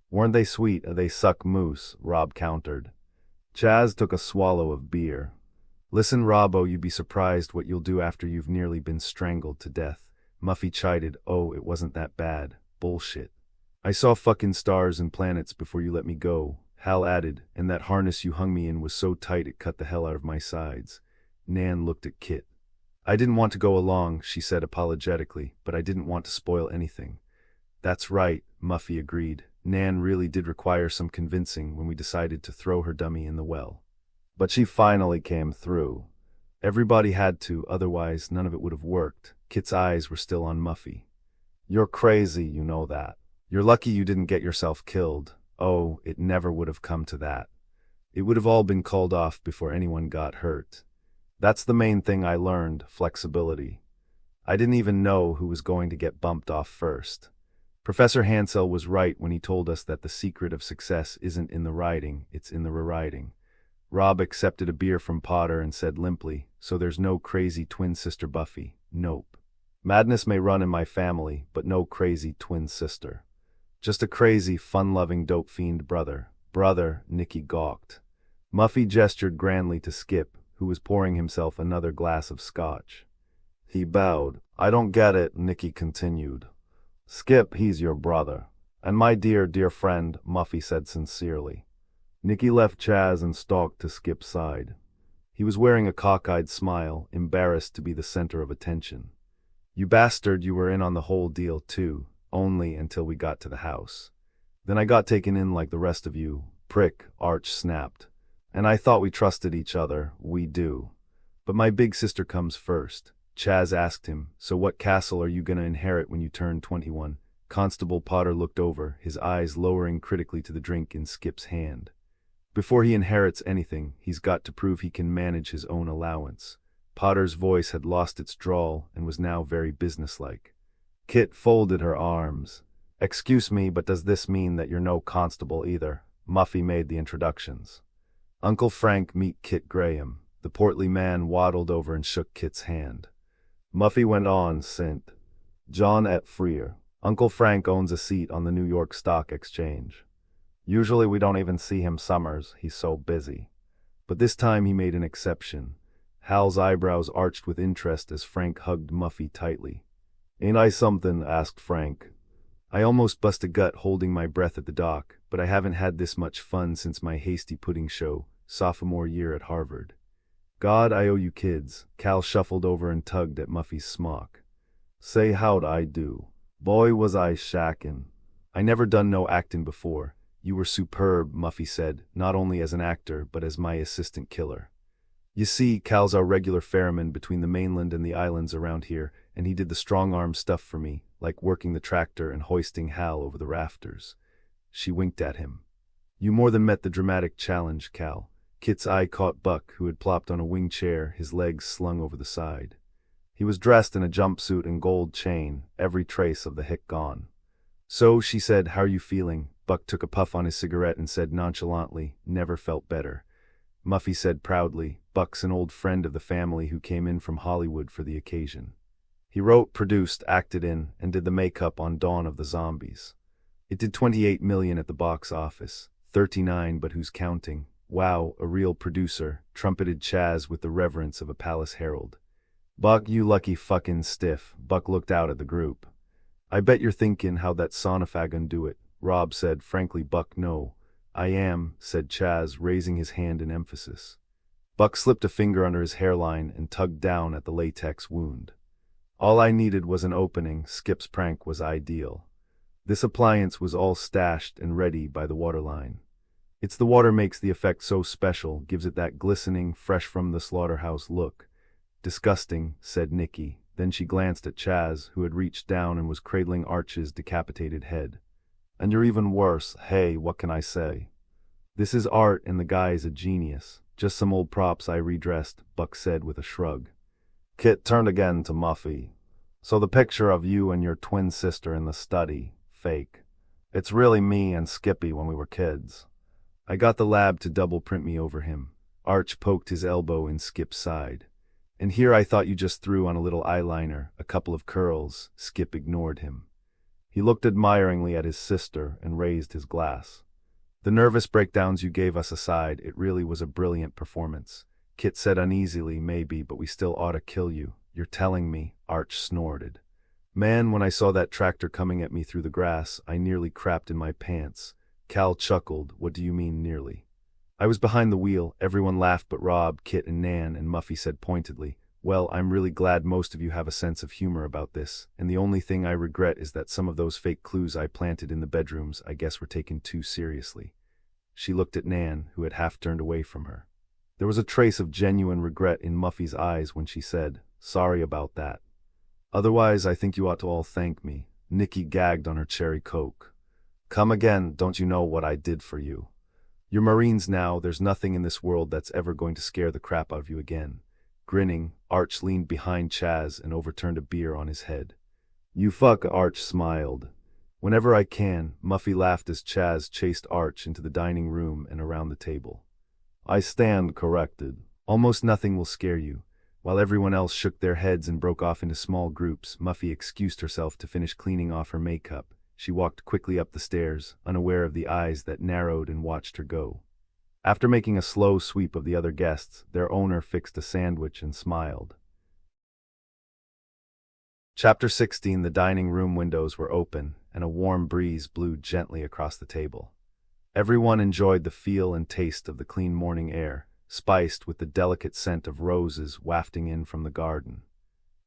Weren't they sweet? They suck moose, Rob countered. Chaz took a swallow of beer. Listen, Robbo, you'd be surprised what you'll do after you've nearly been strangled to death. Muffy chided, oh, it wasn't that bad. Bullshit. I saw fucking stars and planets before you let me go, Hal added, and that harness you hung me in was so tight it cut the hell out of my sides. Nan looked at Kit. I didn't want to go along, she said apologetically, but I didn't want to spoil anything. That's right, Muffy agreed. Nan really did require some convincing when we decided to throw her dummy in the well. But she finally came through. Everybody had to, otherwise none of it would have worked. Kit's eyes were still on Muffy. You're crazy, you know that. You're lucky you didn't get yourself killed. Oh, it never would have come to that. It would have all been called off before anyone got hurt. That's the main thing I learned, flexibility. I didn't even know who was going to get bumped off first. Professor Hansel was right when he told us that the secret of success isn't in the writing, it's in the rewriting. Rob accepted a beer from Potter and said limply, so there's no crazy twin sister Buffy. Nope. Madness may run in my family, but no crazy twin sister. Just a crazy, fun-loving dope fiend brother. Brother, Nicky gawked. Muffy gestured grandly to Skip, who was pouring himself another glass of scotch. He bowed. I don't get it, Nicky continued. Skip, he's your brother. And my dear, dear friend, Muffy said sincerely. Nicky left Chaz and stalked to Skip's side. He was wearing a cockeyed smile, embarrassed to be the center of attention. You bastard, you were in on the whole deal too, only until we got to the house. Then I got taken in like the rest of you. Prick, Arch snapped. And I thought we trusted each other, we do. But my big sister comes first. Chaz asked him, so what castle are you gonna inherit when you turn 21? Constable Potter looked over, his eyes lowering critically to the drink in Skip's hand. Before he inherits anything, he's got to prove he can manage his own allowance. Potter's voice had lost its drawl and was now very businesslike. Kit folded her arms. Excuse me, but does this mean that you're no constable either? Muffy made the introductions. Uncle Frank, meet Kit Graham. The portly man waddled over and shook Kit's hand. Muffy went on, St. John et Freer. Uncle Frank owns a seat on the New York Stock Exchange. Usually we don't even see him summers, he's so busy. But this time he made an exception. Hal's eyebrows arched with interest as Frank hugged Muffy tightly. Ain't I something? Asked Frank. I almost bust a gut holding my breath at the dock, but I haven't had this much fun since my hasty pudding show, sophomore year at Harvard. God, I owe you kids. Cal shuffled over and tugged at Muffy's smock. Say how'd I do? Boy, was I shackin'. I never done no actin' before. You were superb, Muffy said, not only as an actor, but as my assistant killer. You see, Cal's our regular ferryman between the mainland and the islands around here, and he did the strong-arm stuff for me, like working the tractor and hoisting Hal over the rafters. She winked at him. You more than met the dramatic challenge, Cal. Kit's eye caught Buck, who had plopped on a wing chair, his legs slung over the side. He was dressed in a jumpsuit and gold chain, every trace of the hick gone. So, she said, how are you feeling? Buck took a puff on his cigarette and said nonchalantly, never felt better. Muffy said proudly, Buck's an old friend of the family who came in from Hollywood for the occasion. He wrote, produced, acted in, and did the makeup on Dawn of the Zombies. It did $28 million at the box office, 39, but who's counting? Wow, a real producer, trumpeted Chaz with the reverence of a palace herald. Buck, you lucky fucking stiff. Buck looked out at the group. I bet you're thinking how that sonofagon do it, Rob said, frankly. Buck, no. I am, said Chaz, raising his hand in emphasis. Buck slipped a finger under his hairline and tugged down at the latex wound. All I needed was an opening. Skip's prank was ideal. This appliance was all stashed and ready by the waterline. It's the water makes the effect so special, gives it that glistening, fresh from the slaughterhouse look. Disgusting, said Nikki. Then she glanced at Chaz, who had reached down and was cradling Arch's decapitated head. And you're even worse. Hey, what can I say? This is art and the guy's a genius. Just some old props I redressed, Buck said with a shrug. Kit turned again to Muffy. So the picture of you and your twin sister in the study, fake. It's really me and Skippy when we were kids. I got the lab to double print me over him. Arch poked his elbow in Skip's side. And here I thought you just threw on a little eyeliner, a couple of curls. Skip ignored him. He looked admiringly at his sister and raised his glass. The nervous breakdowns you gave us aside, it really was a brilliant performance. Kit said uneasily, maybe, but we still ought to kill you. You're telling me, Arch snorted. Man, when I saw that tractor coming at me through the grass, I nearly crapped in my pants. Cal chuckled. What do you mean, nearly? I was behind the wheel. Everyone laughed but Rob, Kit, and Nan, and Muffy said pointedly, well, I'm really glad most of you have a sense of humor about this, and the only thing I regret is that some of those fake clues I planted in the bedrooms I guess were taken too seriously. She looked at Nan, who had half turned away from her. There was a trace of genuine regret in Muffy's eyes when she said, sorry about that. Otherwise, I think you ought to all thank me. Nikki gagged on her cherry coke. Come again, don't you know what I did for you? You're Marines now, there's nothing in this world that's ever going to scare the crap out of you again. Grinning, Arch leaned behind Chaz and overturned a beer on his head. You fuck, Arch smiled. Whenever I can, Muffy laughed as Chaz chased Arch into the dining room and around the table. I stand corrected. Almost nothing will scare you. While everyone else shook their heads and broke off into small groups, Muffy excused herself to finish cleaning off her makeup. She walked quickly up the stairs, unaware of the eyes that narrowed and watched her go. After making a slow sweep of the other guests, their owner fixed a sandwich and smiled. Chapter 16. The dining room windows were open, and a warm breeze blew gently across the table. Everyone enjoyed the feel and taste of the clean morning air, spiced with the delicate scent of roses wafting in from the garden.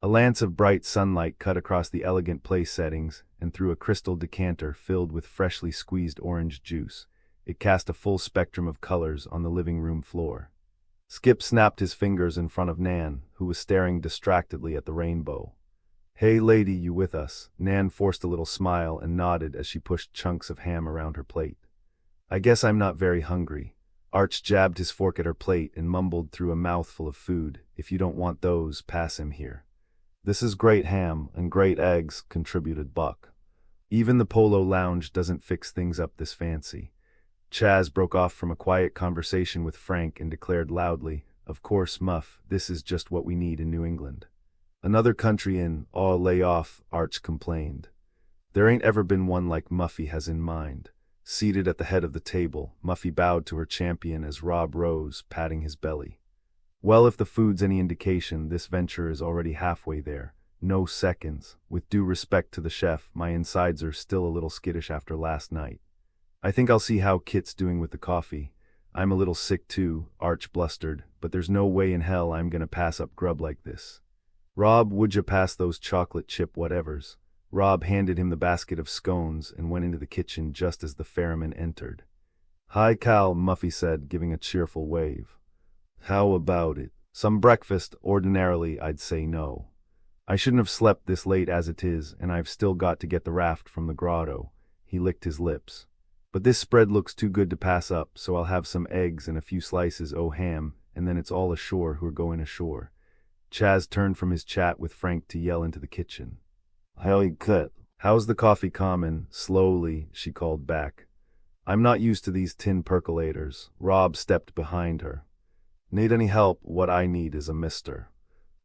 A lance of bright sunlight cut across the elegant place settings and through a crystal decanter filled with freshly squeezed orange juice. It cast a full spectrum of colors on the living room floor. Skip snapped his fingers in front of Nan, who was staring distractedly at the rainbow. Hey lady, you with us? Nan forced a little smile and nodded as she pushed chunks of ham around her plate. I guess I'm not very hungry. Arch jabbed his fork at her plate and mumbled through a mouthful of food. If you don't want those, pass him here. This is great ham and great eggs, contributed Buck. Even the Polo Lounge doesn't fix things up this fancy. Chaz broke off from a quiet conversation with Frank and declared loudly, of course, Muff, this is just what we need in New England. Another country in, oh, lay off, Arch complained. There ain't ever been one like Muffy has in mind. Seated at the head of the table, Muffy bowed to her champion as Rob rose, patting his belly. Well, if the food's any indication, this venture is already halfway there. No seconds. With due respect to the chef, my insides are still a little skittish after last night. I think I'll see how Kit's doing with the coffee. I'm a little sick too, Arch blustered, but there's no way in hell I'm gonna pass up grub like this. Rob, would you pass those chocolate chip whatevers? Rob handed him the basket of scones and went into the kitchen just as the ferryman entered. Hi, Cal, Muffy said, giving a cheerful wave. How about it? Some breakfast, ordinarily I'd say no. I shouldn't have slept this late as it is, and I've still got to get the raft from the grotto. He licked his lips. But this spread looks too good to pass up, so I'll have some eggs and a few slices o' ham, and then it's all ashore who're going ashore. Chaz turned from his chat with Frank to yell into the kitchen. "Hey, Kit, how's the coffee comin'?" Slowly, she called back. "I'm not used to these tin percolators." Rob stepped behind her. "Need any help? What I need is a mister."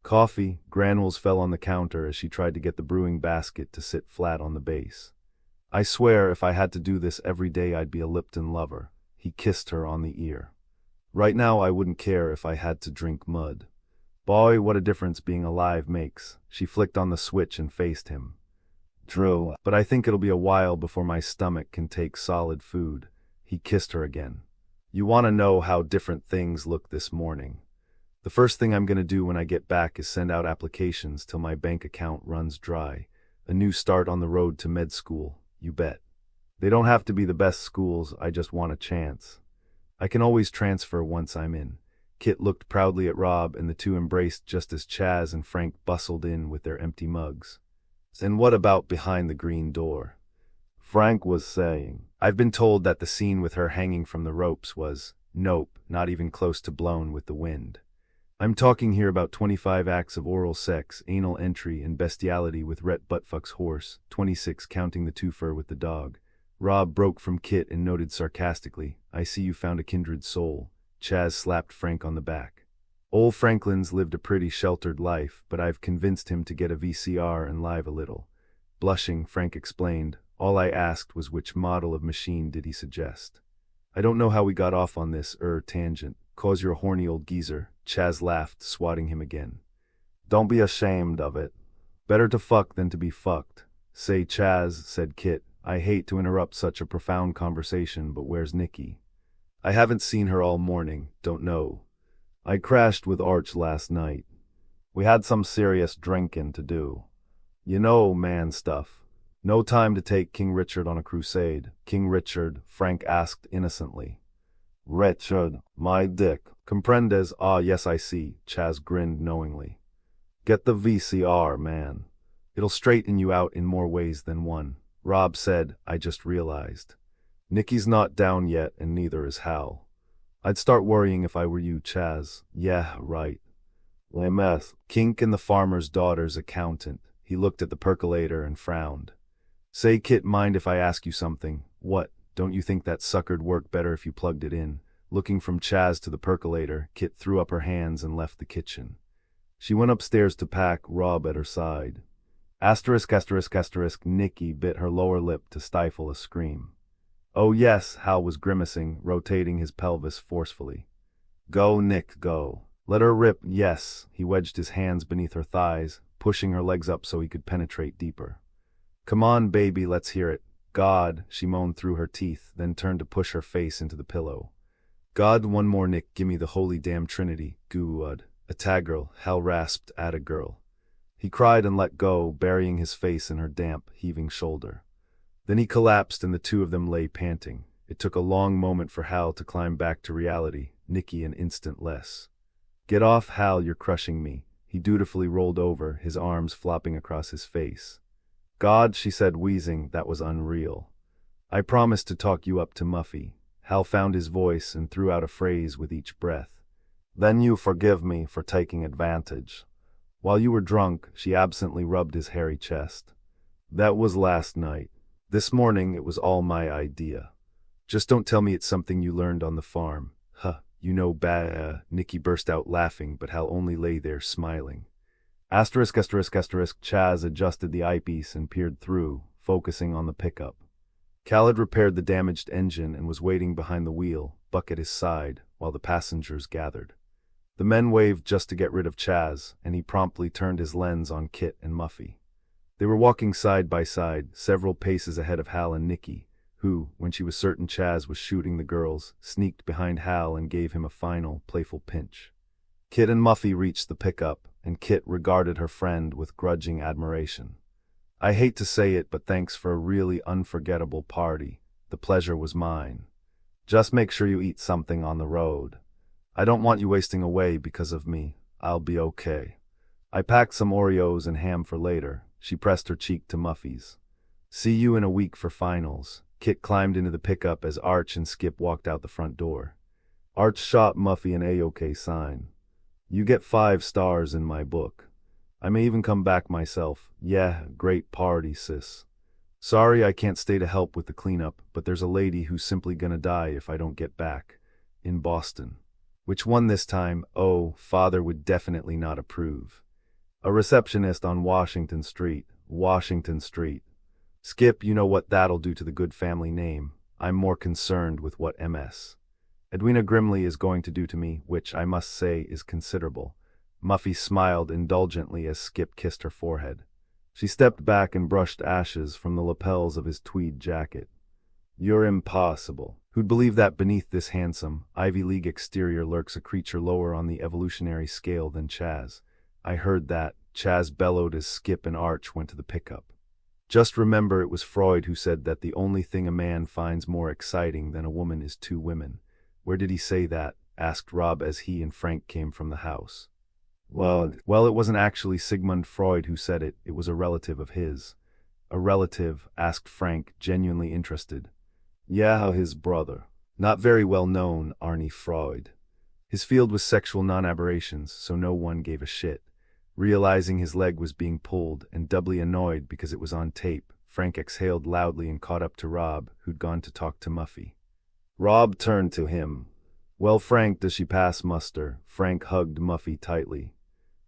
Coffee, granules fell on the counter as she tried to get the brewing basket to sit flat on the base. "I swear if I had to do this every day I'd be a Lipton lover." He kissed her on the ear. "Right now I wouldn't care if I had to drink mud. Boy, what a difference being alive makes." She flicked on the switch and faced him. "True, but I think it'll be a while before my stomach can take solid food." He kissed her again. "You want to know how different things look this morning? The first thing I'm going to do when I get back is send out applications till my bank account runs dry. A new start on the road to med school, you bet. They don't have to be the best schools, I just want a chance. I can always transfer once I'm in." Kit looked proudly at Rob, and the two embraced just as Chaz and Frank bustled in with their empty mugs. "And what about behind the green door?" Frank was saying. "I've been told that the scene with her hanging from the ropes was, nope, not even close to blown with the wind. I'm talking here about 25 acts of oral sex, anal entry, and bestiality with Rhett Buttfuck's horse, 26 counting the twofer with the dog." Rob broke from Kit and noted sarcastically, "I see you found a kindred soul." Chaz slapped Frank on the back. "Old Franklin's lived a pretty sheltered life, but I've convinced him to get a VCR and live a little." Blushing, Frank explained, "All I asked was which model of machine did he suggest." "I don't know how we got off on this tangent. 'Cause you're a horny old geezer." Chaz laughed, swatting him again. "Don't be ashamed of it. Better to fuck than to be fucked." "Say, Chaz," said Kit, "I hate to interrupt such a profound conversation, but where's Nikki?" "I haven't seen her all morning, don't know. I crashed with Arch last night. We had some serious drinking to do. You know, man stuff. No time to take King Richard on a crusade." "King Richard?" Frank asked innocently. "Richard, my dick. Comprendes? Ah, yes, I see." Chaz grinned knowingly. "Get the VCR, man. It'll straighten you out in more ways than one." Rob said, "I just realized. Nikki's not down yet, and neither is Hal. I'd start worrying if I were you, Chaz." "Yeah, right. Les Kink and the farmer's daughter's accountant." He looked at the percolator and frowned. "Say, Kit, mind if I ask you something?" "What? Don't you think that sucker'd work better if you plugged it in?" Looking from Chaz to the percolator, Kit threw up her hands and left the kitchen. She went upstairs to pack, Rob at her side. ******. Nikki bit her lower lip to stifle a scream. "Oh yes," Hal was grimacing, rotating his pelvis forcefully. "Go, Nick, go. Let her rip." "Yes." He wedged his hands beneath her thighs, pushing her legs up so he could penetrate deeper. "Come on, baby, let's hear it." "God," she moaned through her teeth, then turned to push her face into the pillow. "God, one more, Nick, gimme the holy damn trinity." "Good." "A tag girl," Hal rasped, "at a girl." He cried and let go, burying his face in her damp, heaving shoulder. Then he collapsed and the two of them lay panting. It took a long moment for Hal to climb back to reality, Nikki an instant less. "Get off, Hal, you're crushing me." He dutifully rolled over, his arms flopping across his face. "God," she said, wheezing, "that was unreal. I promised to talk you up to Muffy." Hal found his voice and threw out a phrase with each breath. "Then you forgive me for taking advantage." "While you were drunk," she absently rubbed his hairy chest. "That was last night. This morning it was all my idea. Just don't tell me it's something you learned on the farm." "Huh, you know Nikki burst out laughing, but Hal only lay there smiling. Chaz adjusted the eyepiece and peered through, focusing on the pickup. Cal had repaired the damaged engine and was waiting behind the wheel, Buck at his side, while the passengers gathered. The men waved just to get rid of Chaz, and he promptly turned his lens on Kit and Muffy. They were walking side by side, several paces ahead of Hal and Nikki, who, when she was certain Chaz was shooting the girls, sneaked behind Hal and gave him a final, playful pinch. Kit and Muffy reached the pickup, and Kit regarded her friend with grudging admiration. "I hate to say it, but thanks for a really unforgettable party. The pleasure was mine. Just make sure you eat something on the road. I don't want you wasting away because of me." I'll be okay. I packed some Oreos and ham for later. She pressed her cheek to Muffy's. See you in a week for finals. Kit climbed into the pickup as Arch and Skip walked out the front door. Arch shot Muffy an A-OK sign. You get 5 stars in my book. I may even come back myself. Yeah, great party, sis. Sorry I can't stay to help with the cleanup, but there's a lady who's simply gonna die if I don't get back. In Boston. Which one this time? Oh, father would definitely not approve. A receptionist on Washington Street. Washington Street. Skip, you know what that'll do to the good family name. I'm more concerned with what MS. Edwina Grimley is going to do to me, which I must say is considerable. Muffy smiled indulgently as Skip kissed her forehead. She stepped back and brushed ashes from the lapels of his tweed jacket. You're impossible. Who'd believe that beneath this handsome, Ivy League exterior lurks a creature lower on the evolutionary scale than Chaz? I heard that. Chaz bellowed as Skip and Arch went to the pickup. Just remember it was Freud who said that the only thing a man finds more exciting than a woman is 2 women. Where did he say that? Asked Rob as he and Frank came from the house. Well, it wasn't actually Sigmund Freud who said it. It was a relative of his. A relative? Asked Frank, genuinely interested. Yeah, his brother. Not very well known, Arnie Freud. His field was sexual non-aberrations, so no one gave a shit. Realizing his leg was being pulled, and doubly annoyed because it was on tape, Frank exhaled loudly and caught up to Rob, who'd gone to talk to Muffy. Rob turned to him. Well, Frank, does she pass muster? Frank hugged Muffy tightly.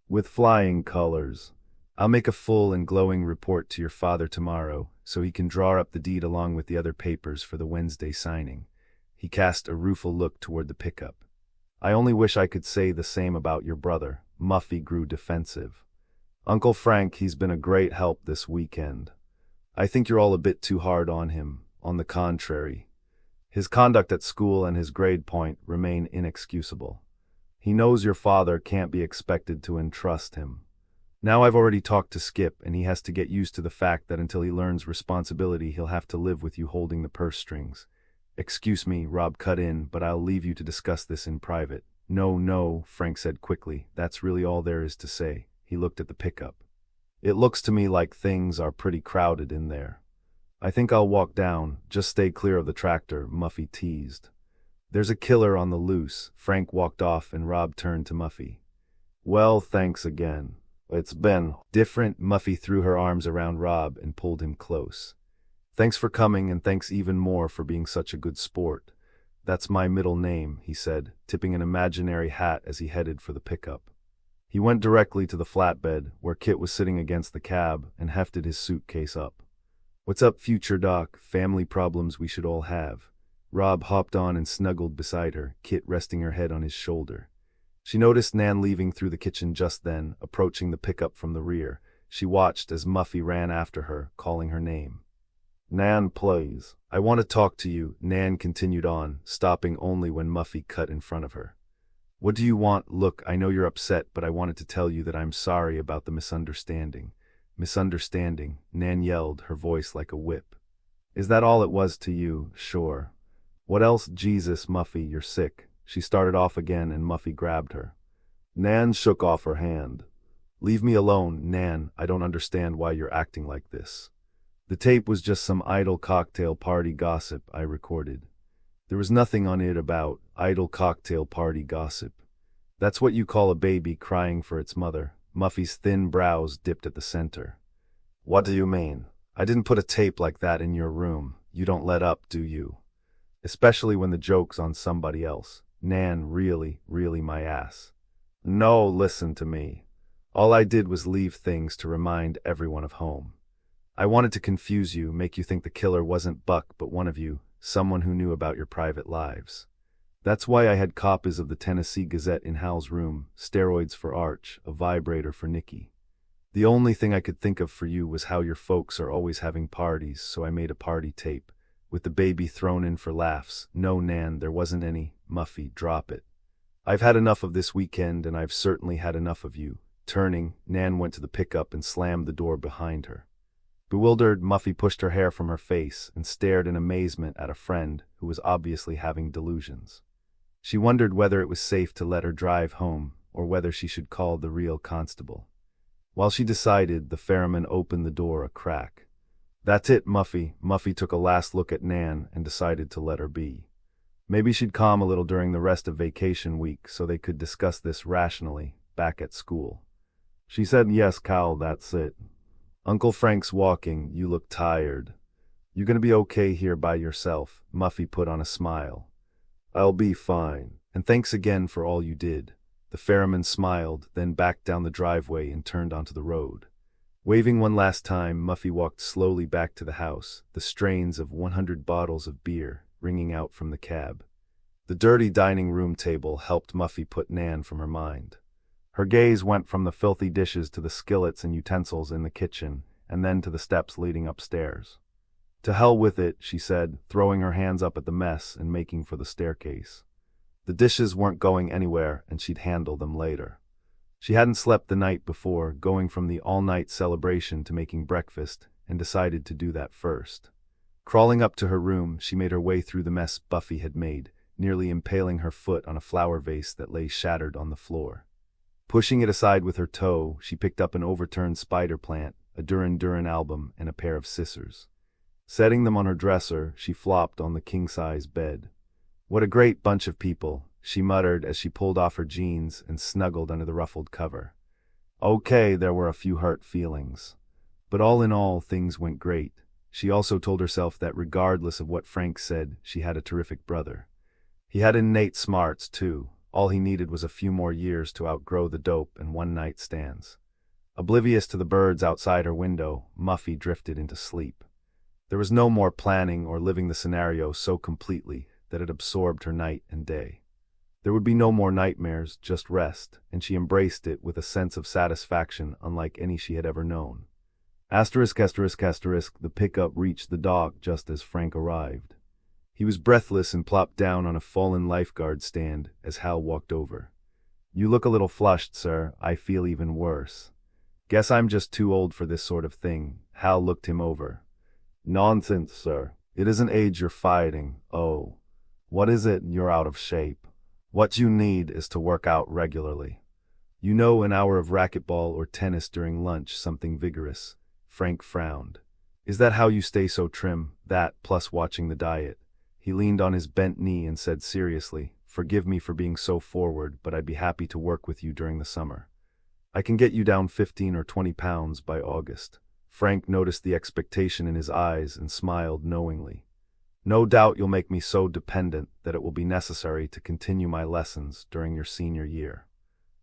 With flying colors. I'll make a full and glowing report to your father tomorrow, so he can draw up the deed along with the other papers for the Wednesday signing. He cast a rueful look toward the pickup. I only wish I could say the same about your brother. Muffy grew defensive. Uncle Frank, he's been a great help this weekend. I think you're all a bit too hard on him. On the contrary. His conduct at school and his grade point remain inexcusable. He knows your father can't be expected to entrust him. Now I've already talked to Skip, and he has to get used to the fact that until he learns responsibility, he'll have to live with you holding the purse strings. Excuse me, Rob cut in, but I'll leave you to discuss this in private. No, Frank said quickly. That's really all there is to say. He looked at the pickup. It looks to me like things are pretty crowded in there. I think I'll walk down. Just stay clear of the tractor, Muffy teased. There's a killer on the loose. Frank walked off and Rob turned to Muffy. Well, thanks again. It's been different. Muffy threw her arms around Rob and pulled him close. Thanks for coming, and thanks even more for being such a good sport. That's my middle name, he said, tipping an imaginary hat as he headed for the pickup. He went directly to the flatbed, where Kit was sitting against the cab, and hefted his suitcase up. What's up, future Doc? Family problems we should all have. Rob hopped on and snuggled beside her, Kit resting her head on his shoulder. She noticed Nan leaving through the kitchen just then, approaching the pickup from the rear. She watched as Muffy ran after her, calling her name. Nan, please. I want to talk to you, Nan continued on, stopping only when Muffy cut in front of her. What do you want? Look, I know you're upset, but I wanted to tell you that I'm sorry about the misunderstanding. Misunderstanding, Nan yelled, her voice like a whip. Is that all it was to you? Sure. What else? Jesus, Muffy, you're sick. She started off again and Muffy grabbed her. Nan shook off her hand. Leave me alone, Nan. I don't understand why you're acting like this. The tape was just some idle cocktail party gossip I recorded. There was nothing on it about idle cocktail party gossip. That's what you call a baby crying for its mother. Muffy's thin brows dipped at the center. What do you mean? I didn't put a tape like that in your room. You don't let up, do you? Especially when the joke's on somebody else. Nan, really my ass. No, listen to me. All I did was leave things to remind everyone of home. I wanted to confuse you, make you think the killer wasn't Buck but one of you, someone who knew about your private lives. That's why I had copies of the Tennessee Gazette in Hal's room, steroids for Arch, a vibrator for Nikki. The only thing I could think of for you was how your folks are always having parties, so I made a party tape, with the baby thrown in for laughs. No, Nan, there wasn't any. Muffy, drop it. I've had enough of this weekend, and I've certainly had enough of you. Turning, Nan went to the pickup and slammed the door behind her. Bewildered, Muffy pushed her hair from her face and stared in amazement at a friend who was obviously having delusions. She wondered whether it was safe to let her drive home, or whether she should call the real constable. While she decided, the ferryman opened the door a crack. "That's it, Muffy." Muffy took a last look at Nan and decided to let her be. Maybe she'd calm a little during the rest of vacation week so they could discuss this rationally back at school. She said, "Yes, Cal, that's it. Uncle Frank's walking. You look tired. You gonna be okay here by yourself?" Muffy put on a smile. "I'll be fine. And thanks again for all you did." The ferryman smiled, then backed down the driveway and turned onto the road. Waving one last time, Muffy walked slowly back to the house, the strains of 100 bottles of beer ringing out from the cab. The dirty dining room table helped Muffy put Nan from her mind. Her gaze went from the filthy dishes to the skillets and utensils in the kitchen, and then to the steps leading upstairs. "To hell with it," she said, throwing her hands up at the mess and making for the staircase. The dishes weren't going anywhere, and she'd handle them later. She hadn't slept the night before, going from the all-night celebration to making breakfast, and decided to do that first. Crawling up to her room, she made her way through the mess Buffy had made, nearly impaling her foot on a flower vase that lay shattered on the floor. Pushing it aside with her toe, she picked up an overturned spider plant, a Duran Duran album, and a pair of scissors. Setting them on her dresser, she flopped on the king-size bed. "What a great bunch of people," she muttered as she pulled off her jeans and snuggled under the ruffled cover. Okay, there were a few hurt feelings. But all in all, things went great. She also told herself that regardless of what Frank said, she had a terrific brother. He had innate smarts, too. All he needed was a few more years to outgrow the dope and one-night stands. Oblivious to the birds outside her window, Muffy drifted into sleep. There was no more planning or living the scenario so completely that it absorbed her night and day. There would be no more nightmares, just rest, and she embraced it with a sense of satisfaction unlike any she had ever known. The pickup reached the dock just as Frank arrived. He was breathless and plopped down on a fallen lifeguard stand as Hal walked over. "You look a little flushed, sir. I feel even worse." "Guess I'm just too old for this sort of thing." Hal looked him over. "Nonsense, sir. It isn't age you're fighting. Oh. What is it? You're out of shape. What you need is to work out regularly. You know, an hour of racquetball or tennis during lunch, something vigorous." Frank frowned. "Is that how you stay so trim? That, plus watching the diet?" He leaned on his bent knee and said seriously, "Forgive me for being so forward, but I'd be happy to work with you during the summer. I can get you down 15 or 20 pounds by August." Frank noticed the expectation in his eyes and smiled knowingly. "No doubt you'll make me so dependent that it will be necessary to continue my lessons during your senior year."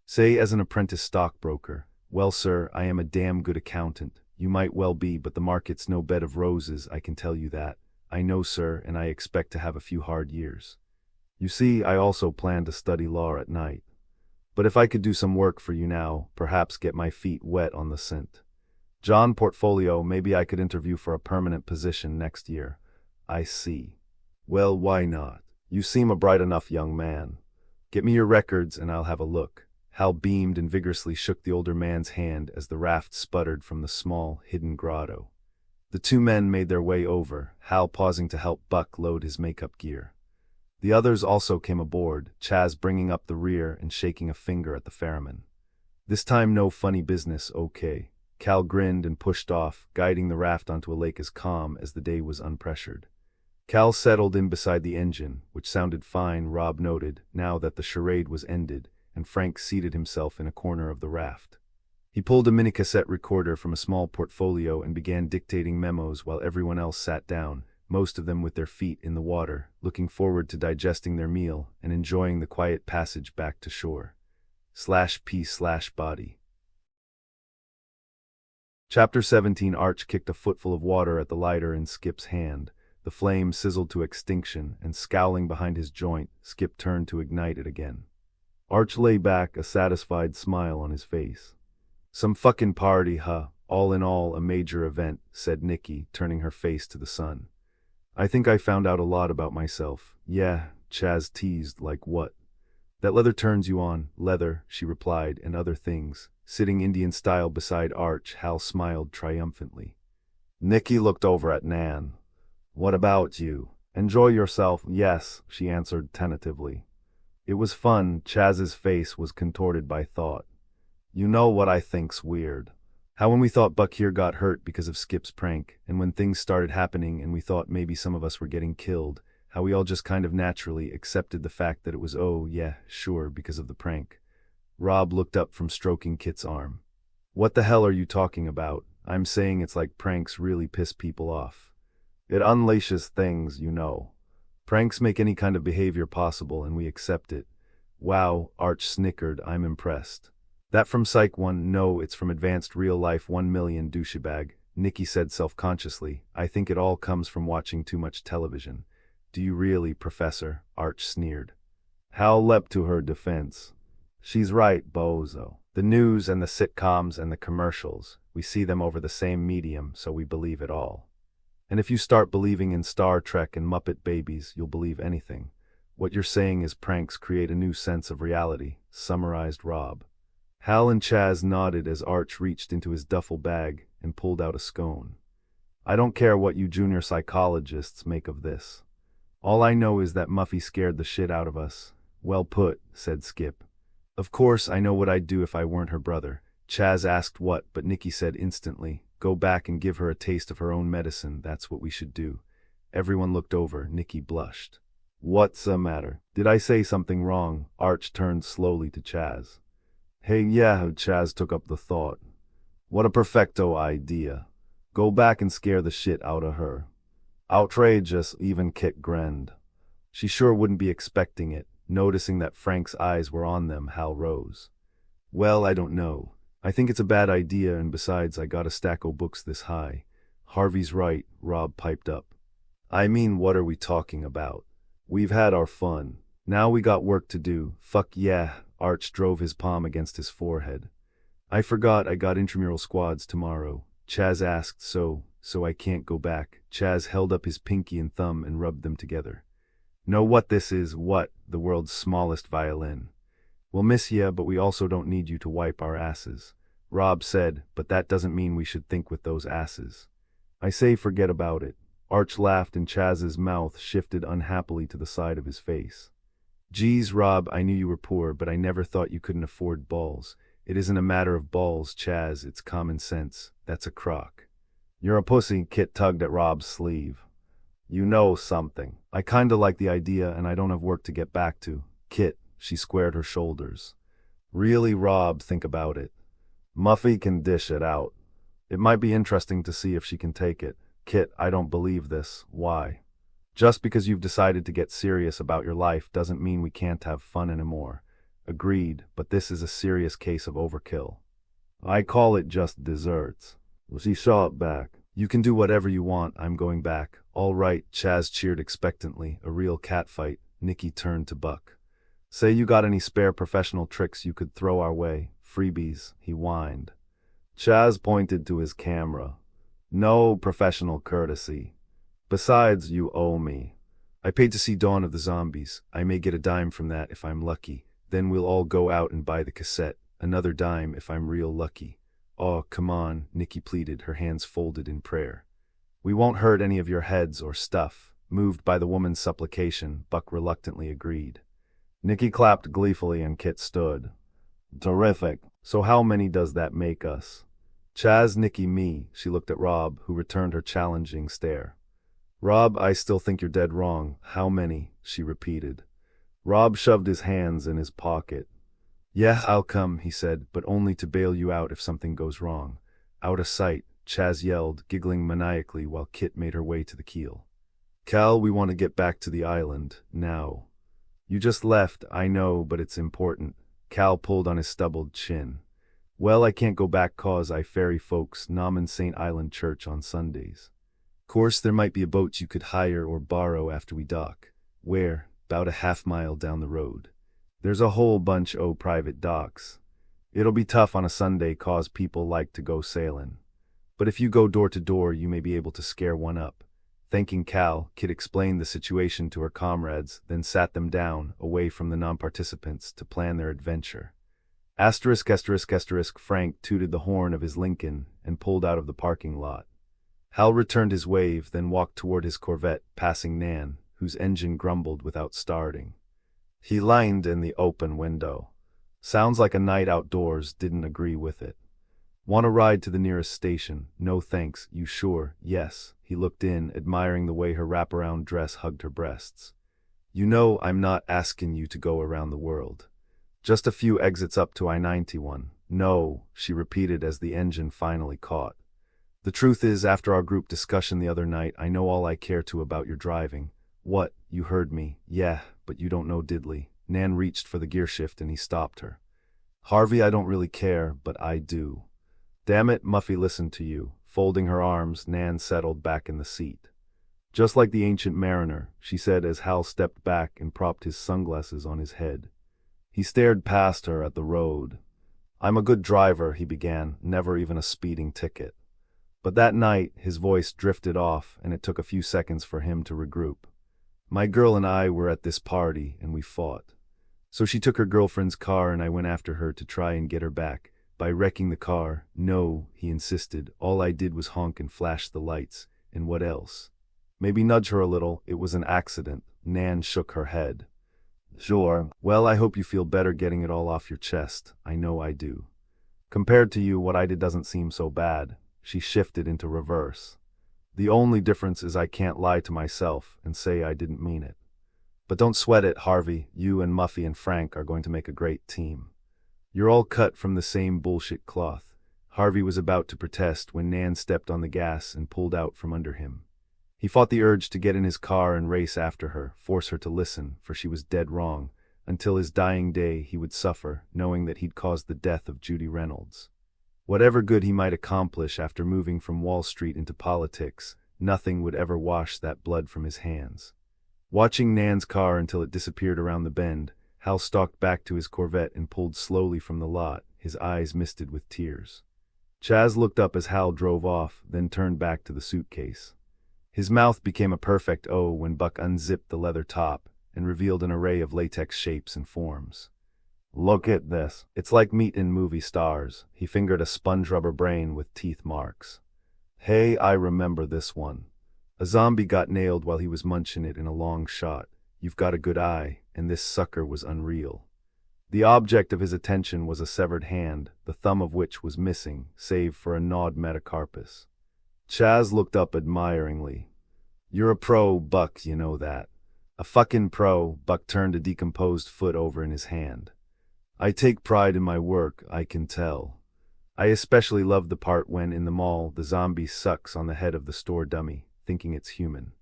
"Say, as an apprentice stockbroker." "Well, sir, I am a damn good accountant. You might well be, but the market's no bed of roses, I can tell you that." "I know, sir, and I expect to have a few hard years. You see, I also plan to study law at night. But if I could do some work for you now, perhaps get my feet wet on the scent. John Portfolio, maybe I could interview for a permanent position next year." "I see. Well, why not? You seem a bright enough young man. Get me your records and I'll have a look." Hal beamed and vigorously shook the older man's hand as the raft sputtered from the small, hidden grotto. The two men made their way over, Hal pausing to help Buck load his makeup gear. The others also came aboard, Chaz bringing up the rear and shaking a finger at the ferryman. "This time no funny business, okay." Cal grinned and pushed off, guiding the raft onto a lake as calm as the day was unpressured. Cal settled in beside the engine, which sounded fine, Rob noted, now that the charade was ended, and Frank seated himself in a corner of the raft. He pulled a mini-cassette recorder from a small portfolio and began dictating memos while everyone else sat down, most of them with their feet in the water, looking forward to digesting their meal and enjoying the quiet passage back to shore. /P/body. Chapter 17. Arch kicked a footful of water at the lighter in Skip's hand. The flame sizzled to extinction, and scowling behind his joint, Skip turned to ignite it again. Arch lay back, a satisfied smile on his face. "Some fucking party, huh? All in all, a major event," said Nikki, turning her face to the sun. "I think I found out a lot about myself." "Yeah," Chaz teased, "like what?" "That leather turns you on." "Leather," she replied, "and other things." Sitting Indian style beside Arch, Hal smiled triumphantly. Nikki looked over at Nan. "What about you? Enjoy yourself?" "Yes," she answered tentatively. It was fun. Chaz's face was contorted by thought. You know what I think's weird? How when we thought Buck here got hurt because of Skip's prank, and when things started happening and we thought maybe some of us were getting killed, how we all just kind of naturally accepted the fact that it was, oh yeah, sure, because of the prank. Rob looked up from stroking Kit's arm. What the hell are you talking about? I'm saying it's like pranks really piss people off. It unleashes things, you know. Pranks make any kind of behavior possible and we accept it. Wow, Arch snickered, I'm impressed. That from Psych 1, no, it's from Advanced Real Life 1 million douchebag, Nikki said self-consciously. I think it all comes from watching too much television. Do you really, Professor? Arch sneered. Hal leapt to her defense. She's right, bozo. The news and the sitcoms and the commercials, we see them over the same medium, so we believe it all. And if you start believing in Star Trek and Muppet Babies, you'll believe anything. What you're saying is pranks create a new sense of reality, summarized Rob. Hal and Chaz nodded as Arch reached into his duffel bag and pulled out a scone. I don't care what you junior psychologists make of this. All I know is that Muffy scared the shit out of us. Well put, said Skip. Of course, I know what I'd do if I weren't her brother. Chaz asked what, but Nikki said instantly, go back and give her a taste of her own medicine, that's what we should do. Everyone looked over, Nikki blushed. What's the matter? Did I say something wrong? Arch turned slowly to Chaz. Hey yeah, Chaz took up the thought. What a perfecto idea. Go back and scare the shit out of her. Outrageous, even Kit grinned. She sure wouldn't be expecting it. Noticing that Frank's eyes were on them, Hal rose. Well, I don't know. I think it's a bad idea, and besides, I got a stack o' books this high. Harvey's right, Rob piped up. I mean, what are we talking about? We've had our fun. Now we got work to do. Fuck yeah, Arch drove his palm against his forehead. I forgot I got intramural squads tomorrow. Chaz asked, so I can't go back. Chaz held up his pinky and thumb and rubbed them together. Know what this is? What? The world's smallest violin. We'll miss ya, but we also don't need you to wipe our asses. Rob said, but that doesn't mean we should think with those asses. I say forget about it. Arch laughed and Chaz's mouth shifted unhappily to the side of his face. Geez, Rob, I knew you were poor, but I never thought you couldn't afford balls. It isn't a matter of balls, Chaz, it's common sense. That's a crock. You're a pussy, Kit tugged at Rob's sleeve. You know something. I kinda like the idea and I don't have work to get back to. Kit, she squared her shoulders. Really, Rob, think about it. Muffy can dish it out. It might be interesting to see if she can take it. Kit, I don't believe this. Why? Just because you've decided to get serious about your life doesn't mean we can't have fun anymore. Agreed, but this is a serious case of overkill. I call it just desserts. She shot back. You can do whatever you want, I'm going back. All right, Chaz cheered expectantly, a real catfight. Nikki turned to Buck. Say you got any spare professional tricks you could throw our way. Freebies, he whined. Chaz pointed to his camera. No professional courtesy. Besides, you owe me. I paid to see Dawn of the Zombies. I may get a dime from that if I'm lucky. Then we'll all go out and buy the cassette. Another dime if I'm real lucky. Oh, come on, Nikki pleaded, her hands folded in prayer. We won't hurt any of your heads or stuff. Moved by the woman's supplication, Buck reluctantly agreed. Nikki clapped gleefully and Kit stood. Terrific. So how many does that make us? Chaz, Nikki, me. She looked at Rob, who returned her challenging stare. Rob, I still think you're dead wrong. How many? She repeated. Rob shoved his hands in his pocket. Yeah, I'll come, he said, but only to bail you out if something goes wrong. Out of sight, Chaz yelled, giggling maniacally while Kit made her way to the keel. Cal, we want to get back to the island, now. You just left, I know, but it's important. Cal pulled on his stubbled chin. Well, I can't go back 'cause I ferry folks Namen St. Island Church on Sundays. Course, there might be a boat you could hire or borrow after we dock. Where? 'Bout a half-mile down the road. There's a whole bunch o' private docks. It'll be tough on a Sunday 'cause people like to go sailin'. But if you go door to door, you may be able to scare one up. Thanking Cal, Kit explained the situation to her comrades, then sat them down, away from the non-participants, to plan their adventure. Asterisk, asterisk, asterisk, Frank tooted the horn of his Lincoln and pulled out of the parking lot. Hal returned his wave, then walked toward his Corvette, passing Nan, whose engine grumbled without starting. He leaned in the open window. Sounds like a night outdoors, didn't agree with it. Want to ride to the nearest station? No thanks, you sure? Yes. He looked in, admiring the way her wraparound dress hugged her breasts. You know I'm not asking you to go around the world. Just a few exits up to I-91. No, she repeated as the engine finally caught. The truth is, after our group discussion the other night, I know all I care to about your driving. What? You heard me. Yeah, but you don't know diddly. Nan reached for the gear shift and he stopped her. Harvey, I don't really care, but I do. Damn it, Muffy listened to you. Folding her arms, Nan settled back in the seat. Just like the ancient mariner, she said as Hal stepped back and propped his sunglasses on his head. He stared past her at the road. I'm a good driver, he began, never even a speeding ticket. But that night, his voice drifted off, and it took a few seconds for him to regroup. My girl and I were at this party, and we fought. So she took her girlfriend's car, and I went after her to try and get her back. By wrecking the car, no, he insisted. All I did was honk and flash the lights. And what else? Maybe nudge her a little. It was an accident. Nan shook her head. Sure. Well, I hope you feel better getting it all off your chest. I know I do. Compared to you, what I did doesn't seem so bad. She shifted into reverse. The only difference is I can't lie to myself and say I didn't mean it. But don't sweat it, Harvey. You and Muffy and Frank are going to make a great team. You're all cut from the same bullshit cloth. Harvey was about to protest when Nan stepped on the gas and pulled out from under him. He fought the urge to get in his car and race after her, force her to listen, for she was dead wrong. Until his dying day he would suffer, knowing that he'd caused the death of Judy Reynolds. Whatever good he might accomplish after moving from Wall Street into politics, nothing would ever wash that blood from his hands. Watching Nan's car until it disappeared around the bend, Hal stalked back to his Corvette and pulled slowly from the lot, his eyes misted with tears. Chaz looked up as Hal drove off, then turned back to the suitcase. His mouth became a perfect O when Buck unzipped the leather top and revealed an array of latex shapes and forms. Look at this. It's like meat in movie stars. He fingered a sponge rubber brain with teeth marks. Hey, I remember this one. A zombie got nailed while he was munching it in a long shot. You've got a good eye, and this sucker was unreal. The object of his attention was a severed hand, the thumb of which was missing, save for a gnawed metacarpus. Chaz looked up admiringly. You're a pro, Buck, you know that. A fucking pro. Buck turned a decomposed foot over in his hand. I take pride in my work, I can tell. I especially love the part when, in the mall, the zombie sucks on the head of the store dummy, thinking it's human.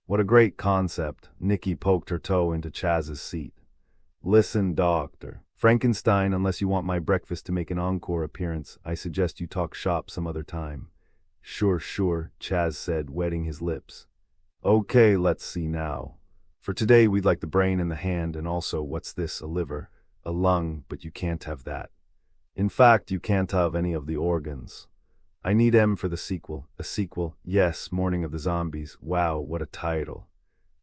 What a great concept. Nikki poked her toe into Chaz's seat. Listen, Doctor Frankenstein, unless you want my breakfast to make an encore appearance, I suggest you talk shop some other time. Sure, Chaz said, wetting his lips. Okay, let's see now. For today, we'd like the brain and the hand, and also, what's this, a liver? A lung, but you can't have that. In fact, you can't have any of the organs. I need M for the sequel. A sequel? Yes, Morning of the Zombies. Wow, what a title.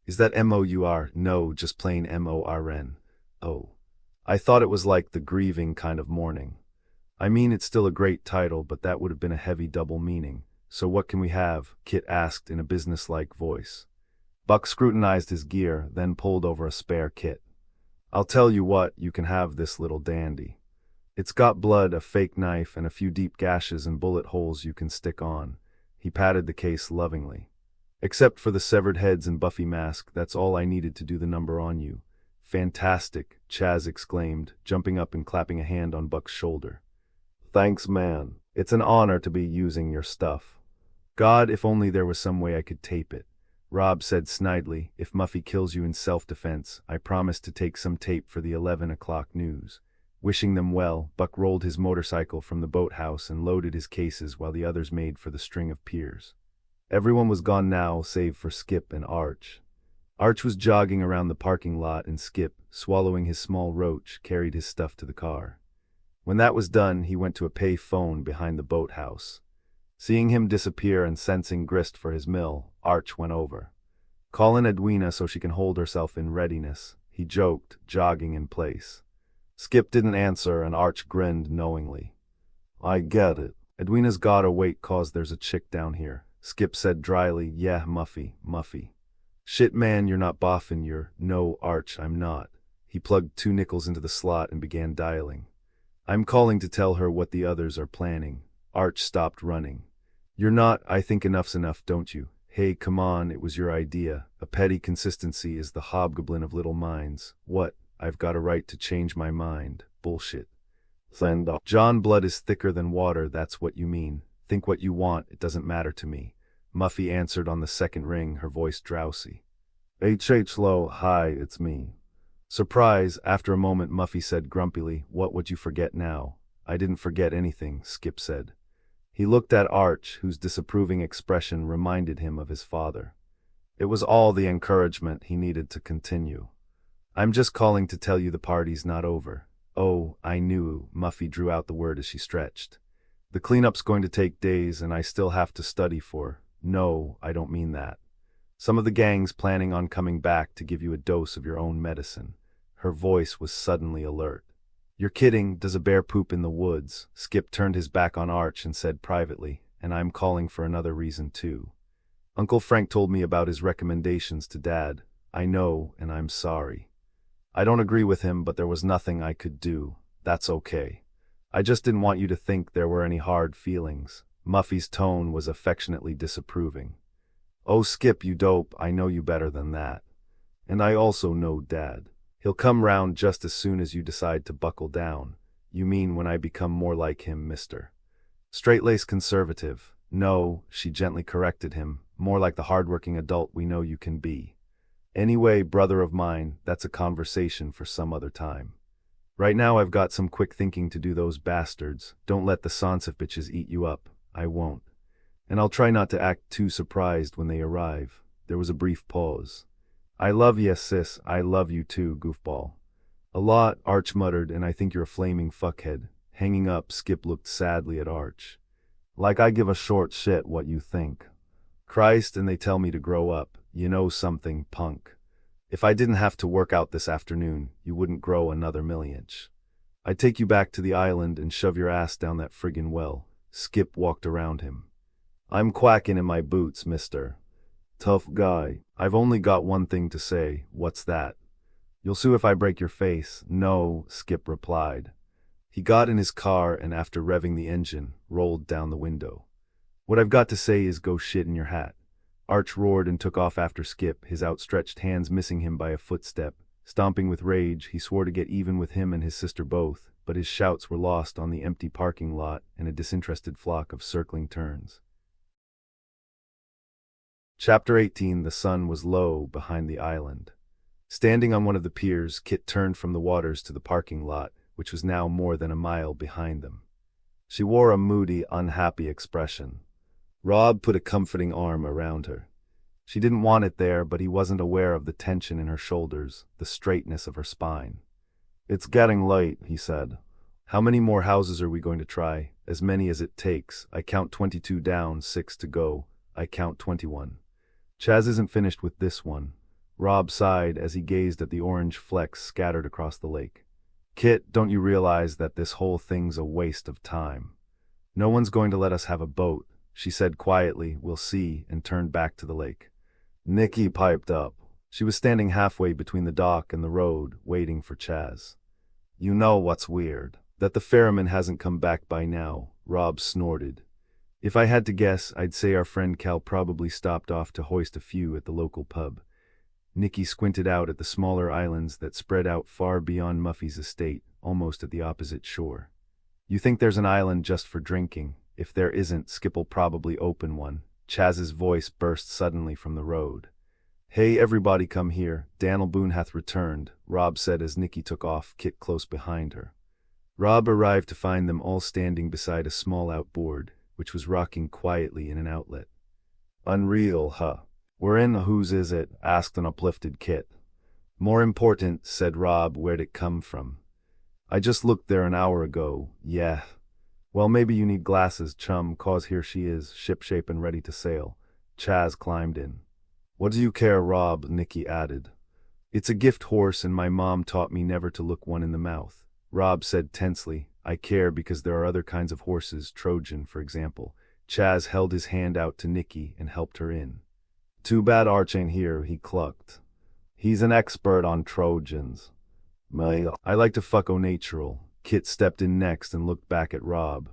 Is that M-O-U-R? No, just plain M-O-R-N. Oh. I thought it was like the grieving kind of mourning. I mean, it's still a great title, but that would have been a heavy double meaning. So what can we have? Kit asked in a businesslike voice. Buck scrutinized his gear, then pulled over a spare kit. I'll tell you what, you can have this little dandy. It's got blood, a fake knife, and a few deep gashes and bullet holes you can stick on. He patted the case lovingly. Except for the severed heads and Buffy mask, that's all I needed to do the number on you. Fantastic, Chaz exclaimed, jumping up and clapping a hand on Buck's shoulder. Thanks, man. It's an honor to be using your stuff. God, if only there was some way I could tape it. Rob said snidely, if Muffy kills you in self-defense, I promise to take some tape for the 11 o'clock news. Wishing them well, Buck rolled his motorcycle from the boathouse and loaded his cases while the others made for the string of piers. Everyone was gone now, save for Skip and Arch. Arch was jogging around the parking lot and Skip, swallowing his small roach, carried his stuff to the car. When that was done, he went to a pay phone behind the boathouse. Seeing him disappear and sensing grist for his mill, Arch went over. Call in Edwina so she can hold herself in readiness, he joked, jogging in place. Skip didn't answer and Arch grinned knowingly. I get it. Edwina's gotta wait cause there's a chick down here. Skip said dryly, yeah, Muffy. Shit man, you're not boffin', you're. No, Arch, I'm not. He plugged 2 nickels into the slot and began dialing. I'm calling to tell her what the others are planning. Arch stopped running. You're not, I think enough's enough, don't you? Hey, come on, it was your idea. A petty consistency is the hobgoblin of little minds. What? I've got a right to change my mind. Bullshit. John, blood is thicker than water, that's what you mean. Think what you want, it doesn't matter to me. Muffy answered on the second ring, her voice drowsy. Low, hi, it's me. Surprise, after a moment Muffy said grumpily, what would you forget now? I didn't forget anything, Skip said. He looked at Arch, whose disapproving expression reminded him of his father. It was all the encouragement he needed to continue. I'm just calling to tell you the party's not over. Oh, I knew, Muffy drew out the word as she stretched. The cleanup's going to take days and I still have to study for. No, I don't mean that. Some of the gang's planning on coming back to give you a dose of your own medicine. Her voice was suddenly alert. You're kidding, does a bear poop in the woods? Skip turned his back on Arch and said privately, and I'm calling for another reason too. Uncle Frank told me about his recommendations to Dad. I know, and I'm sorry. I don't agree with him, but there was nothing I could do. That's okay. I just didn't want you to think there were any hard feelings. Muffy's tone was affectionately disapproving. Oh, Skip, you dope, I know you better than that. And I also know Dad. He'll come round just as soon as you decide to buckle down. You mean when I become more like him, mister. Straight-laced conservative. No, she gently corrected him, more like the hard-working adult we know you can be. Anyway, brother of mine, that's a conversation for some other time. Right now I've got some quick thinking to do those bastards. Don't let the Sansif bitches eat you up. I won't. And I'll try not to act too surprised when they arrive. There was a brief pause. I love ya, sis, I love you too, goofball. A lot, Arch muttered, and I think you're a flaming fuckhead. Hanging up, Skip looked sadly at Arch. Like I give a short shit what you think. Christ, and they tell me to grow up. You know something, punk. If I didn't have to work out this afternoon, you wouldn't grow another milli-inch. I'd take you back to the island and shove your ass down that friggin' well. Skip walked around him. I'm quacking in my boots, mister. Tough guy. I've only got one thing to say. What's that? You'll sue if I break your face. No, Skip replied. He got in his car and after revving the engine, rolled down the window. What I've got to say is go shit in your hat. Arch roared and took off after Skip, his outstretched hands missing him by a footstep. Stomping with rage, he swore to get even with him and his sister both, but his shouts were lost on the empty parking lot and a disinterested flock of circling terns. Chapter 18. The sun was low behind the island. Standing on one of the piers, Kit turned from the waters to the parking lot, which was now more than a mile behind them. She wore a moody, unhappy expression. Rob put a comforting arm around her. She didn't want it there, but he wasn't aware of the tension in her shoulders, the straightness of her spine. It's getting late, he said. How many more houses are we going to try? As many as it takes. I count 22 down, 6 to go. I count 21. Chaz isn't finished with this one. Rob sighed as he gazed at the orange flecks scattered across the lake. Kit, don't you realize that this whole thing's a waste of time? No one's going to let us have a boat, she said quietly, we'll see, and turned back to the lake. Nikki piped up. She was standing halfway between the dock and the road, waiting for Chaz. You know what's weird? That the ferryman hasn't come back by now, Rob snorted. If I had to guess, I'd say our friend Cal probably stopped off to hoist a few at the local pub. Nikki squinted out at the smaller islands that spread out far beyond Muffy's estate, almost at the opposite shore. You think there's an island just for drinking? If there isn't, Skip'll probably open one. Chaz's voice burst suddenly from the road. Hey everybody, come here, Daniel Boone hath returned, Rob said as Nikki took off, Kit close behind her. Rob arrived to find them all standing beside a small outboard, which was rocking quietly in an outlet. Unreal, huh? We're in, whose is it? Asked an uplifted Kit. More important, said Rob, where'd it come from? I just looked there an hour ago, yeah. Well, maybe you need glasses, chum, cause here she is, shipshape and ready to sail. Chaz climbed in. What do you care, Rob? Nikki added. It's a gift horse and my mom taught me never to look one in the mouth. Rob said tensely, I care because there are other kinds of horses, Trojan, for example. Chaz held his hand out to Nikki and helped her in. Too bad Arch ain't here, he clucked. He's an expert on Trojans. I like to fuck natural. Kit stepped in next and looked back at Rob.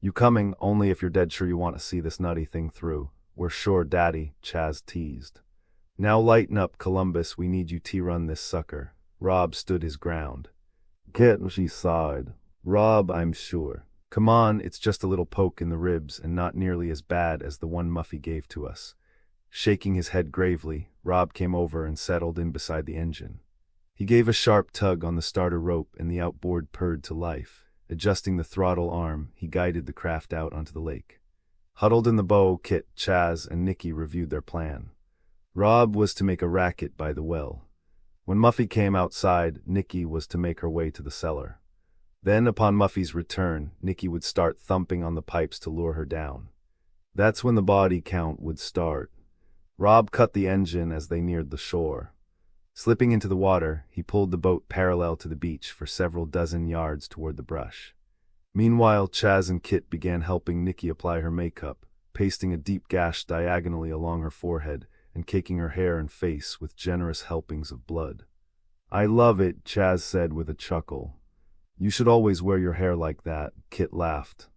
You coming only if you're dead sure you want to see this nutty thing through. We're sure, Daddy, Chaz teased. Now lighten up, Columbus, we need you to run this sucker. Rob stood his ground. Kit, she sighed. Rob, I'm sure. Come on, it's just a little poke in the ribs and not nearly as bad as the one Muffy gave to us. Shaking his head gravely, Rob came over and settled in beside the engine. He gave a sharp tug on the starter rope and the outboard purred to life. Adjusting the throttle arm, he guided the craft out onto the lake. Huddled in the bow, Kit, Chaz, and Nicky reviewed their plan. Rob was to make a racket by the well. When Muffy came outside, Nicky was to make her way to the cellar. Then, upon Muffy's return, Nicky would start thumping on the pipes to lure her down. That's when the body count would start. Rob cut the engine as they neared the shore. Slipping into the water, he pulled the boat parallel to the beach for several dozen yards toward the brush. Meanwhile, Chaz and Kit began helping Nicky apply her makeup, pasting a deep gash diagonally along her forehead and caking her hair and face with generous helpings of blood. I love it, Chaz said with a chuckle. You should always wear your hair like that, Kit laughed.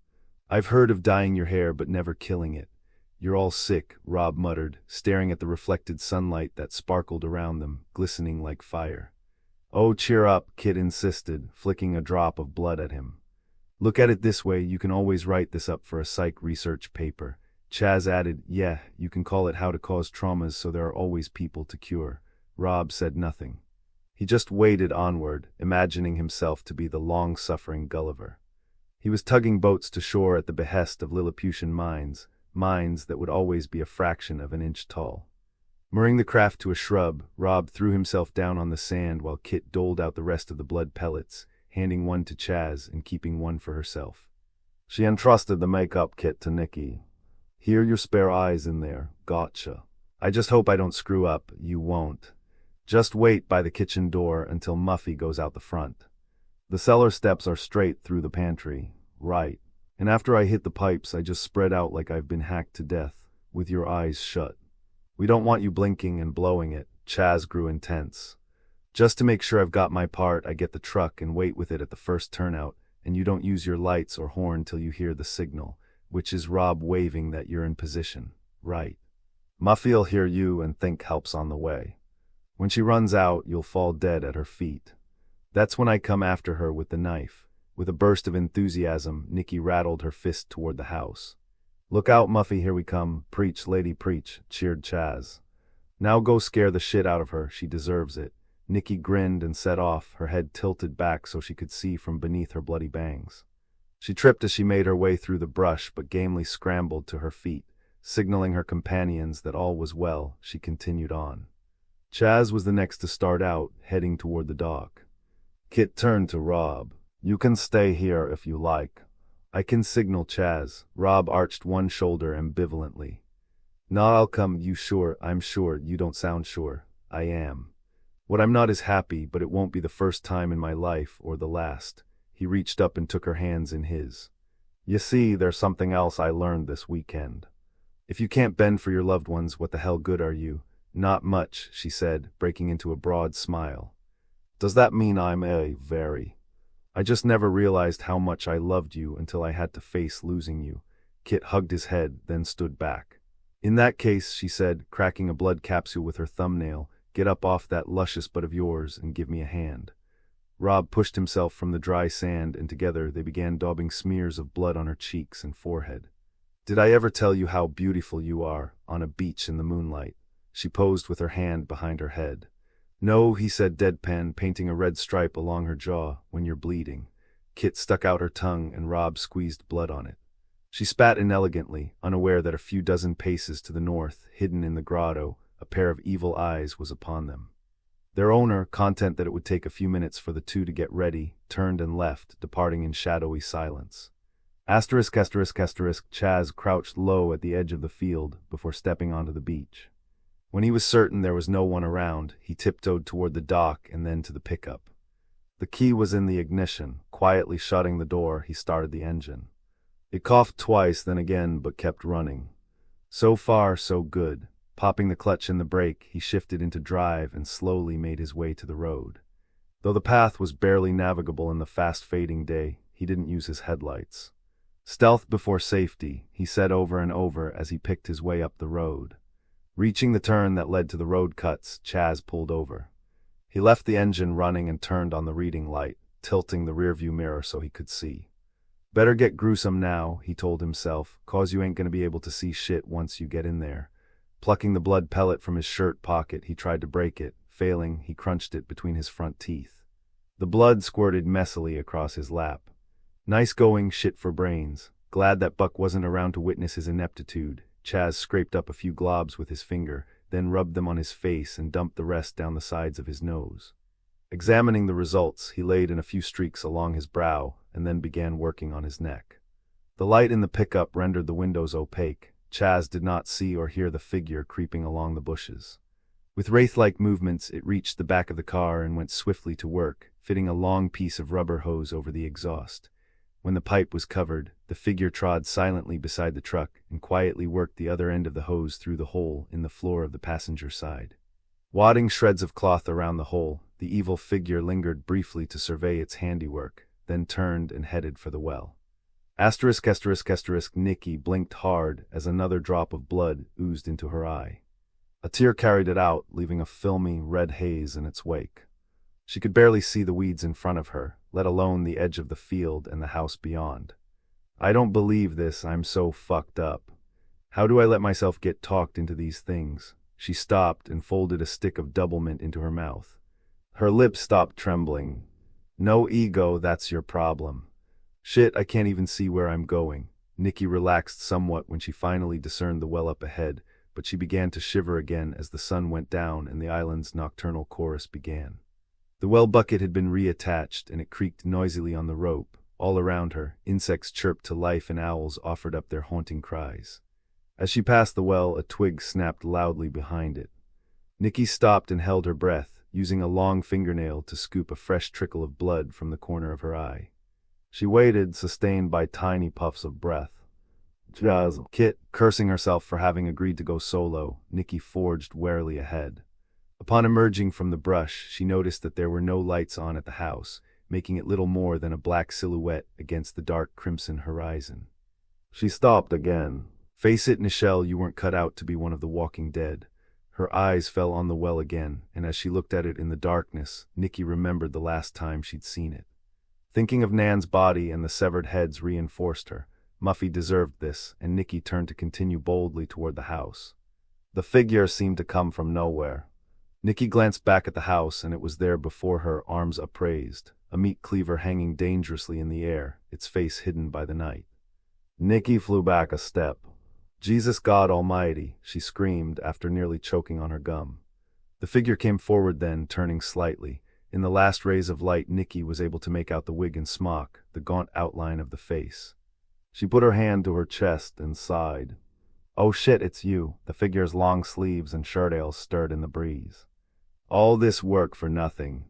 I've heard of dyeing your hair but never killing it. You're all sick, Rob muttered, staring at the reflected sunlight that sparkled around them, glistening like fire. Oh, cheer up, Kit insisted, flicking a drop of blood at him. Look at it this way, you can always write this up for a psych research paper. Chaz added, yeah, you can call it How to Cause Traumas So There Are Always People to Cure. Rob said nothing. He just waded onward, imagining himself to be the long-suffering Gulliver. He was tugging boats to shore at the behest of Lilliputian minds that would always be a fraction of an inch tall. Mooring the craft to a shrub, Rob threw himself down on the sand while Kit doled out the rest of the blood pellets, handing one to Chaz and keeping one for herself. She entrusted the makeup kit to Nicky. Here, your spare eyes in there. Gotcha. I just hope I don't screw up. You won't. Just wait by the kitchen door until Muffy goes out the front. The cellar steps are straight through the pantry. Right. And after I hit the pipes, I just spread out like I've been hacked to death, with your eyes shut. We don't want you blinking and blowing it. Chaz grew intense. Just to make sure I've got my part, I get the truck and wait with it at the first turnout, and you don't use your lights or horn till you hear the signal, which is Rob waving that you're in position. Right. Muffy'll hear you and think help's on the way. When she runs out, you'll fall dead at her feet. That's when I come after her with the knife. With a burst of enthusiasm, Nicky rattled her fist toward the house. Look out, Muffy, here we come. Preach, lady, preach, cheered Chaz. Now go scare the shit out of her, she deserves it. Nicky grinned and set off, her head tilted back so she could see from beneath her bloody bangs. She tripped as she made her way through the brush, but gamely scrambled to her feet. Signaling her companions that all was well, she continued on. Chaz was the next to start out, heading toward the dock. Kit turned to Rob. You can stay here if you like. I can signal Chaz. Rob arched one shoulder ambivalently. Nah, I'll come. You sure? I'm sure. You don't sound sure. I am. What I'm not is happy, but it won't be the first time in my life, or the last. He reached up and took her hands in his. You see, there's something else I learned this weekend. If you can't bend for your loved ones, what the hell good are you? Not much, she said, breaking into a broad smile. Does that mean I'm very... I just never realized how much I loved you until I had to face losing you. Kit hugged his head, then stood back. In that case, she said, cracking a blood capsule with her thumbnail, get up off that luscious butt of yours and give me a hand. Rob pushed himself from the dry sand, and together they began daubing smears of blood on her cheeks and forehead. Did I ever tell you how beautiful you are, on a beach in the moonlight? She posed with her hand behind her head. No, he said deadpan, painting a red stripe along her jaw, when you're bleeding. Kit stuck out her tongue and Rob squeezed blood on it. She spat inelegantly, unaware that a few dozen paces to the north, hidden in the grotto, a pair of evil eyes was upon them. Their owner, content that it would take a few minutes for the two to get ready, turned and left, departing in shadowy silence. Chaz crouched low at the edge of the field before stepping onto the beach. When he was certain there was no one around, he tiptoed toward the dock and then to the pickup. The key was in the ignition. Quietly shutting the door, he started the engine. It coughed twice, then again, but kept running. So far, so good. Popping the clutch in the brake, he shifted into drive and slowly made his way to the road. Though the path was barely navigable in the fast-fading day, he didn't use his headlights. Stealth before safety, he said over and over as he picked his way up the road. Reaching the turn that led to the road cuts, Chaz pulled over. He left the engine running and turned on the reading light, tilting the rearview mirror so he could see. Better get gruesome now, he told himself, cause you ain't gonna be able to see shit once you get in there. Plucking the blood pellet from his shirt pocket, he tried to break it. Failing, he crunched it between his front teeth. The blood squirted messily across his lap. Nice going, shit for brains. Glad that Buck wasn't around to witness his ineptitude. Chaz scraped up a few globs with his finger, then rubbed them on his face and dumped the rest down the sides of his nose. Examining the results, he laid in a few streaks along his brow and then began working on his neck. The light in the pickup rendered the windows opaque. Chaz did not see or hear the figure creeping along the bushes. With wraith-like movements, it reached the back of the car and went swiftly to work, fitting a long piece of rubber hose over the exhaust. When the pipe was covered, the figure trod silently beside the truck and quietly worked the other end of the hose through the hole in the floor of the passenger side. Wadding shreds of cloth around the hole, the evil figure lingered briefly to survey its handiwork, then turned and headed for the well. *****, Nikki blinked hard as another drop of blood oozed into her eye. A tear carried it out, leaving a filmy, red haze in its wake. She could barely see the weeds in front of her, let alone the edge of the field and the house beyond. I don't believe this, I'm so fucked up. How do I let myself get talked into these things? She stopped and folded a stick of doublemint into her mouth. Her lips stopped trembling. No ego, that's your problem. Shit, I can't even see where I'm going. Nikki relaxed somewhat when she finally discerned the well up ahead, but she began to shiver again as the sun went down and the island's nocturnal chorus began. The well bucket had been reattached, and it creaked noisily on the rope. All around her, insects chirped to life and owls offered up their haunting cries. As she passed the well, a twig snapped loudly behind it. Nikki stopped and held her breath, using a long fingernail to scoop a fresh trickle of blood from the corner of her eye. She waited, sustained by tiny puffs of breath. Jazz, Kit, cursing herself for having agreed to go solo, Nikki forged warily ahead. Upon emerging from the brush, she noticed that there were no lights on at the house, making it little more than a black silhouette against the dark crimson horizon. She stopped again. Face it, Nichelle, you weren't cut out to be one of the walking dead. Her eyes fell on the well again, and as she looked at it in the darkness, Nikki remembered the last time she'd seen it. Thinking of Nan's body and the severed heads reinforced her. Muffy deserved this, and Nikki turned to continue boldly toward the house. The figure seemed to come from nowhere. Nikki glanced back at the house, and it was there before her, arms upraised, a meat cleaver hanging dangerously in the air, its face hidden by the night. Nikki flew back a step. Jesus God Almighty, she screamed after nearly choking on her gum. The figure came forward then, turning slightly. In the last rays of light, Nikki was able to make out the wig and smock, the gaunt outline of the face. She put her hand to her chest and sighed. Oh shit, it's you. The figure's long sleeves and shirtails stirred in the breeze. All this work for nothing.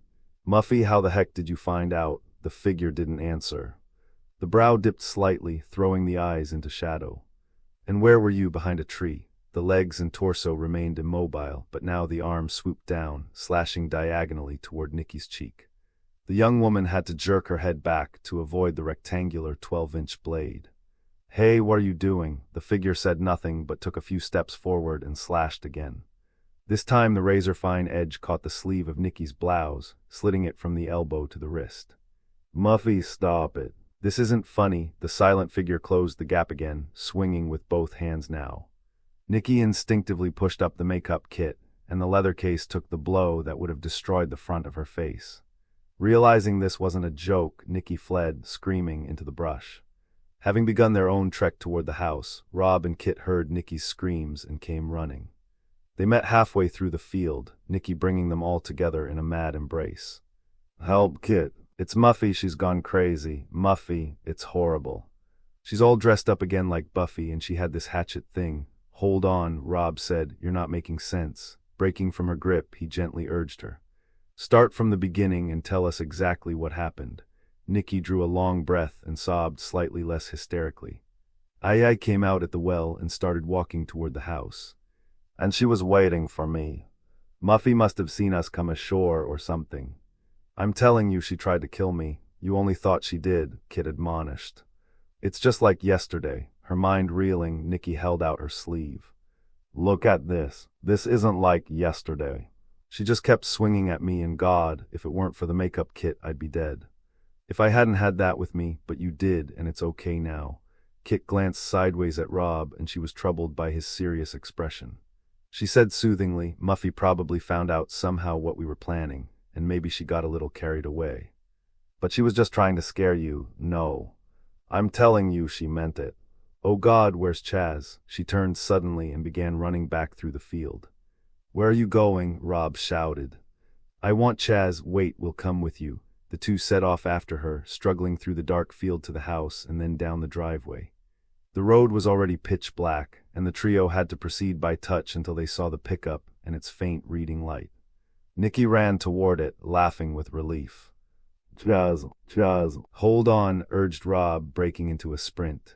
Muffy, how the heck did you find out? The figure didn't answer. The brow dipped slightly, throwing the eyes into shadow. And where were you? Behind a tree? The legs and torso remained immobile, but now the arms swooped down, slashing diagonally toward Nikki's cheek. The young woman had to jerk her head back to avoid the rectangular 12-inch blade. Hey, what are you doing? The figure said nothing but took a few steps forward and slashed again. This time the razor-fine edge caught the sleeve of Nikki's blouse, slitting it from the elbow to the wrist. Muffy, stop it. This isn't funny. The silent figure closed the gap again, swinging with both hands now. Nikki instinctively pushed up the makeup kit, and the leather case took the blow that would have destroyed the front of her face. Realizing this wasn't a joke, Nikki fled, screaming, into the brush. Having begun their own trek toward the house, Rob and Kit heard Nikki's screams and came running. They met halfway through the field, Nikki bringing them all together in a mad embrace. Help, Kit. It's Muffy, she's gone crazy. Muffy, it's horrible. She's all dressed up again like Buffy, and she had this hatchet thing. Hold on, Rob said, you're not making sense. Breaking from her grip, he gently urged her. Start from the beginning and tell us exactly what happened. Nikki drew a long breath and sobbed slightly less hysterically. I came out at the well and started walking toward the house. And she was waiting for me. Muffy must have seen us come ashore or something. I'm telling you she tried to kill me. You only thought she did, Kit admonished. It's just like yesterday. Her mind reeling, Nikki held out her sleeve. Look at this. This isn't like yesterday. She just kept swinging at me, and God, if it weren't for the makeup kit, I'd be dead. If I hadn't had that with me, but you did, and it's okay now. Kit glanced sideways at Rob, and she was troubled by his serious expression. She said soothingly, Muffy probably found out somehow what we were planning, and maybe she got a little carried away. But she was just trying to scare you. No. I'm telling you she meant it. Oh God, where's Chaz? She turned suddenly and began running back through the field. Where are you going? Rob shouted. I want Chaz. Wait, we'll come with you. The two set off after her, struggling through the dark field to the house and then down the driveway. The road was already pitch black, and the trio had to proceed by touch until they saw the pickup and its faint reading light. Nikki ran toward it, laughing with relief. Chaz. Hold on, urged Rob, breaking into a sprint.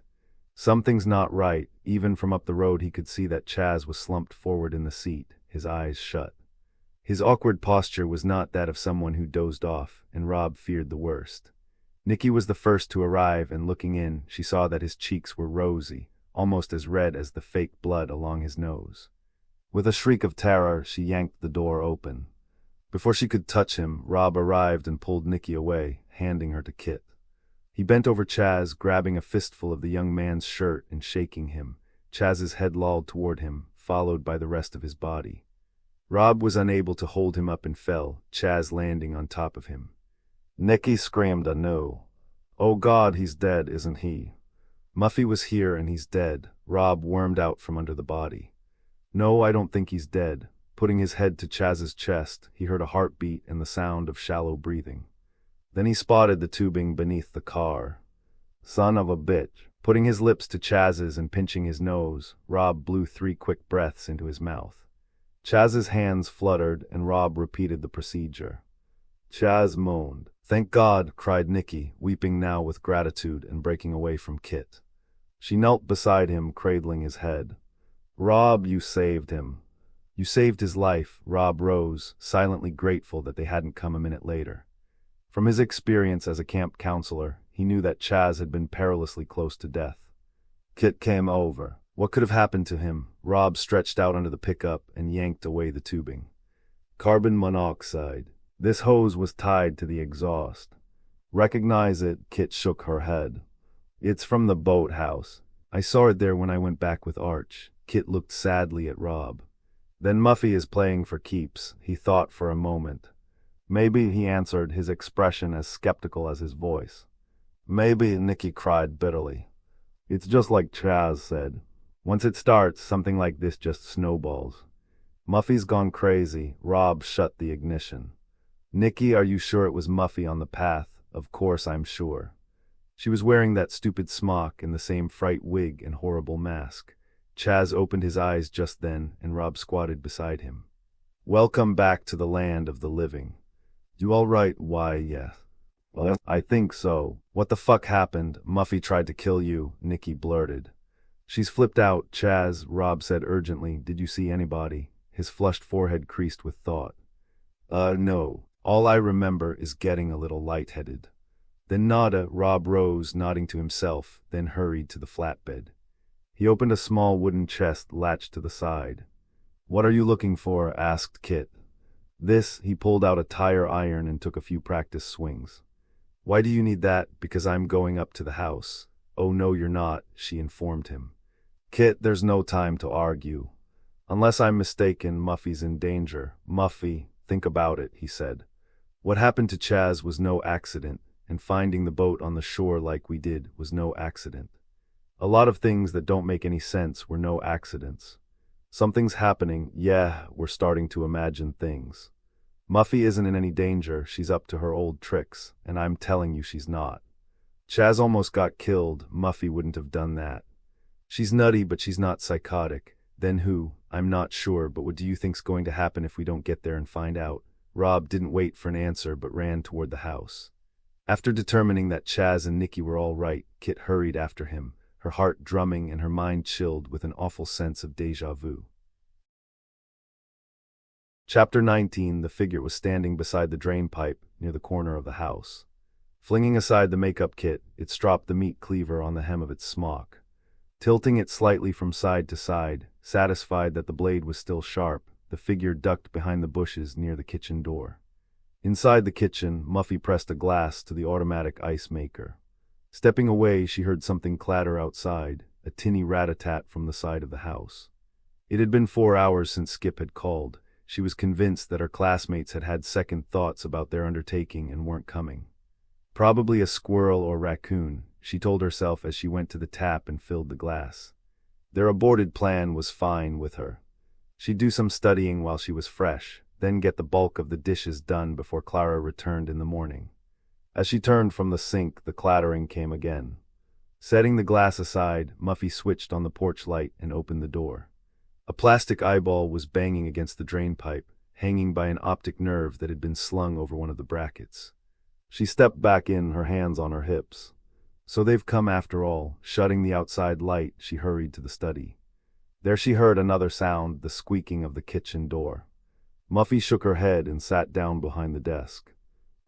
Something's not right. Even from up the road he could see that Chaz was slumped forward in the seat, his eyes shut. His awkward posture was not that of someone who dozed off, and Rob feared the worst. Nikki was the first to arrive, and looking in, she saw that his cheeks were rosy, almost as red as the fake blood along his nose. With a shriek of terror, she yanked the door open. Before she could touch him, Rob arrived and pulled Nikki away, handing her to Kit. He bent over Chaz, grabbing a fistful of the young man's shirt and shaking him. Chaz's head lolled toward him, followed by the rest of his body. Rob was unable to hold him up and fell, Chaz landing on top of him. Nikki screamed anew. Oh God, he's dead, isn't he? Muffy was here and he's dead. Rob wormed out from under the body. No, I don't think he's dead. Putting his head to Chaz's chest, he heard a heartbeat and the sound of shallow breathing. Then he spotted the tubing beneath the car. Son of a bitch. Putting his lips to Chaz's and pinching his nose, Rob blew 3 quick breaths into his mouth. Chaz's hands fluttered, and Rob repeated the procedure. Chaz moaned. Thank God, cried Nikki, weeping now with gratitude and breaking away from Kit. She knelt beside him, cradling his head. Rob, you saved him. You saved his life. Rob rose, silently grateful that they hadn't come a minute later. From his experience as a camp counselor, he knew that Chaz had been perilously close to death. Kit came over. What could have happened to him? Rob stretched out under the pickup and yanked away the tubing. Carbon monoxide. This hose was tied to the exhaust. Recognize it? Kit shook her head. It's from the boathouse. I saw it there when I went back with Arch. Kit looked sadly at Rob. Then Muffy is playing for keeps, he thought for a moment. Maybe, he answered, his expression as skeptical as his voice. Maybe, Nikki cried bitterly. It's just like Chaz said. Once it starts, something like this just snowballs. Muffy's gone crazy. Rob shut the ignition. Nikki, are you sure it was Muffy on the path? Of course I'm sure. She was wearing that stupid smock and the same fright wig and horrible mask. Chaz opened his eyes just then, and Rob squatted beside him. Welcome back to the land of the living. You all right? Why, yes. Well, I think so. What the fuck happened? Muffy tried to kill you, Nikki blurted. She's flipped out, Chaz, Rob said urgently. Did you see anybody? His flushed forehead creased with thought. No. All I remember is getting a little lightheaded. Then nada, Rob rose, nodding to himself, then hurried to the flatbed. He opened a small wooden chest latched to the side. What are you looking for? Asked Kit. This, he pulled out a tire iron and took a few practice swings. Why do you need that? Because I'm going up to the house. Oh no, you're not, she informed him. Kit, there's no time to argue. Unless I'm mistaken, Muffy's in danger. Muffy, think about it, he said. What happened to Chaz was no accident, and finding the boat on the shore like we did was no accident. A lot of things that don't make any sense were no accidents. Something's happening. Yeah, we're starting to imagine things. Muffy isn't in any danger. She's up to her old tricks, and I'm telling you she's not. Chaz almost got killed. Muffy wouldn't have done that. She's nutty, but she's not psychotic. Then who? I'm not sure, but what do you think's going to happen if we don't get there and find out? Rob didn't wait for an answer, but ran toward the house. After determining that Chaz and Nikki were all right, Kit hurried after him, her heart drumming and her mind chilled with an awful sense of déjà vu. Chapter 19. The figure was standing beside the drain pipe near the corner of the house. Flinging aside the makeup kit, it stropped the meat cleaver on the hem of its smock. Tilting it slightly from side to side, satisfied that the blade was still sharp, the figure ducked behind the bushes near the kitchen door. Inside the kitchen, Muffy pressed a glass to the automatic ice maker. Stepping away, she heard something clatter outside, a tinny rat-a-tat from the side of the house. It had been 4 hours since Skip had called. She was convinced that her classmates had had second thoughts about their undertaking and weren't coming. Probably a squirrel or raccoon, she told herself as she went to the tap and filled the glass. Their aborted plan was fine with her. She'd do some studying while she was fresh, then get the bulk of the dishes done before Clara returned in the morning. As she turned from the sink, the clattering came again. Setting the glass aside, Muffy switched on the porch light and opened the door. A plastic eyeball was banging against the drain pipe, hanging by an optic nerve that had been slung over one of the brackets. She stepped back in, her hands on her hips. So they've come after all. Shutting the outside light, she hurried to the study. There she heard another sound, the squeaking of the kitchen door. Muffy shook her head and sat down behind the desk.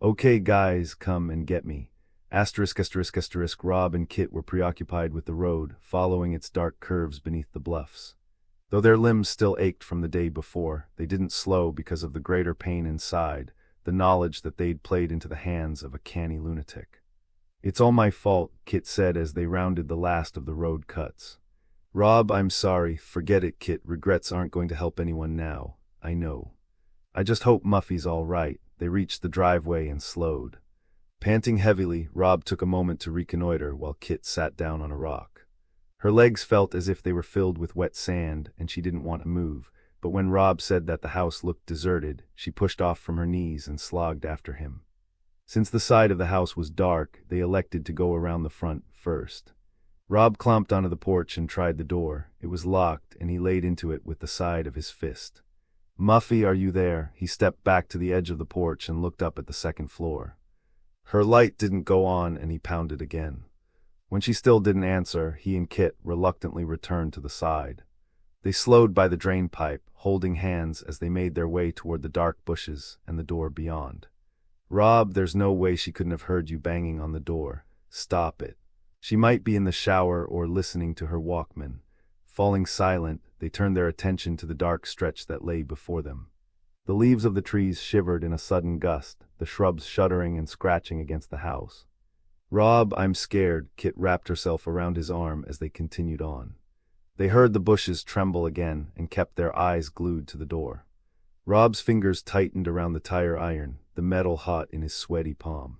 "Okay, guys, come and get me." Rob and Kit were preoccupied with the road, following its dark curves beneath the bluffs. Though their limbs still ached from the day before, they didn't slow because of the greater pain inside, the knowledge that they'd played into the hands of a canny lunatic. "It's all my fault," Kit said as they rounded the last of the road cuts. "Rob, I'm sorry. Forget it, Kit. Regrets aren't going to help anyone now. I know. I just hope Muffy's all right." They reached the driveway and slowed. Panting heavily, Rob took a moment to reconnoiter while Kit sat down on a rock. Her legs felt as if they were filled with wet sand, and she didn't want to move, but when Rob said that the house looked deserted, she pushed off from her knees and slogged after him. Since the side of the house was dark, they elected to go around the front first. Rob clomped onto the porch and tried the door. It was locked, and he laid into it with the side of his fist. "Muffy, are you there?" He stepped back to the edge of the porch and looked up at the second floor. Her light didn't go on, and he pounded again. When she still didn't answer, he and Kit reluctantly returned to the side. They slowed by the drain pipe, holding hands as they made their way toward the dark bushes and the door beyond. "Rob, there's no way she couldn't have heard you banging on the door. Stop it." She might be in the shower or listening to her Walkman. Falling silent, they turned their attention to the dark stretch that lay before them. The leaves of the trees shivered in a sudden gust, the shrubs shuddering and scratching against the house. "Rob, I'm scared." Kit wrapped herself around his arm as they continued on. They heard the bushes tremble again and kept their eyes glued to the door. Rob's fingers tightened around the tire iron, the metal hot in his sweaty palm.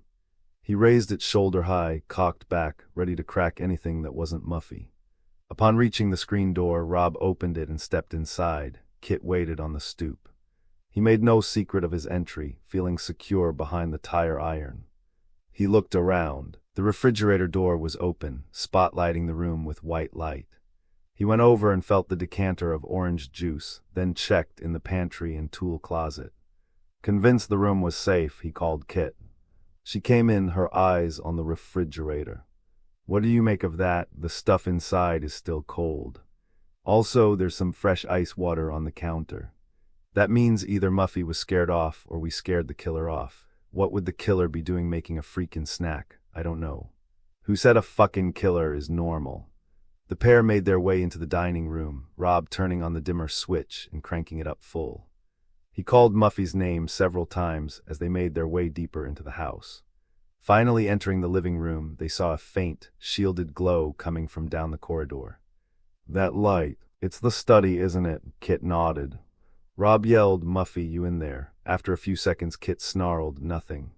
He raised it shoulder high, cocked back, ready to crack anything that wasn't Muffy. Upon reaching the screen door, Rob opened it and stepped inside. Kit waited on the stoop. He made no secret of his entry, feeling secure behind the tire iron. He looked around. The refrigerator door was open, spotlighting the room with white light. He went over and felt the decanter of orange juice, then checked in the pantry and tool closet. Convinced the room was safe, he called Kit. She came in, her eyes on the refrigerator. "What do you make of that? The stuff inside is still cold. Also, there's some fresh ice water on the counter." That means either Muffy was scared off or we scared the killer off. What would the killer be doing making a freaking snack? I don't know. Who said a fucking killer is normal? The pair made their way into the dining room, Rob turning on the dimmer switch and cranking it up full. He called Muffy's name several times as they made their way deeper into the house. Finally entering the living room, they saw a faint, shielded glow coming from down the corridor. "That light, it's the study, isn't it?" Kit nodded. Rob yelled, "Muffy, you in there?" After a few seconds, Kit snarled, "Nothing."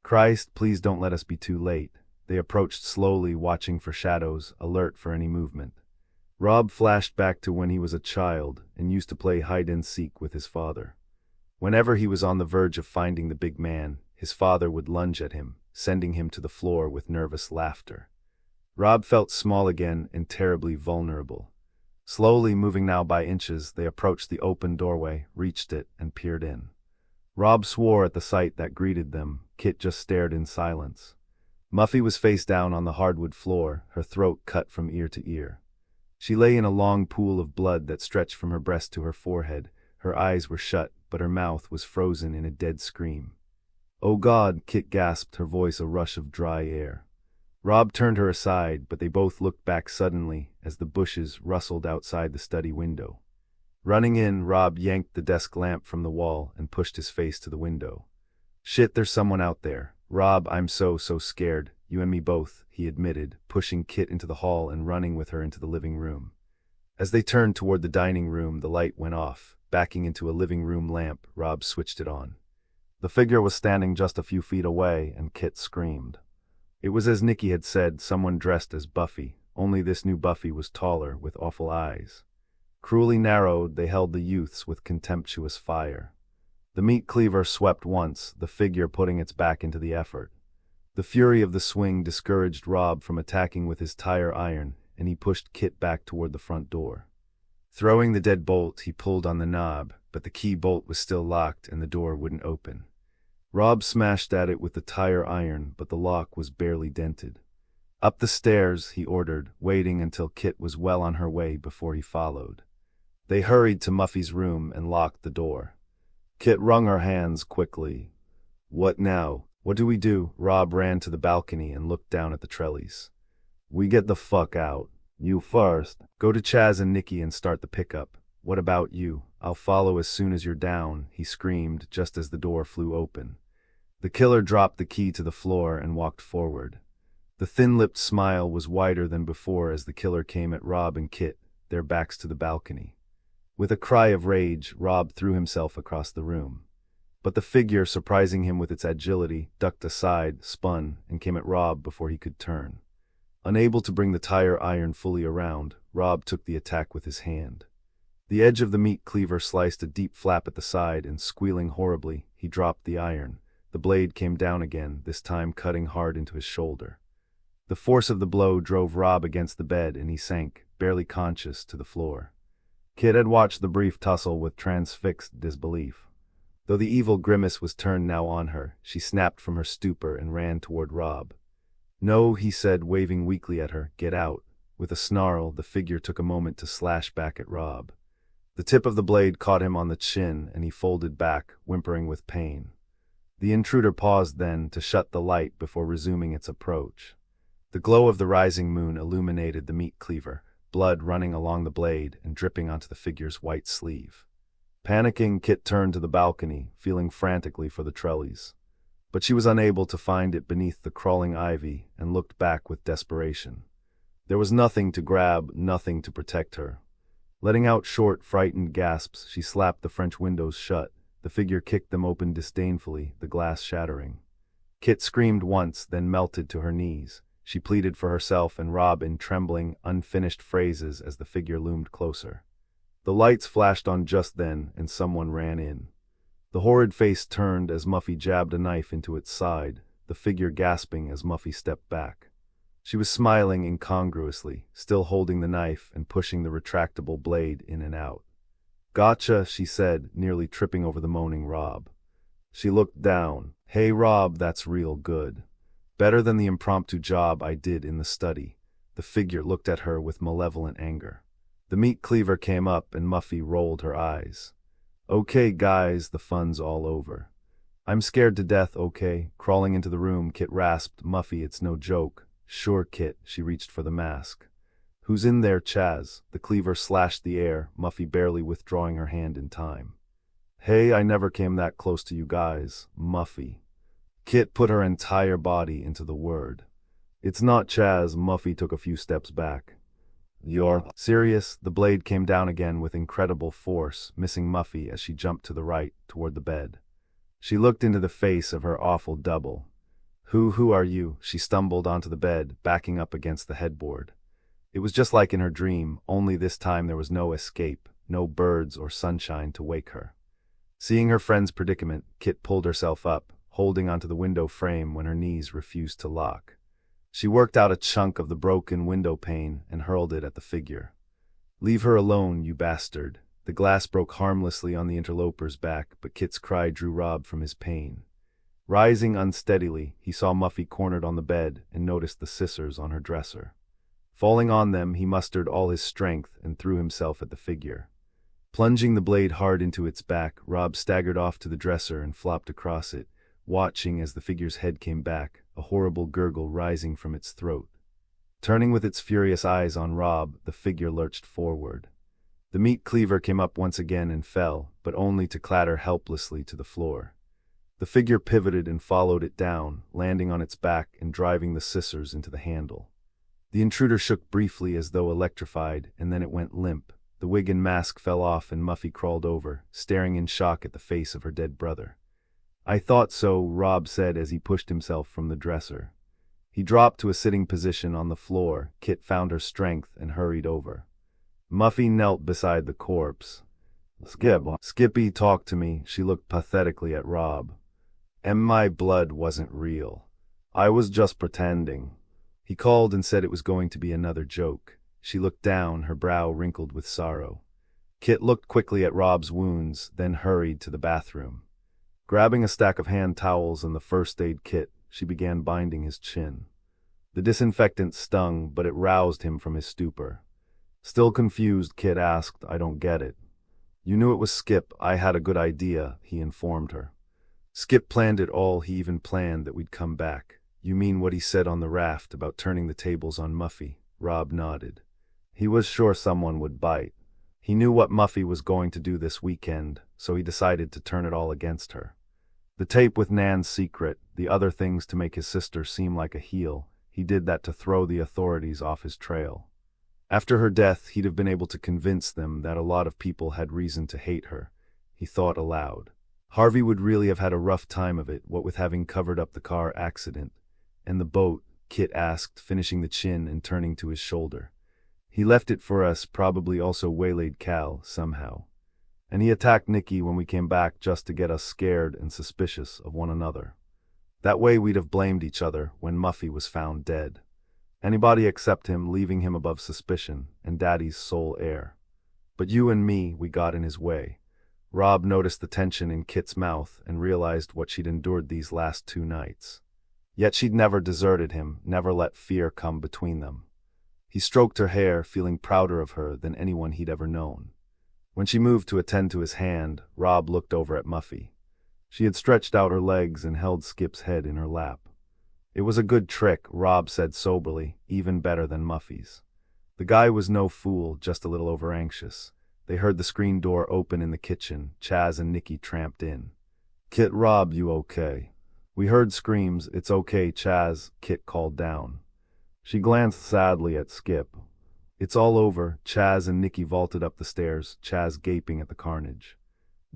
"Christ, please don't let us be too late." They approached slowly, watching for shadows, alert for any movement. Rob flashed back to when he was a child and used to play hide-and-seek with his father. Whenever he was on the verge of finding the big man, his father would lunge at him, sending him to the floor with nervous laughter. Rob felt small again and terribly vulnerable. Slowly, moving now by inches, they approached the open doorway, reached it, and peered in. Rob swore at the sight that greeted them. Kit just stared in silence. Muffy was face down on the hardwood floor, her throat cut from ear to ear. She lay in a long pool of blood that stretched from her breast to her forehead. Her eyes were shut, but her mouth was frozen in a dead scream. "Oh God," Kit gasped, her voice a rush of dry air. Rob turned her aside, but they both looked back suddenly as the bushes rustled outside the study window. Running in, Rob yanked the desk lamp from the wall and pushed his face to the window. "Shit, there's someone out there. Rob, I'm so scared. You and me both," he admitted, pushing Kit into the hall and running with her into the living room. As they turned toward the dining room, the light went off. Backing into a living room lamp, Rob switched it on. The figure was standing just a few feet away, and Kit screamed. It was as Nikki had said, someone dressed as Buffy, only this new Buffy was taller, with awful eyes. Cruelly narrowed, they held the youths with contemptuous fire. The meat cleaver swept once, the figure putting its back into the effort. The fury of the swing discouraged Rob from attacking with his tire iron, and he pushed Kit back toward the front door. Throwing the dead bolt, he pulled on the knob, but the key bolt was still locked and the door wouldn't open. Rob smashed at it with the tire iron, but the lock was barely dented. "Up the stairs," he ordered, waiting until Kit was well on her way before he followed. They hurried to Muffy's room and locked the door. Kit wrung her hands quickly. "What now? What do we do?" Rob ran to the balcony and looked down at the trellis. "We get the fuck out. You first. Go to Chaz and Nikki and start the pickup. What about you? I'll follow as soon as you're down," he screamed just as the door flew open. The killer dropped the key to the floor and walked forward. The thin-lipped smile was wider than before as the killer came at Rob and Kit, their backs to the balcony. With a cry of rage, Rob threw himself across the room. But the figure, surprising him with its agility, ducked aside, spun, and came at Rob before he could turn. Unable to bring the tire iron fully around, Rob took the attack with his hand. The edge of the meat cleaver sliced a deep flap at the side, and squealing horribly, he dropped the iron. The blade came down again, this time cutting hard into his shoulder. The force of the blow drove Rob against the bed, and he sank, barely conscious, to the floor. Kit had watched the brief tussle with transfixed disbelief. Though the evil grimace was turned now on her, she snapped from her stupor and ran toward Rob. "No," he said, waving weakly at her. "Get out." With a snarl, the figure took a moment to slash back at Rob. The tip of the blade caught him on the chin, and he folded back, whimpering with pain. The intruder paused then to shut the light before resuming its approach. The glow of the rising moon illuminated the meat cleaver, blood running along the blade and dripping onto the figure's white sleeve. Panicking, Kit turned to the balcony, feeling frantically for the trellis. But she was unable to find it beneath the crawling ivy and looked back with desperation. There was nothing to grab, nothing to protect her. Letting out short, frightened gasps, she slapped the French windows shut. The figure kicked them open disdainfully, the glass shattering. Kit screamed once, then melted to her knees. She pleaded for herself and Rob in trembling, unfinished phrases as the figure loomed closer. The lights flashed on just then, and someone ran in. The horrid face turned as Muffy jabbed a knife into its side, the figure gasping as Muffy stepped back. She was smiling incongruously, still holding the knife and pushing the retractable blade in and out. "Gotcha," she said, nearly tripping over the moaning Rob. She looked down. "Hey Rob, that's real good. Better than the impromptu job I did in the study." The figure looked at her with malevolent anger. The meat cleaver came up and Muffy rolled her eyes. "Okay guys, the fun's all over." "I'm scared to death, okay?" Crawling into the room, Kit rasped, "Muffy, it's no joke." "Sure, Kit." She reached for the mask. "Who's in there, Chaz?" The cleaver slashed the air, Muffy barely withdrawing her hand in time. "Hey, I never came that close to you guys, Muffy." Kit put her entire body into the word. "It's not Chaz." Muffy took a few steps back. "You're serious?" The blade came down again with incredible force, missing Muffy as she jumped to the right, toward the bed. She looked into the face of her awful double. Who are you?" She stumbled onto the bed, backing up against the headboard. It was just like in her dream, only this time there was no escape, no birds or sunshine to wake her. Seeing her friend's predicament, Kit pulled herself up, holding onto the window frame when her knees refused to lock. She worked out a chunk of the broken window pane and hurled it at the figure. "Leave her alone, you bastard." The glass broke harmlessly on the interloper's back, but Kit's cry drew Rob from his pain. Rising unsteadily, he saw Muffy cornered on the bed and noticed the scissors on her dresser. Falling on them, he mustered all his strength and threw himself at the figure. Plunging the blade hard into its back, Rob staggered off to the dresser and flopped across it, watching as the figure's head came back, a horrible gurgle rising from its throat. Turning with its furious eyes on Rob, the figure lurched forward. The meat cleaver came up once again and fell, but only to clatter helplessly to the floor. The figure pivoted and followed it down, landing on its back and driving the scissors into the handle. The intruder shook briefly as though electrified, and then it went limp. The wig and mask fell off and Muffy crawled over, staring in shock at the face of her dead brother. "I thought so," Rob said as he pushed himself from the dresser. He dropped to a sitting position on the floor. Kit found her strength and hurried over. Muffy knelt beside the corpse. "Skippy, talk to me." She looked pathetically at Rob. "And my blood wasn't real. I was just pretending." He called and said it was going to be another joke. She looked down, her brow wrinkled with sorrow. Kit looked quickly at Rob's wounds, then hurried to the bathroom. Grabbing a stack of hand towels and the first aid kit, she began binding his chin. The disinfectant stung, but it roused him from his stupor. Still confused, Kit asked, "I don't get it." "You knew it was Skip. I had a good idea," he informed her. "Skip planned it all. He even planned that we'd come back." "You mean what he said on the raft about turning the tables on Muffy?" Rob nodded. "He was sure someone would bite. He knew what Muffy was going to do this weekend, so he decided to turn it all against her. The tape with Nan's secret, the other things to make his sister seem like a heel, he did that to throw the authorities off his trail. After her death, he'd have been able to convince them that a lot of people had reason to hate her." He thought aloud. Harvey would really have had a rough time of it, what with having covered up the car accident. "And the boat?" Kit asked, finishing the chin and turning to his shoulder. "He left it for us, probably also waylaid Cal, somehow. And he attacked Nikki when we came back just to get us scared and suspicious of one another. That way we'd have blamed each other when Muffy was found dead. Anybody except him, leaving him above suspicion, and Daddy's sole heir. But you and me, we got in his way." Rob noticed the tension in Kit's mouth and realized what she'd endured these last 2 nights. Yet she'd never deserted him, never let fear come between them. He stroked her hair, feeling prouder of her than anyone he'd ever known. When she moved to attend to his hand, Rob looked over at Muffy. She had stretched out her legs and held Skip's head in her lap. "It was a good trick," Rob said soberly, "even better than Muffy's." The guy was no fool, just a little overanxious. They heard the screen door open in the kitchen. Chaz and Nikki tramped in. "Kit, Rob, you okay?" "We heard screams. It's okay, Chaz," Kit called down. She glanced sadly at Skip. "It's all over." Chaz and Nikki vaulted up the stairs, Chaz gaping at the carnage.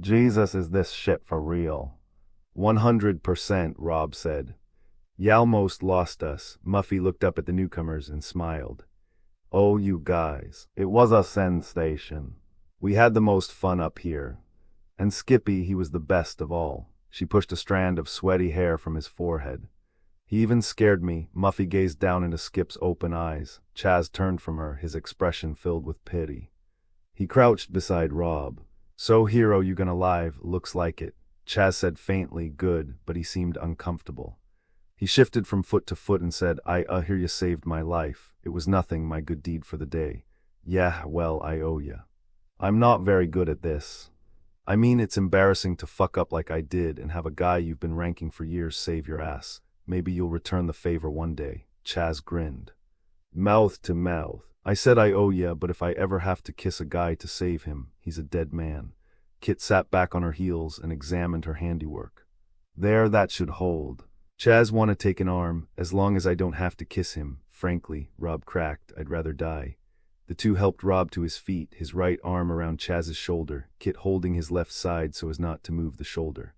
"Jesus, is this shit for real?" 100%, Rob said. "You almost lost us." Muffy looked up at the newcomers and smiled. "Oh, you guys. It was a sensation. We had the most fun up here. And Skippy, he was the best of all." She pushed a strand of sweaty hair from his forehead. "He even scared me." Muffy gazed down into Skip's open eyes. Chaz turned from her, his expression filled with pity. He crouched beside Rob. "So, hero, you gonna live? Looks like it." Chaz said faintly, "Good," but he seemed uncomfortable. He shifted from foot to foot and said, I hear you saved my life. It was nothing, my good deed for the day." "Yeah, well, I owe ya. I'm not very good at this. I mean, it's embarrassing to fuck up like I did and have a guy you've been ranking for years save your ass. Maybe you'll return the favor one day." Chaz grinned. "Mouth to mouth. I said I owe ya, but if I ever have to kiss a guy to save him, he's a dead man." Kit sat back on her heels and examined her handiwork. "There, that should hold." Chaz wanted to take an arm. "As long as I don't have to kiss him, frankly," Rob cracked, "I'd rather die." The two helped Rob to his feet, his right arm around Chaz's shoulder, Kit holding his left side so as not to move the shoulder.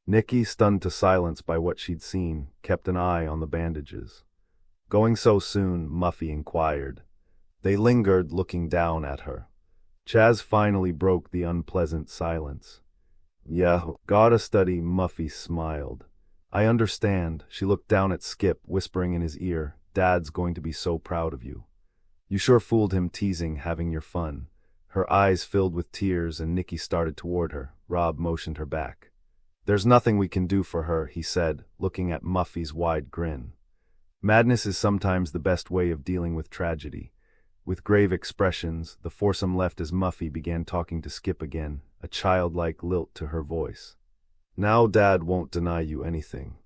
Nikki, stunned to silence by what she'd seen, kept an eye on the bandages. "Going so soon?" Muffy inquired. They lingered, looking down at her. Chaz finally broke the unpleasant silence. "Yeah, gotta study." Muffy smiled. "I understand." She looked down at Skip, whispering in his ear, "Dad's going to be so proud of you. You sure fooled him teasing, having your fun." Her eyes filled with tears and Nikki started toward her. Rob motioned her back. "There's nothing we can do for her," he said, looking at Muffy's wide grin. "Madness is sometimes the best way of dealing with tragedy. With grave expressions, the foursome left as Muffy began talking to Skip again, a childlike lilt to her voice. Now Dad won't deny you anything.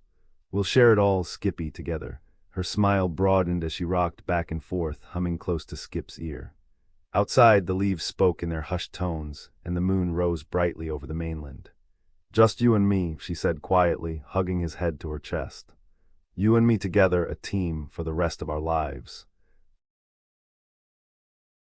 We'll share it all, Skippy, together. Her smile broadened as she rocked back and forth, humming close to Skip's ear. Outside, the leaves spoke in their hushed tones, and the moon rose brightly over the mainland. Just you and me, she said quietly, hugging his head to her chest. You and me together, a team for the rest of our lives.